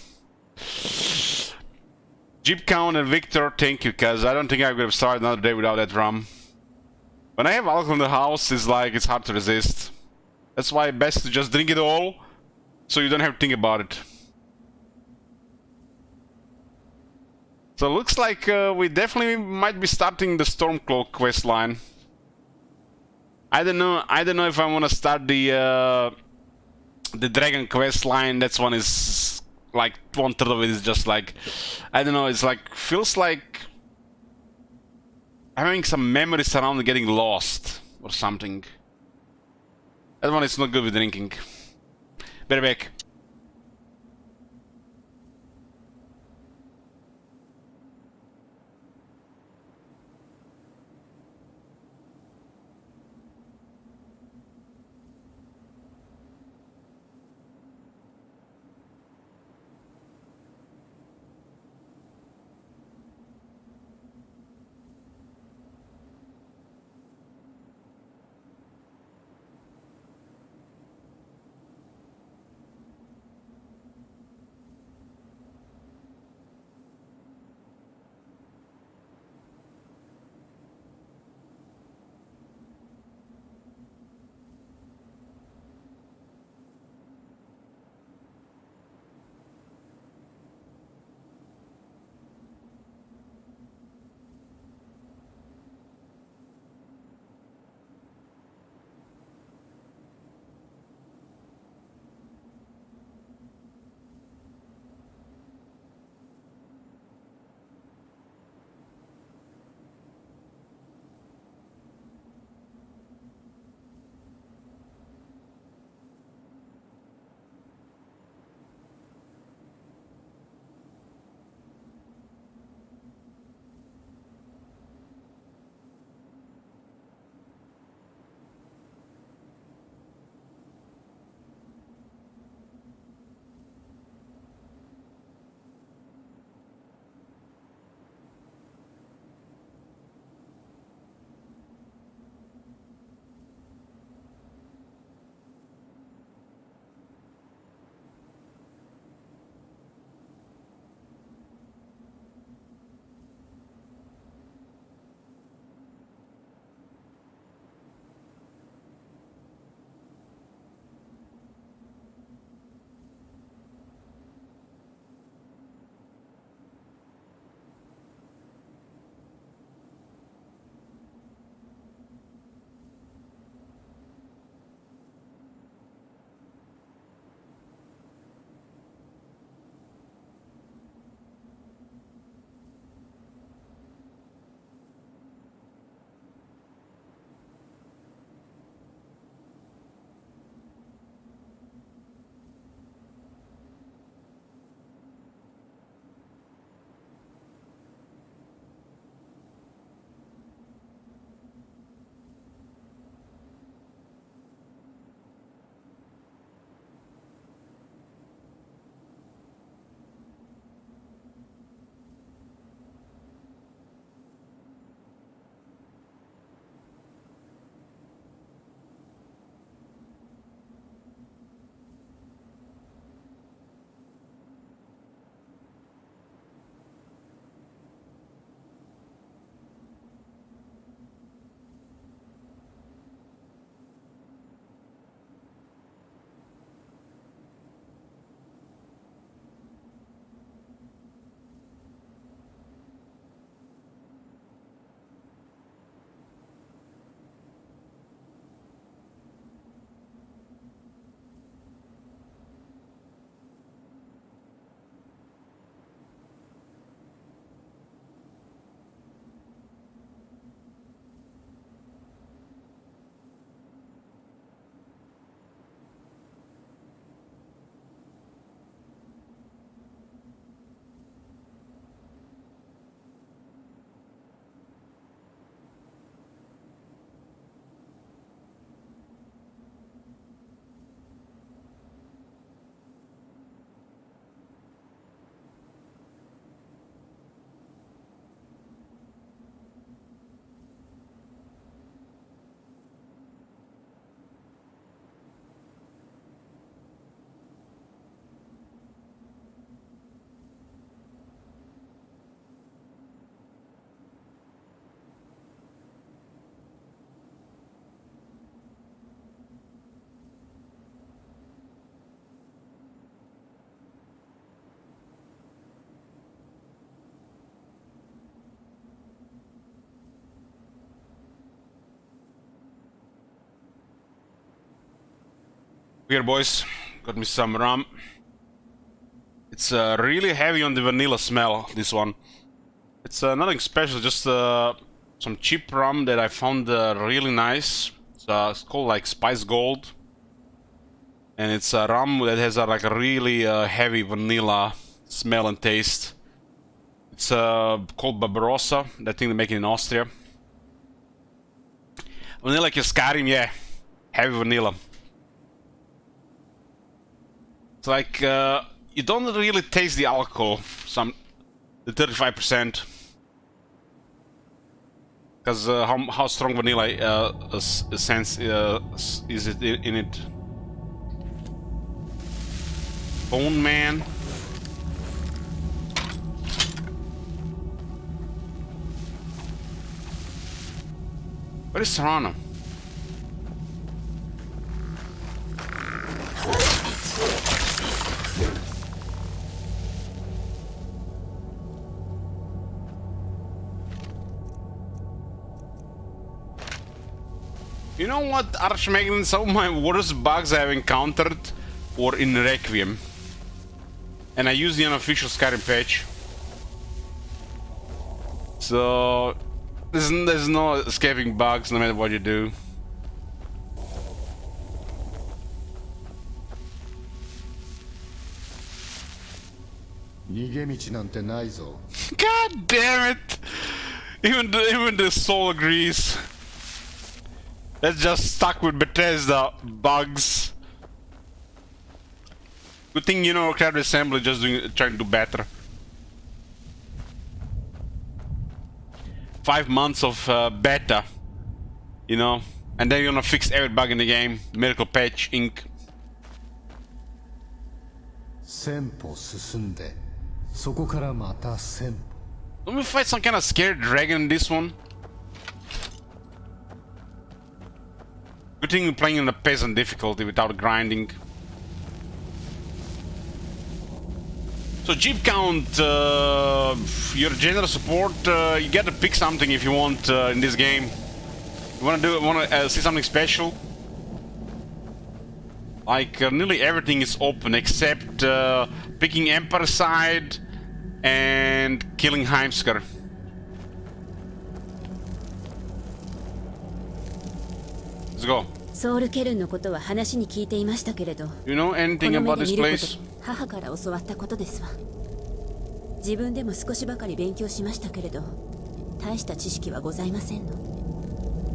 [SPEAKER 1] Jeep Count and Victor, thank you, cause I don't think I could have started another day without that rum. When I have alcohol in the house, it's hard to resist. That's why best to just drink it all, so you don't have to think about it. So it looks like we definitely might be starting the Stormcloak questline. I don't know if I want to start the Dragon questline. That one is like 1/3 of it is just like, I don't know, it's like, feels like having some memories around getting lost or something. That one is not good with drinking. Better back. Here, boys, got me some rum. It's really heavy on the vanilla smell, this one. It's nothing special, just some cheap rum that I found really nice. It's called like Spice Gold. And it's a rum that has like a really heavy vanilla smell and taste. It's called Barbarossa, that thing they make it in Austria. Vanilla like your Skyrim, yeah. Heavy vanilla. It's like, you don't really taste the alcohol, the 35%. Because how strong vanilla sense is it in it? Bone Man. Where is Serrano? You know what, Archmageddon, some of my worst bugs I have encountered were in Requiem. And I use the unofficial Skyrim patch. So there's no escaping bugs no matter what you do. God damn it! Even the soul agrees. That's just stuck with Bethesda bugs. Good thing, you know, Crowd Assembly just trying to do better. 5 months of beta, you know, and then you're gonna fix every bug in the game. Miracle Patch Inc. Don't we fight some kind of scared dragon in this one? Good thing you're playing in the peasant difficulty without grinding. So Jeep count, your general support, you gotta pick something if you want in this game. You wanna see something special? Like nearly everything is open except picking Emperor side and killing Heimskar. Let's go.
[SPEAKER 2] ソウルケルンのことは話に聞いていましたけれど、
[SPEAKER 1] You know anything about this place?
[SPEAKER 2] 母から教わったことですわ。自分でも少しばかり勉強しましたけれど、大した知識はございませんの。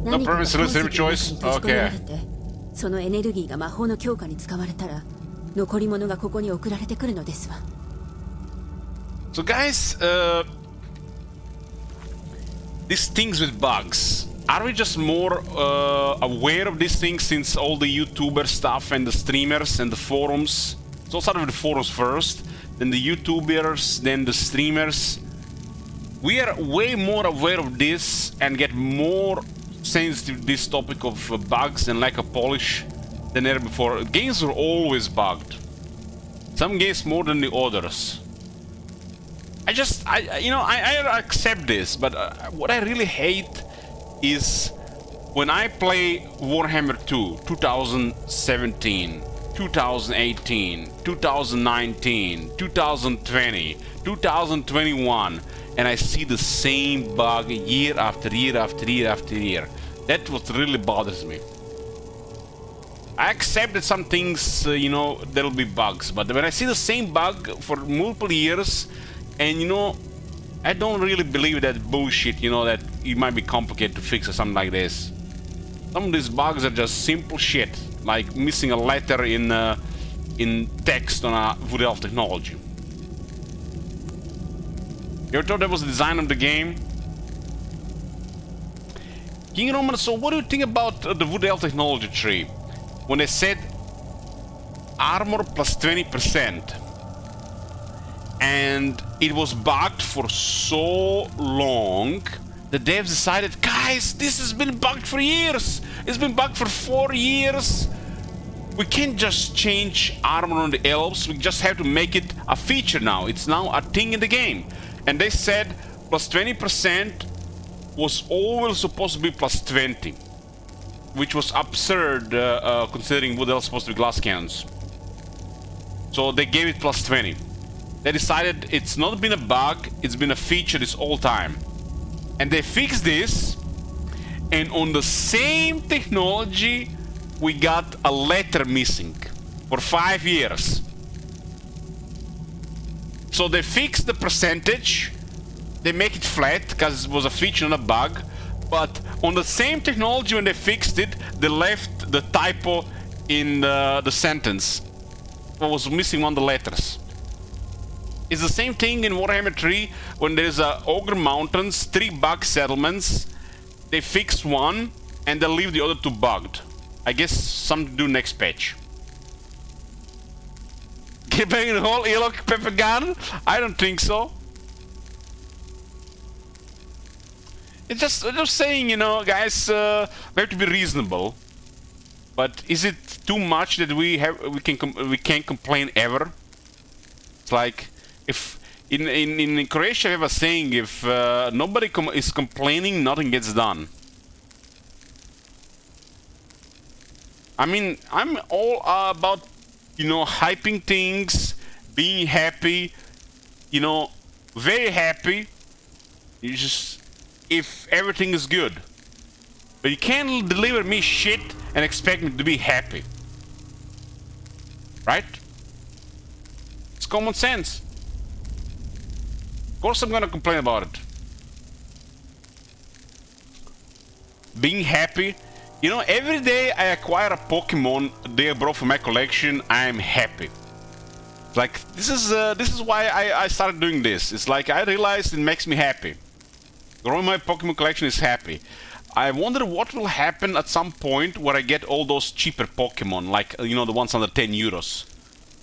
[SPEAKER 2] 何かが鉱石の中に閉じ込められて、そのエネルギーが魔法の強化に使われたら、残り物がここに送られてくるのですわ。
[SPEAKER 1] So guys, these things with bugs. Are we just more aware of these things since all the YouTuber stuff and the streamers and the forums? So I'll start with the forums first, then the YouTubers, then the streamers. We are way more aware of this and get more sensitive to this topic of bugs and lack of polish than ever before. Games were always bugged. Some games more than the others. I accept this, but what I really hate is when I play Warhammer 2, 2017, 2018, 2019, 2020, 2021, and I see the same bug year after year after year after year. That's what really bothers me. I accept that some things, there'll be bugs, but when I see the same bug for multiple years, and I don't really believe that bullshit, that it might be complicated to fix or something like this. Some of these bugs are just simple shit, like missing a letter in text on a Wood Elf technology. You ever thought that was the design of the game? King Roman, so what do you think about the Wood Elf technology tree? When they said armor plus 20%. And it was bugged for so long, the devs decided, guys, this has been bugged for years. It's been bugged for 4 years. We can't just change armor on the elves. We just have to make it a feature now. It's now a thing in the game. And they said plus 20% was always supposed to be plus 20. which was absurd considering what else supposed to be glass cannons. So they gave it plus 20. They decided it's not been a bug, it's been a feature this whole time. And they fixed this, and on the same technology, we got a letter missing for 5 years. So they fixed the percentage, they make it flat because it was a feature, not a bug. But on the same technology, when they fixed it, they left the typo in the sentence. What was missing one of the letters. It's the same thing in Warhammer 3 when there's a Ogre Mountains, 3 bug settlements. They fix one and they leave the other 2 bugged. I guess something to do next patch. Get back in the whole Elok pepper gun? I don't think so. It's just saying, you know, guys, we have to be reasonable. But is it too much that we can't complain ever? It's like if in Croatia we have a saying: if nobody is complaining, nothing gets done. I mean, I'm all about, you know, hyping things, being happy, you know, very happy. You just, if everything is good. But you can't deliver me shit and expect me to be happy. Right? It's common sense. Of course I'm gonna complain about it. Being happy. You know, every day I acquire a Pokemon they brought from my collection, I am happy. Like, this is why I started doing this. It's like I realized it makes me happy. Growing my Pokemon collection is happy. I wonder what will happen at some point where I get all those cheaper Pokemon, like, you know, the ones under 10 euros.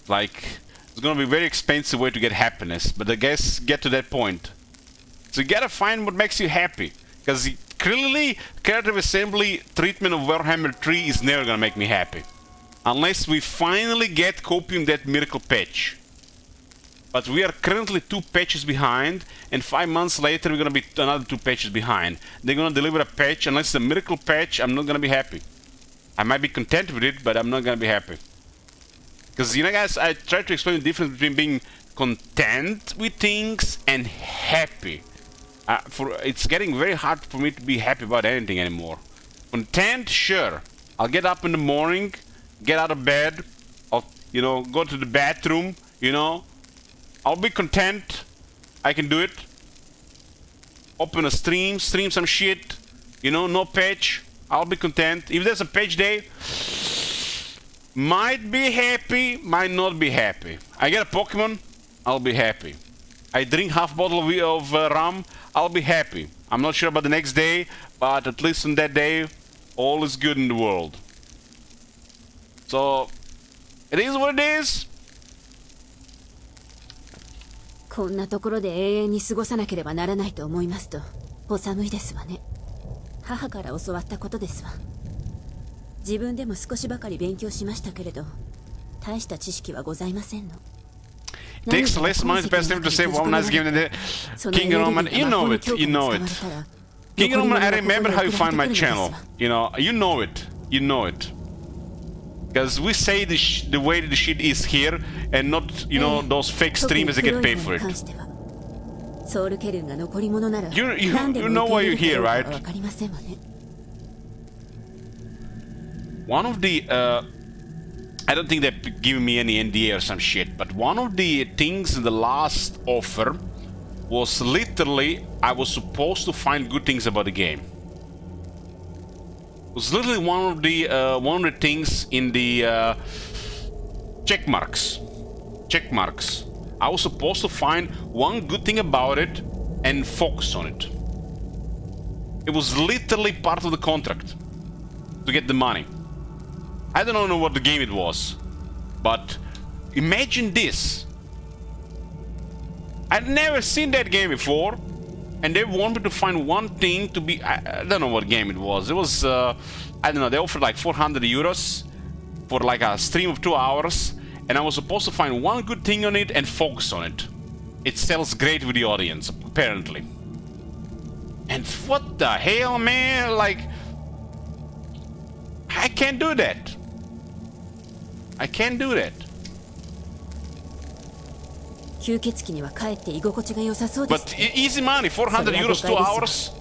[SPEAKER 1] Like, it's gonna be a very expensive way to get happiness, but I guess get to that point. So you gotta find what makes you happy. Because clearly, Creative Assembly treatment of Warhammer 3 is never gonna make me happy. Unless we finally get Copium that miracle patch. But we are currently 2 patches behind, and 5 months later we're gonna be another 2 patches behind. They're gonna deliver a patch. Unless it's a miracle patch, I'm not gonna be happy. I might be content with it, but I'm not gonna be happy. Because, you know, guys, I try to explain the difference between being content with things and happy. It's getting very hard for me to be happy about anything anymore. Content, sure. I'll get up in the morning, get out of bed, I'll, you know, go to the bathroom, you know. I'll be content. I can do it. Open a stream some shit. You know, no patch. I'll be content. If there's a patch day, might be happy, might not be happy. I get a Pokemon, I'll be happy. I drink half bottle of rum, I'll be happy. I'm not sure about the next day, but at least on that day, all is good in the world. So, it is what it is.
[SPEAKER 2] こんなところで永遠に過ごさなければならないと思いますとお寒いですわね。母から教わったことですわ。自分でも少しばかり勉強しましたけれど大した知識はございませんの。
[SPEAKER 1] Takes less money to pass them to save one nice game than the King Roman. You know it, you know it. King Roman, I remember how you find my channel. You know it, you know it. Because we say the way the shit is here, and not, you know, those fake streamers that get paid for it. You know why you're here, right? One of the, I don't think they're giving me any NDA or some shit, but one of the things in the last offer was literally I was supposed to find good things about the game. It was literally one of the things in the check marks. I was supposed to find one good thing about it and focus on it. It was literally part of the contract to get the money. I don't know what the game it was, but imagine this. I'd never seen that game before, and they wanted to find one thing to be... I don't know what game it was. It was, I don't know, they offered like 400 euros for like a stream of 2 hours, and I was supposed to find one good thing on it and focus on it. It sells great with the audience, apparently. And what the hell, man? Like... I can't do that. I can't do that.
[SPEAKER 2] 吸血鬼にはかえって居心地が良さそうです
[SPEAKER 1] But easy money, 400 euros, 2 hours.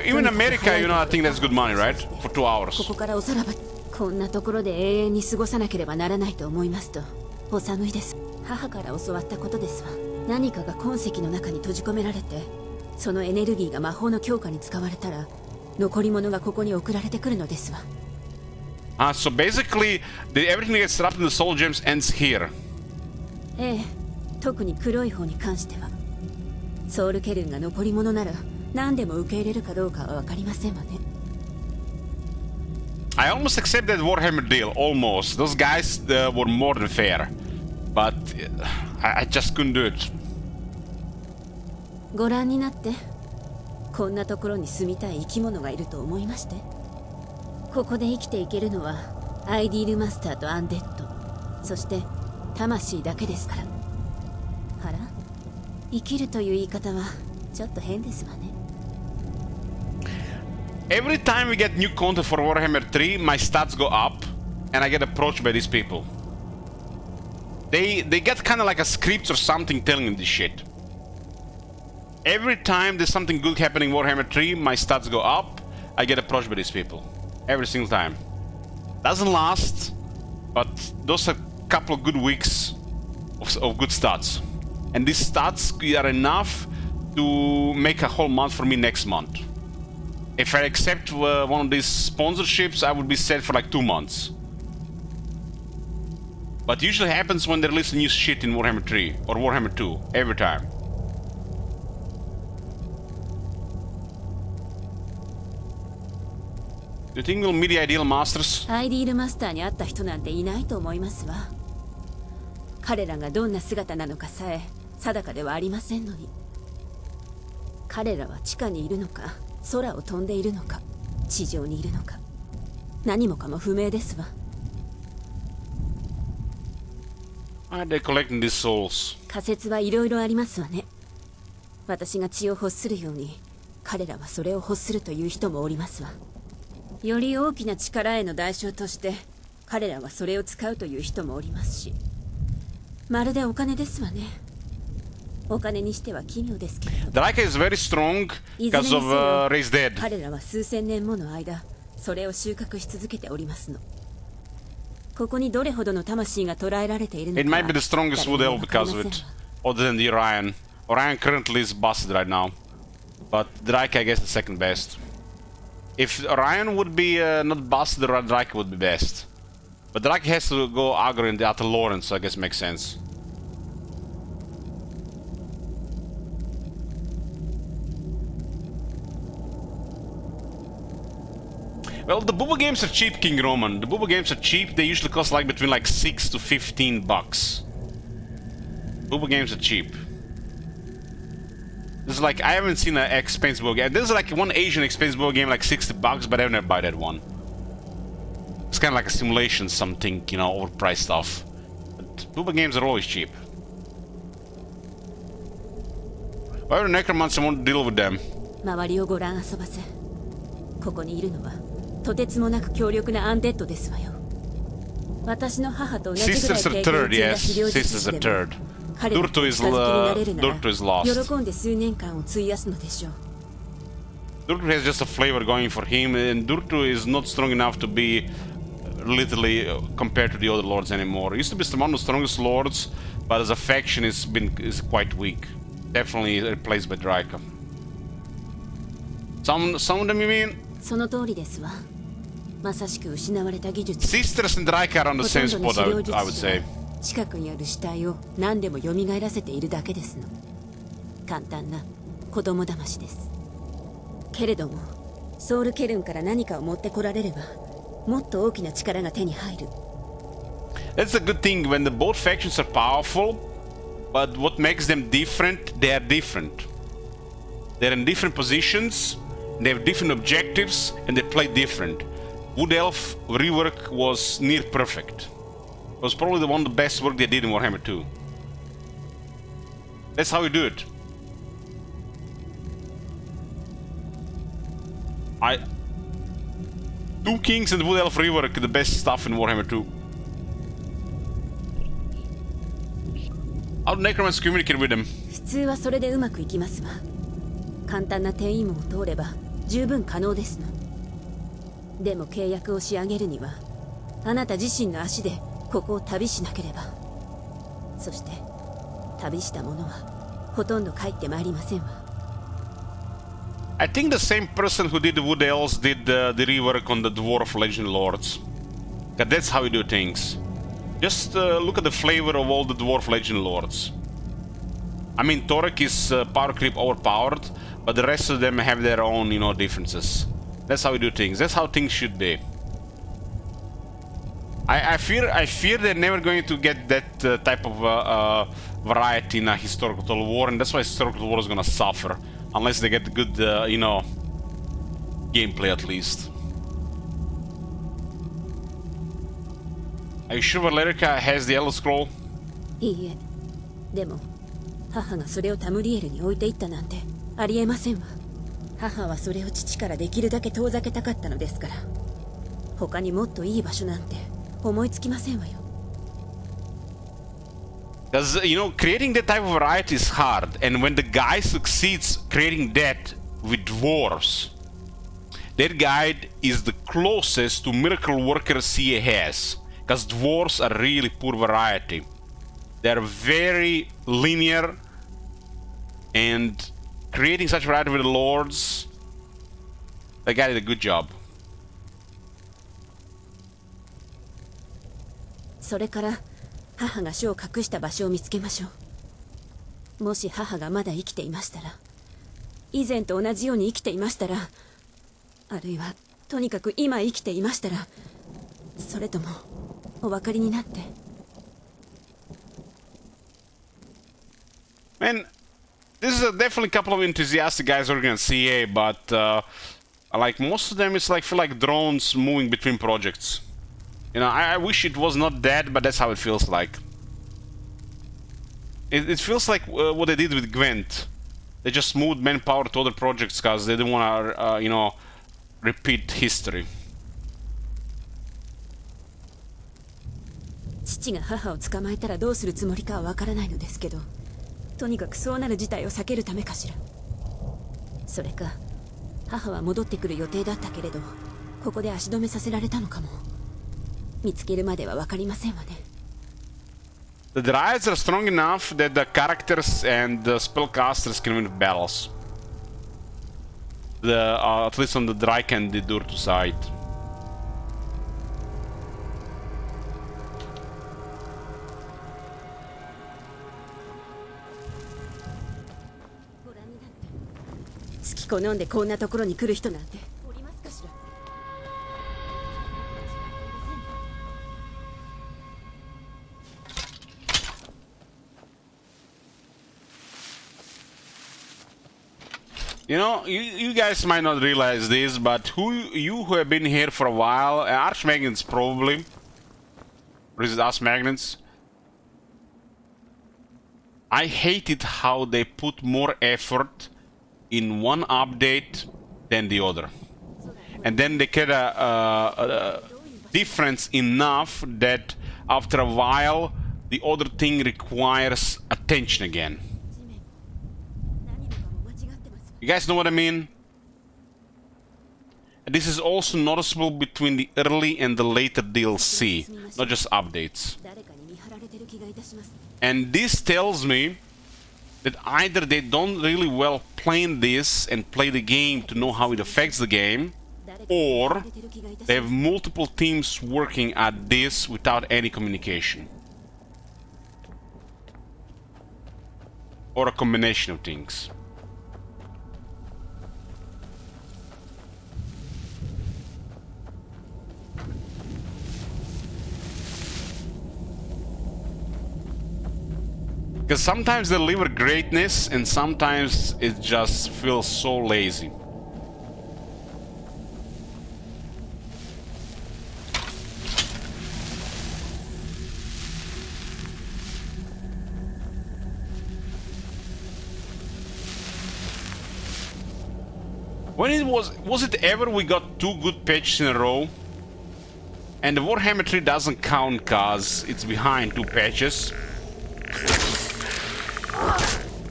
[SPEAKER 1] Even in America, you know, I think that's good money, right? For 2 hours.
[SPEAKER 2] ここからおさらばこんなところで永遠に過ごさなければならないと思いますとお寒いです。母から教わったことですわ。何かが痕跡の中に閉じ込められてそのエネルギーが魔法の強化に使われたら残り物がここに送られてくるのですわ。
[SPEAKER 1] So basically, everything that gets trapped in the soul gems ends here.
[SPEAKER 2] ええ、特に黒い方に関してはソウルケルンが残り物なら何でも受け入れるかどうかは分かりませんわね。
[SPEAKER 1] I almost accept that Warhammer deal, almost. Those guys were more than fair. But I just couldn't do it.
[SPEAKER 2] ご覧になって。こんなところに住みたい生き物がいると思いまして。ここで生きていけるのはアイディールマスターとアンデッド、そして魂だけですから。あら、生きるという言い方はちょっと変ですわね。
[SPEAKER 1] Every time we get new content for Warhammer 3, my stats go up, and I get approached by these people. They get kind of like a script or something telling me this shit. Every time there's something good happening in Warhammer 3, my stats go up, I get approached by these people. Every single time. Doesn't last, but those are a couple of good weeks of good stats. And these stats are enough to make a whole month for me next month. If I accept one of these sponsorships, I would be set for like 2 months. But usually happens when they release new shit in Warhammer 3 or Warhammer 2, every time. Do you think we'll meet the ideal masters?
[SPEAKER 2] アイディールマスターに会った人なんていないと思いますわ。彼らがどんな姿なのかさえ定かではありませんのに。彼らは地下にいるのか、空を飛んでいるのか、地上にいるのか、何もかも不明ですわ。
[SPEAKER 1] Why are they collecting these souls?
[SPEAKER 2] 仮説はいろいろありますわね。私が血を欲するように、彼らはそれを欲するという人もおりますわ。より大きな力への代償として彼らはそれを使うという人もおりますし、まるでお金ですわね。お金にしては奇妙ですけれど。
[SPEAKER 1] The Riker is very strong because of Raised Dead.
[SPEAKER 2] 彼らは数千年もの間それを収穫し続けておりますの。ここにどれほどの魂が捕らえられているのか。
[SPEAKER 1] It might be the strongest wood elf because of it, other than the Orion. Orion currently is busted right now, but the Riker I guess is second best. If Orion would be not busted, the Riker would be best. But the Riker has to go aggro in the Outer Lawrence, so I guess it makes sense. Well, the Booba games are cheap, King Roman. The Booba games are cheap. They usually cost like between like 6 to 15 bucks. Booba games are cheap. This is like, I haven't seen an expensive board game. There's like one Asian expensive board game like 60 bucks, but I would never buy that one. It's kind of like a simulation, something, you know, overpriced stuff. But Booba games are always cheap. Why would the Necromancer want to deal with them?
[SPEAKER 2] 周りをご覧遊ばせ。ここにいるのはとてつもなく強力なアンデッドですわよ。私の母と同じぐらい経験を積んだ資料実習でも彼らと近づきになれるなら喜んで数年間を費やすのでしょう。
[SPEAKER 1] Durtu has just a flavor going for him, and Durtu is not strong enough to be literally compared to the other lords anymore. He used to be one of the strongest lords, but as a faction is quite weak. Definitely replaced by Draika. Some of them, you mean?
[SPEAKER 2] その通りですわ。まさしく失われた技術。
[SPEAKER 1] Sisters and Draika are on the same spot, I would say.
[SPEAKER 2] 近くにある死体を何でも蘇らせているだけですの。簡単な子供騙しです。けれどもソウルケルンから何かを持ってこられればもっと大きな力が手に入る。
[SPEAKER 1] That's a good thing when the both factions are powerful, but what makes them different, they are different. They're in different positions, they have different objectives, and they play different. Wood Elf rework was near perfect. It was probably one of the best work they did in Warhammer 2. That's how you do it. Two Kings and Wood Elf rework, the best stuff in Warhammer 2. How do Necromans communicate with them?
[SPEAKER 2] 普通はそれでうまくいきますわ。簡単な転移門を通れば十分可能ですの。でも契約を仕上げるにはあなた自身の足でここを旅しなければ。そして旅した者はほとんど帰ってまいりませんわ。
[SPEAKER 1] I think the same person who did the Wood Elves did the rework on the Dwarf Legend Lords. Cause that's how you do things. Just look at the flavor of all the Dwarf Legend Lords. I mean, Torek is power creep overpowered, but the rest of them have their own, you know, differences. That's how we do things. That's how things should be. I fear they're never going to get that type of variety in a historical Total War, and that's why historical War is gonna suffer unless they get good, you know, gameplay at least. Are you sure Valerica has the Elder Scroll?
[SPEAKER 2] いいえ。でも母がそれをタムリエルに置いていったなんてありえませんわ。母はそれを父からできるだけ遠ざけたかったのですから。他にもっといい場所なんて思いつきませんわよ。
[SPEAKER 1] Because, you know, creating that type of variety is hard, and when the guy succeeds creating that with dwarves, that guy is the closest to Miracle Worker CA has. Because dwarves are really poor variety. They're very linear, and creating such variety with the lords, that guy did a good job.
[SPEAKER 2] それから母が書を隠した場所を見つけましょう。もし母がまだ生きていましたら、以前と同じように生きていましたら、あるいはとにかく今生きていましたら、それともお分かりになって。
[SPEAKER 1] Man, this is definitely a couple of enthusiastic guys working on CA, but like most of them, it's like feel like drones moving between projects. You know, I wish it was not that, but that's how it feels like. It feels like what they did with Gwent. They just moved manpower to other projects because they didn't want to, you know, repeat history.
[SPEAKER 2] 父が母を捕まえたらどうするつもりかはわからないのですけど、とにかくそうなる事態を避けるためかしら。それか母は戻ってくる予定だったけれど、ここで足止めさせられたのかも。見つけるまではわかりませんわね。
[SPEAKER 1] The Dryads are strong enough that the characters and the spellcasters can win battles. At least on the Dryke and the Durtu side.
[SPEAKER 2] 好き好んでこんなところに来る人なんておりますかしら。
[SPEAKER 1] You know, you guys might not realize this, but you who have been here for a while, Archmagnets probably, or is it Archmagnets? I hated how they put more effort in one update than the other, and then they get a difference enough that after a while the other thing requires attention again. You guys know what I mean? And this is also noticeable between the early and the later DLC, not just updates. And this tells me that either they don't really well plan this and play the game to know how it affects the game, or they have multiple teams working at this without any communication. Or a combination of things. Because sometimes they deliver greatness and sometimes it just feels so lazy. When it was it ever we got 2 good patches in a row? And the Warhammer 3 doesn't count cause it's behind 2 patches.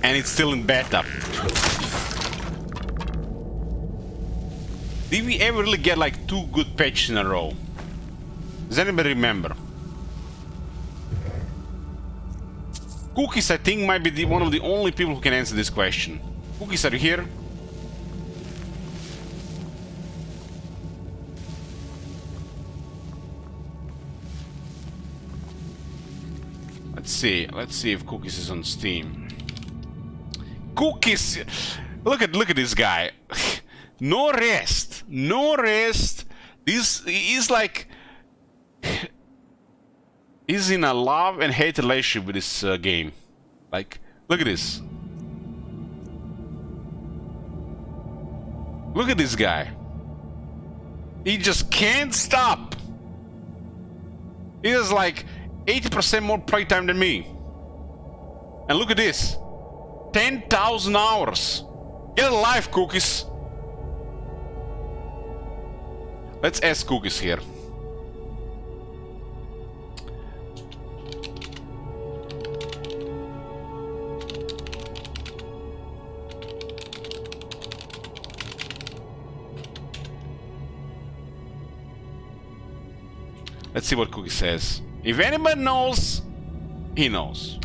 [SPEAKER 1] And it's still in beta. Did we ever really get like 2 good patches in a row? Does anybody remember? Cookies, I think, might be one of the only people who can answer this question. Cookies, are you here? Let's see if Cookies is on Steam. Cookies! Look at this guy. No rest. This is like he's in a love and hate relationship with this game. Like, look at this. Look at this guy. He just can't stop. He has like 80% more playtime than me. And look at this. 10,000 hours. Get a life, Cookies. Let's ask Cookies here. Let's see what Cookie says. If anybody knows, he knows.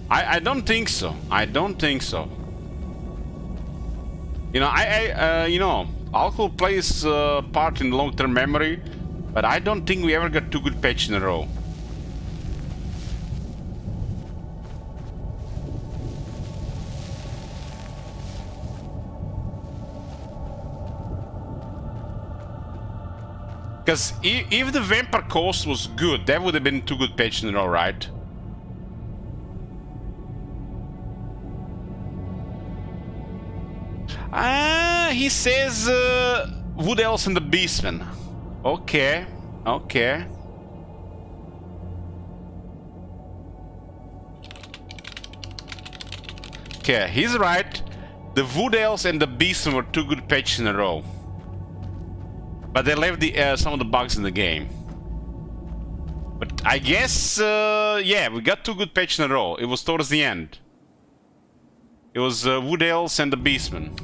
[SPEAKER 1] I don't think so. I don't think so. You know, you know, alcohol plays part in long-term memory, but I don't think we ever got 2 good patches in a row. Because if the Vampire Coast was good, that would have been 2 good patches in a row, right? He says Wood Elves and the Beastmen. Okay, okay. Okay, he's right. The Wood Elves and the Beastmen were 2 good patches in a row. But they left some of the bugs in the game. But I guess, yeah, we got 2 good patches in a row. It was towards the end. It was Wood Elves and the Beastmen.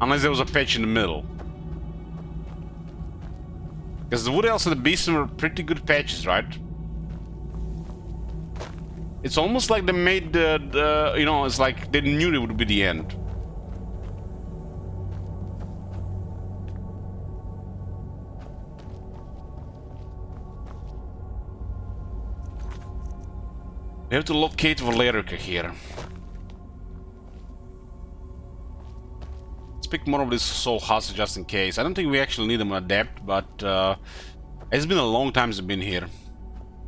[SPEAKER 1] Unless there was a patch in the middle. Because the Wood Elves and the Beastmen were pretty good patches, right? It's almost like they made the you know, it's like they knew it would be the end. We have to locate Valerica here. Let's pick more of this soul hustle just in case. I don't think we actually need them on Adept, but it's been a long time since I've been here.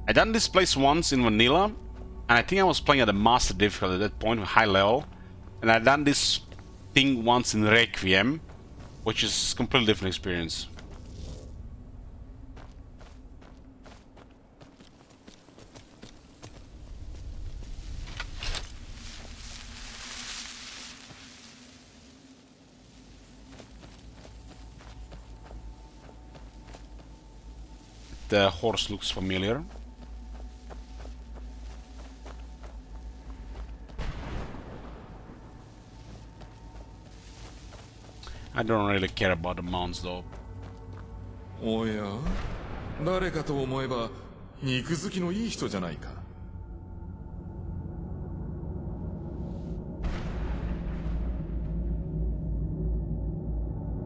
[SPEAKER 1] I done this place once in vanilla, and I think I was playing at a master difficulty at that point, with high level. And I done this thing once in Requiem, which is a completely different experience. The horse looks familiar. I don't really care about the mounts though.
[SPEAKER 18] Oh yeah? 誰かと思えば肉好きのいい人じゃないか。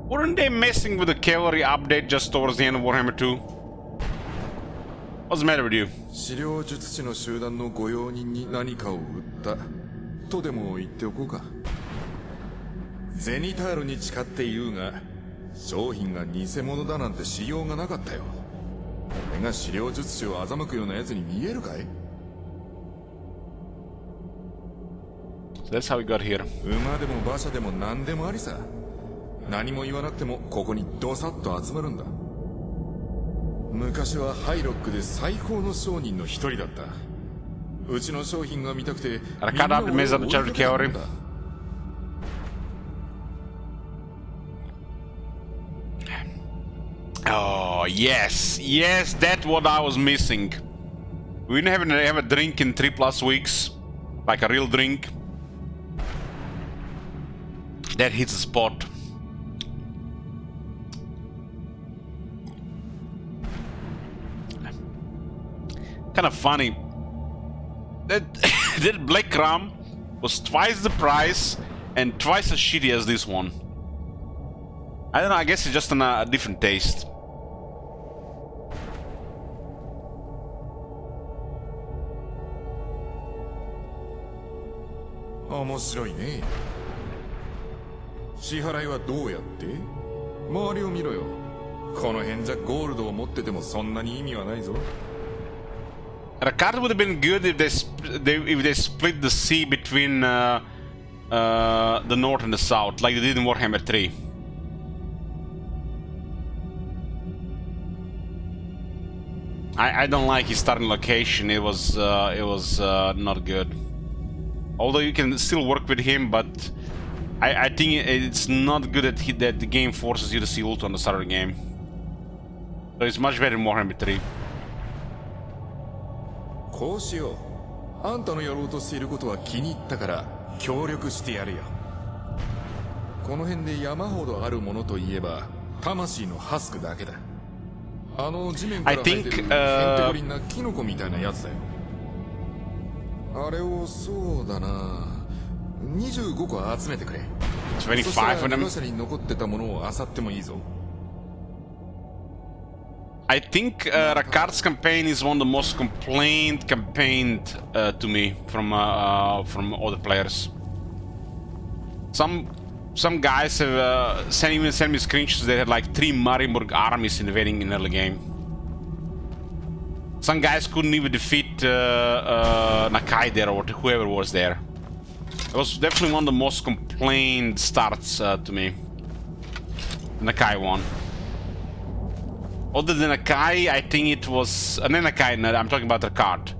[SPEAKER 1] Weren't they messing with the cavalry update just towards the end of Warhammer 2? What's the matter with you?
[SPEAKER 18] 資料術師の集団の御用人に何かを売ったとでも言っておこうか。ゼニタールに誓って言うが、商品が偽物だなんてしようがなかったよ。俺が資料術師を欺くような奴に見えるかい？
[SPEAKER 1] So that's how we got here.
[SPEAKER 18] 馬でも馬車でも何でもありさ。何も言わなくてもここにドサッと集まるんだ。昔はハイロックで最高の商人の一人だった。うちの商品が見たくて
[SPEAKER 1] Arcada mesa do cerchiori. Oh yes, yes, that's what I was missing. We didn't have a drink in 3+ weeks, like a real drink. That hits the spot. Kind of funny. That that black rum was twice the price and twice as shitty as this one. I don't know. I guess it's just a different taste.
[SPEAKER 18] Omoshiroi ne. 支払いはどうやって？周りを見ろよ。この辺じゃゴールドを持っててもそんなに意味はないぞ。
[SPEAKER 1] The card would have been good if they split the sea between the north and the south, like they did in Warhammer 3. I don't like his starting location. It was not good. Although you can still work with him, but I think it's not good that the game forces you to see ult on the start of the game. So it's much better in Warhammer 3.
[SPEAKER 18] こうしよう。あんたのやろうとしていることは気に入ったから協力してやるよ。この辺で山ほどあるものといえば魂のハスクだけだ。あの地面から生えてるヘンテコリンなキノコみたいなやつだよ。あれをそうだな。25個集めてくれ。
[SPEAKER 1] 25 of them.
[SPEAKER 18] 馬車に残ってたものを漁ってもいいぞ。
[SPEAKER 1] I think Rakard's campaign is one of the most complained to me from other players. Some guys have sent me screenshots that had like 3 Marienburg armies invading in early game. Some guys couldn't even defeat Nakai there or whoever was there. It was definitely one of the most complained starts to me. Nakai one. Other than Nakai, I think it was... no, Nakai, no, I'm talking about Rakard.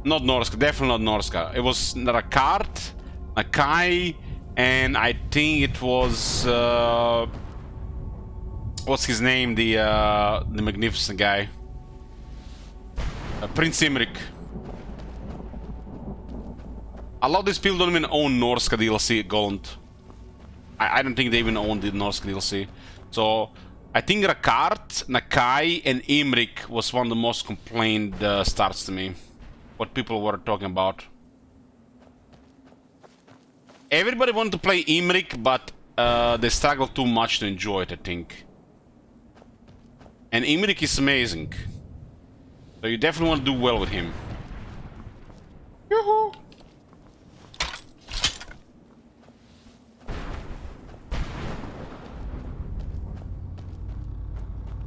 [SPEAKER 1] Not Norska, definitely not Norska. It was Rakard, Nakai, and I think it was... what's his name? The magnificent guy. Prince Imrik. A lot of these people don't even own Norska DLC, Gold. I don't think they even own the Norska DLC. So, I think Rakard, Nakai, and Imrik was one of the most complained starts to me. What people were talking about. Everybody wanted to play Imrik, but they struggled too much to enjoy it, I think. And Imrik is amazing. So you definitely want to do well with him. Yoo-hoo!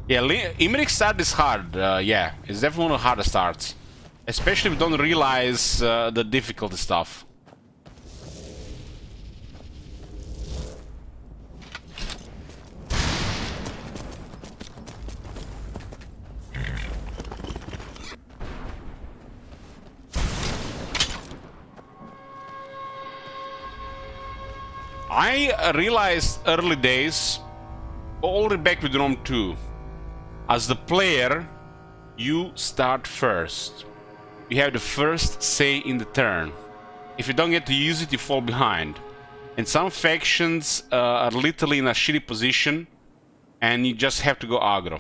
[SPEAKER 1] Yeah, Imrik's start is hard. Yeah, it's definitely one of the hardest starts. Especially if you don't realize the difficulty stuff. I realized early days, all the way back with Rome 2, as the player, you start first. You have the first say in the turn. If you don't get to use it, you fall behind. And some factions are literally in a shitty position, and you just have to go aggro.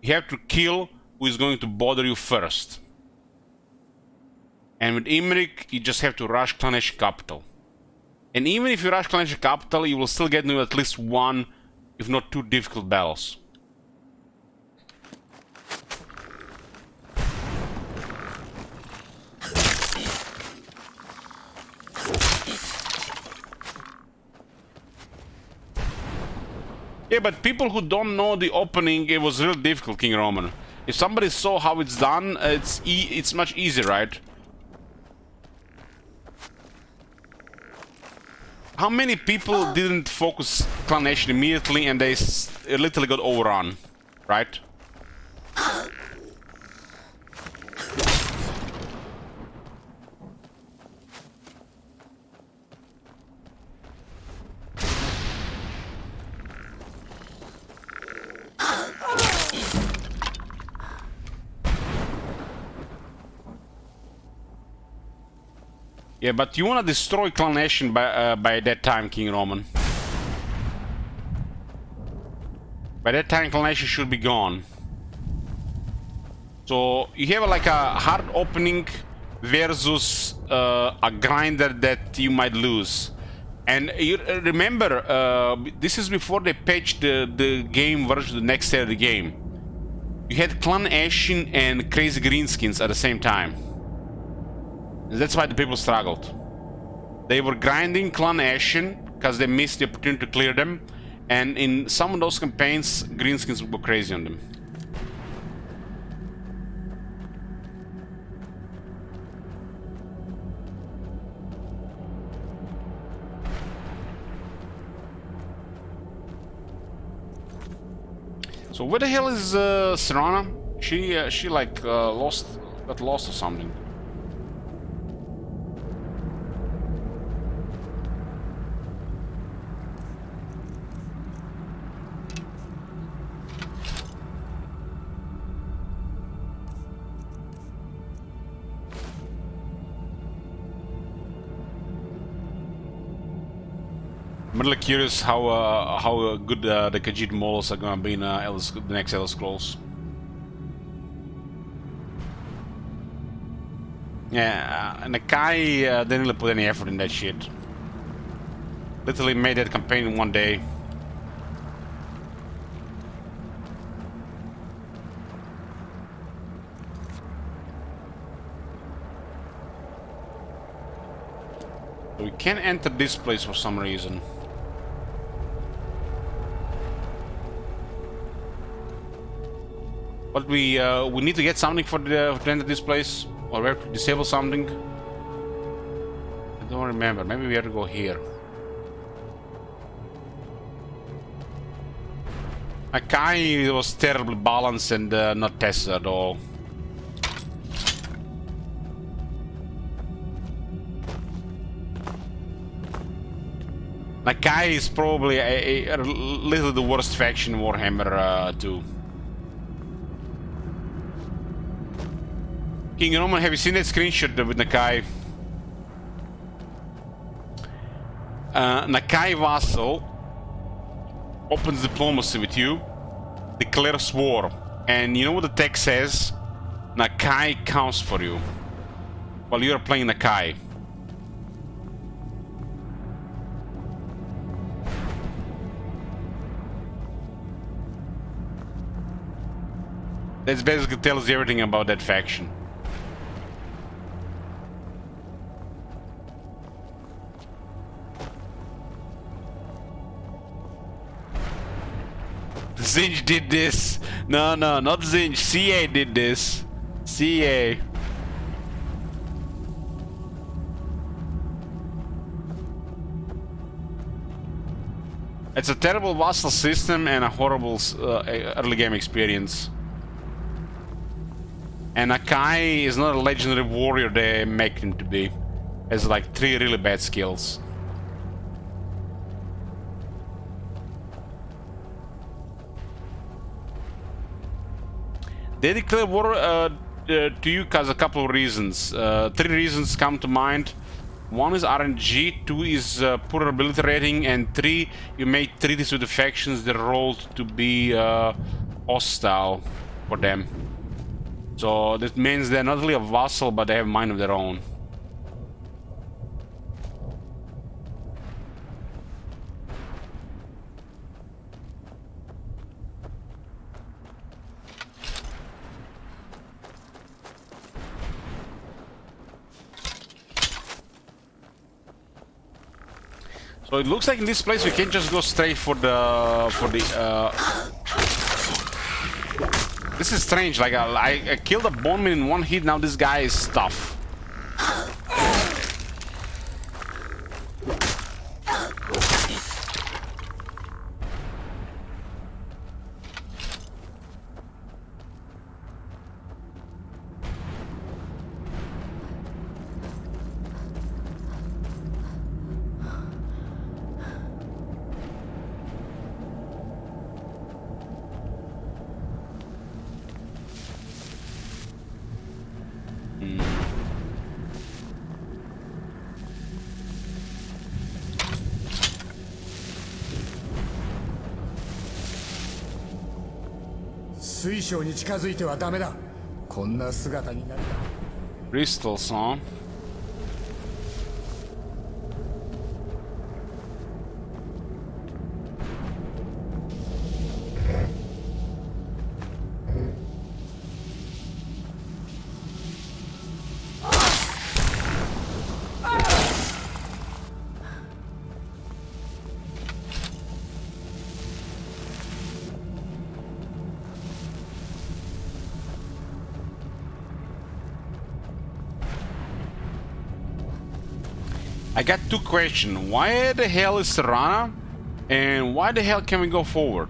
[SPEAKER 1] You have to kill who is going to bother you first. And with Imrik, you just have to rush Clanation Capital. And even if you rush Clanation Capital, you will still get into at least 1, if not 2 difficult battles. Yeah, but people who don't know the opening, it was really difficult, King Roman. If somebody saw how it's done, it's much easier, right? How many people didn't focus Clan Nation immediately and they literally got overrun, right? Yeah, but you wanna destroy Clan Ashen by that time, King Roman. By that time, Clan Ashen should be gone. So you have like a hard opening versus a grinder that you might lose. And you remember, this is before they patched the game version, the next day of the game. You had Clan Ashen and Crazy Greenskins at the same time. And that's why the people struggled. They were grinding Clan Ashen because they missed the opportunity to clear them. And in some of those campaigns, Greenskins would go crazy on them. So where the hell is Serana? She like got lost or something. I'm really curious how good the Khajiit models are gonna be in the next Elder Scrolls. Yeah, and the Kai didn't really put any effort in that shit. Literally made that campaign in one day. We can't enter this place for some reason. But we need to get something to enter this place, or we have to disable something. I don't remember. Maybe we have to go here. Akai was terribly balanced and not tested at all. Akai is probably a little the worst faction in Warhammer 2. King Roman, have you seen that screenshot with Nakai? Nakai vassal opens diplomacy with you, declares war, and you know what the text says? Nakai counts for you while you're playing Nakai. That basically tells you everything about that faction. Zinj did this. No, not Zinj. CA did this. CA. It's a terrible vassal system and a horrible early game experience. And Akai is not a legendary warrior they make him to be. Has like 3 really bad skills. They declare war to you because a couple of reasons. 3 reasons come to mind. 1 is RNG, 2 is poor ability rating, and 3, you made treaties with the factions that rolled to be hostile for them. So that means they're not really a vassal, but they have a mind of their own. So it looks like in this place we can't just go straight for the This is strange, like I killed a boneman in 1 hit, now this guy is tough.
[SPEAKER 17] 水晶に近づいてはダメだ。こんな姿になる。
[SPEAKER 1] Crystals, huh? I got two questions. Why the hell is Serana? And why the hell can we go forward?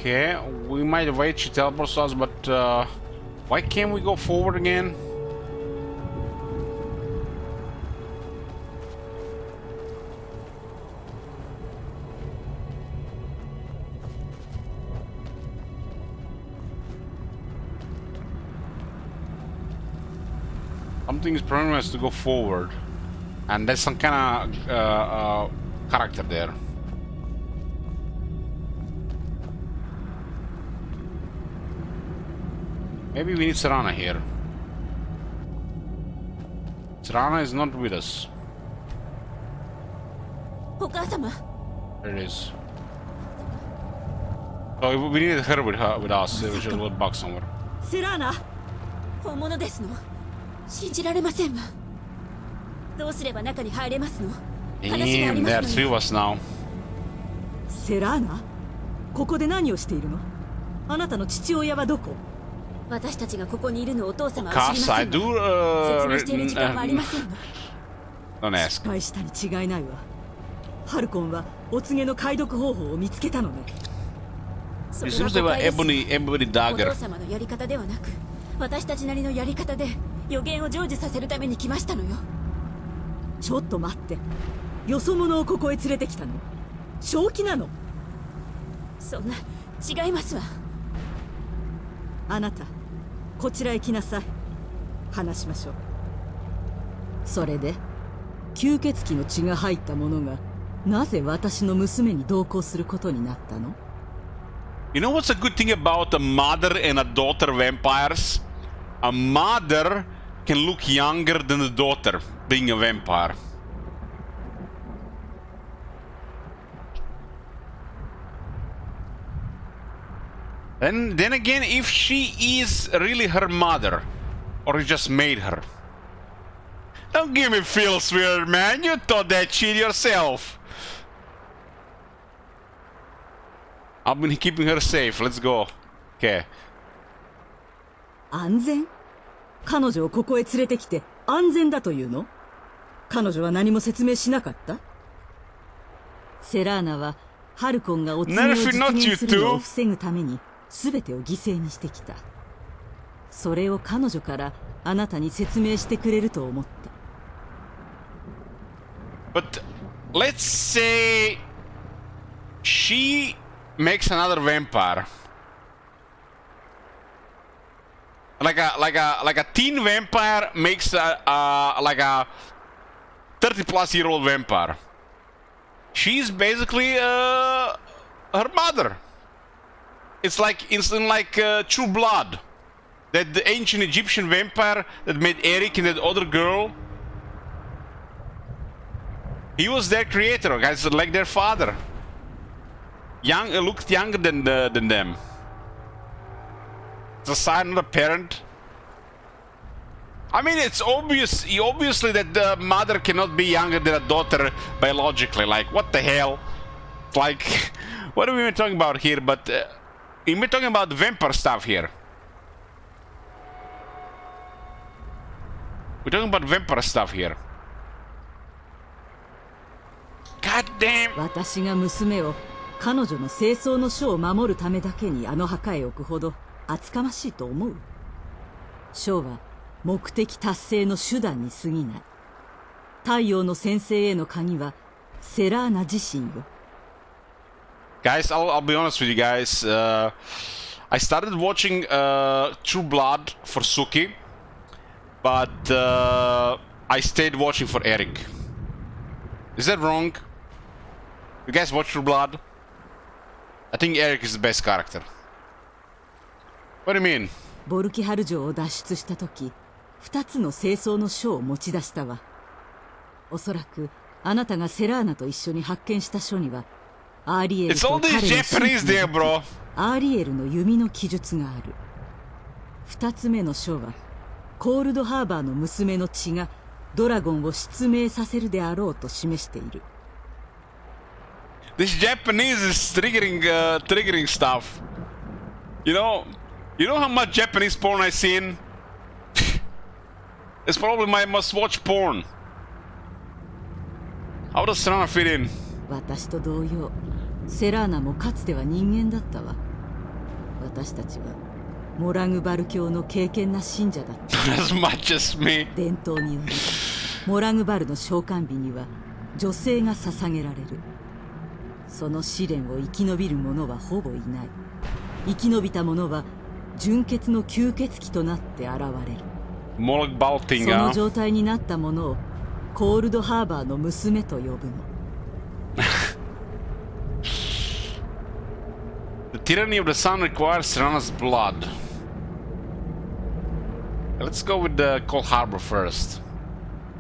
[SPEAKER 1] Okay, we might wait, she teleports us, but why can't we go forward again? Something's preventing us to go forward, and there's some kind of character there. Maybe we need Serana here. Serana is not with us. There it is. Oh, we needed her with us. We should look back somewhere.
[SPEAKER 2] Serana! 本物ですの？信じられませんわ。どうすれば中に入れますの？話があり
[SPEAKER 1] Damn,
[SPEAKER 2] ま
[SPEAKER 1] there are
[SPEAKER 2] す
[SPEAKER 1] three
[SPEAKER 2] の
[SPEAKER 1] of us now.
[SPEAKER 14] セラーナ？ここで何をしているの？あなたの父親はどこ？
[SPEAKER 2] 私たちがここにいるのをお父様は知り
[SPEAKER 1] Cause
[SPEAKER 2] ま
[SPEAKER 1] I
[SPEAKER 2] せん
[SPEAKER 1] do
[SPEAKER 2] わ。説明している時間はありませんわ。
[SPEAKER 1] Don't ask.
[SPEAKER 14] 失敗したに違いないわ。ハルコンはお告げの解読方法を見つけたのね。
[SPEAKER 2] そ
[SPEAKER 1] It
[SPEAKER 2] れは
[SPEAKER 1] seems they
[SPEAKER 2] 誤
[SPEAKER 1] were
[SPEAKER 2] 解です。
[SPEAKER 1] Ebony
[SPEAKER 2] お
[SPEAKER 1] Dagger.
[SPEAKER 2] 父様のやり方ではなく、私たちなりのやり方で予言を成就させるために来ましたのよ。
[SPEAKER 14] ちょっと待って。よそ者をここへ連れてきたの？正気なの？
[SPEAKER 2] そんな、違いますわ。
[SPEAKER 14] あなた、こちらへ来なさい。話しましょう。それで、吸血鬼の血が入ったものが、なぜ私の娘に同行することになったの？
[SPEAKER 1] You know what's a good thing about a mother and a daughter vampires? A mother can look younger than the daughter, being a vampire. And then again, if she is really her mother, or you just made her. Don't give me feels weird, man. You thought that shit yourself. I've been keeping her safe. Let's go. Okay.
[SPEAKER 14] 安全？彼女をここへ連れてきて安全だというの？彼女は何も説明しなかった？セラーナはハルコンがお告げを実現するのを防ぐために全てを犠牲にしてきた。それを彼女からあなたに説明してくれると思った。
[SPEAKER 1] But let's say she makes another vampire. Like a teen vampire makes like a 30-plus-year-old vampire. She's basically her mother. It's like True Blood, that the ancient Egyptian vampire that made Eric and that other girl. He was their creator, guys, like their father. Young, looked younger than them. It's a sign of a parent. I mean, it's obviously that the mother cannot be younger than a daughter biologically. Like, what the hell? Like, what are we even talking about here? But we're talking about vampire stuff here. We're talking about vampire stuff here. God damn.
[SPEAKER 14] 私が娘を彼女の清掃の書を守るためだけにあの墓へ置くほど厚かましいと思う。書は目的達成の手段に過ぎない。太陽の先生への鍵はセラーナ自身よ。
[SPEAKER 1] Guys, I'll be honest with you guys. I started watching True Blood for Suki, but I stayed watching for Eric. Is that wrong? You guys watch True Blood? I think Eric is the best character. What do you mean?
[SPEAKER 14] ボルキハル城を脱出した時、2つの清掃の書を持ち出したわ。おそらくあなたがセラーナと一緒に発見した書にはアーリエルと彼の神秘のアーリエルの弓の記述がある。2つ目の書はコールドハーバーの娘の血がドラゴンを失明させるであろうと示している。
[SPEAKER 1] This Japanese is triggering stuff. You know how much Japanese porn I've seen? It's probably my must-watch porn. How does Serana fit in?
[SPEAKER 14] 私と同様、セラーナもかつては人間だったわ。私たちはモラグバル教の敬虔な信者だった。
[SPEAKER 1] As much as me.
[SPEAKER 14] 伝統により、モラグバルの召喚日には女性が捧げられる。その試練を生き延びる者はほぼいない。生き延びた者は純血の吸血鬼となって現れる。その状態になった者をコールドハーバーの娘と呼ぶの。
[SPEAKER 1] The tyranny of the sun requires Serana's blood. Let's go with the Cold Harbor first.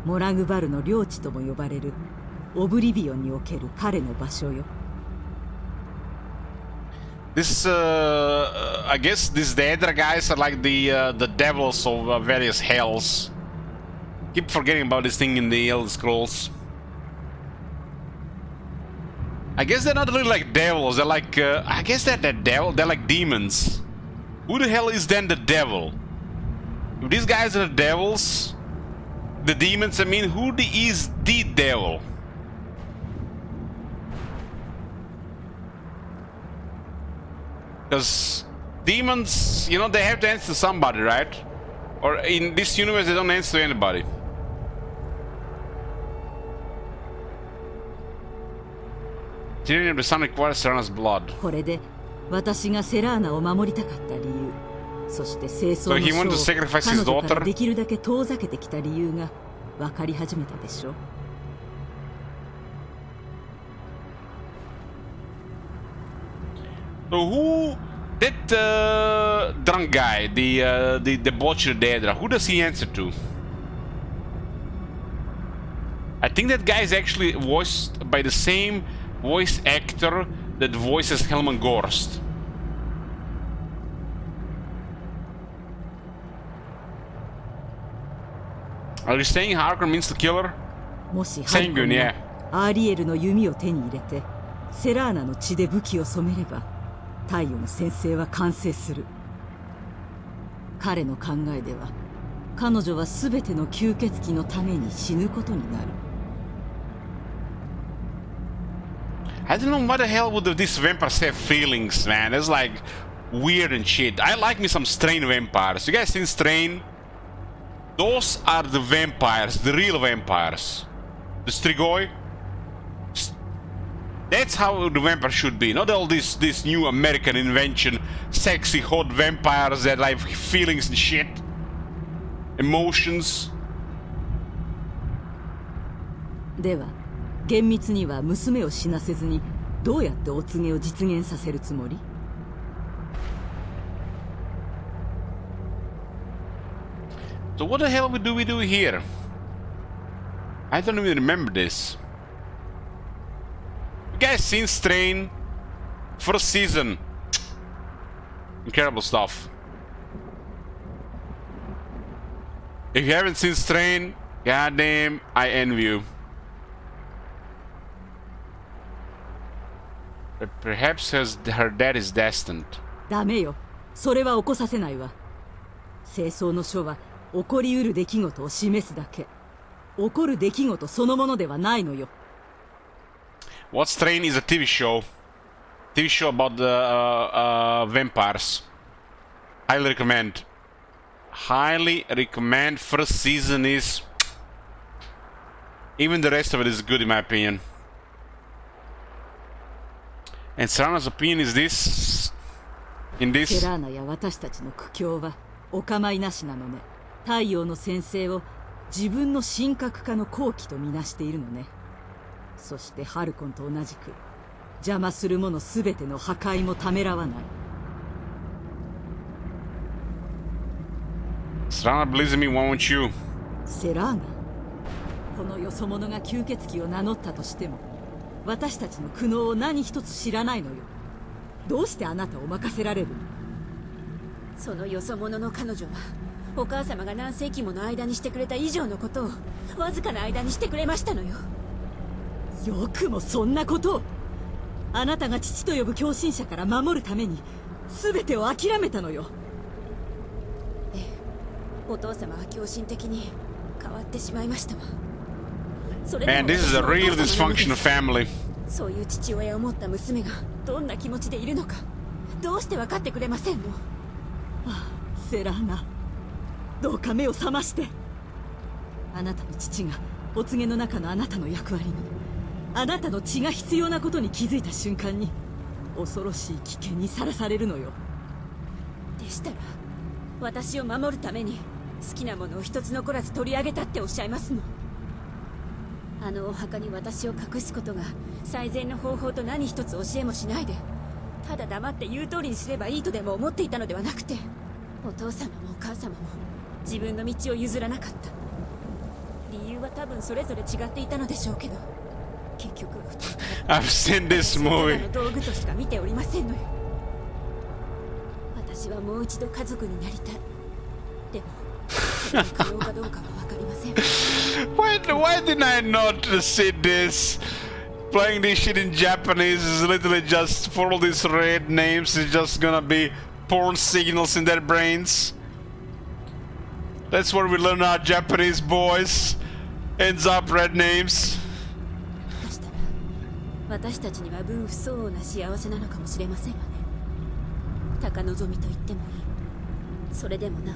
[SPEAKER 14] モラグバルの領地とも呼ばれるオブリビオンにおける彼の場所よ。
[SPEAKER 1] This, I guess these Daedra guys are like the devils of various hells. Keep forgetting about this thing in the Elder Scrolls. I guess they're not really like devils. They're like, I guess they're the devil. They're like demons. Who the hell is then the devil? If these guys are the devils, the demons, I mean, who is the devil? Because demons, you know, they have to answer to somebody, right? Or in this universe, they don't answer to anybody. Tyranny of the sun requires Serana's blood.
[SPEAKER 14] これで私がセラーナを守りたかった理由、そして清掃
[SPEAKER 1] So
[SPEAKER 14] の
[SPEAKER 1] he
[SPEAKER 14] 書
[SPEAKER 1] wanted to
[SPEAKER 14] を
[SPEAKER 1] sacrifice
[SPEAKER 14] 彼
[SPEAKER 1] his
[SPEAKER 14] 女から
[SPEAKER 1] daughter?
[SPEAKER 14] できるだけ遠ざけてきた理由が分かり始めたでしょ。
[SPEAKER 1] So who, that drunk guy, the debauchery Daedra, who does he answer to? I think that guy is actually voiced by the same voice actor that voices Helman Gorst. Are you saying Harker means the killer?
[SPEAKER 14] もしハルコンがアーリエルの弓を手に入れてセラーナの血で武器を染めれば太陽の先生は完成する。彼の考えでは彼女は全ての吸血鬼のために死ぬことになる。
[SPEAKER 1] I don't know what the hell would these vampires have feelings, man. It's like weird and shit. I like me some Strain vampires. You guys seen Strain? Those are the vampires, the real vampires. The Strigoi. That's how the vampire should be. Not all this new American invention, sexy hot vampires that have feelings and shit. Emotions.
[SPEAKER 14] では厳密には娘を死なせずにどうやってお告げを実現させるつもり？
[SPEAKER 1] So what the hell do we do here? I don't even remember this. You guys seen Strain? First season. Incredible stuff. If you haven't seen Strain, goddamn, I envy you. But perhaps her dad is destined.
[SPEAKER 14] ダメよ。それは起こさせないわ。清掃の書は起こりうる出来事を示すだけ。起こる出来事そのものではないのよ。
[SPEAKER 1] What Strain is a TV show. TV show about the vampires. Highly recommend. Highly recommend. First season is... Even the rest of it is good in my opinion. And Serana's opinion is this. In
[SPEAKER 14] セ
[SPEAKER 1] this.
[SPEAKER 14] ラーナや私たちの苦境はお構いなしなのね。太陽の先生を自分の神格化の好機とみなしているのね。そしてハルコンと同じく邪魔するものすべての破壊もためらわない。
[SPEAKER 1] Serana believes in me, won't you?
[SPEAKER 14] セラーナ、このよそ者が吸血鬼を名乗ったとしても私たちの苦悩を何一つ知らないのよ。どうしてあなたを任せられるの？
[SPEAKER 2] そのよそ者の彼女はお母様が何世紀もの間にしてくれた以上のことをわずかな間にしてくれましたのよ。
[SPEAKER 14] よくもそんなことを。あなたが父と呼ぶ狂信者から守るために全てを諦めたのよ。
[SPEAKER 2] ええ、お父様は狂信的に変わってしまいましたわ。それでも
[SPEAKER 1] And this is a real dysfunctional family.
[SPEAKER 2] そういう父親を持った娘がどんな気持ちでいるのかどうして分かってくれませんの？
[SPEAKER 14] ああ、セラーナ、どうか目を覚まして。あなたの父がお告げの中のあなたの役割に、あなたの血が必要なことに気づいた瞬間に恐ろしい危険にさらされるのよ。
[SPEAKER 2] でしたら私を守るために好きなものを一つ残らず取り上げたっておっしゃいますの？あのお墓に私を隠すことが最善の方法と何一つ教えもしないで、ただ黙って言う通りにすればいいとでも思っていたのではなくて、お父様もお母様も自分の道を譲らなかった。理由は多分それぞれ違っていたのでしょうけど、結局
[SPEAKER 1] I've seen this movie.
[SPEAKER 2] 道具としか見ておりませんのよ。私はもう一度家族になりたい。でもそれが可能かどうかは分かりません。
[SPEAKER 1] Why didn't I not see this? Playing this shit in Japanese is literally just for all these red names. It's just gonna be porn signals in their brains. That's where we learn our Japanese boys. Ends up red names.
[SPEAKER 2] 私たちには分不相応な幸せなのかもしれませんわね。高望みと言ってもいい。それでもな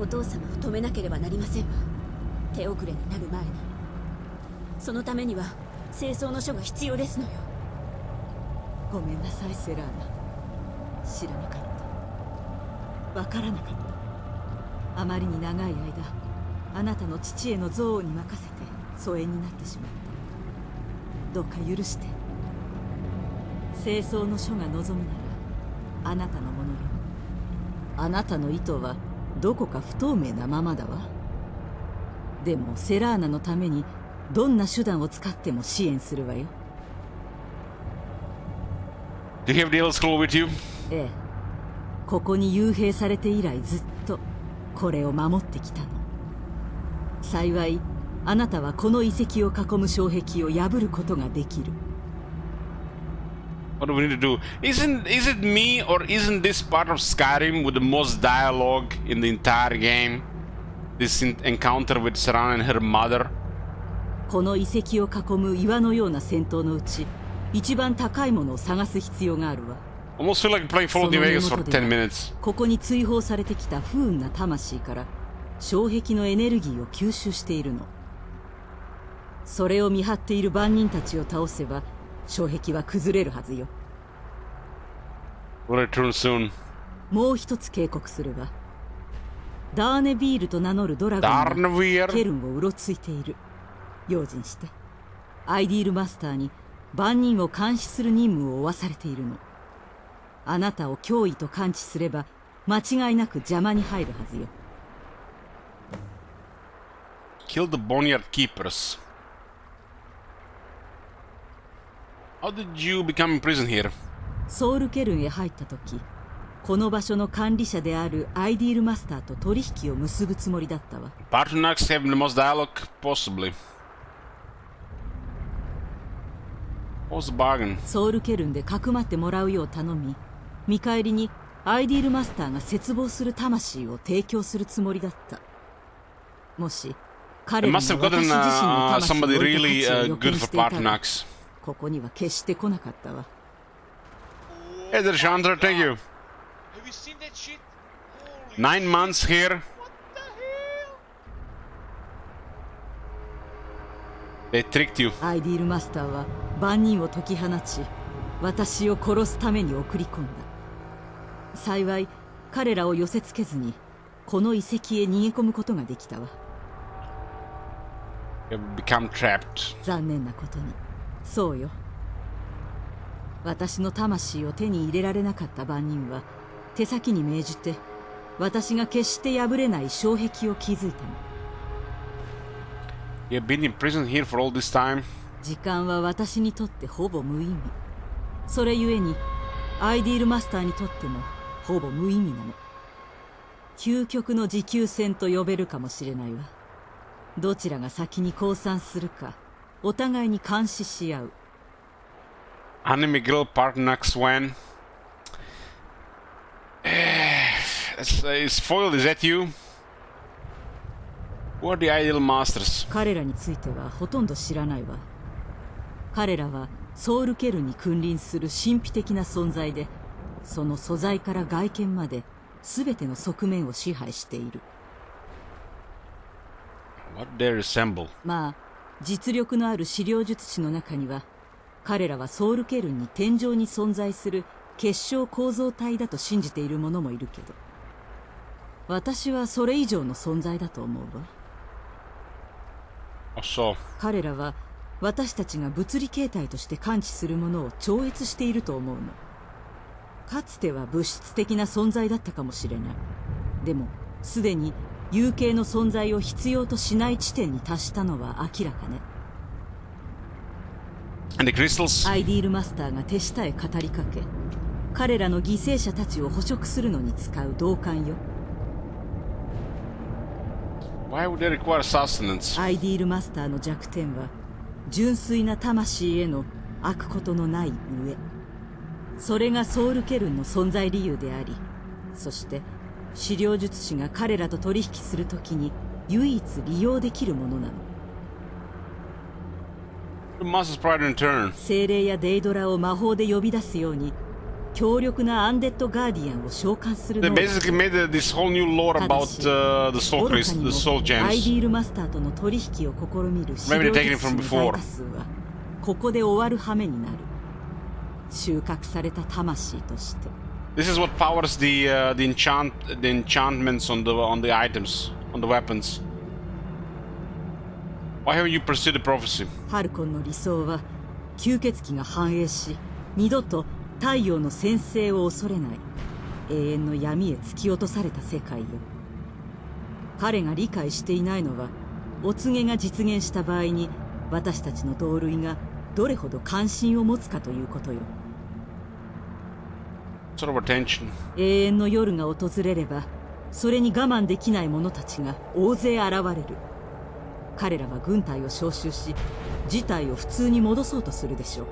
[SPEAKER 2] おお父様を止めなければなりませんわ。手遅れになる前に。そのためには清掃の書が必要ですのよ。
[SPEAKER 14] ごめんなさいセラーナ、知らなかった、わからなかった。あまりに長い間あなたの父への憎悪に任せて疎遠になってしまった。どうか許して。清掃の書が望みならあなたのものよ。あなたの意図はどこか不透明なままだわ。でもセラーナのためにどんな手段を使っても支援するわよ。
[SPEAKER 1] Do you have the Elder Scroll with you?
[SPEAKER 14] ええ、ここに幽閉されて以来ずっとこれを守ってきたの。幸いあなたはこの遺跡を囲む障壁を破ることができる。
[SPEAKER 1] What do we need to do? Is it me or isn't this part of Skyrim with the most dialogue in the entire game? This encounter with Serana and her mother?
[SPEAKER 14] この遺跡を囲む岩のような戦闘のうち一番高いものを探す必要があるわ。
[SPEAKER 1] Almost feel like playing Fallout New Vegas for 10 minutes.
[SPEAKER 14] ここに追放されてきた不運な魂から障壁のエネルギーを吸収しているの。それを見張っている番人たちを倒せば障壁は崩れるはずよ。
[SPEAKER 1] We'll return soon.
[SPEAKER 14] もう一つ警告するわ。ダーネビールと名乗るドラゴンがケルンをうろついている。用心して。アイディールマスターに番人を監視する任務を負わされているの。あなたを脅威と感知すれば間違いなく邪魔に入るはずよ。
[SPEAKER 1] Kill the Boneyard Keepers. How did you become in prison here?
[SPEAKER 14] ソウルケルンへ入った時、この場所の管理者であるアイディールマスターと取引を結ぶつもりだったわ。
[SPEAKER 1] Partonax have the most dialogue, possibly. What's the bargain?
[SPEAKER 14] ソウルケルンでかくまってもらうよう頼み、見返りにアイディールマスターが絶望する魂を提供するつもりだった。もし彼らが私自身の魂を置いた価値を予見していたら、ここには決して来なかったわ。
[SPEAKER 1] Hey there, Chandra, thank you.
[SPEAKER 13] Have you seen that shit?
[SPEAKER 1] 9 months here. They tricked you.
[SPEAKER 14] アイディールマスターは万人を解き放ち、私を殺すために送り込んだ。幸い彼らを寄せつけずにこの遺跡へ逃げ込むことができたわ。
[SPEAKER 1] Become trapped.
[SPEAKER 14] 残念なことにそうよ。私の魂を手に入れられなかった番人は手先に命じて私が決して破れない障壁を築いたの。
[SPEAKER 1] You've been in prison here for all this time.
[SPEAKER 14] 時間は私にとってほぼ無意味。それゆえにアイディールマスターにとってもほぼ無意味なの。究極の持久戦と呼べるかもしれないわ。どちらが先に降参するかお互いに監視し合う。
[SPEAKER 1] Anime Girl Part next when? Is Foil, is that you? Who are the Ideal Masters?
[SPEAKER 14] 彼らについてはほとんど知らないわ。彼らはソウルケルに君臨する神秘的な存在で、その素材から外見まで全ての側面を支配している。
[SPEAKER 1] What they resemble?
[SPEAKER 14] まあ実力のある資料術師の中には彼らはソウルケルンに天井に存在する結晶構造体だと信じている者もいるけど、私はそれ以上の存在だと思うわ。彼らは私たちが物理形態として感知するものを超越していると思うの。かつては物質的な存在だったかもしれない。でもすでに有形の存在を必要としない地点に達したのは明らかね。
[SPEAKER 1] And the crystals?
[SPEAKER 14] アイディールマスターが手下へ語りかけ、彼らの犠牲者たちを捕食するのに使う導管よ。
[SPEAKER 1] Why would they require sustenance?
[SPEAKER 14] アイディールマスターの弱点は純粋な魂への飽くことのない上。それがソウルケルンの存在理由であり、そして資料術師が彼らと取引するときに唯一利用できるものなの。精霊やデイドラを魔法で呼び出すように強力なアンデッドガーディアンを召喚する能力。
[SPEAKER 1] They basically made this whole new lore about the soul gems.
[SPEAKER 14] アイディールマスターとの取引を試みる資料術師の大多数はここで終わる羽目になる。収穫された魂として。
[SPEAKER 1] This is what powers the enchantments on the items, on the weapons. Why haven't you pursued the prophecy?
[SPEAKER 14] ハルコンの理想は吸血鬼が繁栄し、二度と太陽の先制を恐れない永遠の闇へ突き落とされた世界よ。彼が理解していないのは、お告げが実現した場合に私たちの同類がどれほど関心を持つかということよ。
[SPEAKER 1] Sort of attention.
[SPEAKER 14] 永遠の夜が訪れれば、それに我慢できない者たちが大勢現れる。彼らは軍隊を招集し、事態を普通に戻そうとするでしょう。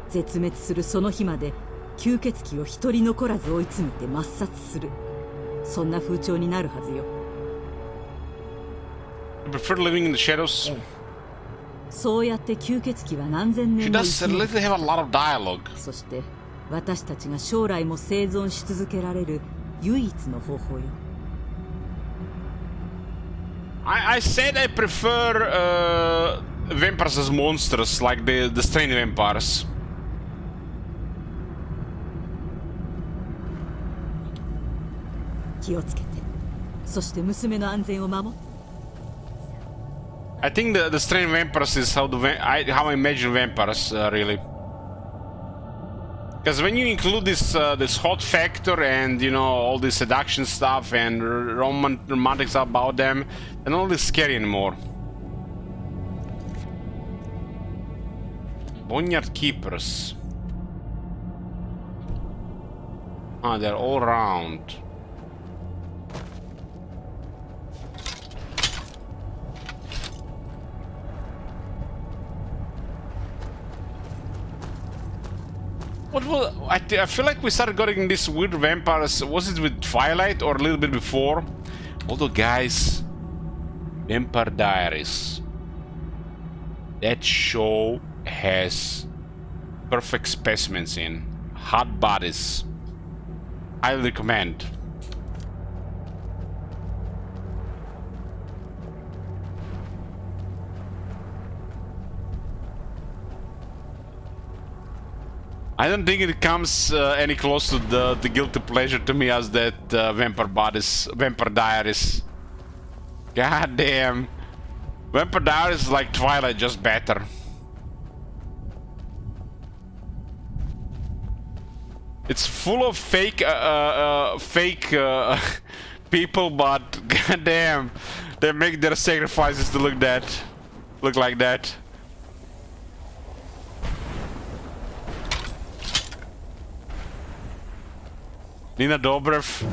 [SPEAKER 14] 絶滅するその日まで吸血鬼を一人残らず追い詰めて抹殺する。そんな風潮になるはずよ。
[SPEAKER 1] You prefer living in the shadows?
[SPEAKER 14] そうやって吸血鬼は何千年も生き延び
[SPEAKER 1] She does have a lot of dialogue.
[SPEAKER 14] そして私たちが将来も生存し続けられる唯一の方法よ。
[SPEAKER 1] I said I prefer vampires as monsters, like the strange vampires.
[SPEAKER 14] 気をつけて。そして娘の安全を守って。
[SPEAKER 1] I think the strange vampires is how how I imagine vampires really. Because when you include this hot factor and all this seduction stuff and romantic stuff about them, they're not really scary anymore. Boneyard Keepers. Ah, they're all around. What was I feel like we started getting these weird vampires. Was it with Twilight or a little bit before? Although, guys, Vampire Diaries. That show has perfect specimens in hot bodies. Highly recommend. I don't think it comes any close to the guilty pleasure to me as that Vampire Diaries. God damn. Vampire Diaries is like Twilight, just better. It's full of fake people, but goddamn, they make their sacrifices to look like that. Nina Dobrev.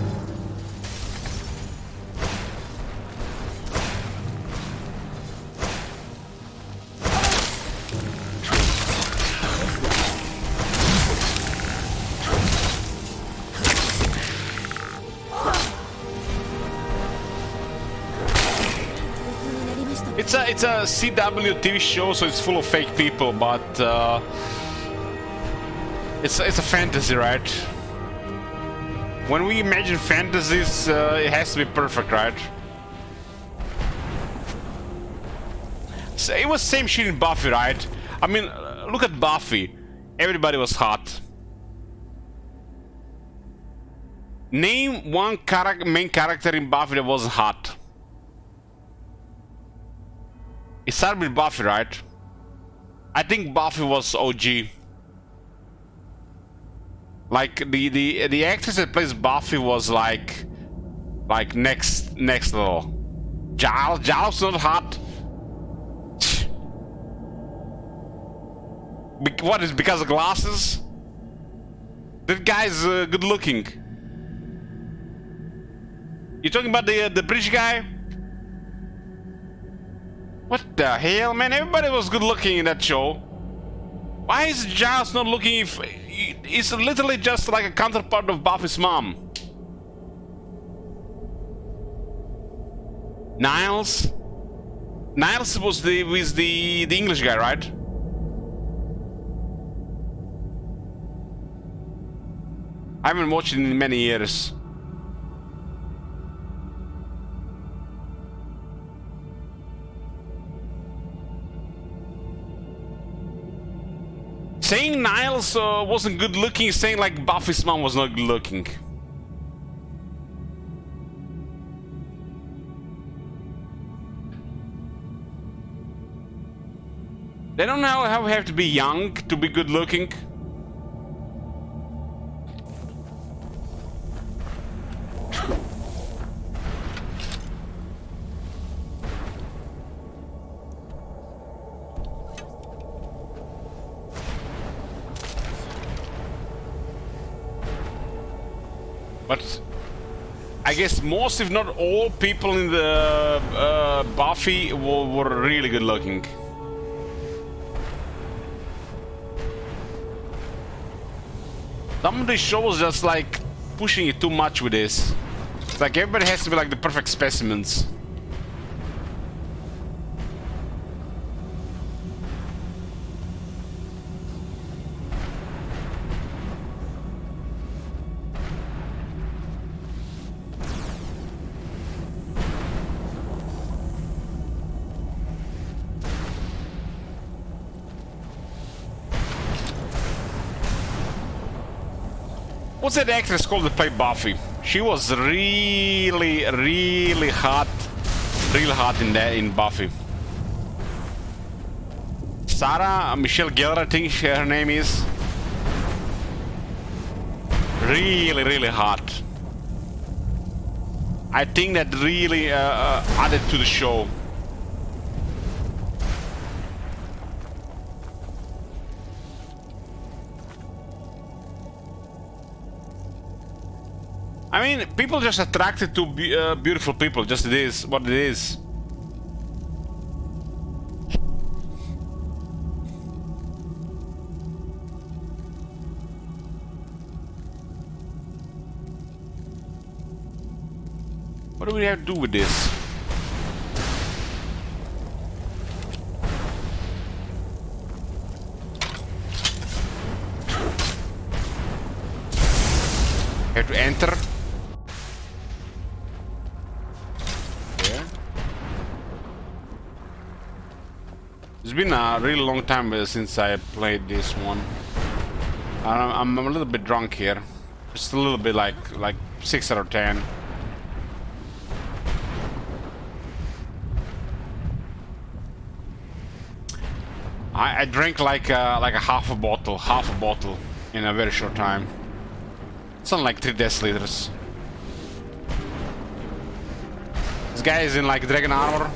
[SPEAKER 1] It's a CW TV show, so it's full of fake people, but it's a fantasy, right? When we imagine fantasies, it has to be perfect, right? So it was same shit in Buffy, right? I mean, look at Buffy. Everybody was hot. Name one main character in Buffy that wasn't hot. It started with Buffy, right? I think Buffy was OG. Like the actress that plays Buffy was like next level. Giles not hot. What is because of glasses? That guy's good looking. You talking about the bridge guy? What the hell, man? Everybody was good looking in that show. Why is Giles not looking? If he's literally just like a counterpart of Buffy's mom. Niles was the English guy, right? I haven't watched it in many years. Saying Niles wasn't good looking is saying like Buffy's mom was not good looking. They don't know how we have to be young to be good looking. But I guess most, if not all, people in the Buffy were really good looking. Some of the shows just like pushing it too much with this. It's like everybody has to be like the perfect specimens. What's that actress called that played Buffy? She was really hot, real hot in Buffy. Sarah Michelle Gellar, I think her name is. Really hot. I think that really added to the show. I mean, people just attracted to beautiful people. Just it is what it is. What do we have to do with this? Have to enter. It's been a really long time since I played this one. I'm a little bit drunk here. Just a little bit, like 6 out of 10. I drank like a half a bottle in a very short time. Something like 3 deciliters. This guy is in like dragon armor.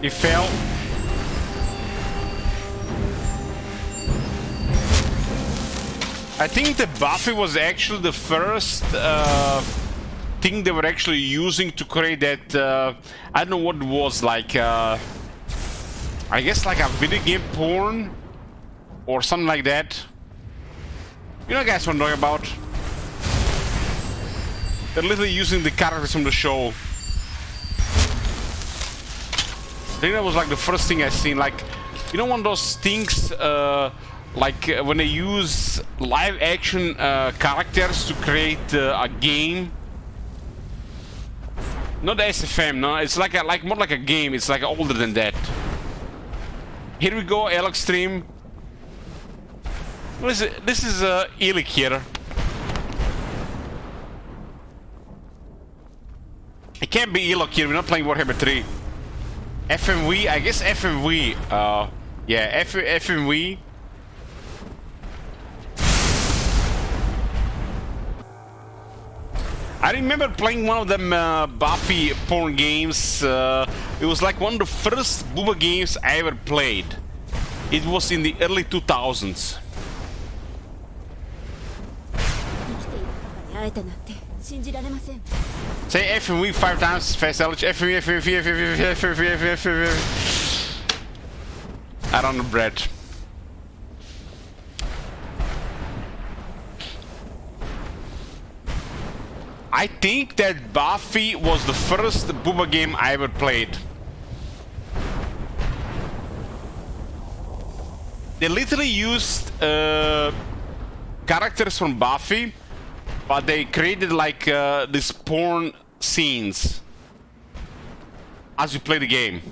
[SPEAKER 1] He fell. I think the Buffy was actually the first thing they were actually using to create that, I don't know what it was, like, I guess like a video game porn or something like that. You know guys what I'm talking about? They're literally using the characters from the show. I think that was like the first thing I seen, like, you know, one of those things, like when they use live action characters to create a game. Not SFM, no, it's like more like a game. It's like older than that. Here we go, Alex stream. What is it? This is Elik here. It can't be Elik here. We're not playing Warhammer 3. FMV, I guess FMV. Yeah, FMV. I remember playing one of them Buffy porn games. It was like one of the first booba games I ever played. It was in the early 2000s. Say FMV 5 times, fast Alex. FMV, FMV, FMV, FMV, FMV. I don't know, Brett. I think that Buffy was the first booba game I ever played. They literally used characters from Buffy, but they created like these porn scenes as you play the game.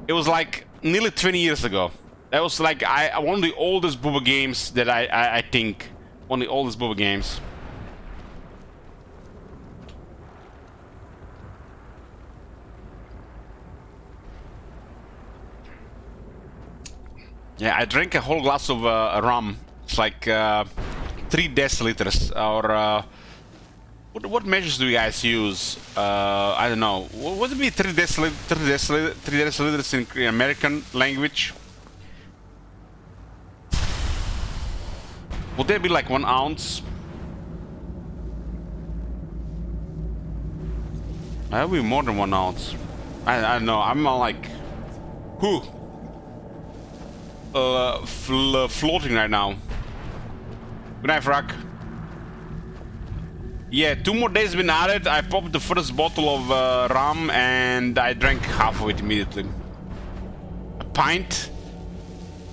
[SPEAKER 1] It was like nearly 20 years ago. That was like one of the oldest booba games that I think. One of the oldest booba games. Yeah, I drank a whole glass of rum. It's like 3 deciliters. Or what measures do you guys use? I don't know. What would it be 3 deciliters in American language? Would that be like 1 ounce? That would be more than 1 ounce. I don't know. I'm like, whew. Floating right now. Good night, Frack. Yeah, 2 more days been added. I popped the first bottle of rum and I drank half of it immediately. A pint.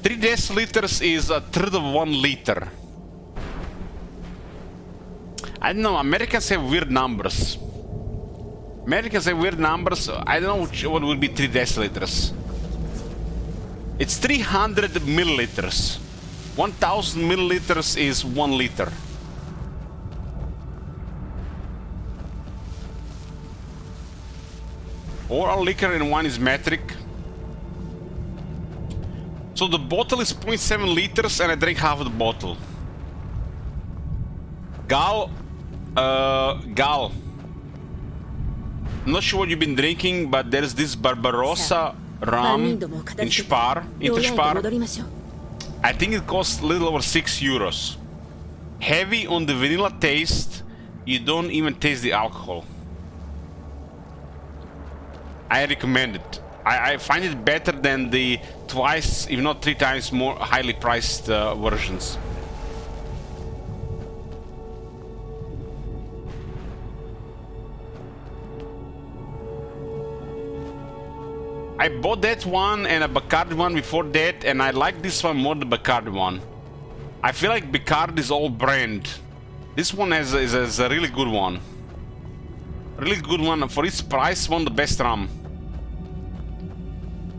[SPEAKER 1] 3 deciliters is a third of 1 liter. I don't know, Americans have weird numbers. Americans have weird numbers. I don't know what would be 3 deciliters. It's 300 milliliters. 1000 milliliters is 1 liter. Oral liquor and wine is metric. So the bottle is 0.7 liters and I drank half of the bottle. Gal. I'm not sure what you've been drinking, but there's this Barbarossa rum in Spar. I think it costs a little over 6 euros. Heavy on the vanilla taste. You don't even taste the alcohol. I recommend it. I find it better than the twice, if not 3 times more highly priced versions. I bought that one and a Bacardi one before that, and I like this one more than the Bacardi one. I feel like Bacardi is all brand. This one is a really good one. Really good one for its price. One of the best rum.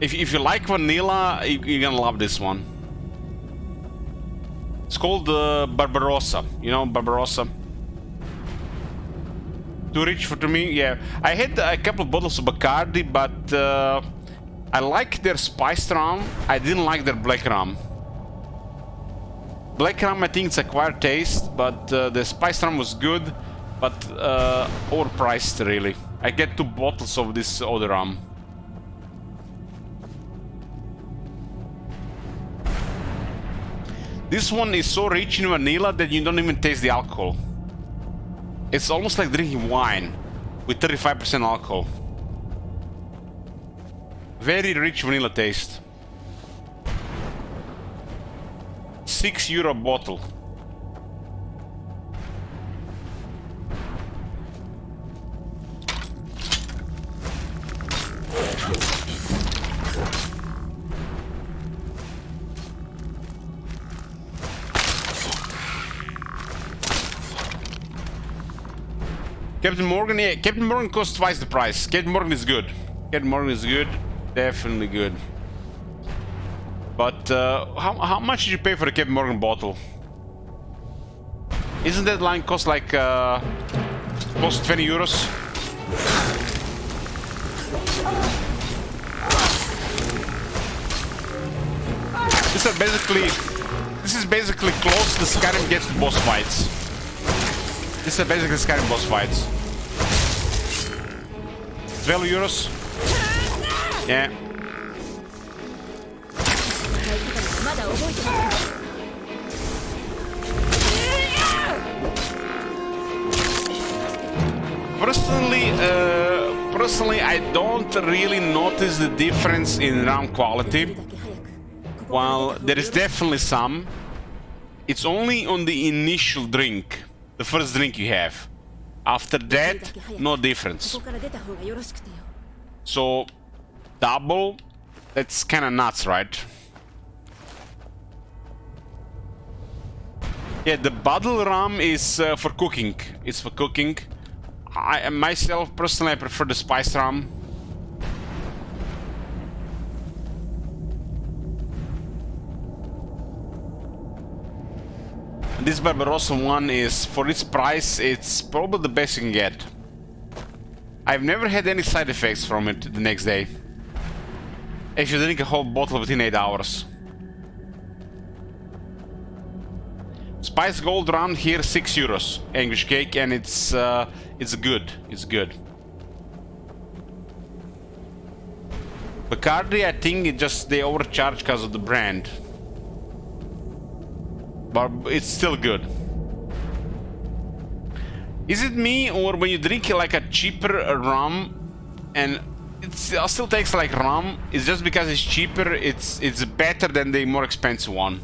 [SPEAKER 1] If you like vanilla, you're gonna love this one. It's called Barbarossa. You know Barbarossa. Too rich to me. Yeah, I had a couple of bottles of Bacardi, but I like their spiced rum. I didn't like their black rum. Black rum, I think it's acquired taste, but the spiced rum was good, but overpriced really. I get 2 bottles of this other rum. This one is so rich in vanilla that you don't even taste the alcohol. It's almost like drinking wine with 35% alcohol. Very rich vanilla taste. €6 a bottle. Captain Morgan, yeah, Captain Morgan costs twice the price. Captain Morgan is good. Captain Morgan is good. Definitely good. But how much did you pay for the Captain Morgan bottle? Isn't that line cost like close to €20? This is basically close to Skyrim gets to boss fights. This is basically Skyrim boss fights. €12. Yeah. Personally, I don't really notice the difference in rum quality. While there is definitely some, it's only on the initial drink, the first drink you have. After that, no difference. So, double, that's kind of nuts, right? Yeah, the bottle rum is for cooking. It's for cooking. Myself, personally, I prefer the spice rum. This Barbarossa one is, for its price, it's probably the best you can get. I've never had any side effects from it the next day. If you drink a whole bottle within 8 hours. Spice Gold rum here, €6, English cake, and it's good. It's good. Bacardi, I think they overcharge because of the brand. But it's still good. Is it me, or when you drink like a cheaper rum and it still tastes like rum, it's just because it's cheaper, it's better than the more expensive one?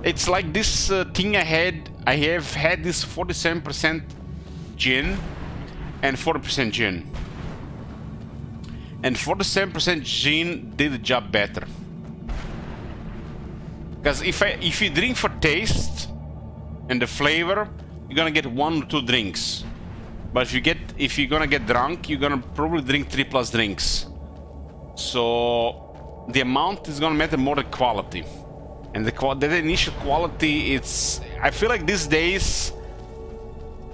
[SPEAKER 1] It's like this thing I have had this 47% gin and 40% gin. And 47% gin did the job better. Because if you drink for taste and the flavor, you're gonna get 1 or 2 drinks. But if you're gonna get drunk, you're gonna probably drink 3+ drinks. So the amount is gonna matter more than quality. And the initial quality, I feel like these days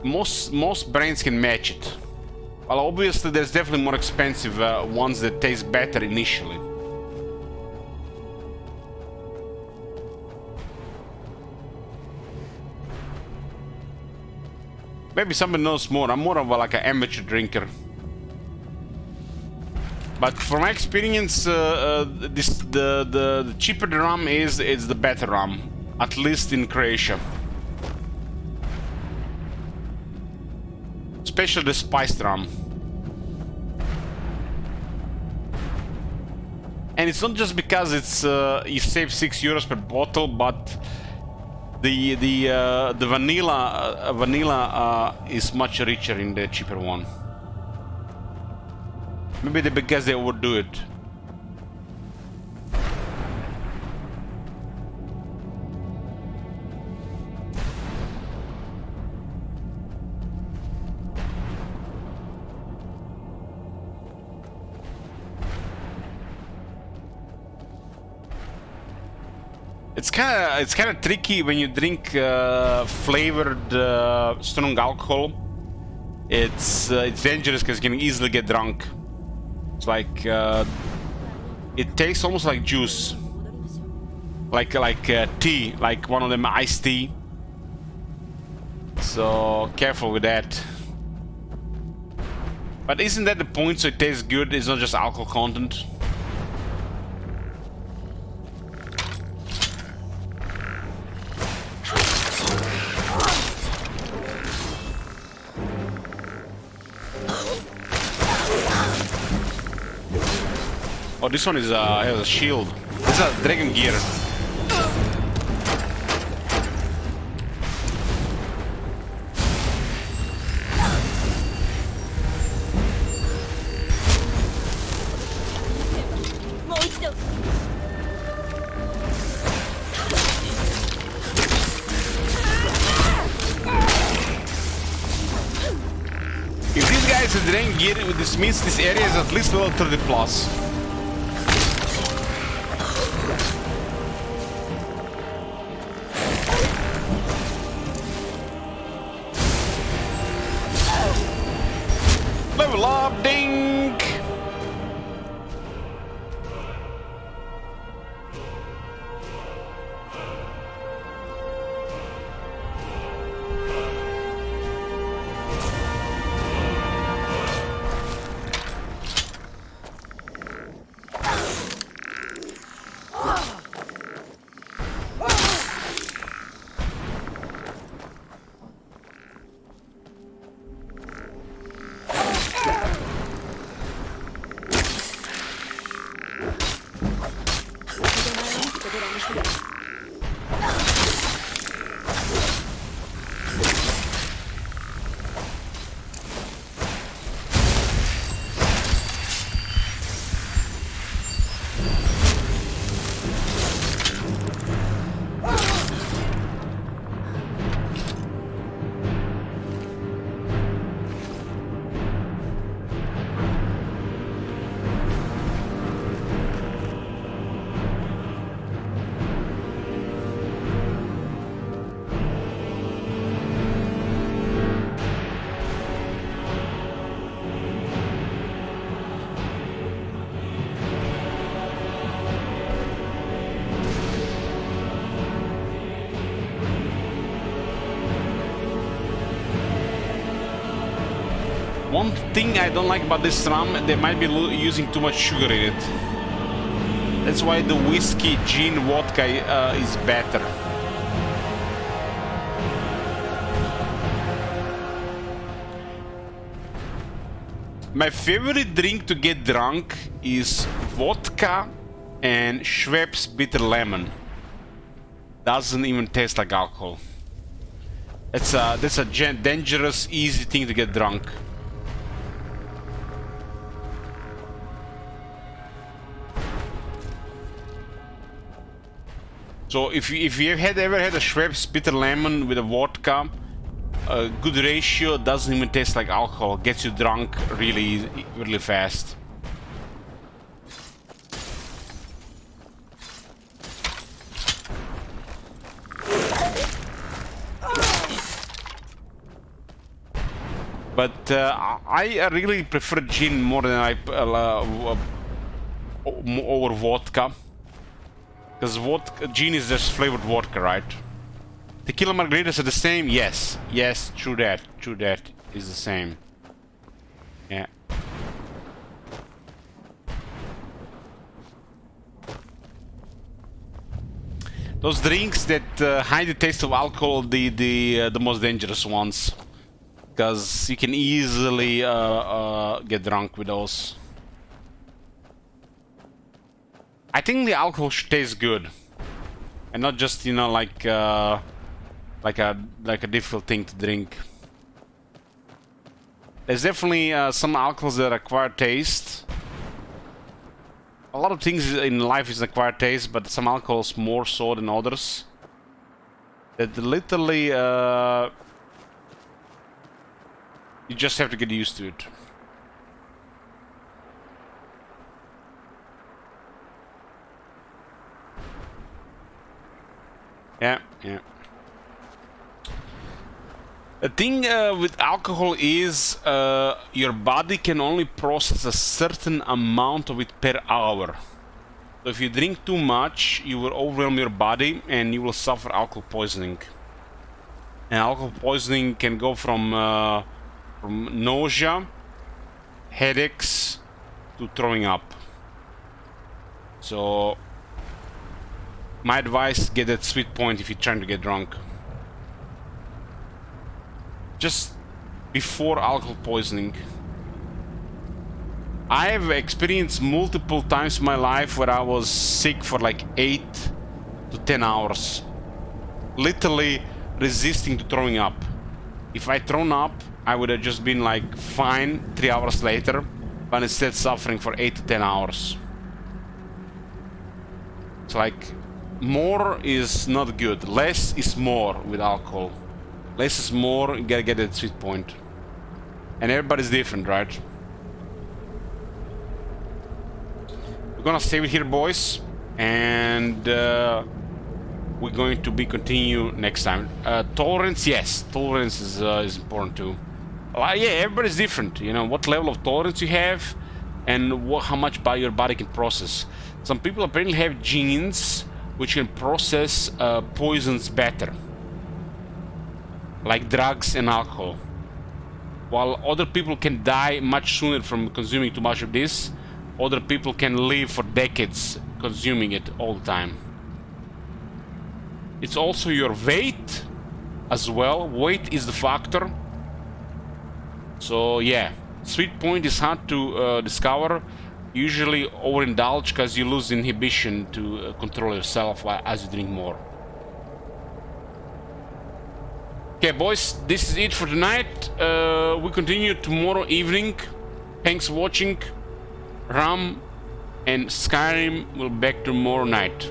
[SPEAKER 1] most brands can match it. Well, obviously there's definitely more expensive ones that taste better initially. Maybe somebody knows more. I'm more of like an amateur drinker. But from my experience, the cheaper the rum is, it's the better rum. At least in Croatia. Especially the spiced rum. And it's not just because it's you save €6 per bottle, but The vanilla is much richer in the cheaper one. Maybe because they overdo it. It's kind of tricky when you drink flavored strong alcohol. It's dangerous because you can easily get drunk. It's like it tastes almost like juice, like tea, like one of them iced tea. So careful with that. But isn't that the point? So it tastes good. It's not just alcohol content. Oh, this one is has a shield. This is a dragon gear. If this guy is a dragon gear, this means this area is at least level 30 plus. Level up, dink! One thing I don't like about this rum, they might be using too much sugar in it. That's why the whiskey, gin, vodka is better. My favorite drink to get drunk is vodka and Schweppes bitter lemon. Doesn't even taste like alcohol. That's a dangerous, easy thing to get drunk. So if you have ever had a Schweppes bitter lemon with a vodka, a good ratio, doesn't even taste like alcohol, gets you drunk really fast. But I really prefer gin more than over vodka. Because gin is just flavored vodka, right? Tequila margaritas are the same? Yes. Yes, true that. True that is the same. Yeah. Those drinks that hide the taste of alcohol, the most dangerous ones. Because you can easily get drunk with those. I think the alcohol should taste good, and not just, you know, like like a difficult thing to drink. There's definitely some alcohols that acquire taste. A lot of things in life is acquired taste, but some alcohols more so than others. That literally you just have to get used to it. Yeah. The thing with alcohol is your body can only process a certain amount of it per hour. So if you drink too much, you will overwhelm your body and you will suffer alcohol poisoning. And alcohol poisoning can go from nausea, headaches, to throwing up. So my advice, get that sweet point if you're trying to get drunk. Just before alcohol poisoning. I have experienced multiple times in my life where I was sick for like 8 to 10 hours. Literally resisting to throwing up. If I thrown up, I would have just been like fine 3 hours later, but instead suffering for 8 to 10 hours. It's like more is not good. Less is more with alcohol. Less is more, you gotta get that sweet point. And everybody's different, right? We're gonna save it here, boys. And we're going to be continue next time. Tolerance, yes. Tolerance is important too. Yeah, everybody's different. You know, what level of tolerance you have and how much your body can process. Some people apparently have genes which can process poisons better, like drugs and alcohol, while other people can die much sooner from consuming too much of this. Other people can live for decades consuming it all the time. It's also your weight as well. Weight is the factor. So yeah, sweet point is hard to discover. Usually overindulge because you lose inhibition to control yourself as you drink more. Okay, boys, this is it for tonight. We continue tomorrow evening. Thanks for watching. Ram and Skyrim will be back tomorrow night.